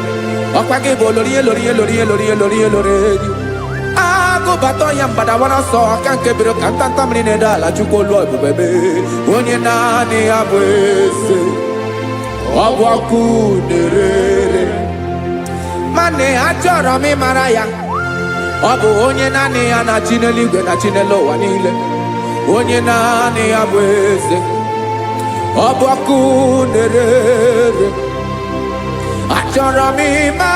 Ọkwa gị bụ olori elori elori elori elori elori enyi. Agụbatọ ya mgbadawara ọsọ aka nke biro ka ntanta mmiri na-ede ala Chukwu olu ebube mee. Onye naanị ya bụ eze. Ọ bụ ọkụ na-ere. Mane achọrọ m ịmara ya. Ọ bụ onye naanị ya na-achị n'eluigwe na chi n'elu ụwa niile. Onye naanị ya bụ eze. Ọ bụ ọkụ na-ere. Achọrọ m ịma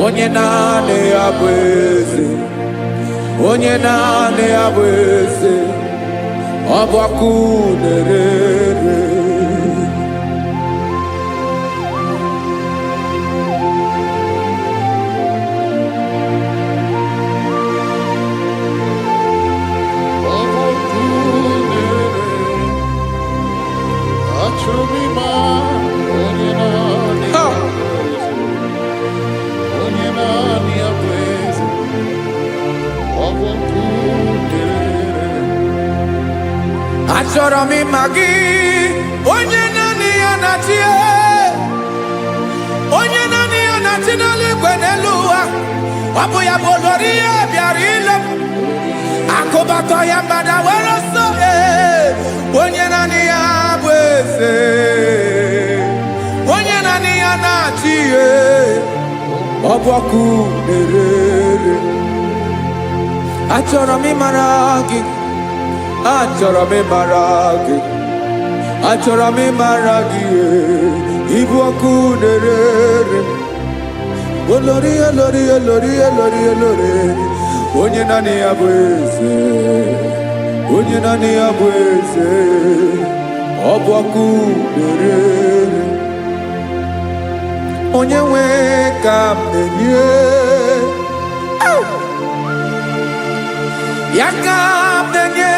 onye naanị ya bụ eze. Onye naanị ya bụ eze. Ọ bụ ọkụ na-ere. Achọrọ m ịma gị. Onye naanị ya na-achị. Onye naanị ya na-achị n'eluigwe n'elu ụwa. Ọ bụ ya bụ olori ya bịara ile. Akụbatọ ya mgbadawara ọsọ. Onye naanị ya bụ eze. Onye naanị ya na-achị. Ọ bụ ọkụ na-ere. Achọrọ m ịmara gị. Achọrọ m ịmara gị. Achọrọ m ịmara gị. Ịbụ ọkụ na-ere. Olori elori elori elori elori. Onye naanị ya bụ eze. Onye naanị ya bụ eze. Ọ bụ ọkụ na-ere. Onye nwe ka m na-enye. Ya ka m na-enye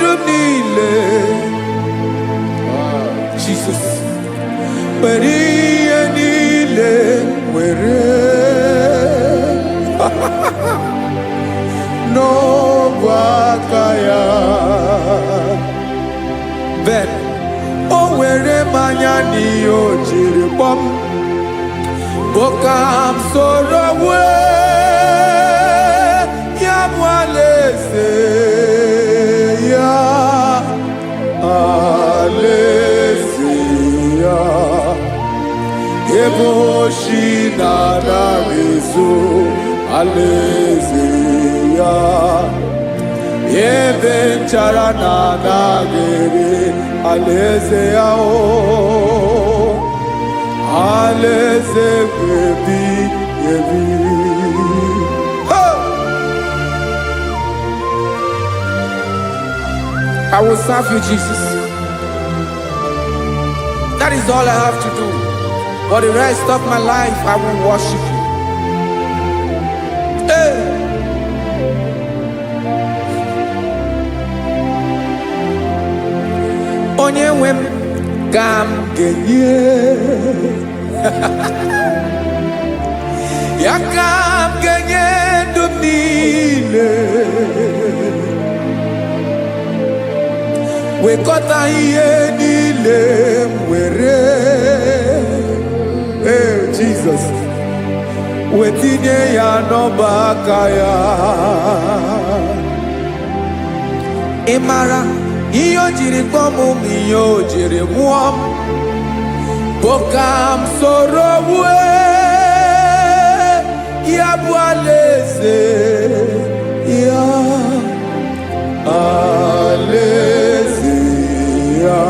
dum niile. Jesus. Were ihe niile were. N'ọbụ aka ya. Ben, o were mmanya n'ihe o jiri kpọọ m. Boka m soro wee. Ya bụ alaeze ya. na-adaghịzu alaeze ya, ebe nchara na-adaghịrị alaeze ya, alaeze ebi ebi. I will serve you, Jesus. That is all I have to do. For the rest of my life, I will worship you. Hey. Onye nwe m ka m ga-enye ya, ka m ga-enye ndụ m niile, wekọta ihe niile m were, Jesus, wetinye ya n'ọba aka ya. ị mara ihe o jiri kpọọ m, ihe o jiri mụọ m, bụ ka m soro wue ya bụ alaeze ya, alaeze ya,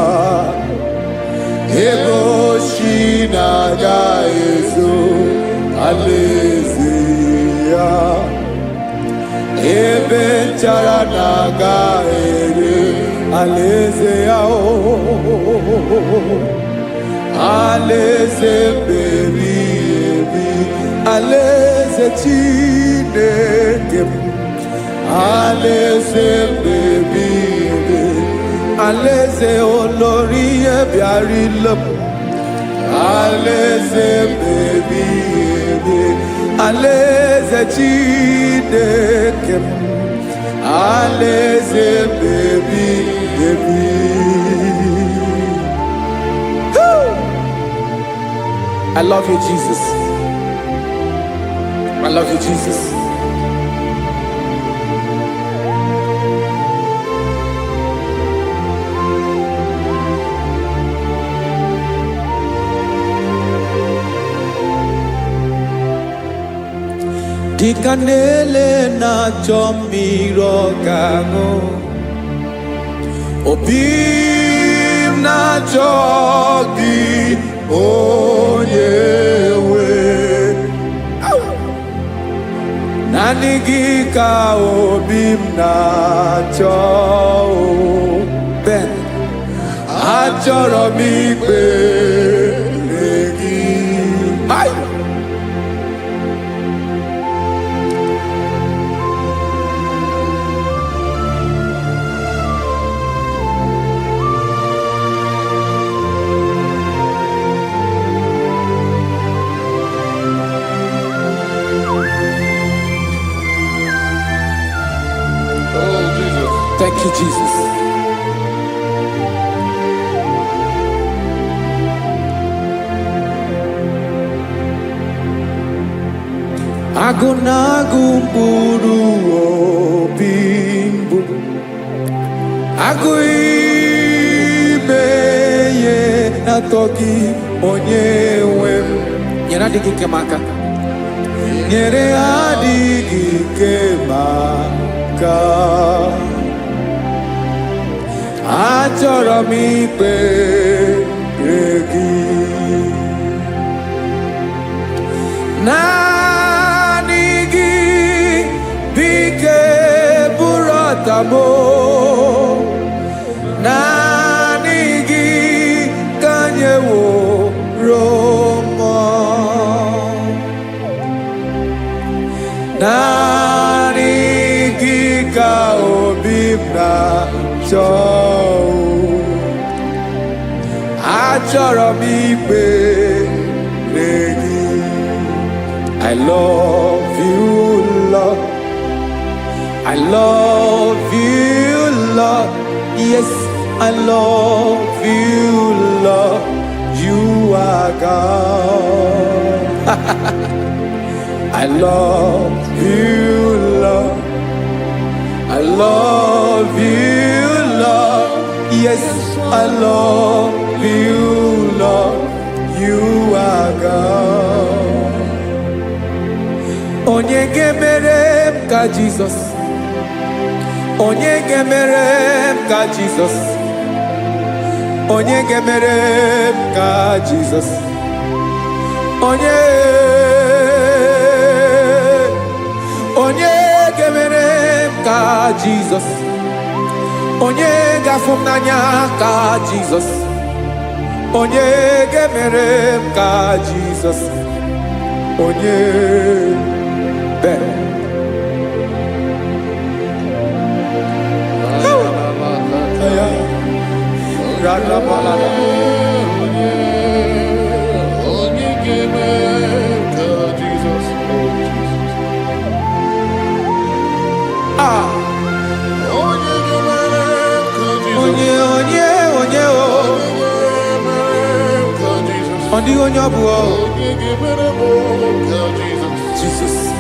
ebe ochi na-agaghịzu alaeze ya, ebe nchara na-agaghịrị alaeze ya, alaeze ebi ebi, alaeze Chineke m, alaeze ebi ebi, alaeze olori ihe bịarịla m, alaeze ebi ebi, alaeze Chineke m, alaeze ebi ebi. I love you, Jesus. I love you, Jesus. Dịka na-ele na-achọ mmiri ọ ga-aṅụ, obi m na-achọ gị onye nwe, naanị gị ka obi m na-achọ. Ben, achọrọ m ikpere gị. Thank you, Jesus. Agụ na-agụ mkpụrụ obi mbụ, agụ ime ihe na-atọ gị onye nwe m. Nyere adịghị ike m aka, nyere adịghị ike m aka, achọrọ m ikpere gị. Naanị gị bike bụrụ ọtabo, naanị gị ka nyeworo m, naanị gị ka obi m na-achọ, achọrọ m ikpere gị. I love you, Lord. I love you, Lord. Yes, I love you, Lord. You are God. I love you, Lord. I love you, Lord. Yes, I love you, Lord. You are God. onye ga-emere m ka Jizọs, onye ga-emere m ka Jizọs, onye ga-emere m ka Jizọs, onye ga-emere m ka Jizọs, onye ga-afụ m n'anya ka Jizọs, onye ga-emere m ka Jizọs, onye Jesus.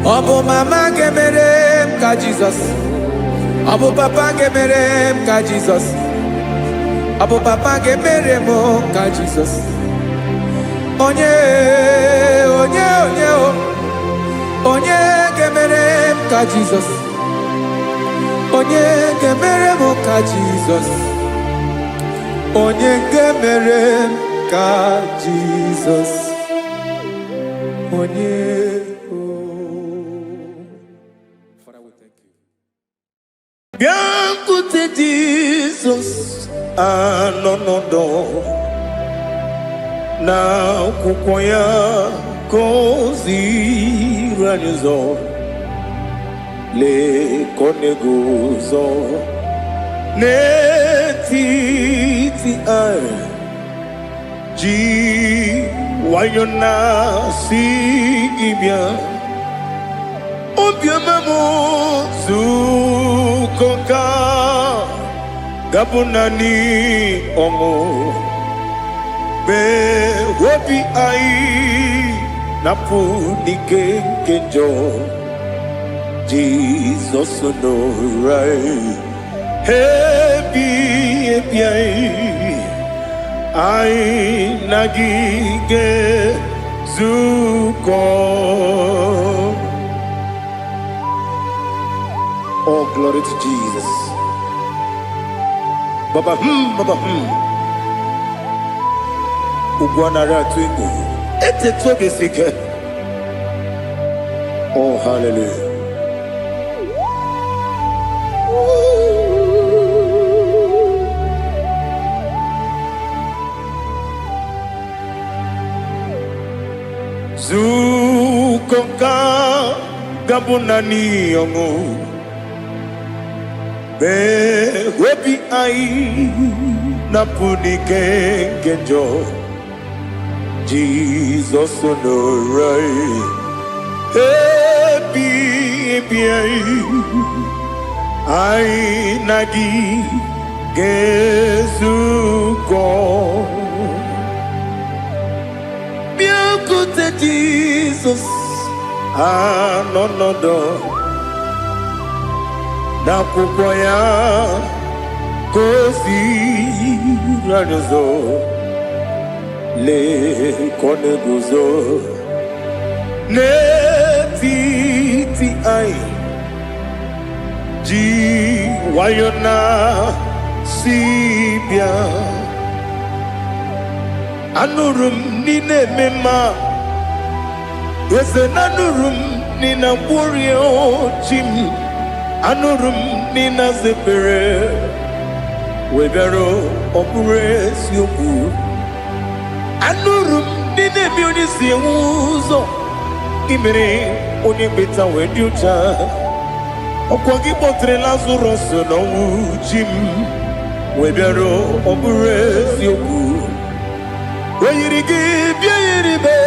Obu mama gemere m ka Jesus, obu papa gemere m ka Jesus, obu papa gemere m ka Jesus, onye gemere m ka Jesus, onye gemere m ka Jesus, onye gemere m ka Jesus, onye. Biancote Jesus, anonodo na kukoya kozi ranizo le koneguzo ne titi ai ji wayona si ibia obiamamu zukoka gabunani omo be wobi ai napu dike kenjo Jesus no right happy ai nagige zuko. Oh, glory to Jesus. Baba Ugwanara twingo. Ete tobe sike. Oh, hallelujah. Zukonka gabunani yongo. Be webi ai napuni kenjo Jesus no right happy ai nagi gezuko biancote Jesus anonodo na kukoya kozi ranizo le koneguzo ne titi ai ji wayona sibia anurum nine mema ese nanurum nina burio chim anurum nina zepere webero opure sioku anurum nina bioni siuzo kimere oni beta wediucha okwagi potre Lazarus no uchim webero opure sioku weyirigi biayiribe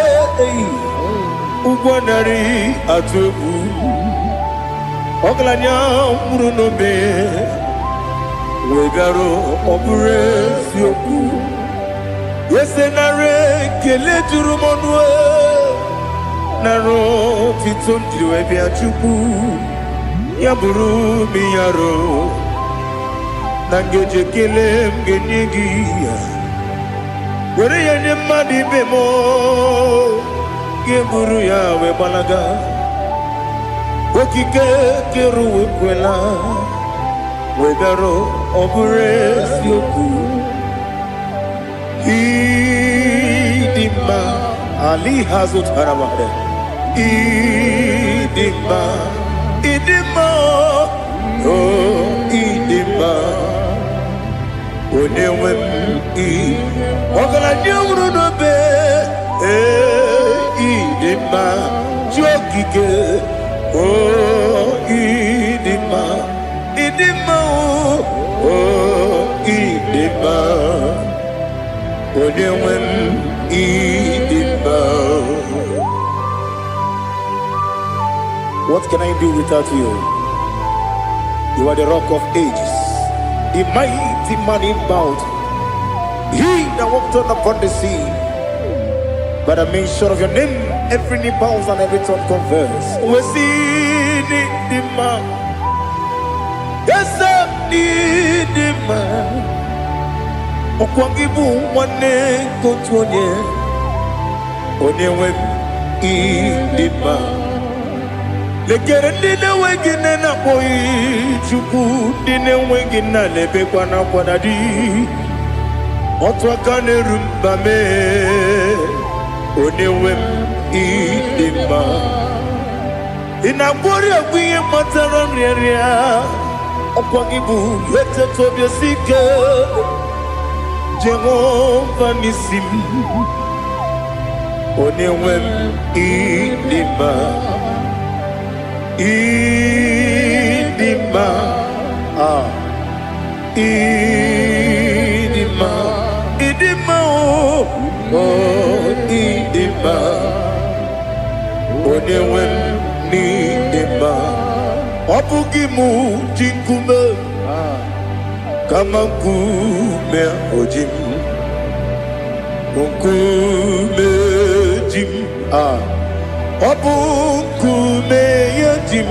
ugwanari atubu Oglanya murunobe wegaro obure sioku yesenare kele jurumonwe naro fitondriwe biachuku yaburu miyaro nangeje kele mgenyegi were ya nye mmadụ ibe m ga-eburu ya wee gbalaga okike kere uwe kwela wee bịarụ ọ bụrụ eziokwu ịdị mma ali ha zụtara mmadụ ịdị mma ịdị mma onye nwe m ọgaranya nwụrụ n'obe ịdị mma chi okike ịdị mma ịdị mma ịdị mma onye nwe m ịdị mma. What can I do without you? You are the rock of ages, the mighty man in battle. He that walked on upon the sea. By the mention of your name, every knee bows and every tongue confess. We see the man. Yes, the man. Okwangibu wane kotuonye. Onyewe the man. Lekere ndine wengine na boyi chuku ndine wengine lebe kwa na kwanadi otwakane rumbame onewe idima inagbori agwiye matara nriaria okwagibu lete tobye sike Jehova nisim onewe idima Idima, Idima, Idima, Idima, Onyewe n'Idima, Obugimu jinkume, kama nkume ojim, nkume jim, Obukume yadim,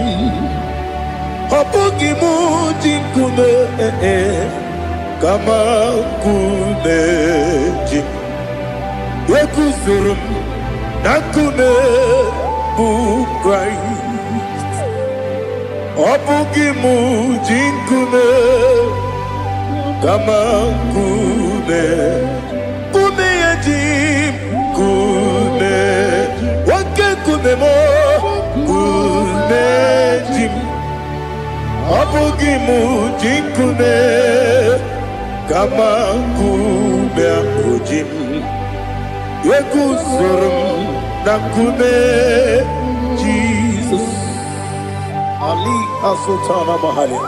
Obugimu jinkume kama kume jim. Yekusurum nakume Christ. Obugimu jinkume kama kume yadim kume. Kumemo kumejim Abugimu jinkume Kama kume ujim Yekusurum na kume Jesus Ali Asultana Mahali.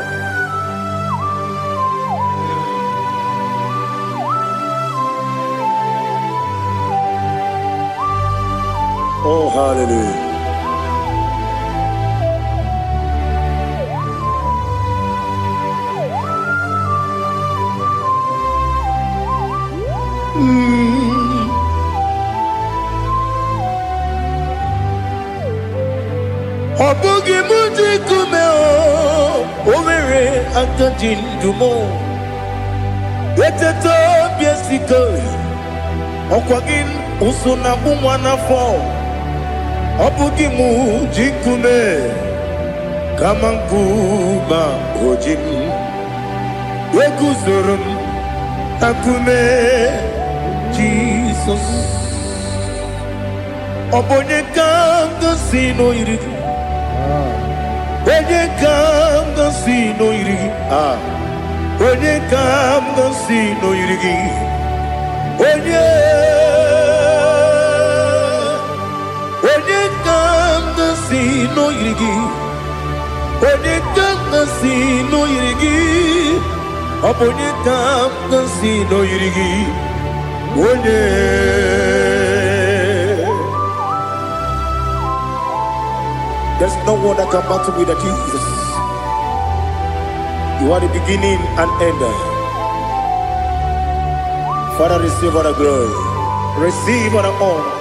Oh, hallelujah. Obugi muji kumeo, omere akajindumo. Eteto biesiko, okwagin usuna umwana fo. Obugi muji kume, kamankuma ojim. Wekuzurum akume Jesus. Obonye kanga sino irigi. Onye kanga sino irigi. Onye kanga sino irigi. Onye kanga sino irigi. Onye kanga sino irigi. Onye kanga sino irigi. Onye. There's no one that can battle with Jesus. You are the beginning and end. Father, receive all the glory. Receive all the honor.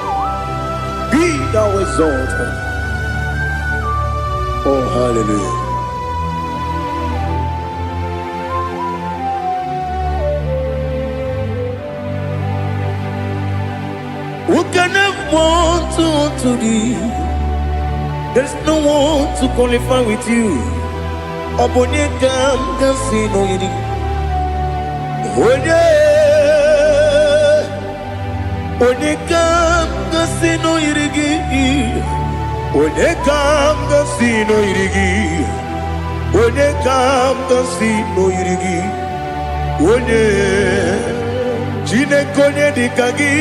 Be thou exalted. Oh, hallelujah. one to thee. There's no one to qualify with you. Obonyekam kasino yidi. Onyekam kasino yidi. Onyekam kasino yidi. Onyekam kasino yidi. Onye Chinekonye dikagi.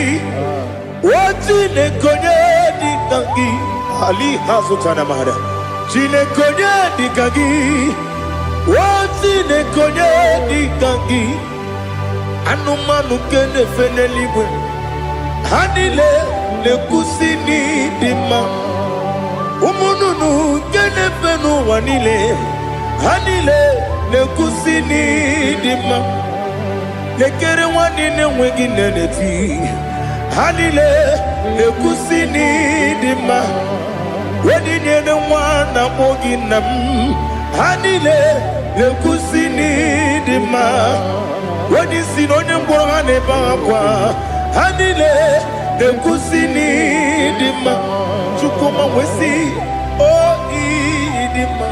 Chinekonye dikagi. Ali Hazutana Mahara. Chinekonye dikagi. Chinekonye dikagi. Anumanu kene feneliwe. Hanile le kusini dima. Umununu kene fenu wanile. Hanile le kusini dima. Lekere wanine wegi neneti. Hanile le kusini dima. Wedi nyene wana mogi nam. Hanile le kusini dima. Wedi sinonye mbwangane bakwa. Hanile le kusini dima. Chukuma wesi idima.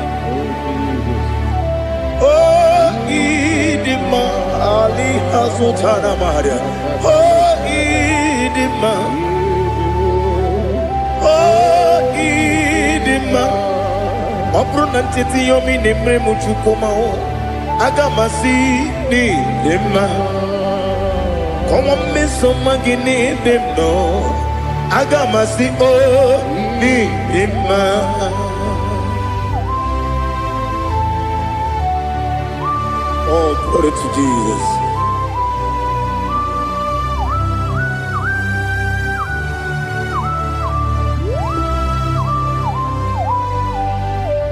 Idima. Ali Hazutana Maria. Idima. Idima. Opronantiti yomi nemre muchukoma o. Agamasi ni dima. Come on, miss somebody dem no. Agamasi ni dima. Oh, glory to Jesus.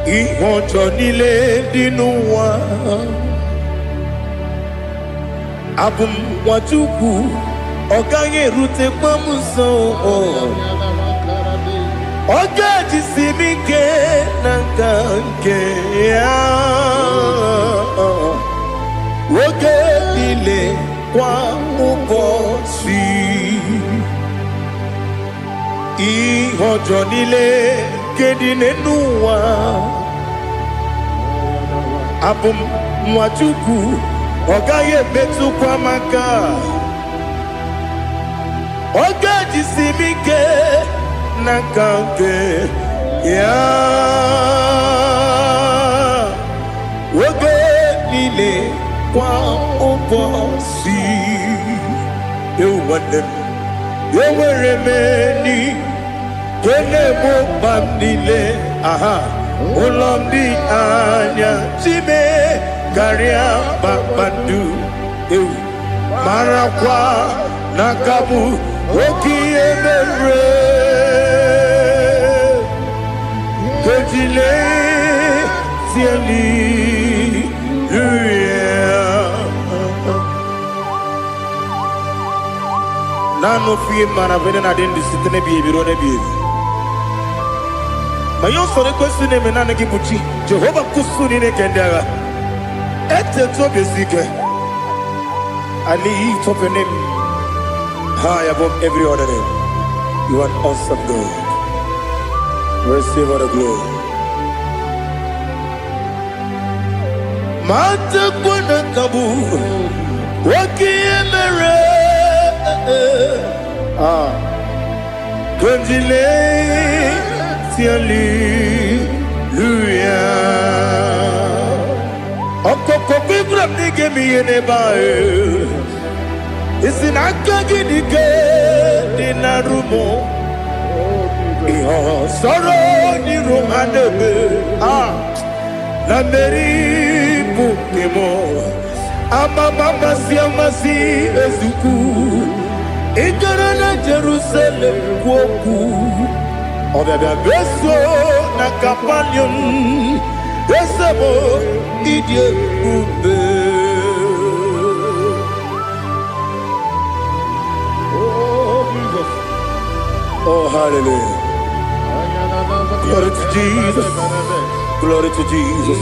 Ihojo nile dinuwa. Abum wajuku. Oganye rute pamuso. Oga jisimike nankanke ya. Woge ile kwa ubosi. Ihojo nile kedine nuwa. Abum mwachuku ogaye betu kwa maka. Oga jisimike nakanke ya. Woge ile kwa ubosi. You want them. You will remain. Kene mo bandile. Aha. Ulondi anya. Chime. Garia babandu. Marakwa. Nakabu. Oki emere. Kejile. Siali. Nano fiye mana vene na den disitene biye biro ne biye. Mayon sore kwesi ne menane kibuchi. Jehova kusuni ne kendaga. Ete to besike. I lift up your name high above every other name. You are an awesome God. Receive all the glory. Mata kuna kabu. Waki emere. Konjile siali luya. Okoko bibra nige miyene bae. Isinaka gidike dinarumo. Iho soro ni romanebe. La meri bukemo. Ama mama siamasi ezuku. Ikarana Jerusalem woku. Obebe beso na kapalion. Esebo idie ube. Oh Jesus. Oh hallelujah. Glory to Jesus. Glory to Jesus.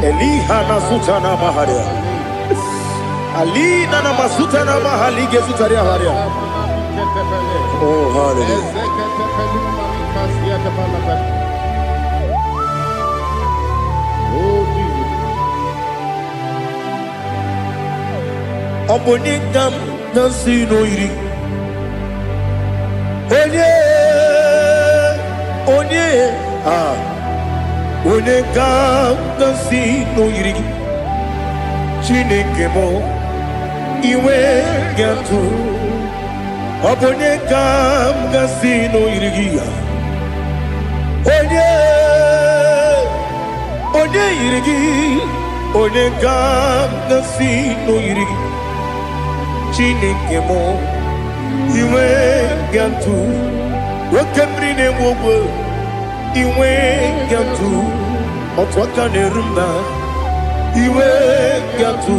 Elihana sutana maharia. Ali nana masuta na mahali gezutaria haria. Oh, hallelujah. Oh, Jesus. Obonikam nasino iri. Onye, Onekam nasino iri. Chineke mo iwe gatu. Obonekam nasino iri. Onye iri. Onekam nasino iri. Chineke mo iwe gatu. Wakemri ne wowo iwe gatu. Otwaka ne rumba iwe gatu.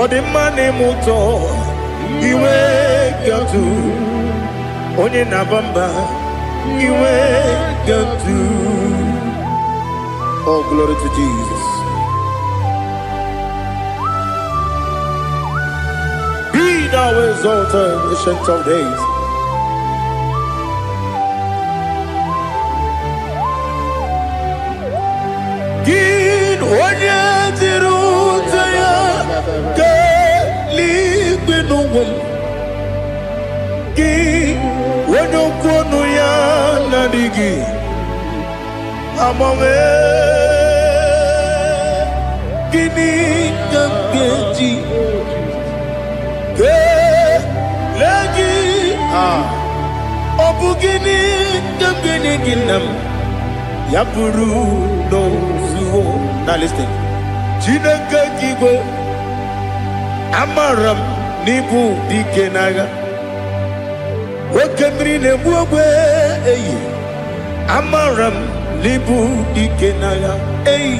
Odemane moto iwe gatu. Onye nabamba iwe gatu. Oh, glory to Jesus. Be thou exalted, ancient of days. Gin onye dirutaya ke ligbinugum. Gin onye kwonu ya nadigi. Amame gini kambeji. Lagi obugini kambini ginam yapuru no suho. Now listen. Chineke kigwe amaram nibu dikenaga. Wakemri ne buwe eyi amaram nibu dikenaga. Eyi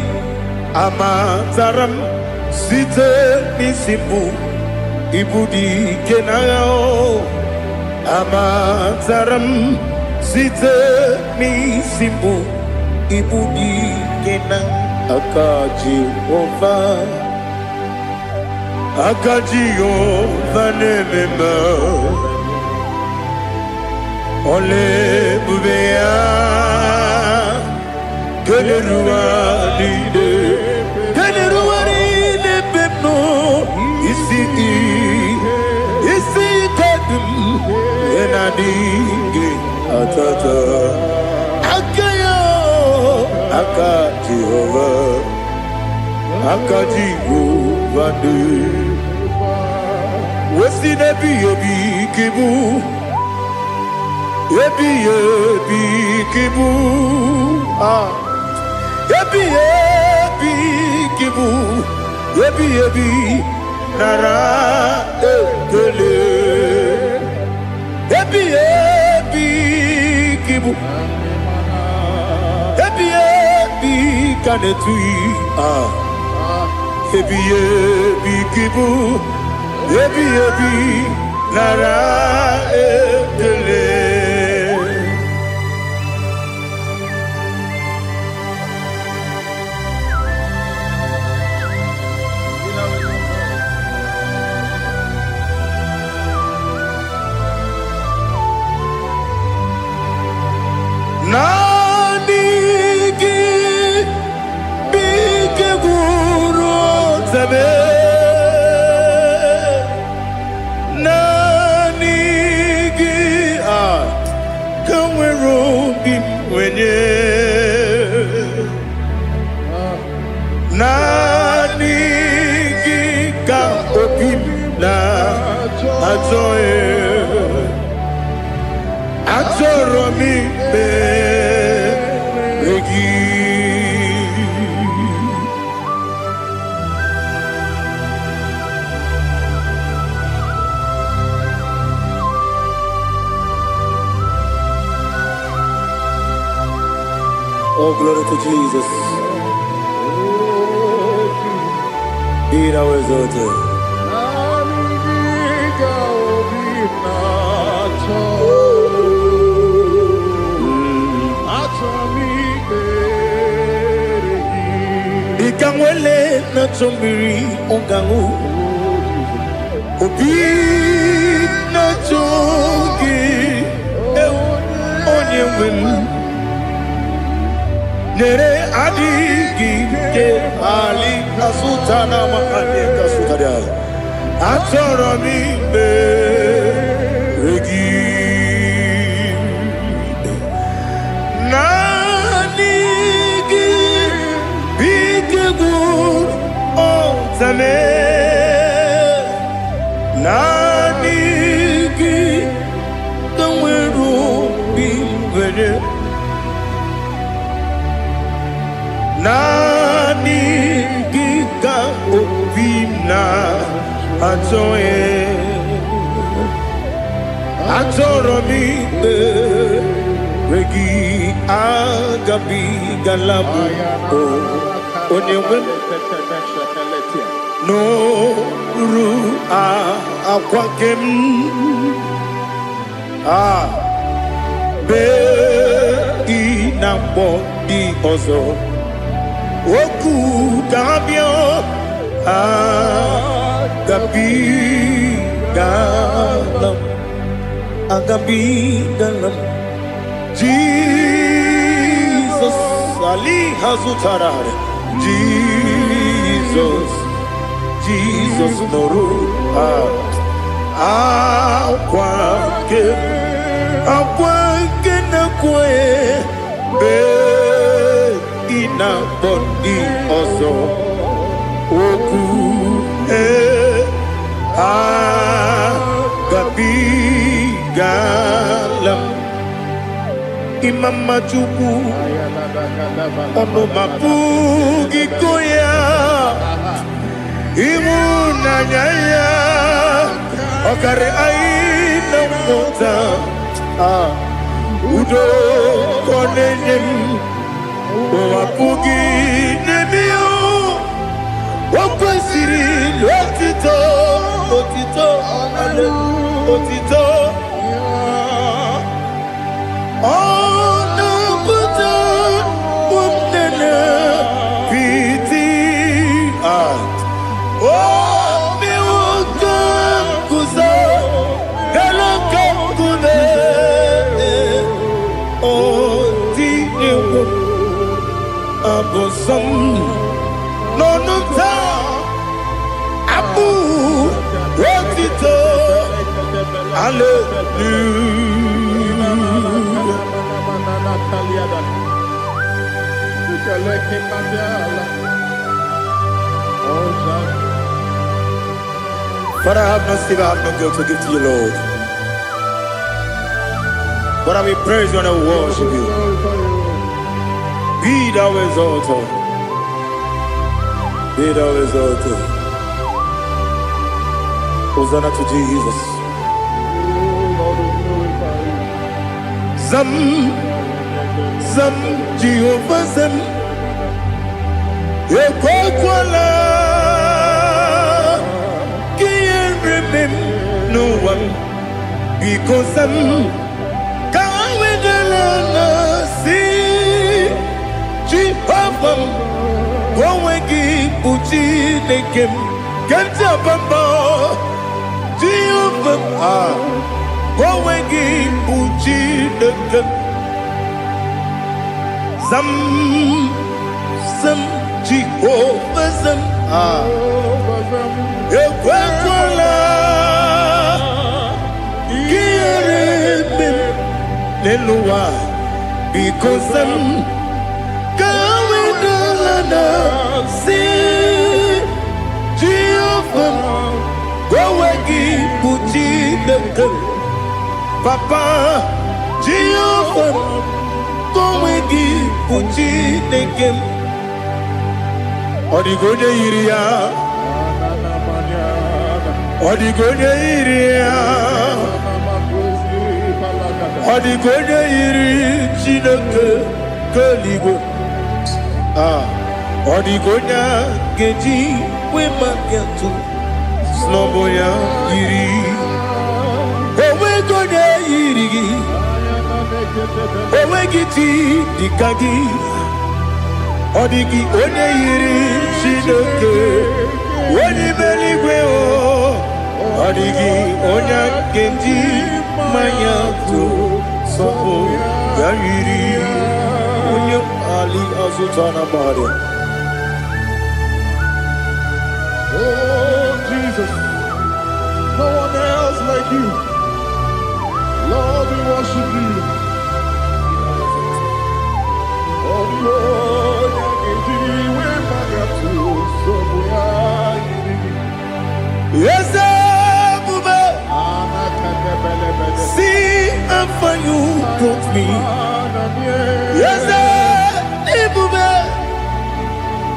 amataram site nisibu. Ibudi kenao amataram site ni simbu. Ibudi kenang akaji ova nemema ole bubea geleruwa lide bebno isi kadum enadinge atata akayo akaji ova de wesi nebi kibu ebi kibu ebi kibu ebi nara ekele ebi kibu ebi kanetui ebi kibu ebi nara ekele. Nanigi bige guru zabe. Nanigi kamweru bimwenye. Nanigi ka opim na ajoe. Atoromi begi. Oh, glory to Jesus. Be thou exalted. Ikangwele na chombiri ongangu. Obi na chogi onye wem nere adigi ke ali kasutana ma ane kasutaria atoro mi be regi nanigi bigegu o tame nanigi kanweru bingwere nanigi ka obina atoye atoro mi regi agabi galabu onyewe no ru akwakem be inambo di ozo oku dabio agabi galam Jesus Ali Hazutarare Jesus Noru Akwake na kwe be ina bondi ozo oku gabi galam Imam Majuku ono mapugi koya imu nanyaya okare aina mota udo konenem mapugi nemio wakwasiri otito Father, I have no silver, I have no gold to give to you, Lord. But I will praise you and I will worship you. Be thou exalted. Be thou exalted. Hosanna to Jesus. Zam, Jehovah Zam. Ekwakwala. Can't remember no one. Because I'm Jehovah, go and give Uchi Nekem, Kantabamba, Jehovah, go and give Uchi Nekem, some Jehovah, some Ekwakwala, Kierebim, Nelua, because some see Jehovah, go again, Puchi the Papa, Jehovah, go again, Puchi the Kim. Odigoja Iria, Odigoja Iria, Odigoja Iri, Chinaka, Kaligo. Odigonya geji we magetu snowboya iri owe gonya iri owe giti dikagi odigi onye iri shinoke woni beligwe o Adigi onya kenji manya tu sopo yayiri onya ali azutana bari. Oh, Jesus. No one else like you. Lord, we worship you. Oh, Lord, yes, see how far you brought me. Yes,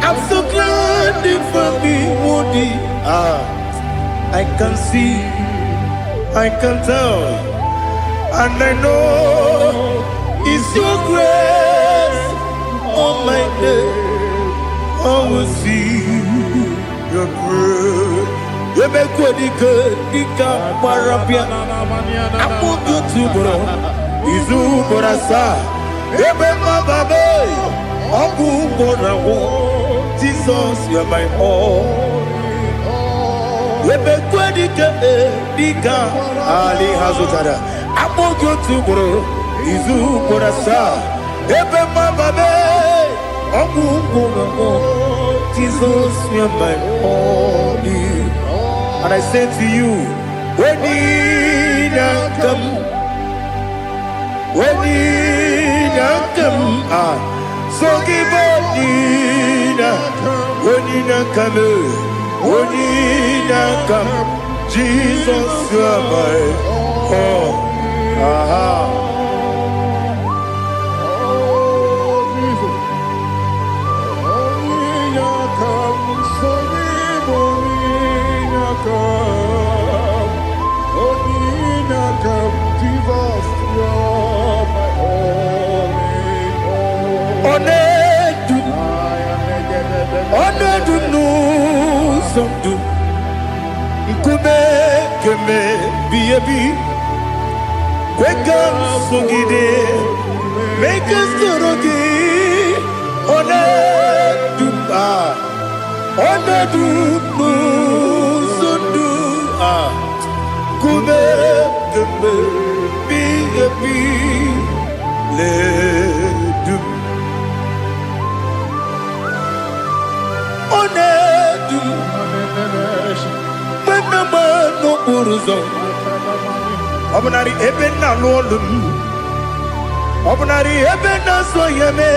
I'm so glad for me, Woody. I can see, I can tell, and I know it's your grace. Oh my day, I will see your grace. You make what you could, you can't parapia. I put you to bro, Izu Borasa. You make my baby, Abu Borawo. Jesus, you're my all. You make what you could, Ali Hazutara. I put you to bro, Izu Borasa. You make my baby, Abu Borawo. Jesus, you're my all. And I say to you, when you come, so give when you come, Jesus, you're my all. Make us Obnari ebena lolum Obnari ebena soyeme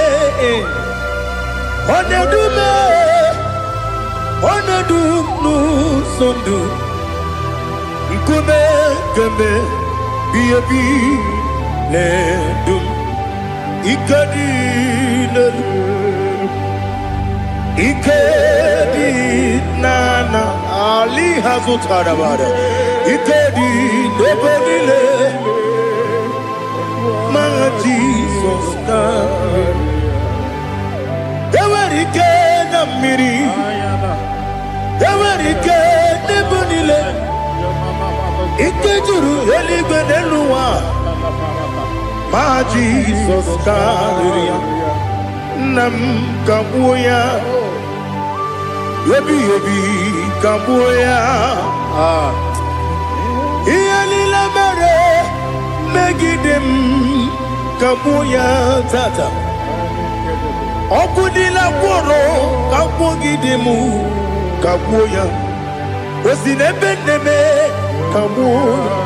Onedu nu sondu Nkume keme biyebi ledum Ikadi nana Ali hazutara bada Ikedi nebodile Ma Jesus God Ewerike na miri Ewerike nebodile Ikejuru eligwe neluwa Ma Jesus God Nam kabuya Yebi kabuya Iyalila mere megidem kabuya tata Okudila kworo kabugidemu kabuya Osinebenneme kabuya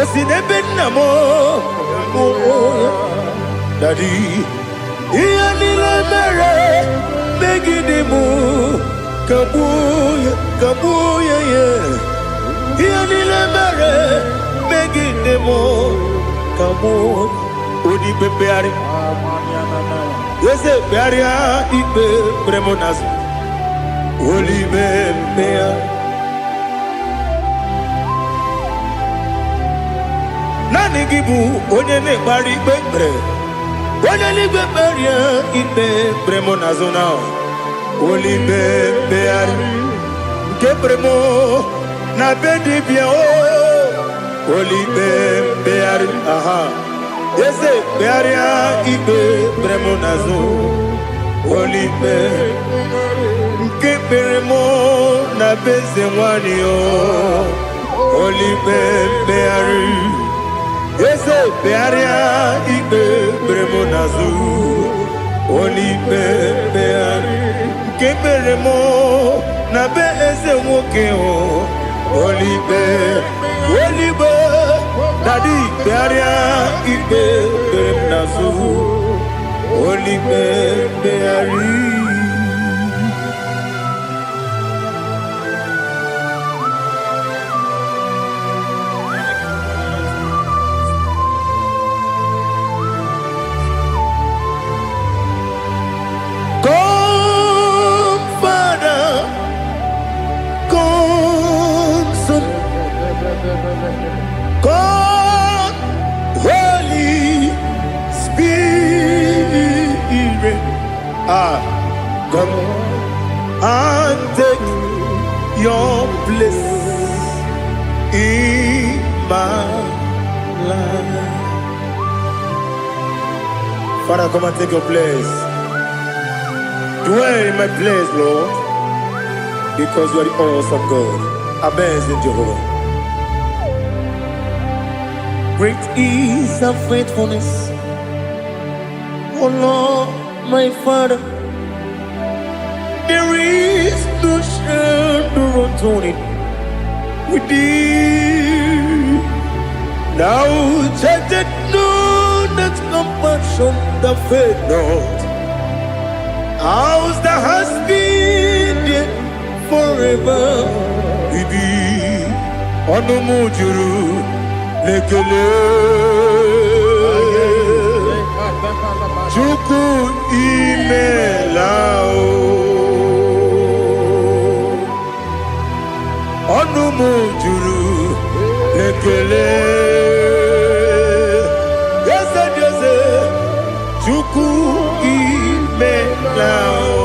Osinebennamo kabuya Daddy Iyalila mere megidemu kabuya yeah Iyalila mere megidemu kabuya Odi bebeari Yese bearia ibe bremonas Oli bebea Nani gibu onye ne bari bebre Onye li beberia ibe bremonas now Oli bebeari Ke bremo na bedi bia o Oli bebeari aha Yese bearia ibe bremonazo Olipe Nke beremo na bezenwanio Oli beari Yese bearia Igbe beremo nazu Oli beari Ke beremo na bezenwokeo Oli be Daddy bearia Igbe beremo nazu Oli beari God, Holy Spirit, come and take your place in my life. Father, come and take your place. Dwell in my place, Lord, because you are the awesome God. Amazing Jehovah. Great is thy faithfulness, O Lord, my Father. There is no shadow of turning with thee. Now judged know that compassion that faith not. Ours that has been there forever with thee. Onomujuru Lekele Chuku imelao Onumujuru Lekele Yese Chuku imelao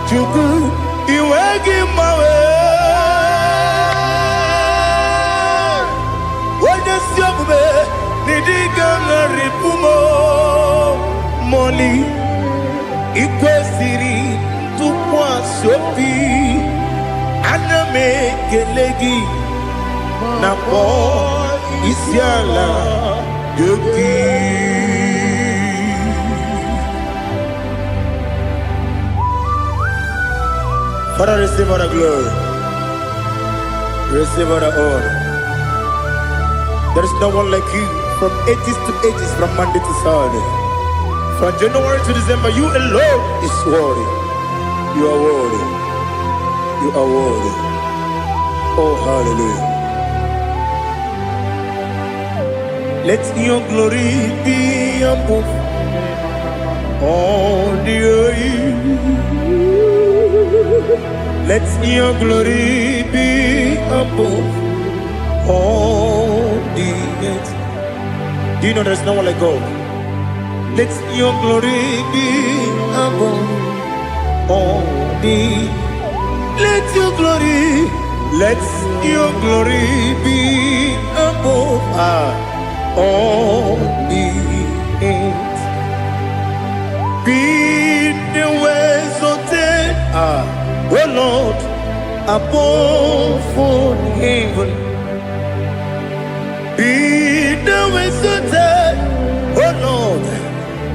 Chuku iwegi mawe Moli ikwesiri tụkwasị obi ana m ekele na kpọ isi ala gị. Father, receive all the glory, receive all the honor. There is no one like you. From ages to ages, from Monday to Sunday, from January to December, you alone is worthy. You are worthy. You are worthy. Oh, hallelujah. Let your glory be above all the earth. Let your glory be above all the earth. Do you know there's no one like God? Let your glory be above all the. Let your glory be above all the earth. Be the ways of death, oh Lord, above all heaven. Be the visited, oh Lord,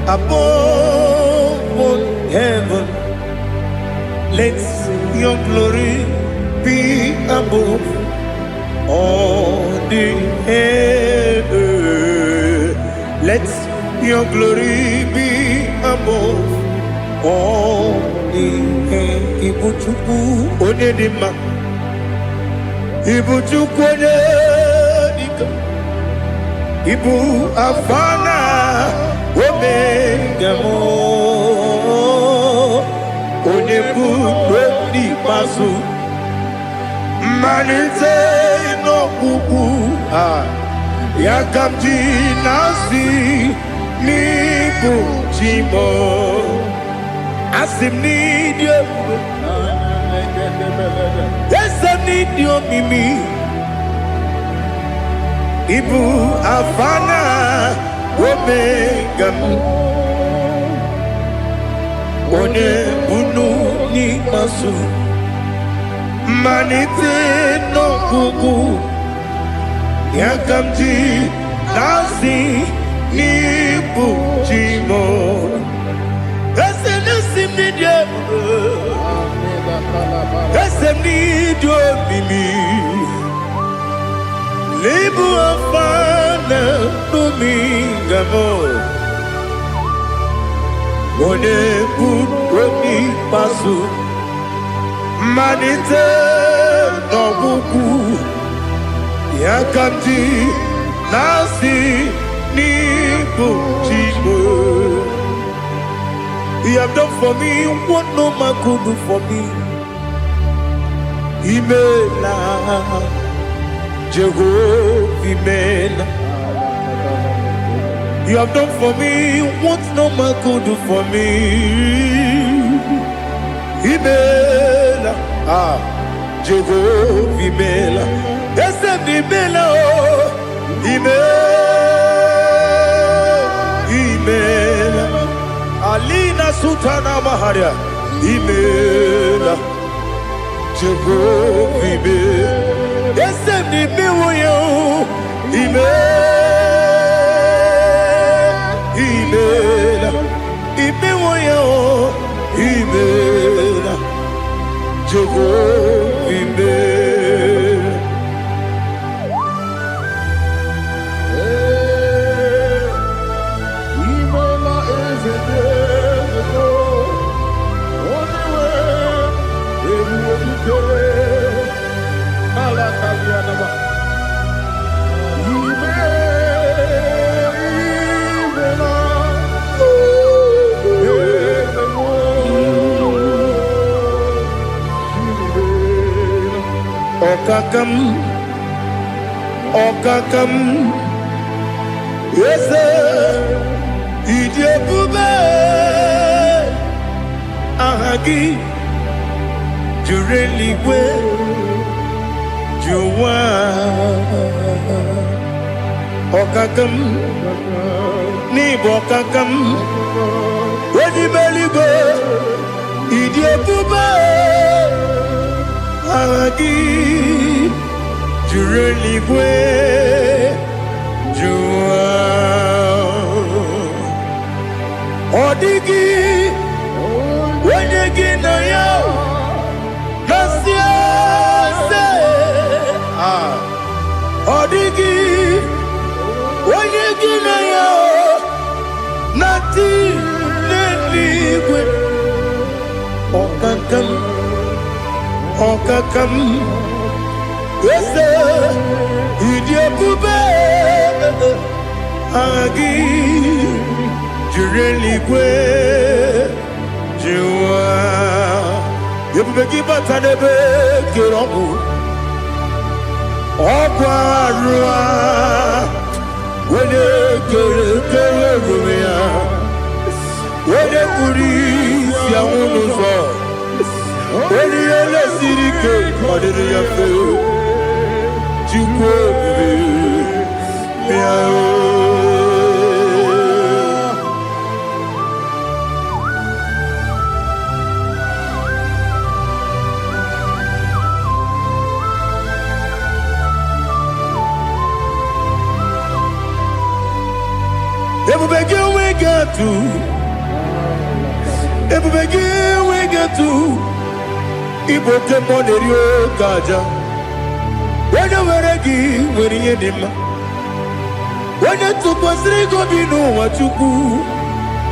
above all heaven. Let your glory be above all the earth. Let your glory be above all the earth. Ibuchuku onedima, Ibuchuku onedika. Ibu afana omega mo onebu di pasu manite no kuku yakamji nasi nibu chimo asim nidio esa nidio mimi Ibu afana omega One bunu ni masu manite no kuku yakamji nasi ni bujimo esenesim ni dia esem ni do mimi lebu afana numingamo one buoni pasu manite no buku yakamji nasi ni bujimo. He have done for me what no man could do for me. Imela Jehovah Imela. You have done for me what no man could do for me. Imela, Jehovah Imela. Yes, Imela, Imela, Alina Sutana Maharia. Imela, Jehovah Imela. Yes, Imela, Imela, Imela, Jehovah Imela. Imela is a devil. Only way, everyone to Alakalianaba. Okakam, Okakam, yes, Idiabube, Ahagi, Jureli, Juwa, Okakam, Nibokakam, Wedi Beligo, Idiabube. Ahagi, Jureli Bwe, Jua, Odigi, Wenegi na ya, Nasia se, Odigi, Wenegi na ya, Nati Neligwe, Okakam. Okakam, yes, Idiabube, Agi, Jureli Gwe, Jua, Yabeki Batanebe, Kiromu, Okwarua, Wene Kerumia, Wene Kuri, Siamunuzo. When you let Sirike, what did you feel? You Ever begin we got to. Ever begin we got to. Igbo kemone rio kaja. Wena weregi weri edema. Wena tukwasiri gobinu wachuku.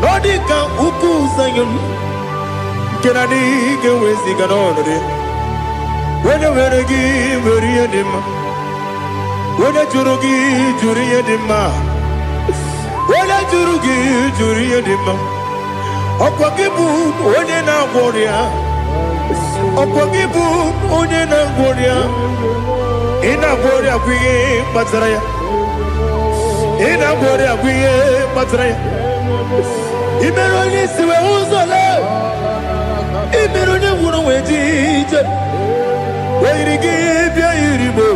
Nodika uku sanyon. Kenani gewezi ganonore. Wena weregi weri edema. Wena jurugi juri edema. Wena jurugi juri edema. Okwakibu wene na warrior. Okwakibu onye na ngworia ina ngworia kwiye patraya ina ngworia kwiye patraya imero ni siwe uzole imero ni wuro wejije weirigi bia iribo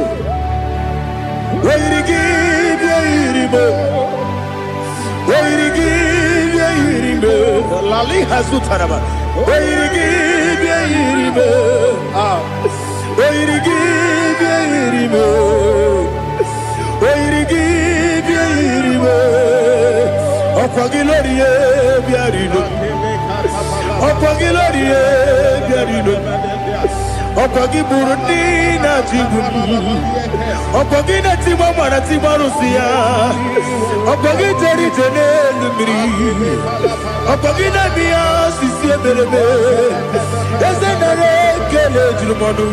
weirigi bia iribo weirigi bia iribo Ali Hazutaraba. Oirigi, ah. Oirigi, Oirigi, Opagilorie, Biarino. Opagilorie, Biarino. Opagi Burundi na Jibuni. Opagi na Timama na Timarusia. Opagi Teri Tenelumri. Opagi na Mia Sisi Berebe. Ezenare Kele Jumanu.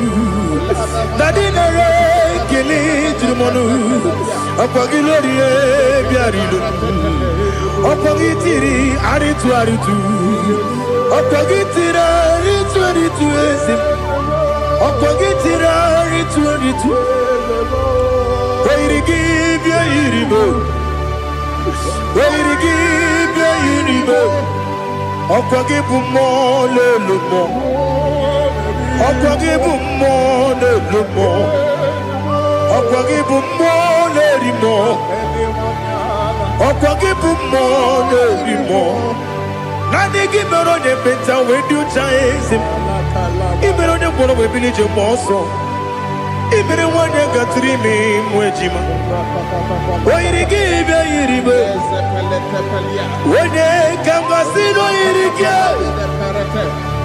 Nadinare Kele Jumanu. Opagi Lorie Biarino. Opagi Tiri Aritu Aritu. Opagi Tira Aritu Aritu Esim. Opagitira ritu Oirigi bia iribo Oirigi bia iribo Opagibu mo lelumo Opagibu mo lelumo Opagibu mo lerimo Opagibu mo lerimo Nani gimero ne penta wedu chaizim Ibero ne kono we village moso. Ibere wanya gatrimi mwejima. Oirigi be iribe. Wene kamasino irige.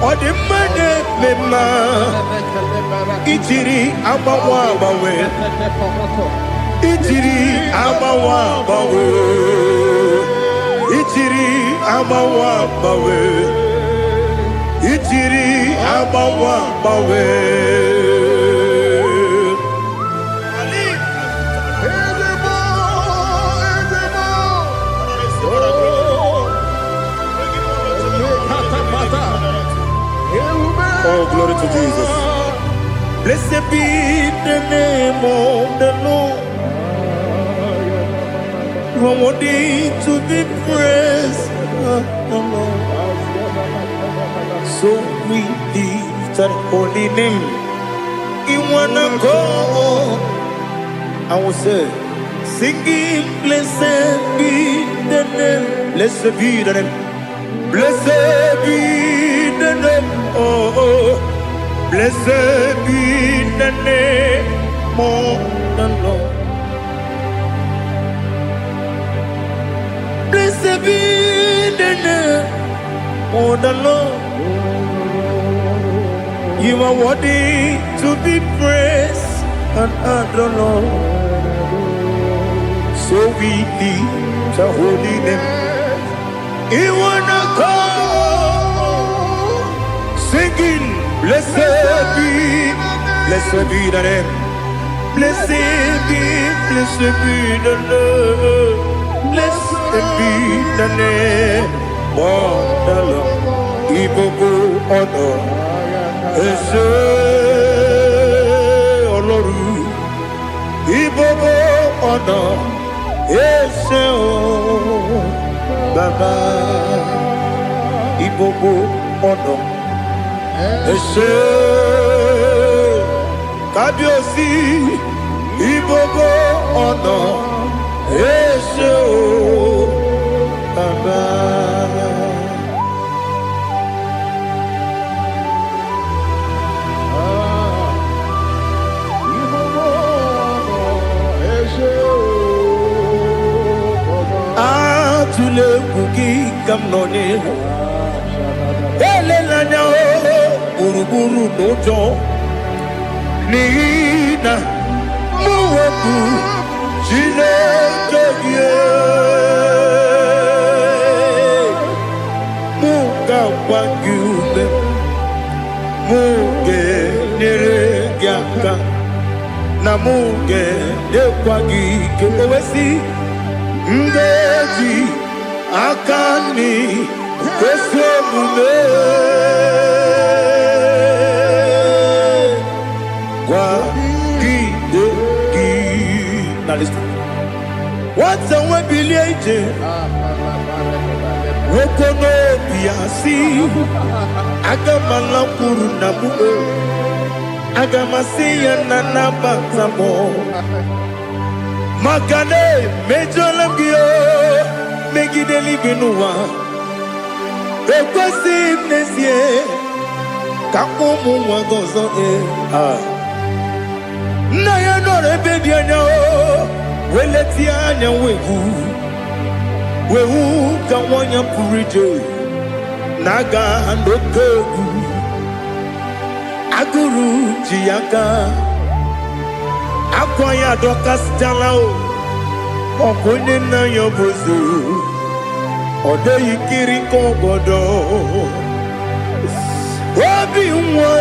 Odimane mema. Ichiri amawa bawe. Ichiri amawa bawe. Ichiri amawa bawe. Ichiri amawa bawe. Ali, oh, glory to Jesus. Blessed be the name of the Lord. You are worthy to be praised. So we lift our holy name. You wanna go? I will say, singing, blessed be the name. Blessed be the name. Blessed be the name. Oh, oh. Blessed be the name of the Lord. Blessed be the name of the Lord. You are worthy to be praised and adored. So we lift our holy name. You wanna call, singing, blessed be the name. Blessed be the Lord. Blessed be the name of the Lord. Igbo honor. Ese Oloru Ibobo ọ̀nà Ese o Baba Ibobo ọ̀nà Ese Kábíyèsí Ibobo ọ̀nà Ese o Baba. Tule kuki kamnoni ele lanya buruburu nojo nina muweku Chineke muga wangume muge neregiaka na muge dekwagi kewesi ndeji akani kwesemume kwa gidegi. Now listen. What's a webileje? Wokono biasi agamala kurunamu agamasiya nanabatamo makane mejolamgio megideli binua Ekwesị n'ezie ka ụmụ nwa gọzọ nna ya nọrọ ebe dị anya weleti anya wehu ka nwanya pụrụ ije na-aga n'oke egwu agụrụ ji ya aka akwa ya dọkasịtala ọkụ onye nna ya bụzu ọ dịghị kiri ka ọgọdọ obi nwa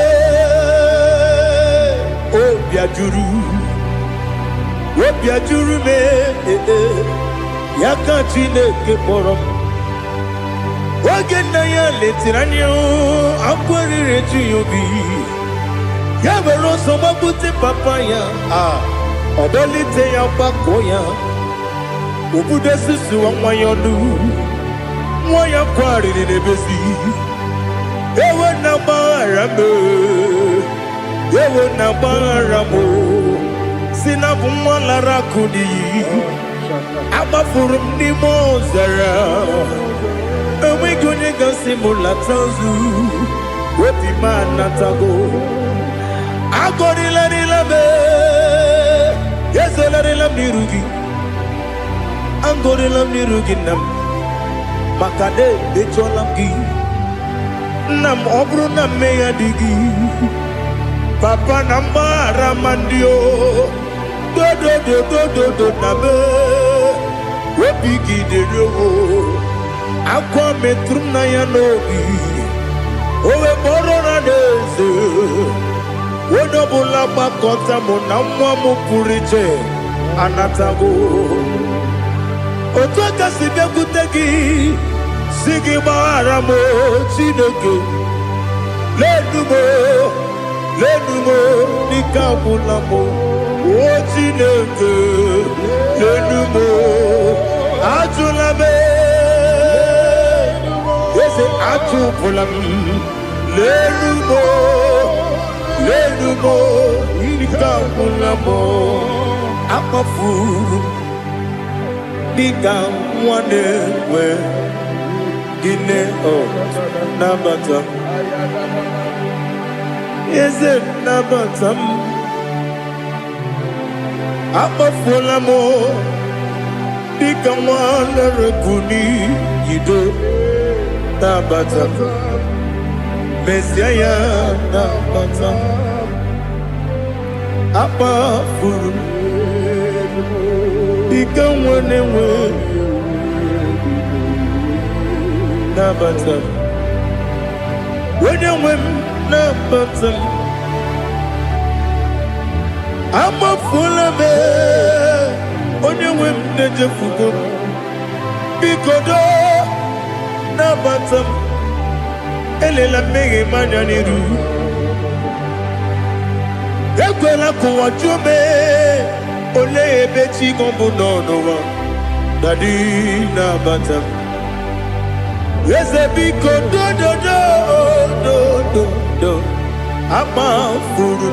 obi ajuru me ya ka Chineke kpọrọ m oge nna ya letiri anya akwarịrị eju ya obi ya were ọsọ gbapute papa ya ọ dọlite ya gbakọ ya obodo susuwa nwa ya ọnụ nwa ya kwarịrị n'ebezi ewe na gbaghara m si na bụ nwa lara akụ n'iyi agbafuru m n'ime ọzara enweghị onye gasị m lata ozu obi m anatago agọrịlarịla m ezolarịla m n'iru gị agọrịla m n'iru gị nna m maka na emechuola m gị nna m ọ bụrụ na mmehie dị gị papa na mgbaghara ma ndị dodododododo na me obi gị dịrị owo akwa metụrụ m na ya n'obi owe kpọrọ na n'eze onye ọbụla gbakọta mụ na nwa m pụrụ iche anatago otu aka si bịakwute gị si gị gbaghara m Chineke lenumo dịka agwụla m o Chineke lenumo ajụla m eze achụpụla m lenumo dịka agwụla m akpafuru dịka nwa na-enwe gịnị nabata eze nabata m akpafuola m dịka nwa na-erebu n'iyido nabata mesia ya nabata akpafuru dịka nwa na-enwe nabata onye nwe m nabata m amafuola m onye nwe m na-ejefugo m biko nabata m elela mmehie m anya n'iru ekwela ka ụwa jụọ m olee ebe chi gị bụ n'ụwa dadi nabata m eze biko do akpafuru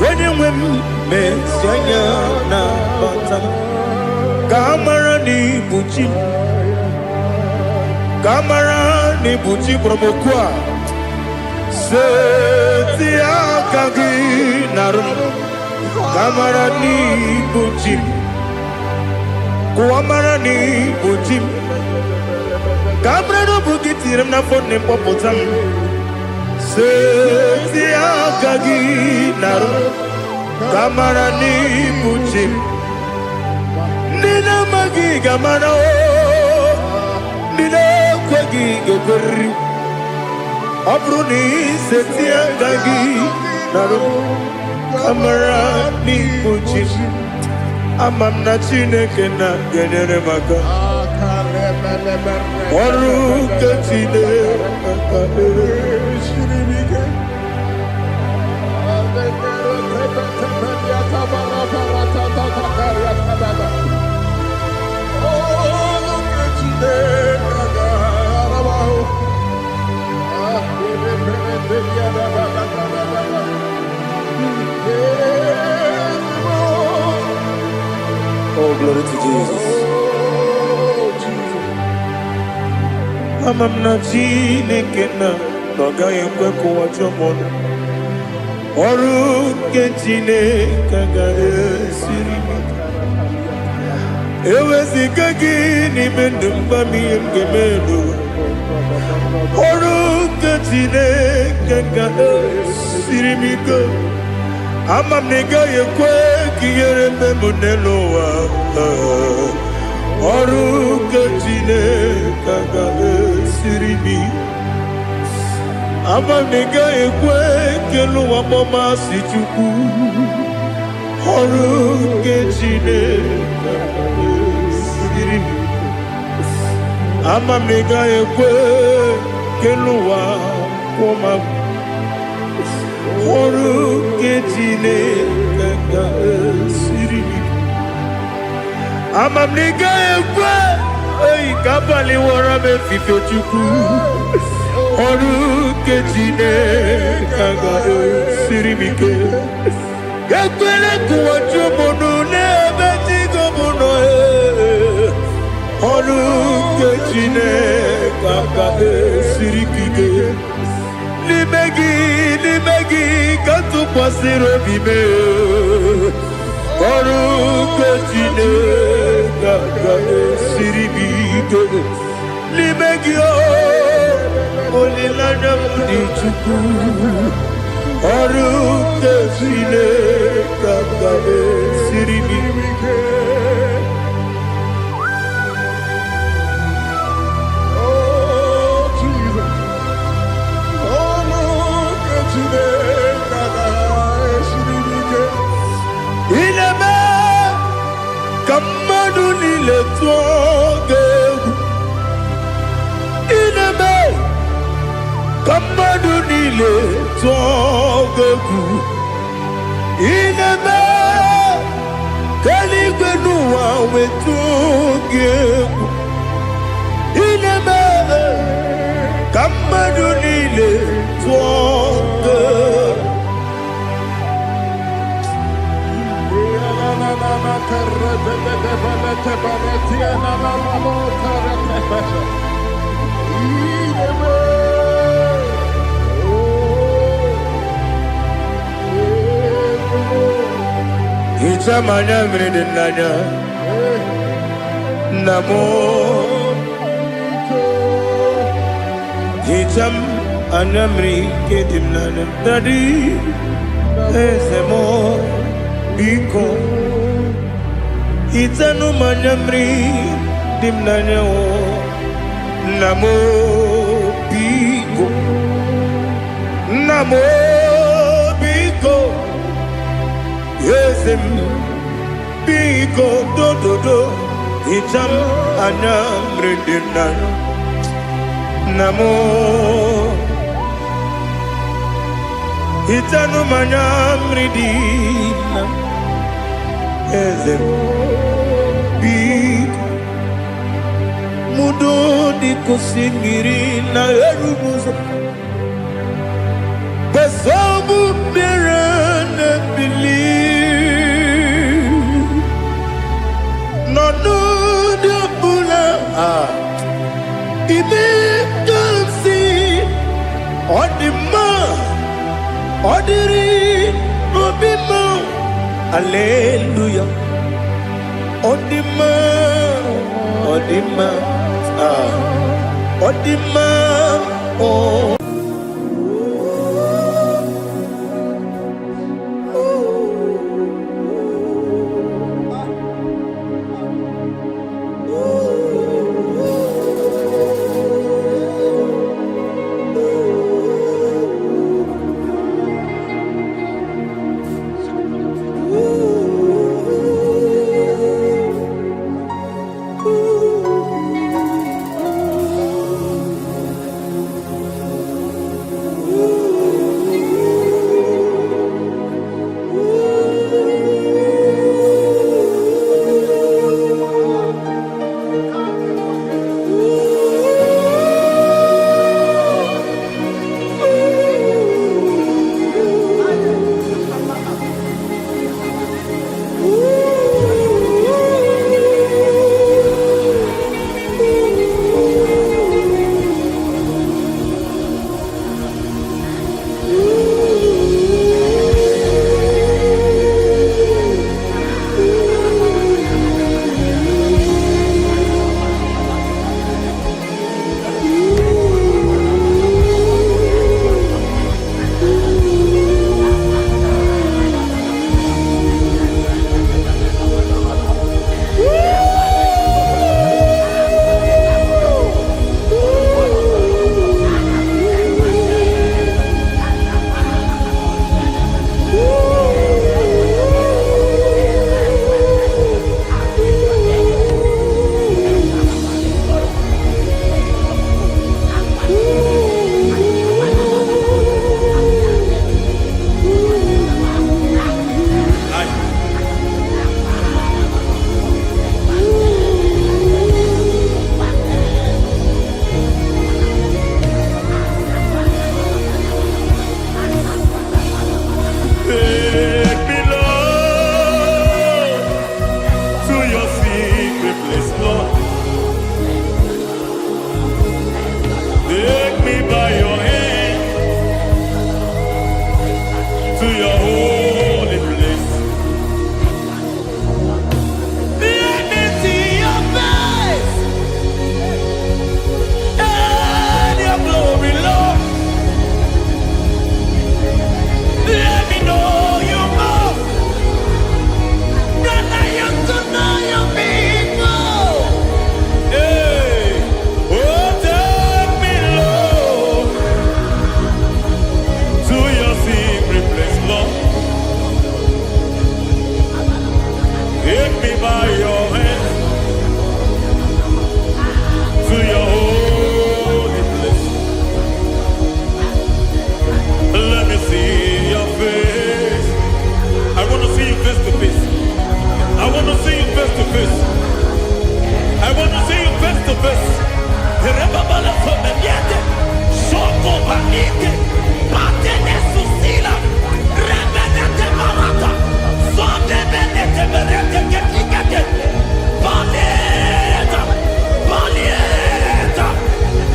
onye nwe m mesi anya nabata m ka amara n'ibu chi ka amara n'ibu chi kpọrọ m okwu a seti aka gị narụ kamara n'ibu chi m kụwamara n'ibu chi m kamara n'obu gị tiri m n'afọ nne mkpọpụta m seti aka gị narụ kamara n'ibu chi m ndị na-amaghị ga-amara ndị na-ekweghị ga-ekweriri ọ bụrụ na iseti aka gị narụ kamara n'ibu chi m ama m na Chineke na-enyere m aka ọrụ nke Chineke Oh, glory to Jesus. Amam na Chineke na n'ọgaghị ekwe ka ụwa jọọ m. Ọrụ nke Chineke ga-esiri m. Eweziga gị n'ime ndụ m ihe m ga-eme. Ọrụ nke Chineke ga-esiri m ike. Ama m na ị gaghị ekwe ka ihere mee m n'elu ụwa. Ọrụ nke Chineke ga-esiri m ike. Ama m na ị gaghị ekwe ka elu ụwa gbamasị Chukwu. Ọrụ nke Chineke ga-esiri m ike. Ama m na ị gaghị ekwe ka elu ụwa kwụma m. Ọrụ nke Chineke ga-esiri m ike. Ama m na ị gaghị ekwe ka abalị wara m efife Chukwu. Ọrụ nke Chineke ga-esiri m ike. Ekwere ka ụwa jụọ m n'ebe Chigo m nọ. Ọrụ nke Chineke ga-esiri m ike. N'ime gị ka tụkwasịrị obi m. Ọrụ nke Chineke ga-esiri m ike. N'ime gị olileanya m dị Chukwu. Ọrụ nke Chineke ga-esiri m ike. Ineme ka mmadụ niile tụọ gị egwu. Ineme ka mmadụ niile tụọ gị egwu. Ineme ka eluigwe n'ụwa wee tụọ gị egwu. Ineme ka mmadụ niile tụọ gị egwu. Hicham anya mmiri dị n'anya nna m. Hicham anya mmiri nke dị m n'anya Daddy eze m biko. Hitanụ m anya mmiri dị m n'anya nna m biko. Nna m biko. Eze m biko dododo. Hicham anya mmiri dị m n'anya nna m. Hitanụ m anya mmiri dị m n'anya eze m biko. Mudo di kusimiri na erubuzo. Besobu mirane bili. No no de bula. Ibe kansi. Odima. Odiri. Obima. Hallelujah. Odima. Odima. Odima. Oh. to your holy place. Let me see your face and your glory, Lord. Let me know you more than I used to know you before. Hey, oh, take me, Lord, to your secret place, Lord. Take me by your hand to your holy place. Let me see your face. I want to see you face to face. I want to see you face to face. I want to see you face to face. Rebabala Fomeniate, Shoko Banite, Patene Susila, Rebenete Marata, Sonde Benete Berete Getikate, Paleta, Paleta,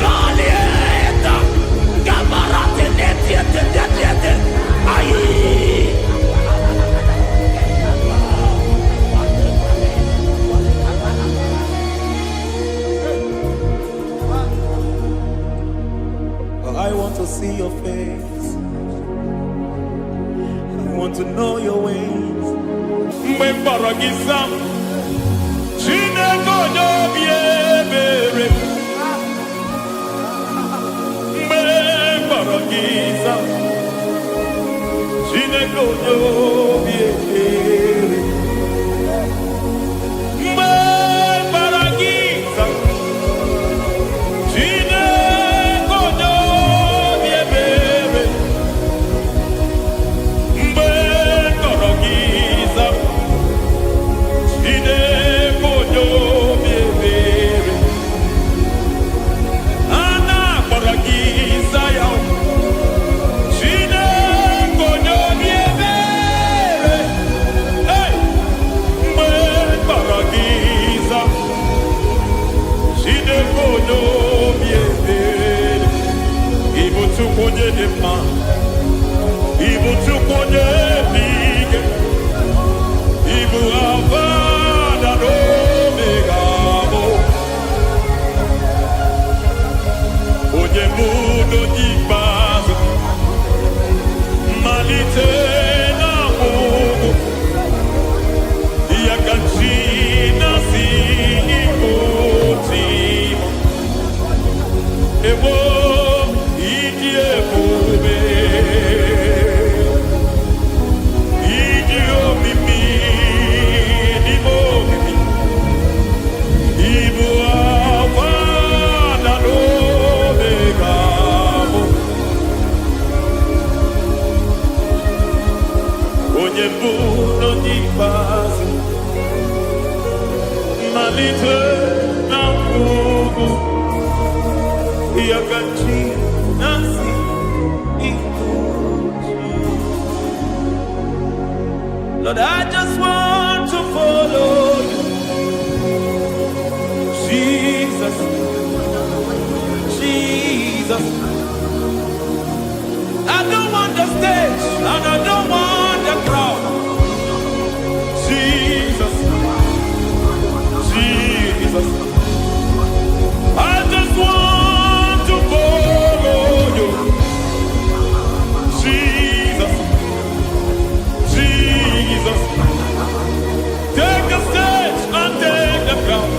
Paleta, Gamarate Netiete, Aye. I want to see your face. I want to know your ways. Mbaragisa, Chineko Nobiebere. Mbaragisa, Chineko Nobiebere. Mbaragisa, Chineko Nobiebere. Mbaragisa, Chineko Nobiebere. Ana Baragisa yao. Chineko Nobiebere. Hey, Mbaragisa, Chineko Nobiebere. Ibu tukonye dema, Ibu tukonye bige, Ibu avada no megamo. Onye mudo jibazo, malite na mugu, yakachina si ipotimo. Ewo idie bube, idio mimi, ibo mimi, ibo avana no megamo. Onye buno jibazi, malite na mugu, Yakachi nasi ikuchi. Lord, I just want to follow you, Jesus, Jesus. I don't want the stage and I don't want the crowd. Jesus, Jesus. I just want to follow you, Jesus, Jesus. Take the stage and take the crown,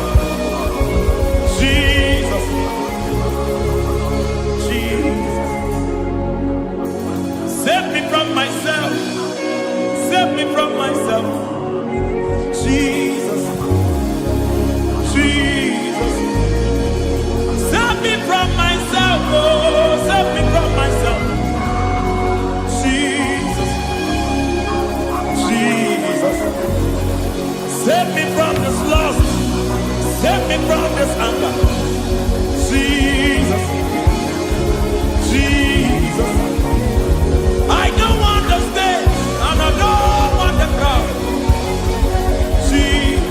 Jesus, Jesus. Save me from myself, save me from myself, Jesus, Jesus. Save me from myself, oh, save me from myself. Jesus, Jesus. Save me from this lust, save me from this anger. Jesus, Jesus. I don't want the stage and I don't want the crowd. Jesus.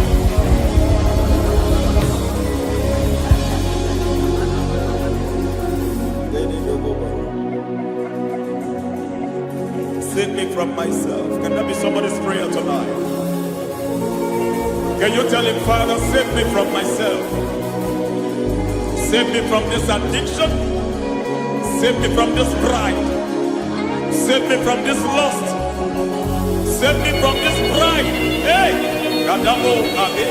Save me from myself. Can that be somebody's prayer tonight? Can you tell him, Father, save me from myself? Save me from this addiction. Save me from this pride. Save me from this lust. Save me from this pride. Hey! Kadamo Abe.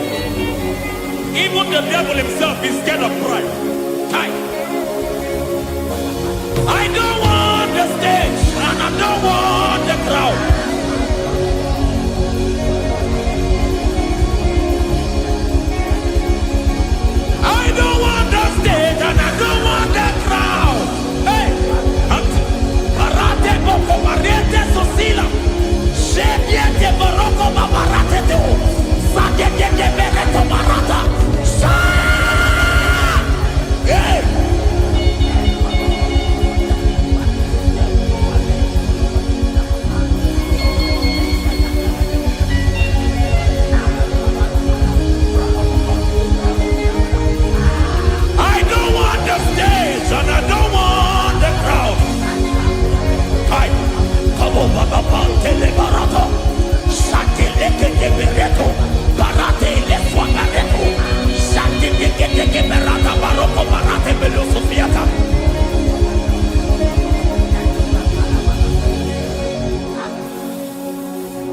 Even the devil himself is scared of pride. I don't want the stage and I don't want the crowd. I don't want the stage and I don't want the crowd. Hey! Barate boko barete sosila. Shebiete baroko babarate teo. Sadete bereto barata. Hey! And I don't want the crowd. Hi, come over the pantele barato. Satileke de bereto. Barate le swagareto. Satileke de berata baroko barate belo sofiata.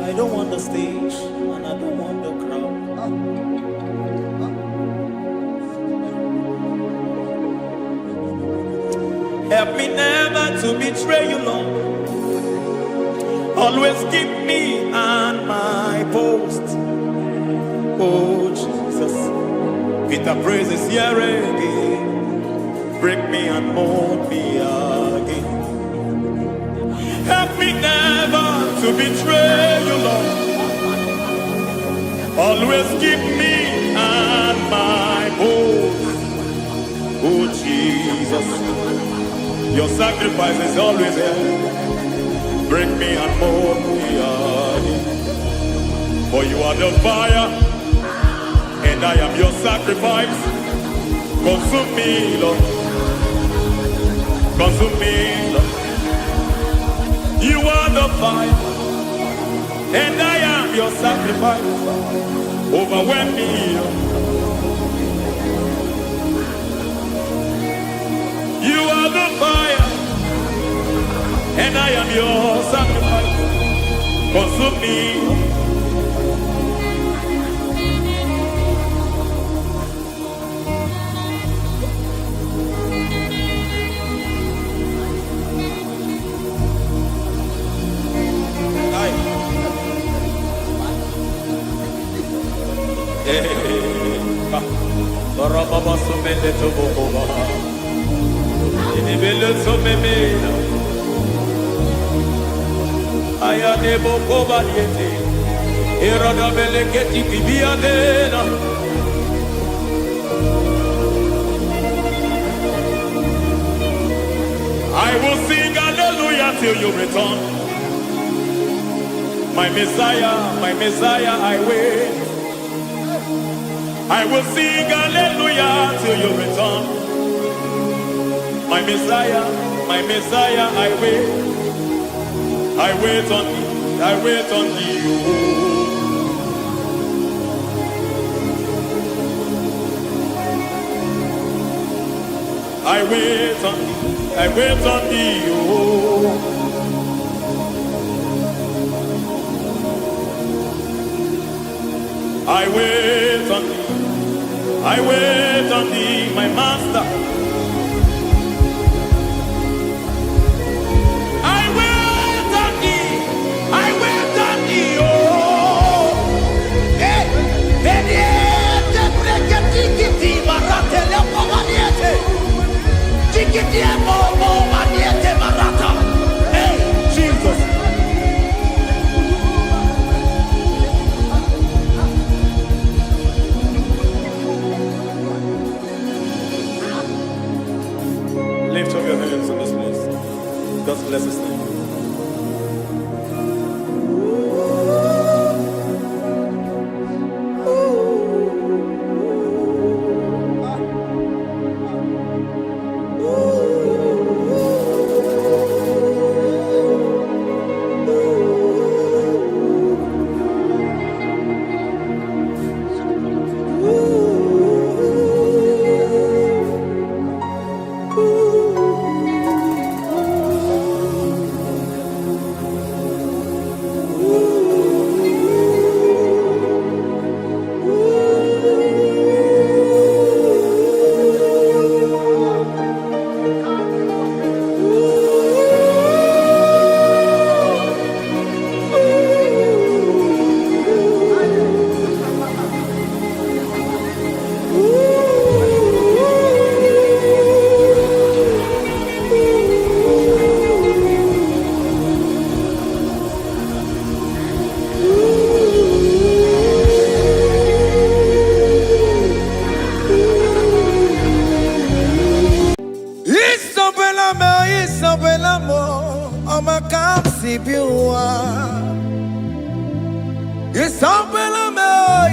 I don't want the stage and I don't want the crowd. Help me never to betray you, Lord. Always keep me on my post. Oh, Jesus. Peter praises here again. Break me and mold me again. Help me never to betray you, Lord. Always keep me on my post. Oh, Jesus. Your sacrifice is always there. Break me and mold me again. For you are the fire, and I am your sacrifice. Consume me, Lord. Consume me, Lord. You are the fire, and I am your sacrifice. Overwhelm me, Lord. You are the fire, and I am your sacrifice. Consume me. I will sing hallelujah till you return. My Messiah, I wait. I will sing hallelujah till you return. My Messiah, I wait. I wait on thee, I wait on thee. I wait on thee, I wait on thee. I wait on thee, I wait on thee, my master. I wait on thee, I wait on thee, oh. Hey, Beniete, Breketiki, Marate, Lepo, Maniete. Tikiti, Momo, Maniete, Marata. Hey, Jesus. Lift up your hands in this place. God bless his name.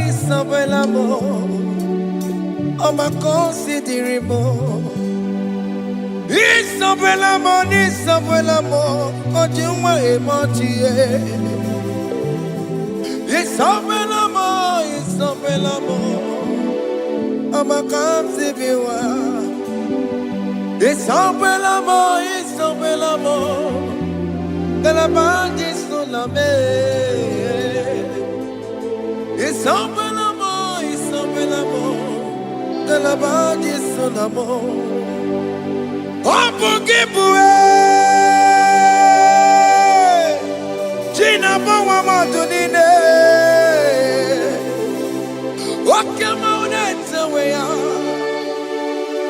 Isabelamo, oh my considerimo. Isabelamo, oh Juma emotie. Isabelamo, oh my considerimo. Isabelamo, de la bande solame. Isabelamo, de la bande solamo. Opugibue, Gina Bawa Madunine, Wakamoneta Wea,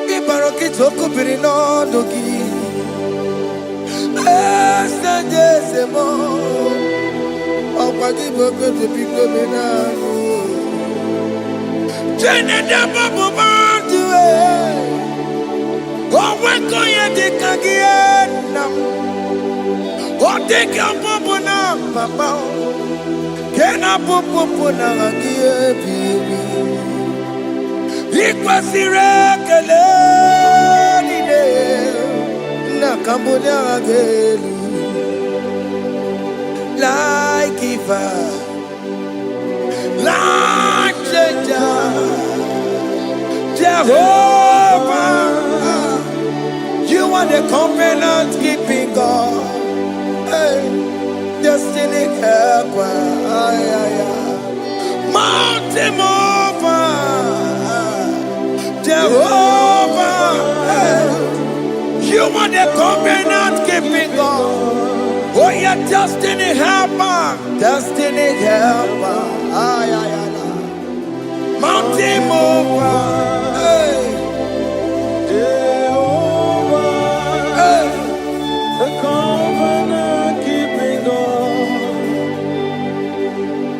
Ibarokitoku Pirino Dogi, Estadezemo, Opagiboko to Picomina. Jenna Babu Bandue, oh, we're going to again. Oh, take your Pupuna, Papa. Can I Pupuna again, baby? It was the regular Nakambuda again. Like Eva. Like Jehovah, you are the covenant keeping God, hey, destiny helper, mountain mover, Jehovah, hey, you are the covenant keeping God, oh yeah, destiny helper, mountain mover, hey, Jehovah, hey, the covenant keeping God.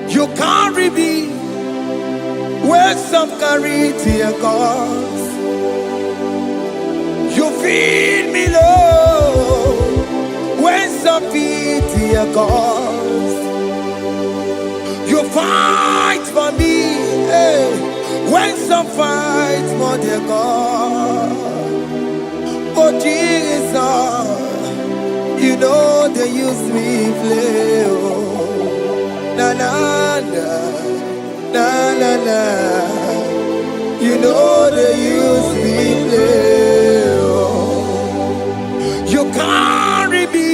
You carry me where some carry tear gods. You feed me low when some feed tear gods. You fight for me, hey, when some fight for their God. Oh Jesus, you know they use me play. Oh, na na na, na na na. You know they use me play. Oh, you carry me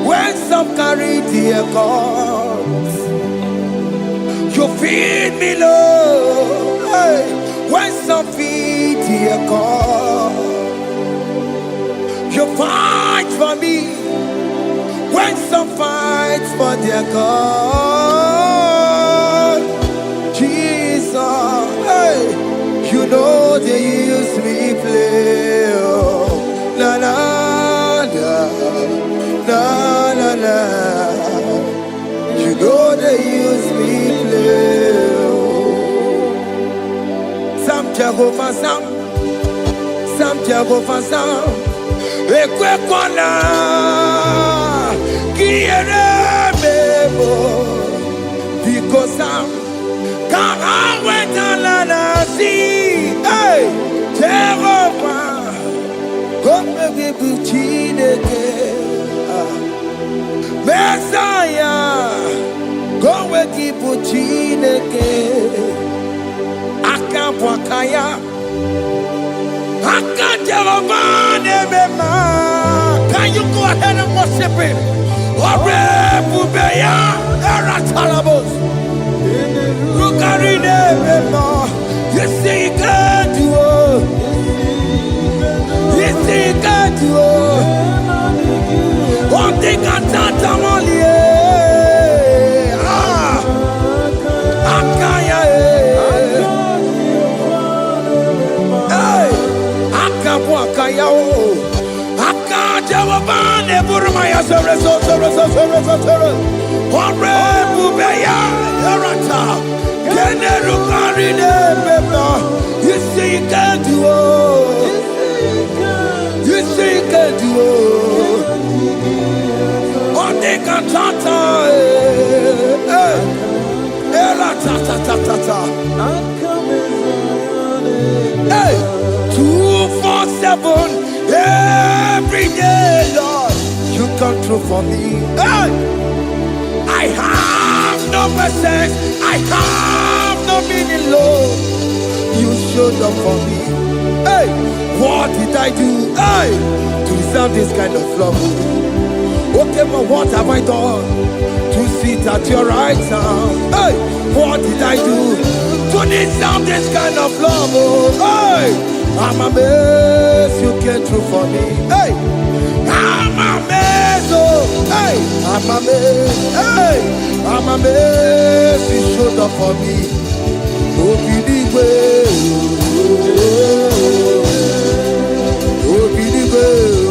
when some carry their gods. You feed me low, hey, when some feed your God. You fight for me when some fight for their God. Jesus, hey, you know they use me play. Oh, na na na, na na na. You know they use me play. Some Jehovah, some Jehovah, some. Ekwekwana, kiere mebo, because some can't wait on see. Hey, Jehovah, come and Buchineke, Messiah, go and keep Buchineke, Akapwakaya. Can you go ahead and worship him? You see, you can do it. You see, you can do it. One thing I thought I'm only. You see, you can do it. You see, you can do it. Ikatata, Ela tata tata tata. Hey, 247 every day, Lord. You come through for me. Hey, I have no presence. I have no meaning, Lord. You showed up for me. Hey, what did I do? Hey, to deserve this kind of love? Okay, but what have I done to sit at your right hand? Hey, what did I do to deserve this kind of love? Oh, hey, I'm amazed you came through for me. Hey, I'm amazed. Oh, hey, I'm amazed. Hey, I'm amazed you showed up for me. Oh, believe it. Oh, believe it.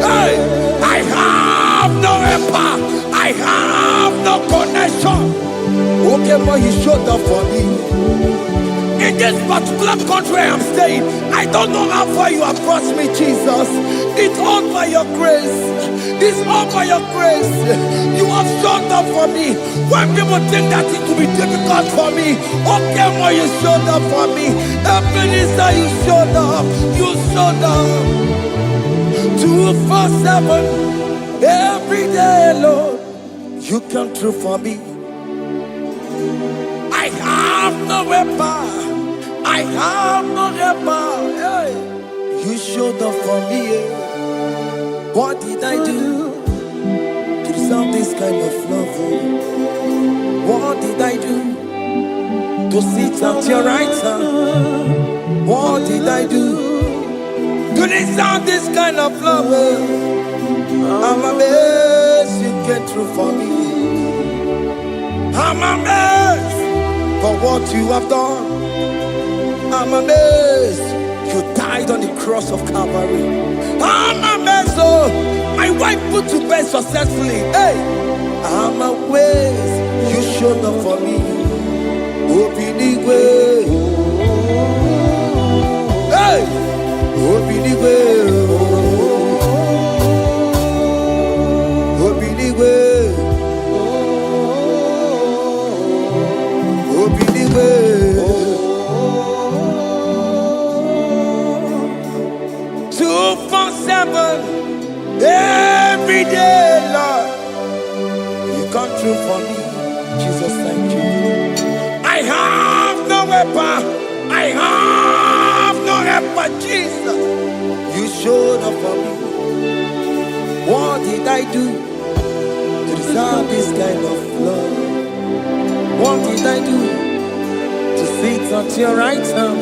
I have no helper. I have no connection. Okay, but you showed up for me. In this particular country I'm staying, I don't know how far you have brought me, Jesus. It's all by your grace. It's all by your grace. You have showed up for me. When people think that it will be difficult for me, okay, but you showed up for me. Ebenezer, you showed up. You showed up. 247 every day, Lord. You come through for me. I have no weapon. I have no weapon. Hey. You showed up for me. What did I do to deserve this kind of love? What did I do to sit at your right hand? What did I do to deserve this kind of love? I'm amazed you came through for me. I'm amazed for what you have done. I'm amazed you died on the cross of Calvary. I'm amazed, oh, my wife put to bed successfully. Hey, I'm amazed you showed up for me. Open the way. Hey, open the way. Open the way. Open the way. 247 every day, Lord. You come through for me, Jesus. Thank you. I have no weapon. I have no weapon, Jesus. You showed up for me. What did I do to deserve this kind of love? What did I do to sit at your right hand?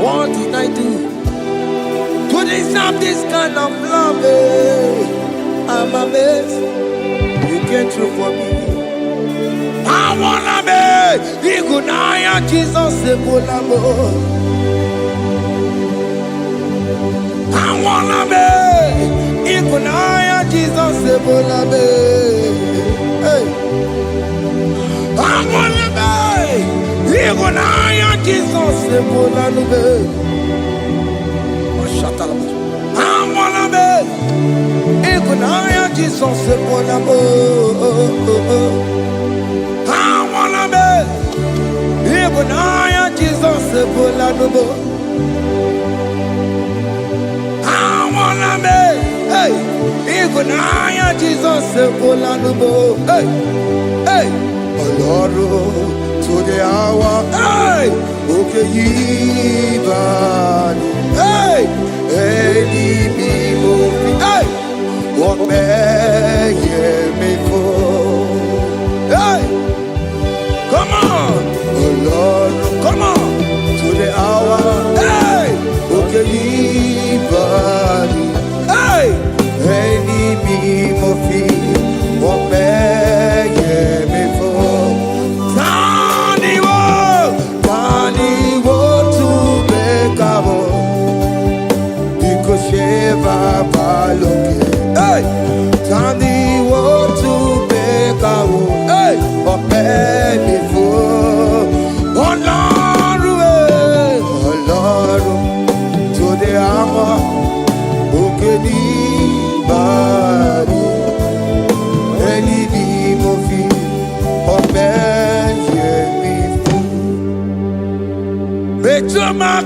What did I do to deserve this kind of love? I'm amazed you came through for me. I wanna be Igunaya Jesus Ebolamo. I wanna be Igunaya Jesus Ebolamo. Hey, I wanna be Igunaya Jesus Ebolamo. I wanna be Igunaya Jesus Ebolamo. I wanna be Igunaya Jesus Ebolamo. I wanna be, hey, Igunaya Jesus Ebolamo. Hey, hey, Lord, to the hour, hey, okay, Ivan, hey, hey, what may me for? Hey, come on, oh Lord, come on, to the hour, hey, okay, hey, enemy mofi, what may me for? Tani wo to be cabo, because Sheva.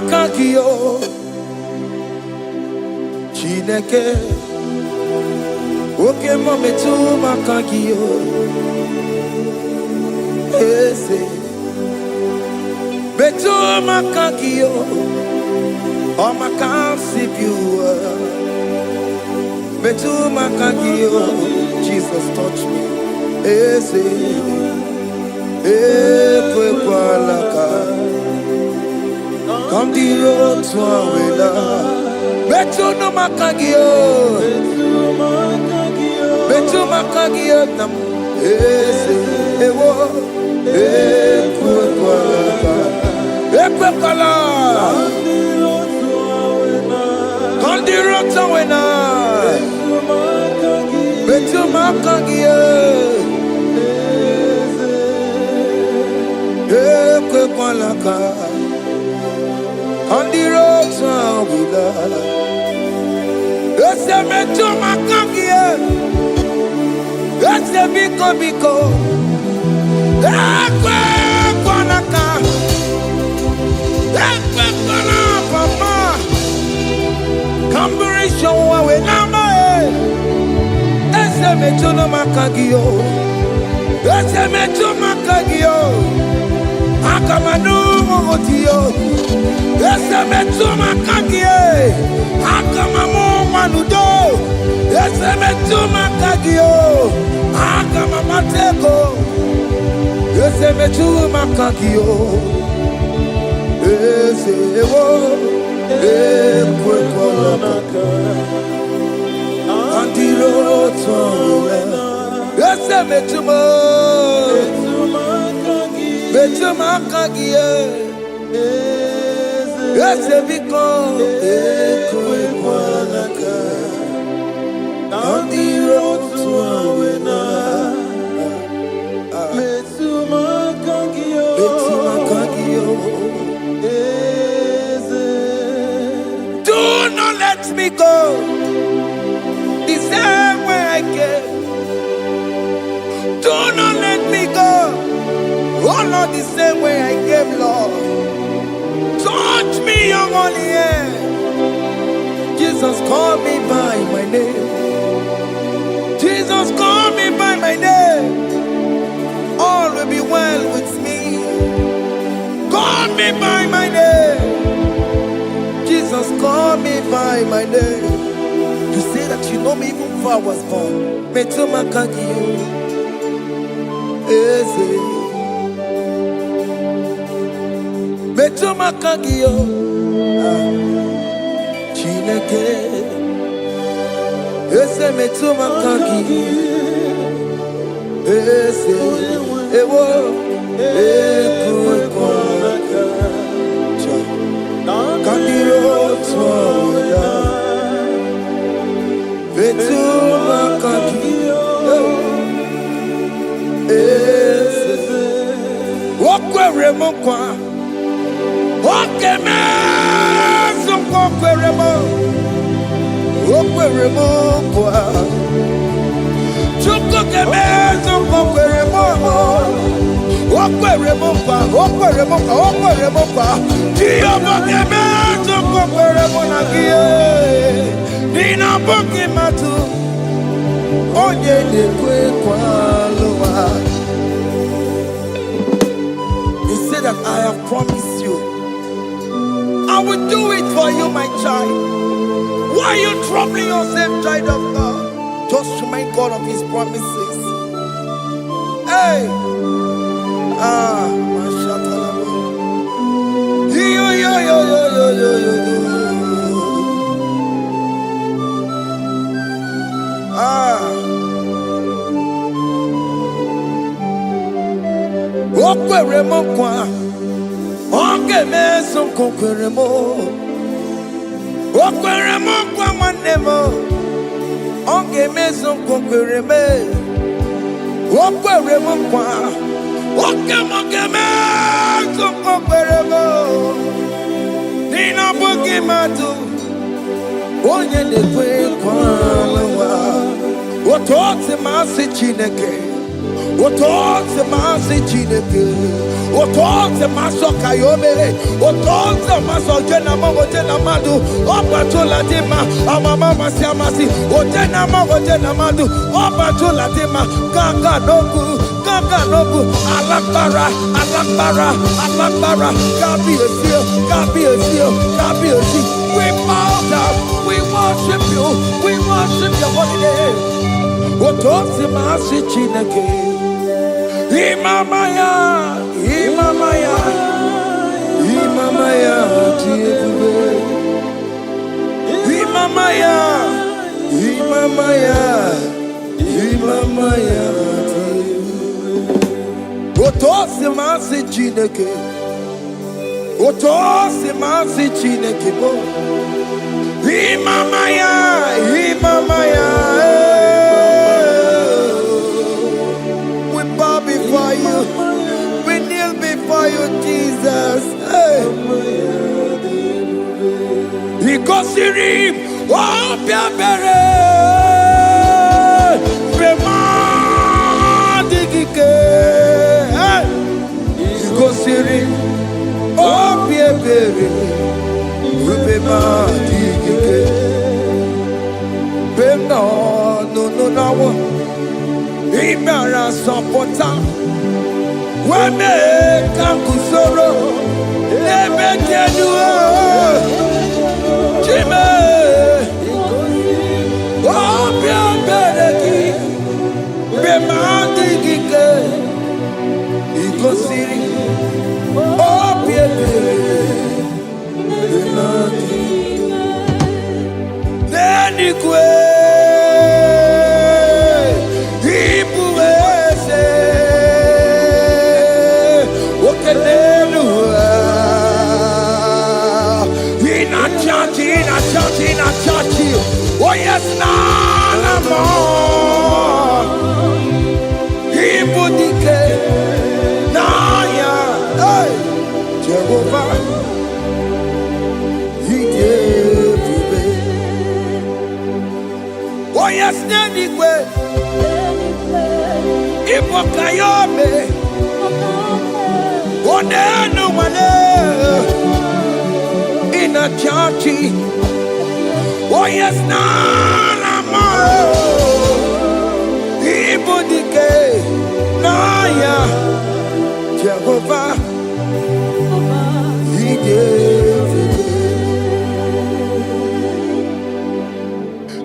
makagio Chineke Oke mo metu makagio Ese Metu makagio Oh makasibiwa Metu makagio Jesus touch me Ese Ekwe kwa laka Come the road to Awela Metu no makagio Metu makagio nam Ese Ewo Ekwe kwa laka Ekwe kwa laka Come the road to Awela Metu makagio Ekwe kwa laka On the road to Awila Ese metu makagie Ese biko Ekwe kwa laka Ekwe kwa la papa Kamburisho wawe nama Ese metu no makagio Ese metu makagio Akamanu mogotiyo Ese metu makagie Akamamu manudo Ese metu makagio Akamamateko Ese metu makagio Ese ewo Ekwe kwa laka Andiro towe Ese metu Metu makagie Ese biko Ekwe kwa laka Andiro towe Metu makagio Do not let me go the same way I came. Do not let me go. Oh Lord, the same way I came, Lord. Touch me, your holy hand. Jesus, call me by my name. Jesus, call me by my name. All will be well with me. Call me by my name. Jesus, call me by my name. You say that you know me even before I was born. Metu makagio. Eze. Metu makagio. Chineke. Eze metu makagio. Eze. Ewo. Ekwe kwa laka. Kandiro twa. Metu makagio. Eze. Wokwere mokwa. Okeme zonkokwere mo. Wokwere mokwa. Chukokeme zonkokwere mo. Wokwere mokwa. Wokwere mokwa. Wokwere mokwa. Diyobokeme zonkokwere mo nagie. Nina boki matu. Onye dekwe kwa loa. He said that I have promised you. I will do it for you, my child. Why are you troubling yourself, child of God? Just remind God of His promises. Hey! Mashatalabo. Yo. Okwere mo kwa. Oke meso kokwere mo. Okwere mo kwa mwane mo. Oke meso kokwere me. Okwere mo kwa. Oke meso kokwere mo. Nina boki matu. Onye dekwe kwa lewa. Otote masi Chineke. Otoze masi chineke, otoze maso kayome, otoze maso jena mamo jena madu, opatola dima, amama masi amasi, ojena mamo jena madu, opatola dima, ganga nogu, alakbara, Gabi esi. We bow down, we worship your holy name. Otoze masi chineke. Imamaya, Tiebe. Imamaya, Tiebe. Otosi masi chineke, bo. Imamaya. Before you, we kneel before you, Jesus. He goes to him, oh, Piabere, he goes to him, oh, Piabere, no. Imara sopota weme kankusoro ebe keduo chime obia bereki bemandigike ikosiri obia bereki nenikwe oh yes, nana more. Ibudike, naya, hey, Jehovah, he gave me. Oh yes, nanigwe, Ibokayome, oh nenu mane, in a churchy. Oh yes, nana more. Ibudike, naya, Jehovah, he gave it.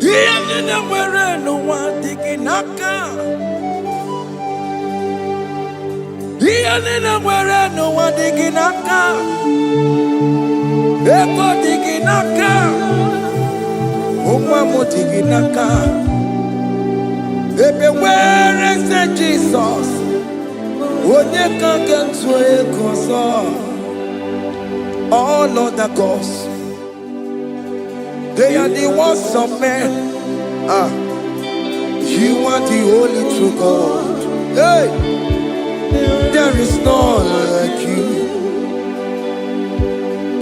He ended up where no one digging naka. He ended up where no one digging naka. Eko digging naka. Naka. Ebe where is the Jesus? Onye can get to all other gods, they are the ones of men. You are the only true God. Hey, there is none like you.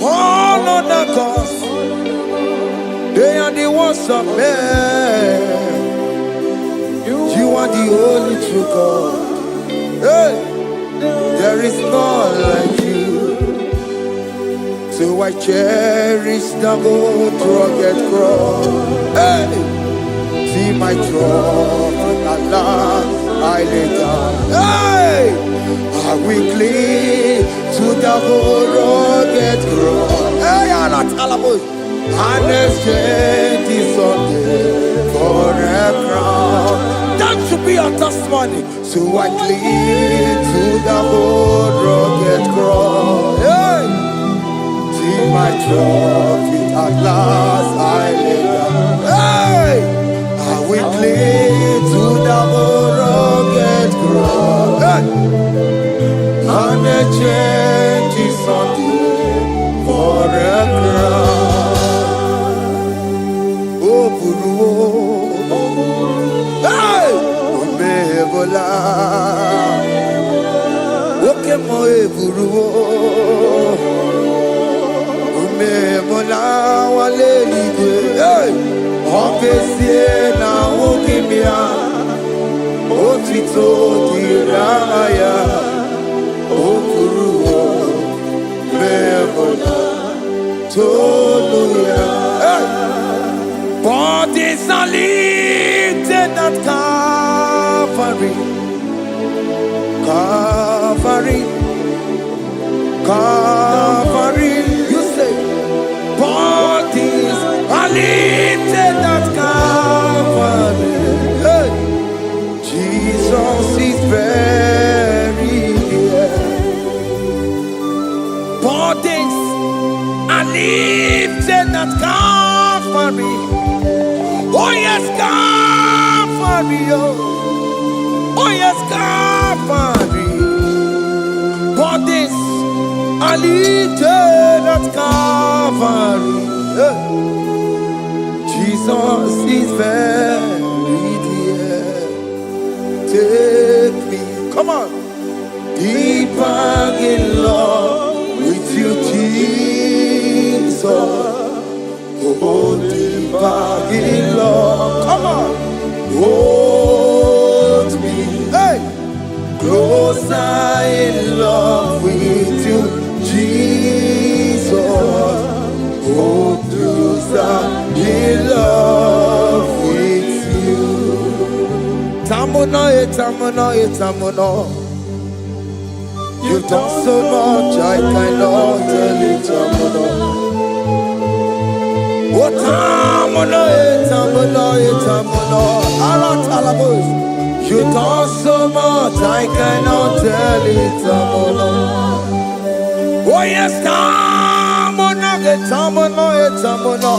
All other gods, they are the ones of men. You are the only true God. Hey, there is none like you. So I cherish the old rugged cross. Hey, see my throne, Allah, I lay down. Hey, I will cling to the old rugged cross. Hey, Allah, Talamus. And exchange is Sunday for a crown. That should be our testimony. So I cling to the old rugged cross. Hey, see my trophy at last I lay down. Hey, I will cling to the old rugged cross. Hey, and exchange is Sunday for a crown. Hey, Omebola, Okemo eburu, Omebola wale ligwe. Hey, Opesie na okimia, Otito di lifted at Calvary, Calvary, Calvary. You say, bodies are lifted at Calvary. Hey. Jesus is very near. Bodies are lifted at Calvary. Oh yes, Calvary. Oh yes, Calvary. Bodies are lifted at Calvary. Jesus is very dear. Take me, come on, deeper in love with you, Jesus. Oh, deeper in love, come on, hold me, hey, closer in love with you, Jesus. Oh, closer in love with you. Tamuno, tamuno, tamuno. You've done so much, I cannot tell it, tamuno. Oh, tamuno, tamuno, tamuno. Alatalabos. You've done so much, I cannot tell it, tamuno. Oh yes, tamuno, tamuno, tamuno.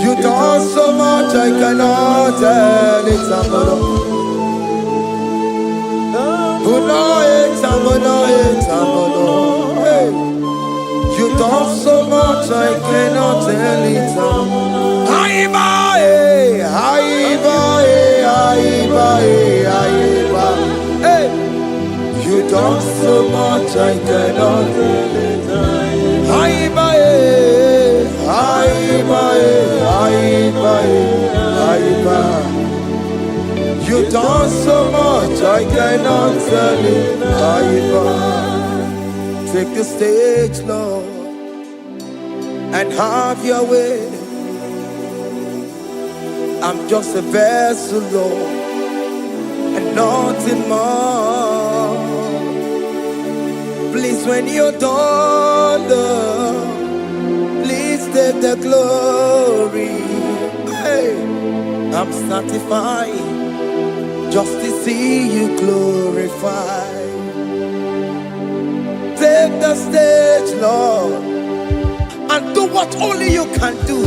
You done so much, I cannot tell it, tamuno. Tamuno, tamuno, tamuno. Hey, you done so much, I cannot tell it, tamuno. Haiba, haiba, haiba, haiba. Hey, you done so much, I cannot tell it, tamuno. Haiba, haiba, haiba, haiba. You done so much, I cannot tell it, haiba. Take the stage, Lord, and have your way. I'm just a vessel, Lord, and nothing more. Please, when you're done, Lord, please take the glory. Hey, I'm satisfied just to see you glorified. Take the stage, Lord, and do what only you can do.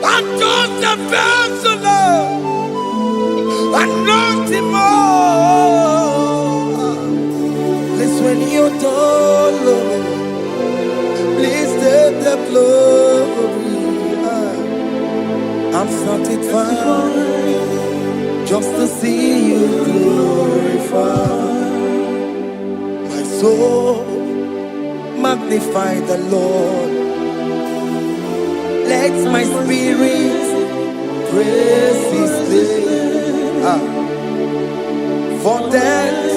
I'm just a vessel, Lord, and nothing more. Please, when you're done, Lord, please take the glory. I'm satisfied just to see you glorified. My soul magnify the Lord. Let my spirit praise His name. For death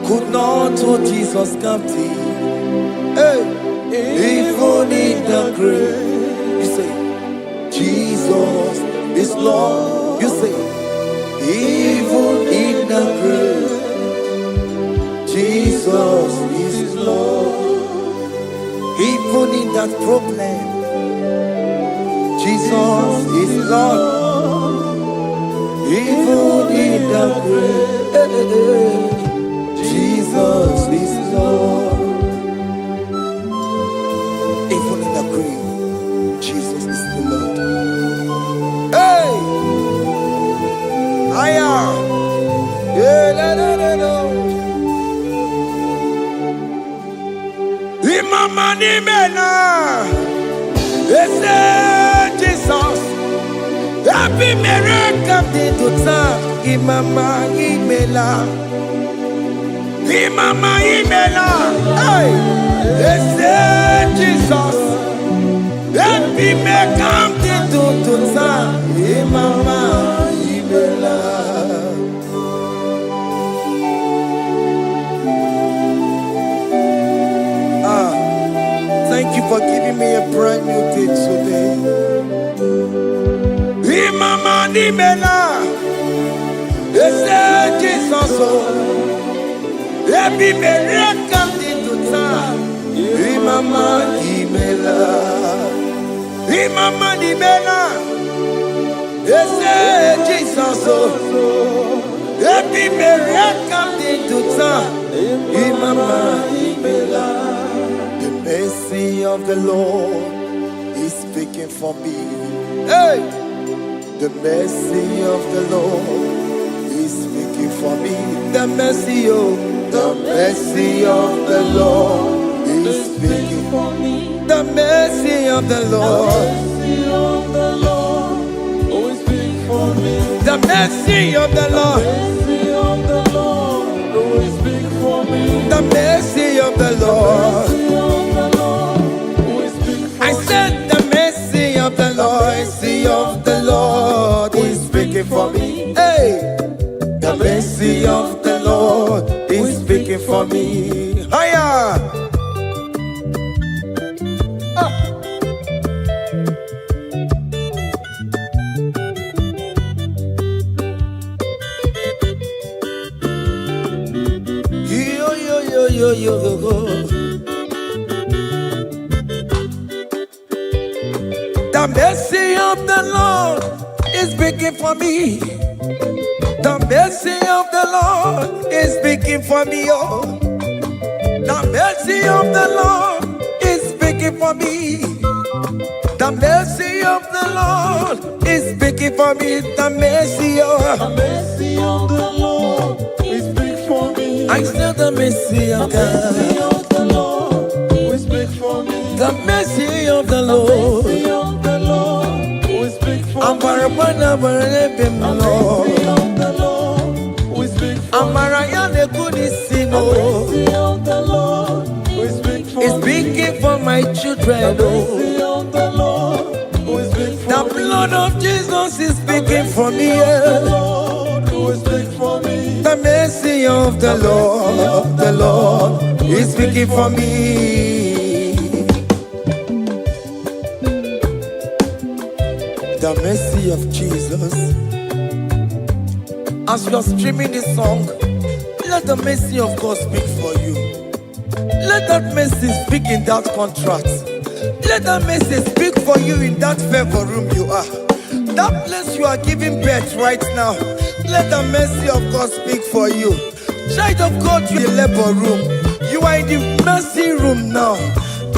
could not hold Jesus captive. Hey, even in the grave, you say, Jesus is Lord. You say, even in the grave, Jesus is Lord. Even in that problem, Jesus is Lord. Even in the grave, Jesus is Lord. Even in the grave, Jesus is the Lord. Hey! I am. Imama ni mena, ese Jesus. Happy miracle de tuta. Imama imela, Imama imela. Hey, ese Jesus. Happy miracle de tuta. Imama imela. Thank you for giving me a brand new day today. Imani mela, ese Jesus ebi mereka dituta. Imama di mela, ese Jesus ebi mereka dituta. Imama di mela. The mercy of the Lord is speaking for me. Hey, the mercy of the Lord is speaking for me. The mercy of the Lord is speaking for me. The mercy of the Lord. The mercy of the Lord. The mercy of the Lord. I said the mercy of the Lord. Mercy of the Lord is speaking for me. Hey, the mercy of the Lord is speaking for me. Higher. The mercy of the Lord is speaking for me. The mercy of the Lord is speaking for me. Oh, the mercy of the Lord is speaking for me. The mercy of the Lord is speaking for me. The mercy of the Lord is speaking for me. I said the mercy of God. The mercy of the Lord will speak for me. The mercy of the Lord will speak for me. Ambarabana barabem Lord. The mercy of the Lord will speak for me. Amarayane kunisino. The mercy of the Lord will speak for me. It's speaking for my children. The mercy of the Lord will speak for me. The blood of Jesus is speaking for me. The Lord will speak for me. The mercy of the Lord is speaking for me. The mercy of Jesus. As you are streaming this song, let the mercy of God speak for you. Let that mercy speak in that contract. Let that mercy speak for you in that favor room you are. That place you are giving birth right now. Let the mercy of God speak for you. Child of God, you are in the labor room. You are in the mercy room now.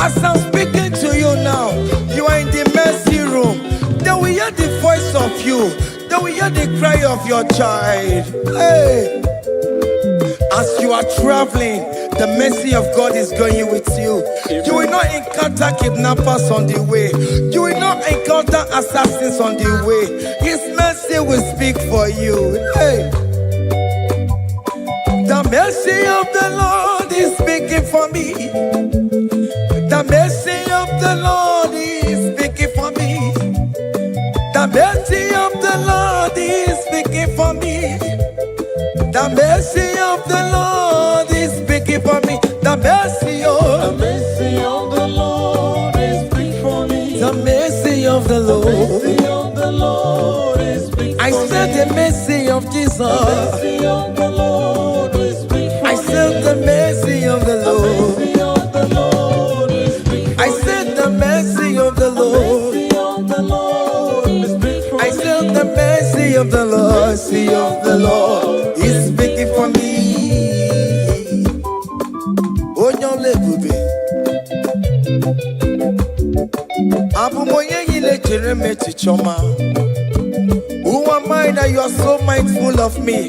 As I'm speaking to you now, you are in the mercy room. They will hear the voice of you. They will hear the cry of your child. Hey, as you are traveling, the mercy of God is going with you. You will not encounter kidnappers on the way. You will not encounter assassins on the way. His mercy will speak for you. Hey, the mercy of the Lord is speaking for me. The mercy of the Lord is speaking for me. The mercy of the Lord is speaking for me. The mercy of the Lord is speaking for me. The mercy of the Lord is speaking for me. The mercy of the Lord is speaking for me. I said the mercy of Jesus. The mercy of the Lord is speaking for me. I said the mercy of the Lord. I said the mercy of the Lord. I said the mercy of the Lord is speaking for me. Oh, no, lebube. Abu moye yile jereme chichoma. Who am I that you are so mindful of me?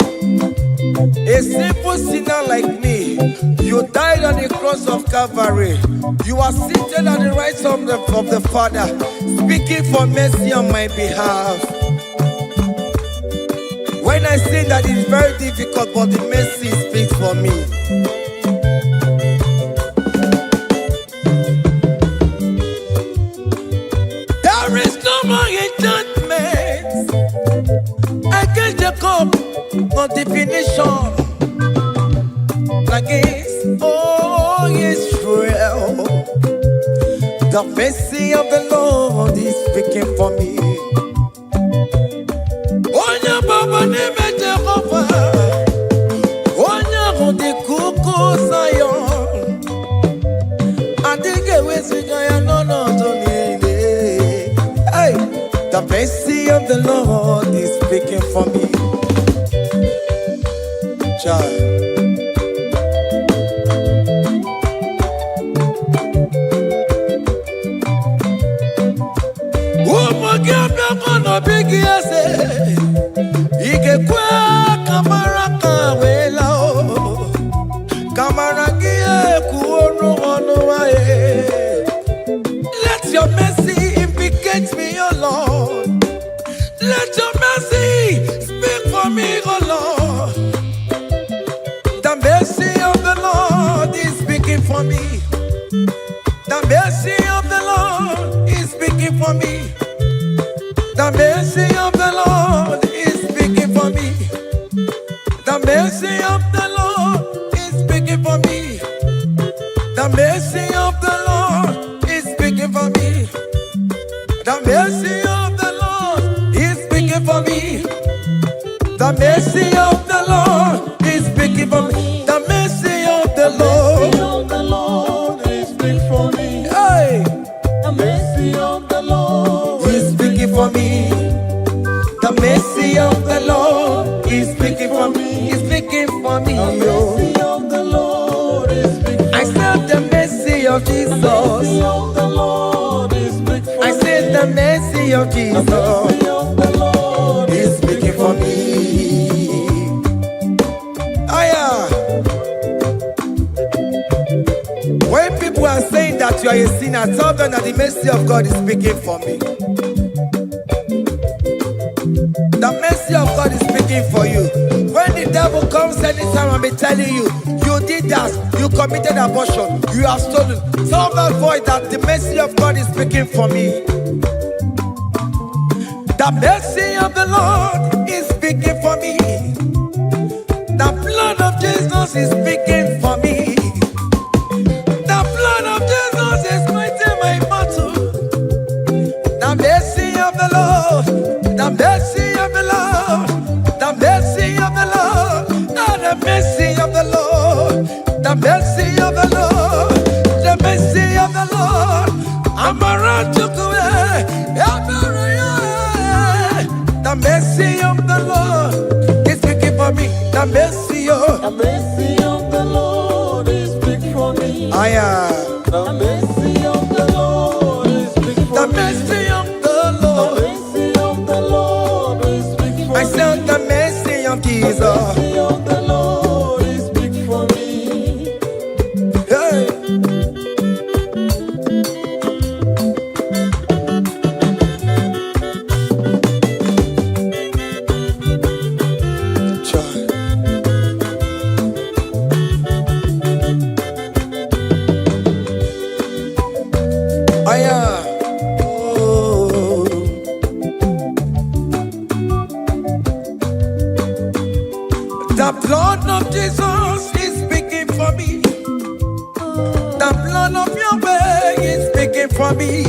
A simple sinner like me, you died on the cross of Calvary. You are seated at the right side of the Father, speaking for mercy on my behalf. When I say that it's very difficult, but the mercy speaks for me. There is no more enchantment against Jacob, no definition against all Israel. The mercy of the Lord is speaking for me. n'ime Jehova, onye ahụ dị ka ugwu Zayọn, adịghị ewezuga ya n'ọnọdụ niile. Hey, the mercy of the Lord is speaking for me. Child. Big yes, Igekwe kamara kawela o, kamara gie kuonu onu aye. Let your mercy implicate me, O Lord. Let your mercy speak for me, O Lord. The mercy of the Lord is speaking for me. The mercy of the Lord is speaking for me. The mercy of the Lord is speaking for me. The mercy of the Lord is speaking for me. The mercy of the Lord is speaking for me. The mercy of the Lord is speaking for me. The mercy of the Lord is speaking for me. The mercy of the Lord is speaking for me. Hey, the mercy of the Lord is speaking for me. The mercy of the Lord is speaking for me. He's speaking for me. The mercy of the Lord is speaking for me. I said the mercy of Jesus. The mercy of the Lord is speaking for me. I said the mercy of Jesus. The mercy of the Lord is speaking for me. When people are saying that you are a sinner, tell them that the mercy of God is speaking for me. The mercy of God is speaking for you. When the devil comes anytime and be telling you, you did that, you committed abortion, you have stolen, tell that voice that the mercy of God is speaking for me. The mercy of the Lord is speaking for me. The blood of Jesus is speaking for me. The blood of Jesus is fighting my battle. The mercy of the Lord, the mercy of the Lord, the mercy of the Lord, the mercy of the Lord, the mercy of the Lord, the mercy of the Lord. I'm around to go away. The mercy of the Lord is speaking for me. The mercy of the Lord is speaking for me. I am. The mercy of the Lord is speaking for me. The mercy of the Lord. The mercy of the Lord is speaking for me. I said the mercy of Jesus. The mercy of the Lord is speaking for me. Hey. The blood of Jesus is speaking for me. The blood of Yahweh is speaking for me.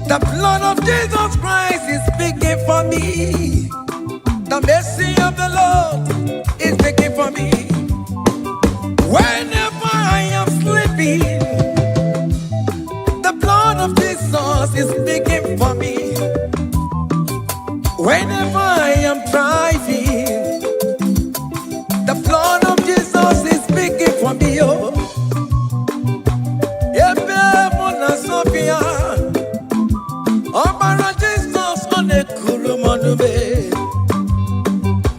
The blood of Jesus Christ is speaking for me. The mercy of the Lord is speaking for me. Whenever I am sleeping, the blood of Jesus is speaking for me. Whenever I am driving, the blood of Jesus is speaking for me. Oh, Sophia, oh, Jesus on the Kurumanube.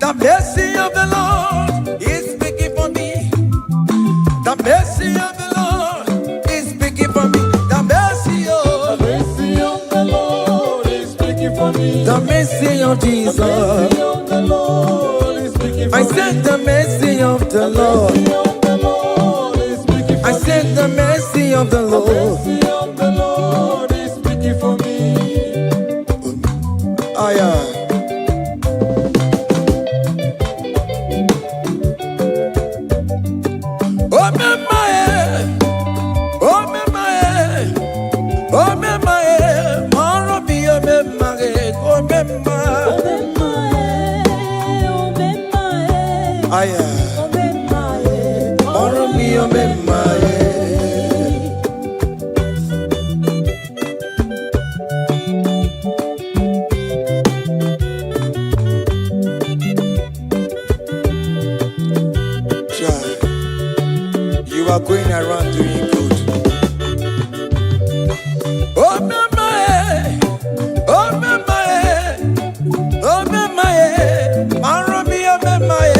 The mercy of the Lord is speaking for me. The mercy of the Lord is speaking for me. The mercy of the Lord is speaking for me. The mercy of Jesus. The mercy of the Lord is speaking for me. I said the mercy of the Lord. I said the mercy of the Lord. The mercy of the Lord is speaking for me. Aya. Moro mi omemaye. You are going around doing good. Oh mamae, oh mamae, oh mamae, maromi oh mamae,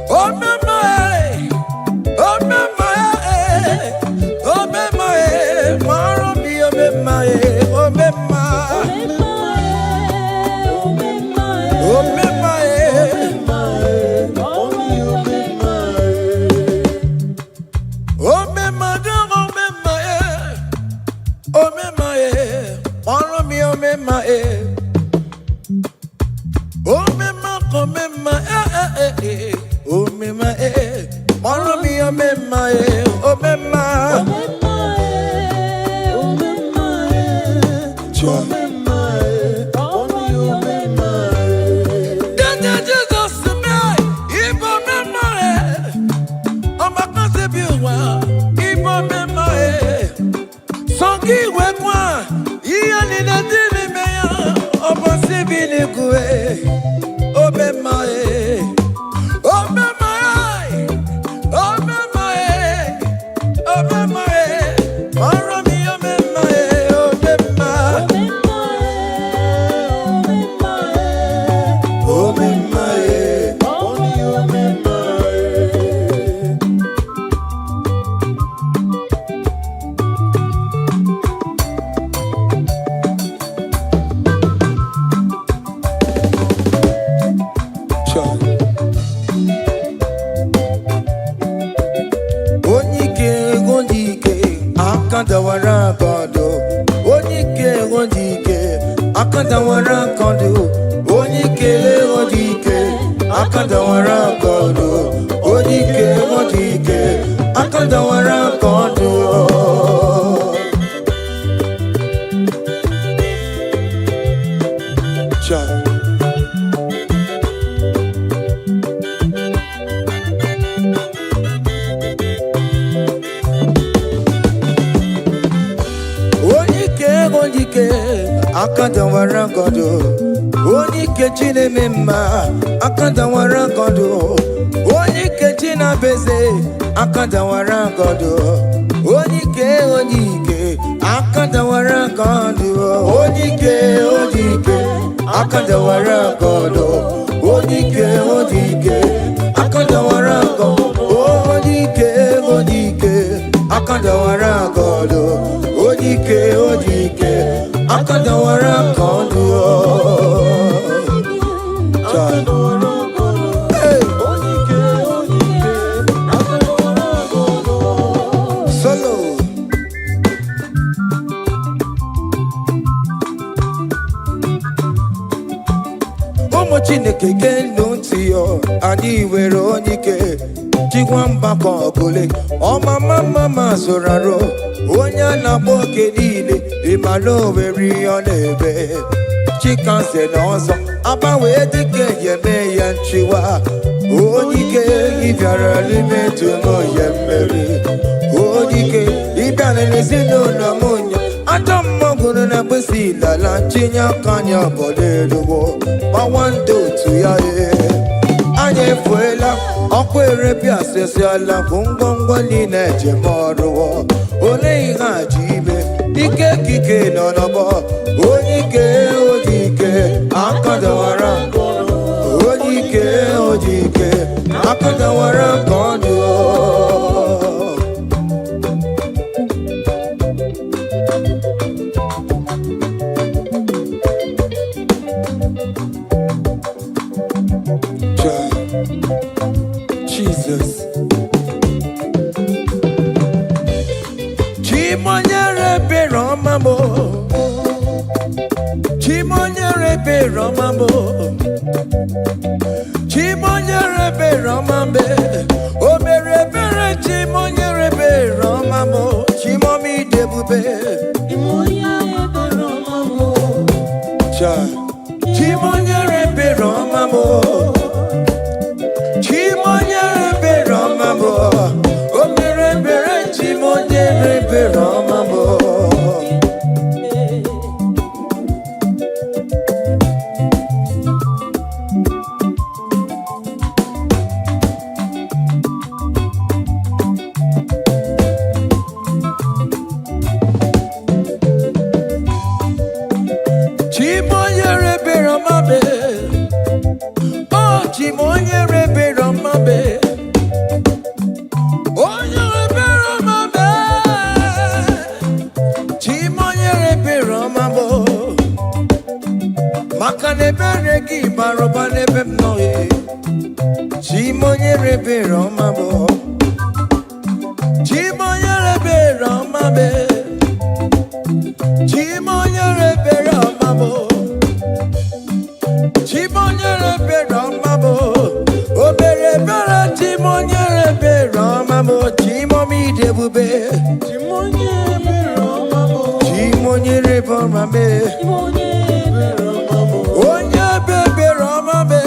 oh mamae, oh mamae, oh mamae, maromi oh mamae, oh mamae, oh mamae. gi baroba nebem noye. Chimonye rebe romabo. Chimonye rebe romabe. Chimonye rebe romabo. Chimonye rebe romabo. Obere bere chimonye rebe romabo. Chimomi debube. Chimonye rebe romabo. Chimonye rebe romabe. Onye bebe romabe.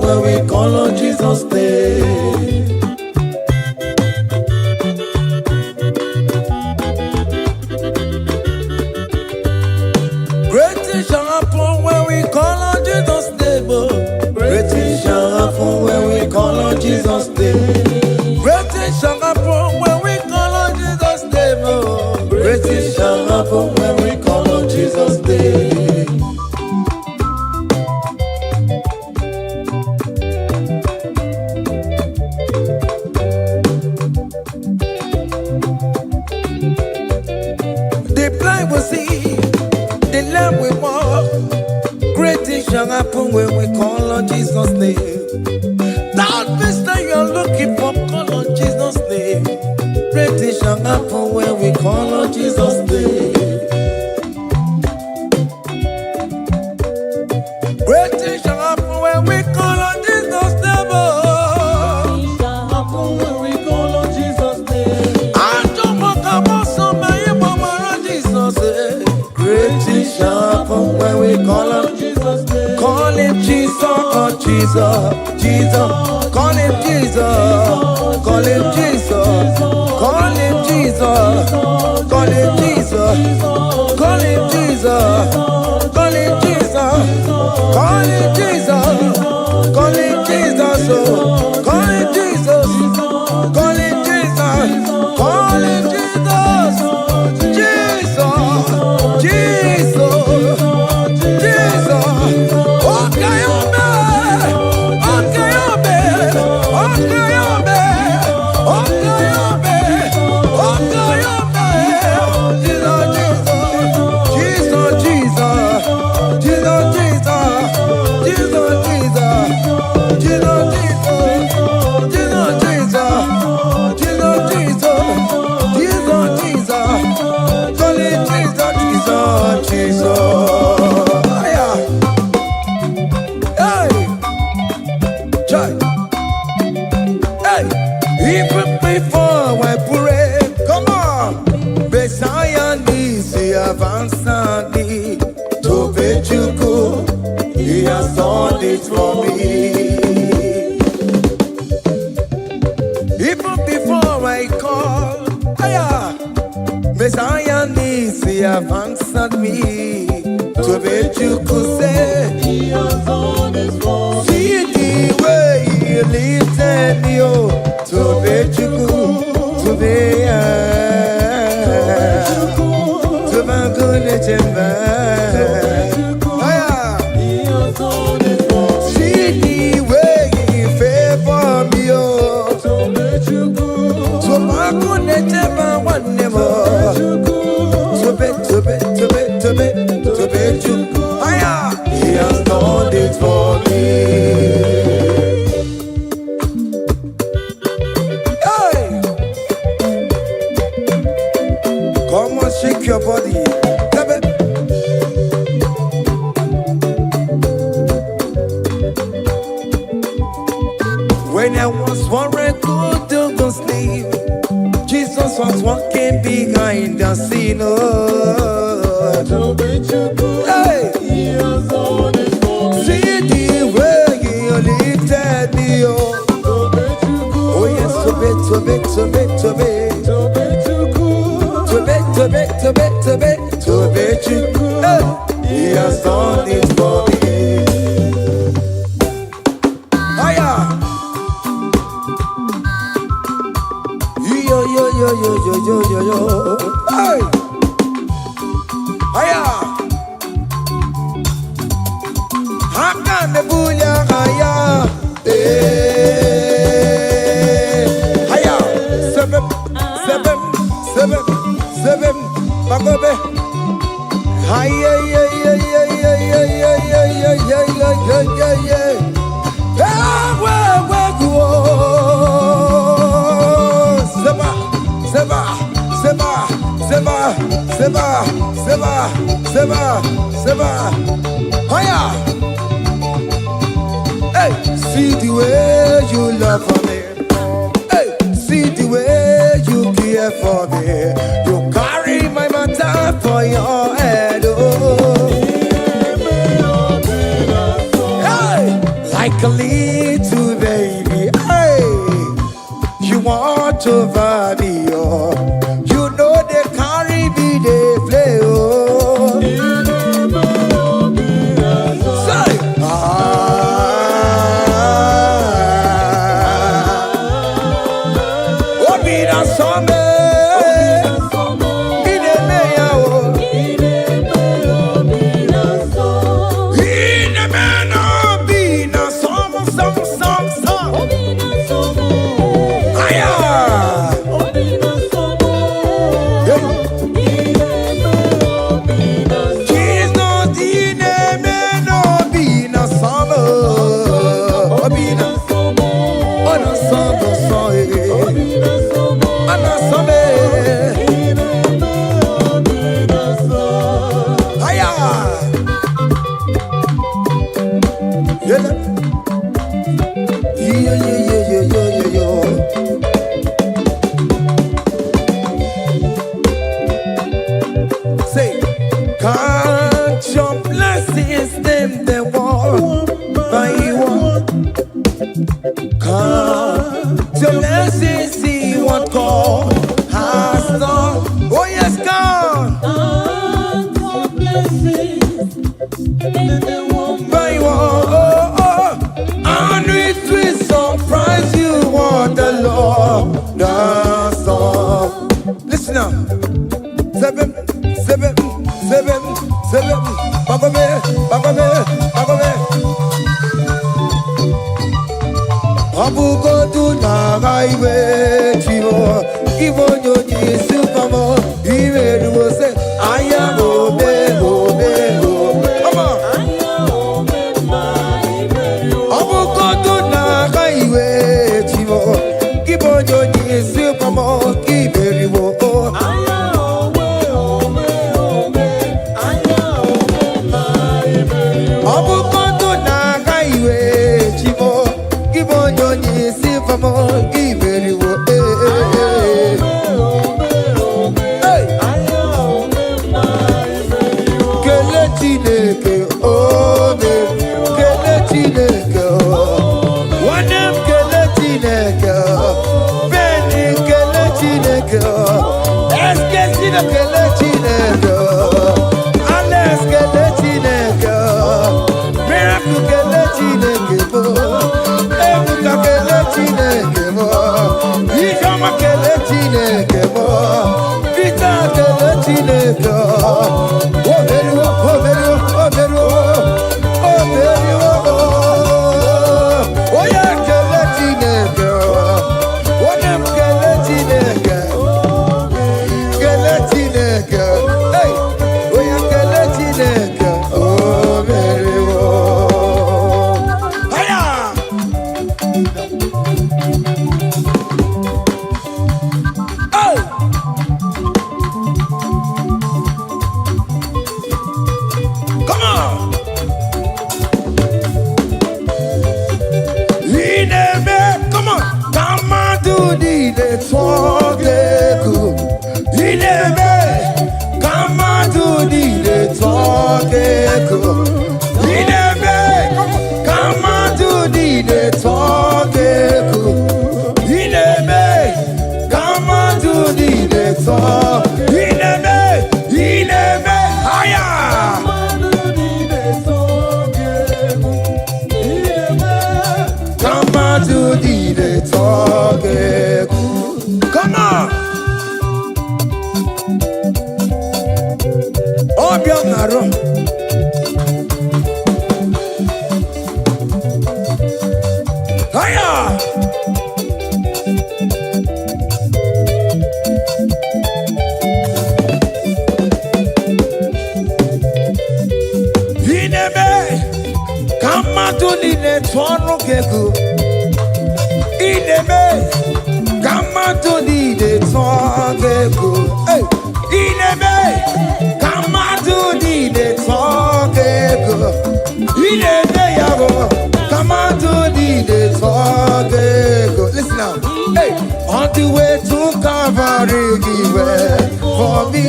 When we call on Jesus' name. Great things shall happen when we call on Jesus' name. Great things shall happen when we call on Jesus' name. Great things shall happen when we call on Jesus' name. Great things shall happen when we call on Jesus' name. Happen when we call on Jesus' name. That mister you're looking for, call on Jesus' name. Great things shall happen when we call on Jesus' name. Great things shall happen when we call on Jesus' name. Happen when we call on Jesus' name. I don't want to about somebody, mama, Jesus. Great things shall happen when we call on Jesus' name. Call him Jesus, oh Jesus, Jesus. Call him Jesus, call him Jesus, call him Jesus, call him Jesus, call him Jesus, call him Jesus, call him Jesus, call him Jesus, call him Jesus, call him Jesus, call him Jesus, Jesus, Jesus. Even before I pray, come on, Messiah needs the advance to Bejuku. He has done it for me. Even before I call, Messiah needs the advance me to Tobechuku say He has done this for me. See the way He lifted me, oh. Tobechuku, Tobeya, Tobagune Chemba. He has done this for me. See the way He favored me, oh. Tobechuku, Tobagune Chemba one more. He has done it for me. Hey! Come on, shake your body. When I was worried, good to sleep, Jesus was walking behind the scene. Hey! He has done it for me. See the way He lifted me, oh. Oh yes, Hey! He has done it for me. Hiya! Yo. Hey! Hiya! Haka mebunya haya. Haya. Seven. Bagobe. Haya. Seba. Higher. Hey, see the way you love for me. Hey, see the way you care for me. You carry my matter for your head. Oh. Hey, like a little baby. Hey, you want over me. Oh. You know they carry me, they play. Oh. Say, count your blessings, them they one by one. Count your blessings, see what God has done. Oh yes, God. Count your blessings, them they one by one. And it will surprise you what the Lord does done. Listen now. Seven. Bagome. Abugo do na highway chivo. Ivo nyoni supamo. Iwe do say I am obe. Come on. Abugo do na highway chivo. Ivo nyoni supamo. Iwe do Listen now. Hey, on the way to Calvary, he went for me.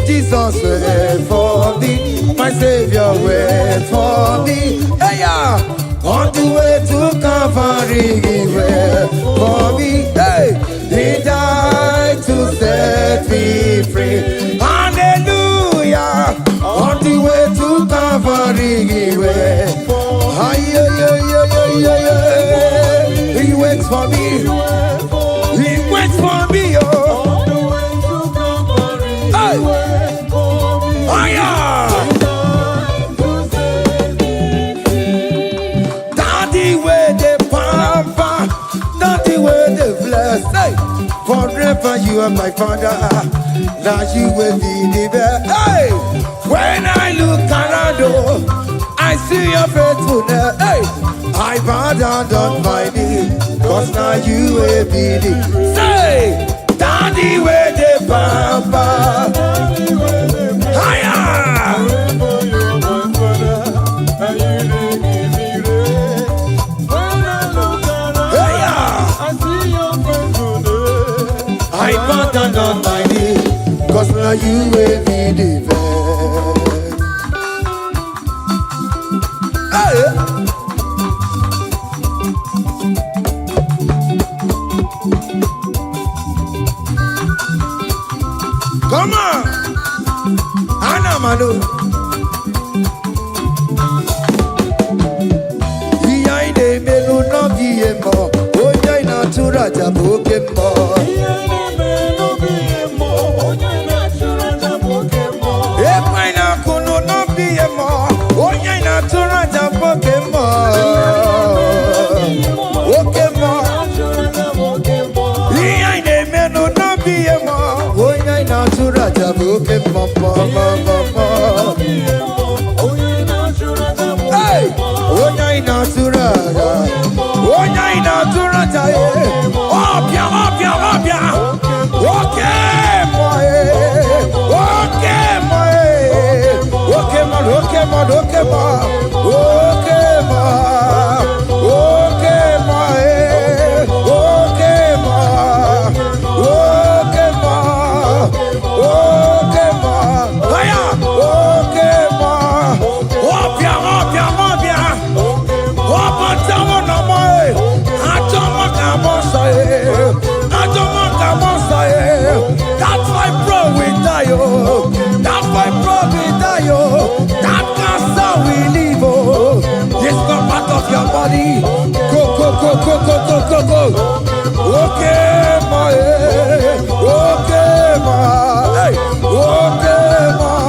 Jesus went for me. My Savior went for me. Hey, yeah. On the way to Calvary, he went for me. Hey, he died to set me free. Hallelujah. On the way to Calvary, he went. He waits for me. He waits for me. Daddy, where the pamper, daddy, where the bless. Hey, forever you are my father. Now you will be the best. Hey, when I look around, I see your faithfulness. Hey, I bow down on my knee, cause now you will be the. Say, Daddy, where the pamper. Higher. I bow down on my knee, cause now you will be the best. Come on, Anamano. Iya ide melu no biemo, oya ina tura jabokemo. Iya ide melu biemo, oya ina tura jabokemo. Epa ina kunu no biemo, oya ina tura jabokemo. Okemo, iya ide melu no biemo. Natura jabuke mama mama. Hey, onya natura, onya natura jaye. Opia, opia, opia. Okay, boy. Okay, boy. Okay, man. Okay, man. Okay, man. Okay, man. Okay, man. Okay, man. Okay, man. Okay, ma. Aya. Okay, ma. Opia, opia, opia. Opa tawo na mai. Atoma kamosa e. Atoma kamosa e. That's why bro we die oh. That's why bro we die oh. That cancer we live oh. It's not part of your body. Go, go, go, go, go, go, go, go. Okay, ma. Okay, ma. Hey. Okay, ma.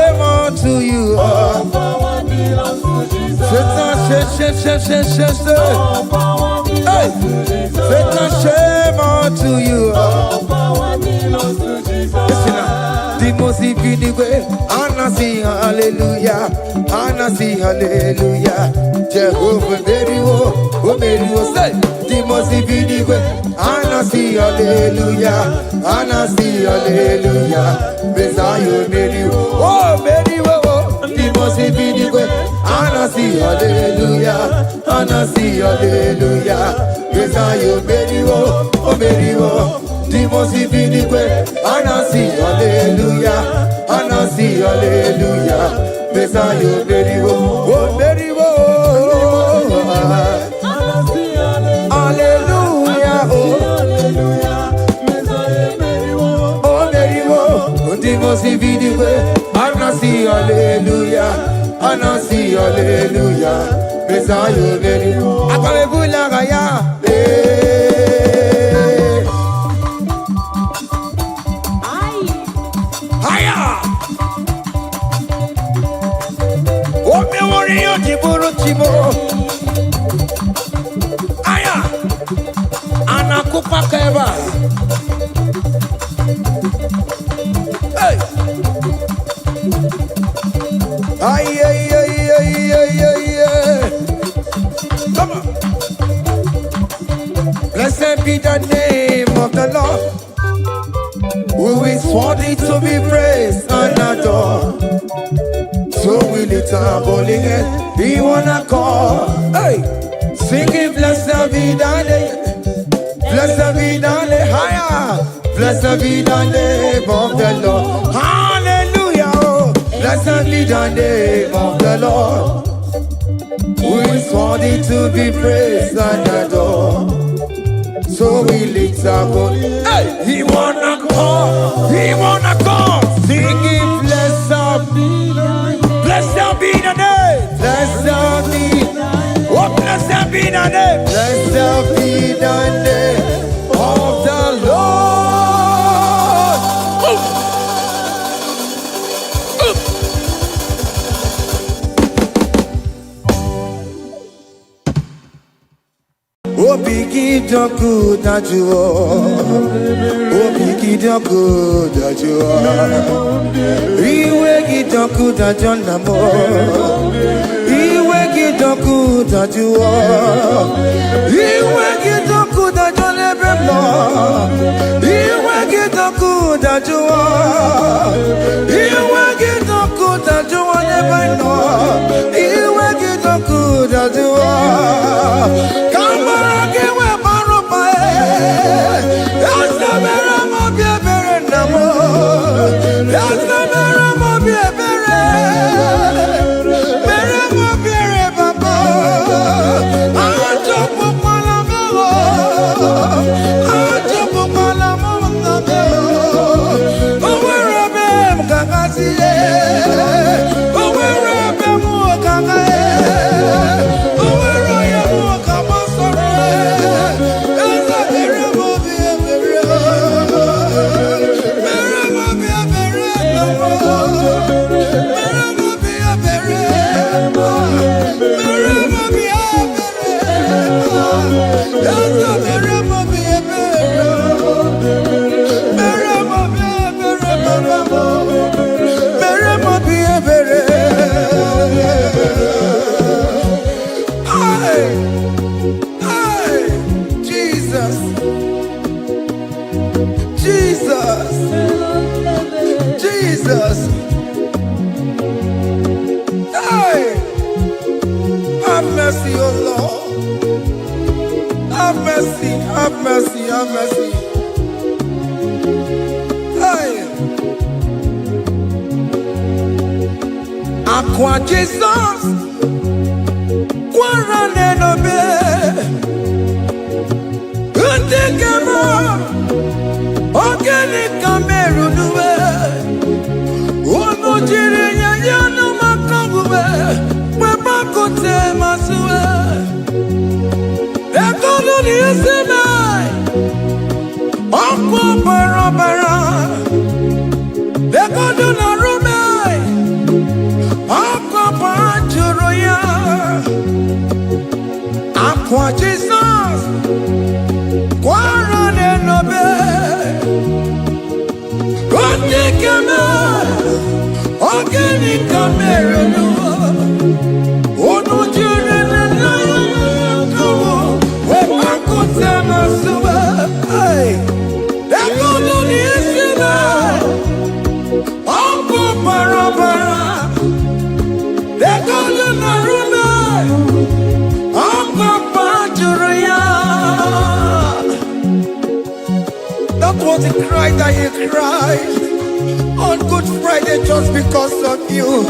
All power belongs to Jesus. Satan, shame unto you. All power belongs to Jesus. Listen now. The most infinite Anna sing hallelujah. Anna sing hallelujah. Jehovah Meriwo, say. The most infinite Anna sing hallelujah. Anna sing hallelujah. Messiah Meriwo. Oh, Meriwo. The most infinite Anna sing hallelujah. Anna sing hallelujah. Messiah Meriwo. Oh, Meriwo. The most infinite Anna sing hallelujah. Anna sing hallelujah. Messiah Meriwo. Oh, Meriwo. Hallelujah. Oh, Meriwo. The most infinite Anna sing hallelujah. Anna sing hallelujah. Messiah Meriwo. Hallelujah. Aya, anakupa keva. Hey, ay, ay, ay, ay, ay, ay, ay. Come on. Blessed be the name of the Lord, who is worthy to be praised and adored. So we lift our holy hand, we wanna call, hey, singing blessed be the name, blessed be the name, higher, blessed be the name of the Lord, hallelujah, oh, blessed be the name of the Lord, who is worthy to be praised and adored. So we lift our holy hand, hey, we wanna call, singing blessed be the name. Blessed be the name. Blessed be. Oh, blessed be the name. Blessed be the name of the Lord. Oh, biggie, the good that you are. Oh, biggie, the good that you are. Iwe kidoku da jona mo. Iwe kidoku da juo. Iwe kidoku da jona bemo. Iwe kidoku da juo. Iwe kidoku da juo nebeno. Iwe kidoku da juo. Kamara kewe maropa e. Asabera mo biebere namo. Asabera mo biebere. Bere mo biere baba. Ajopo malamo. Ajopo malamo nabe. Owerebe mkakasiye. Owerebe mukakaye. Oweroye mukamasore. Asabera mo biebere. Bere mo biebere namo. Bere mo biebere. Bere mo biebere. Asabera mo biebere. Bere mo biebere baba. Bere mo biebere. Hey, hey, Jesus, Jesus, Jesus. Hey, have mercy, oh Lord. Have mercy, have mercy, have mercy. Hey, Aqua Jesus, Quarane no be, Untekemo, Organic Cameru nuwe, Uno jirinya yanu makangube, Papa kote masuwe, Ekono ni esime, Okwa barabara, Ekono na rume, Okwa panchuru ya, That was the cry that he cried on Good Friday just because of you.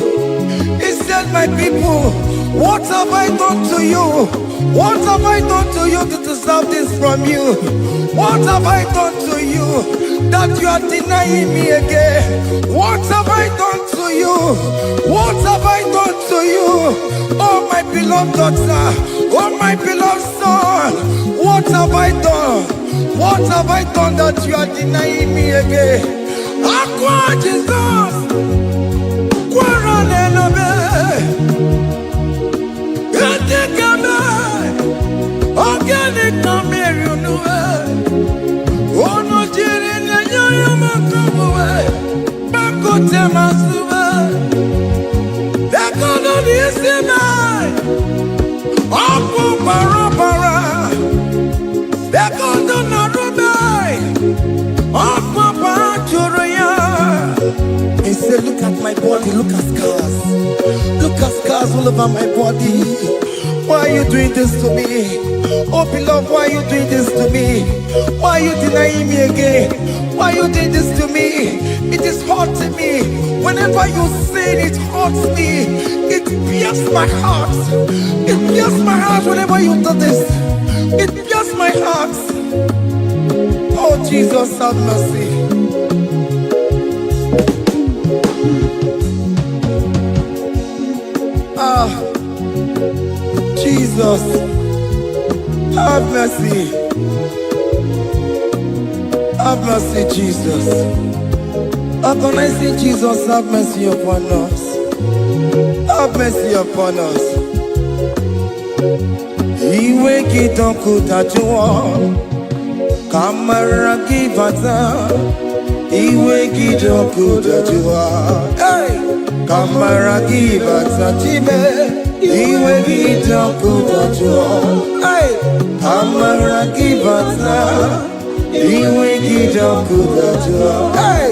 He said, my people, what have I done to you? What have I done to you to deserve this from you? What have I done to you that you are denying me again? What have I done to you? What have I done to you? Oh my beloved daughter, oh my beloved son, what have I done? What have I done that you are denying me again? Aqua Jesus, Quaranelabe, Etikame, Organic American, Ono Jirin, Yamakawe, Bakote Masuwe, Econo Nisime, Apu Parapara, Econo Narube, Apu Paraturia. He said, look at my body, look at scars. Look at scars all over my body. Why are you doing this to me? Oh beloved, why are you doing this to me? Why are you denying me again? Why are you doing this to me? It is hurting me. Whenever you sin, it hurts me. It pierces my heart. It pierces my heart whenever you do this. It pierces my heart. Oh Jesus, have mercy. Jesus, have mercy. Have mercy, Jesus. Agonizing Jesus, have mercy upon us. Have mercy upon us. Iwe kidoku tajuwa, kamara kivata. Iwe kidoku tajuwa, hey, kamara kivata chibe. Iwe kidoku tajuwa, hey, kamara kivata. Iwe kidoku tajuwa, hey.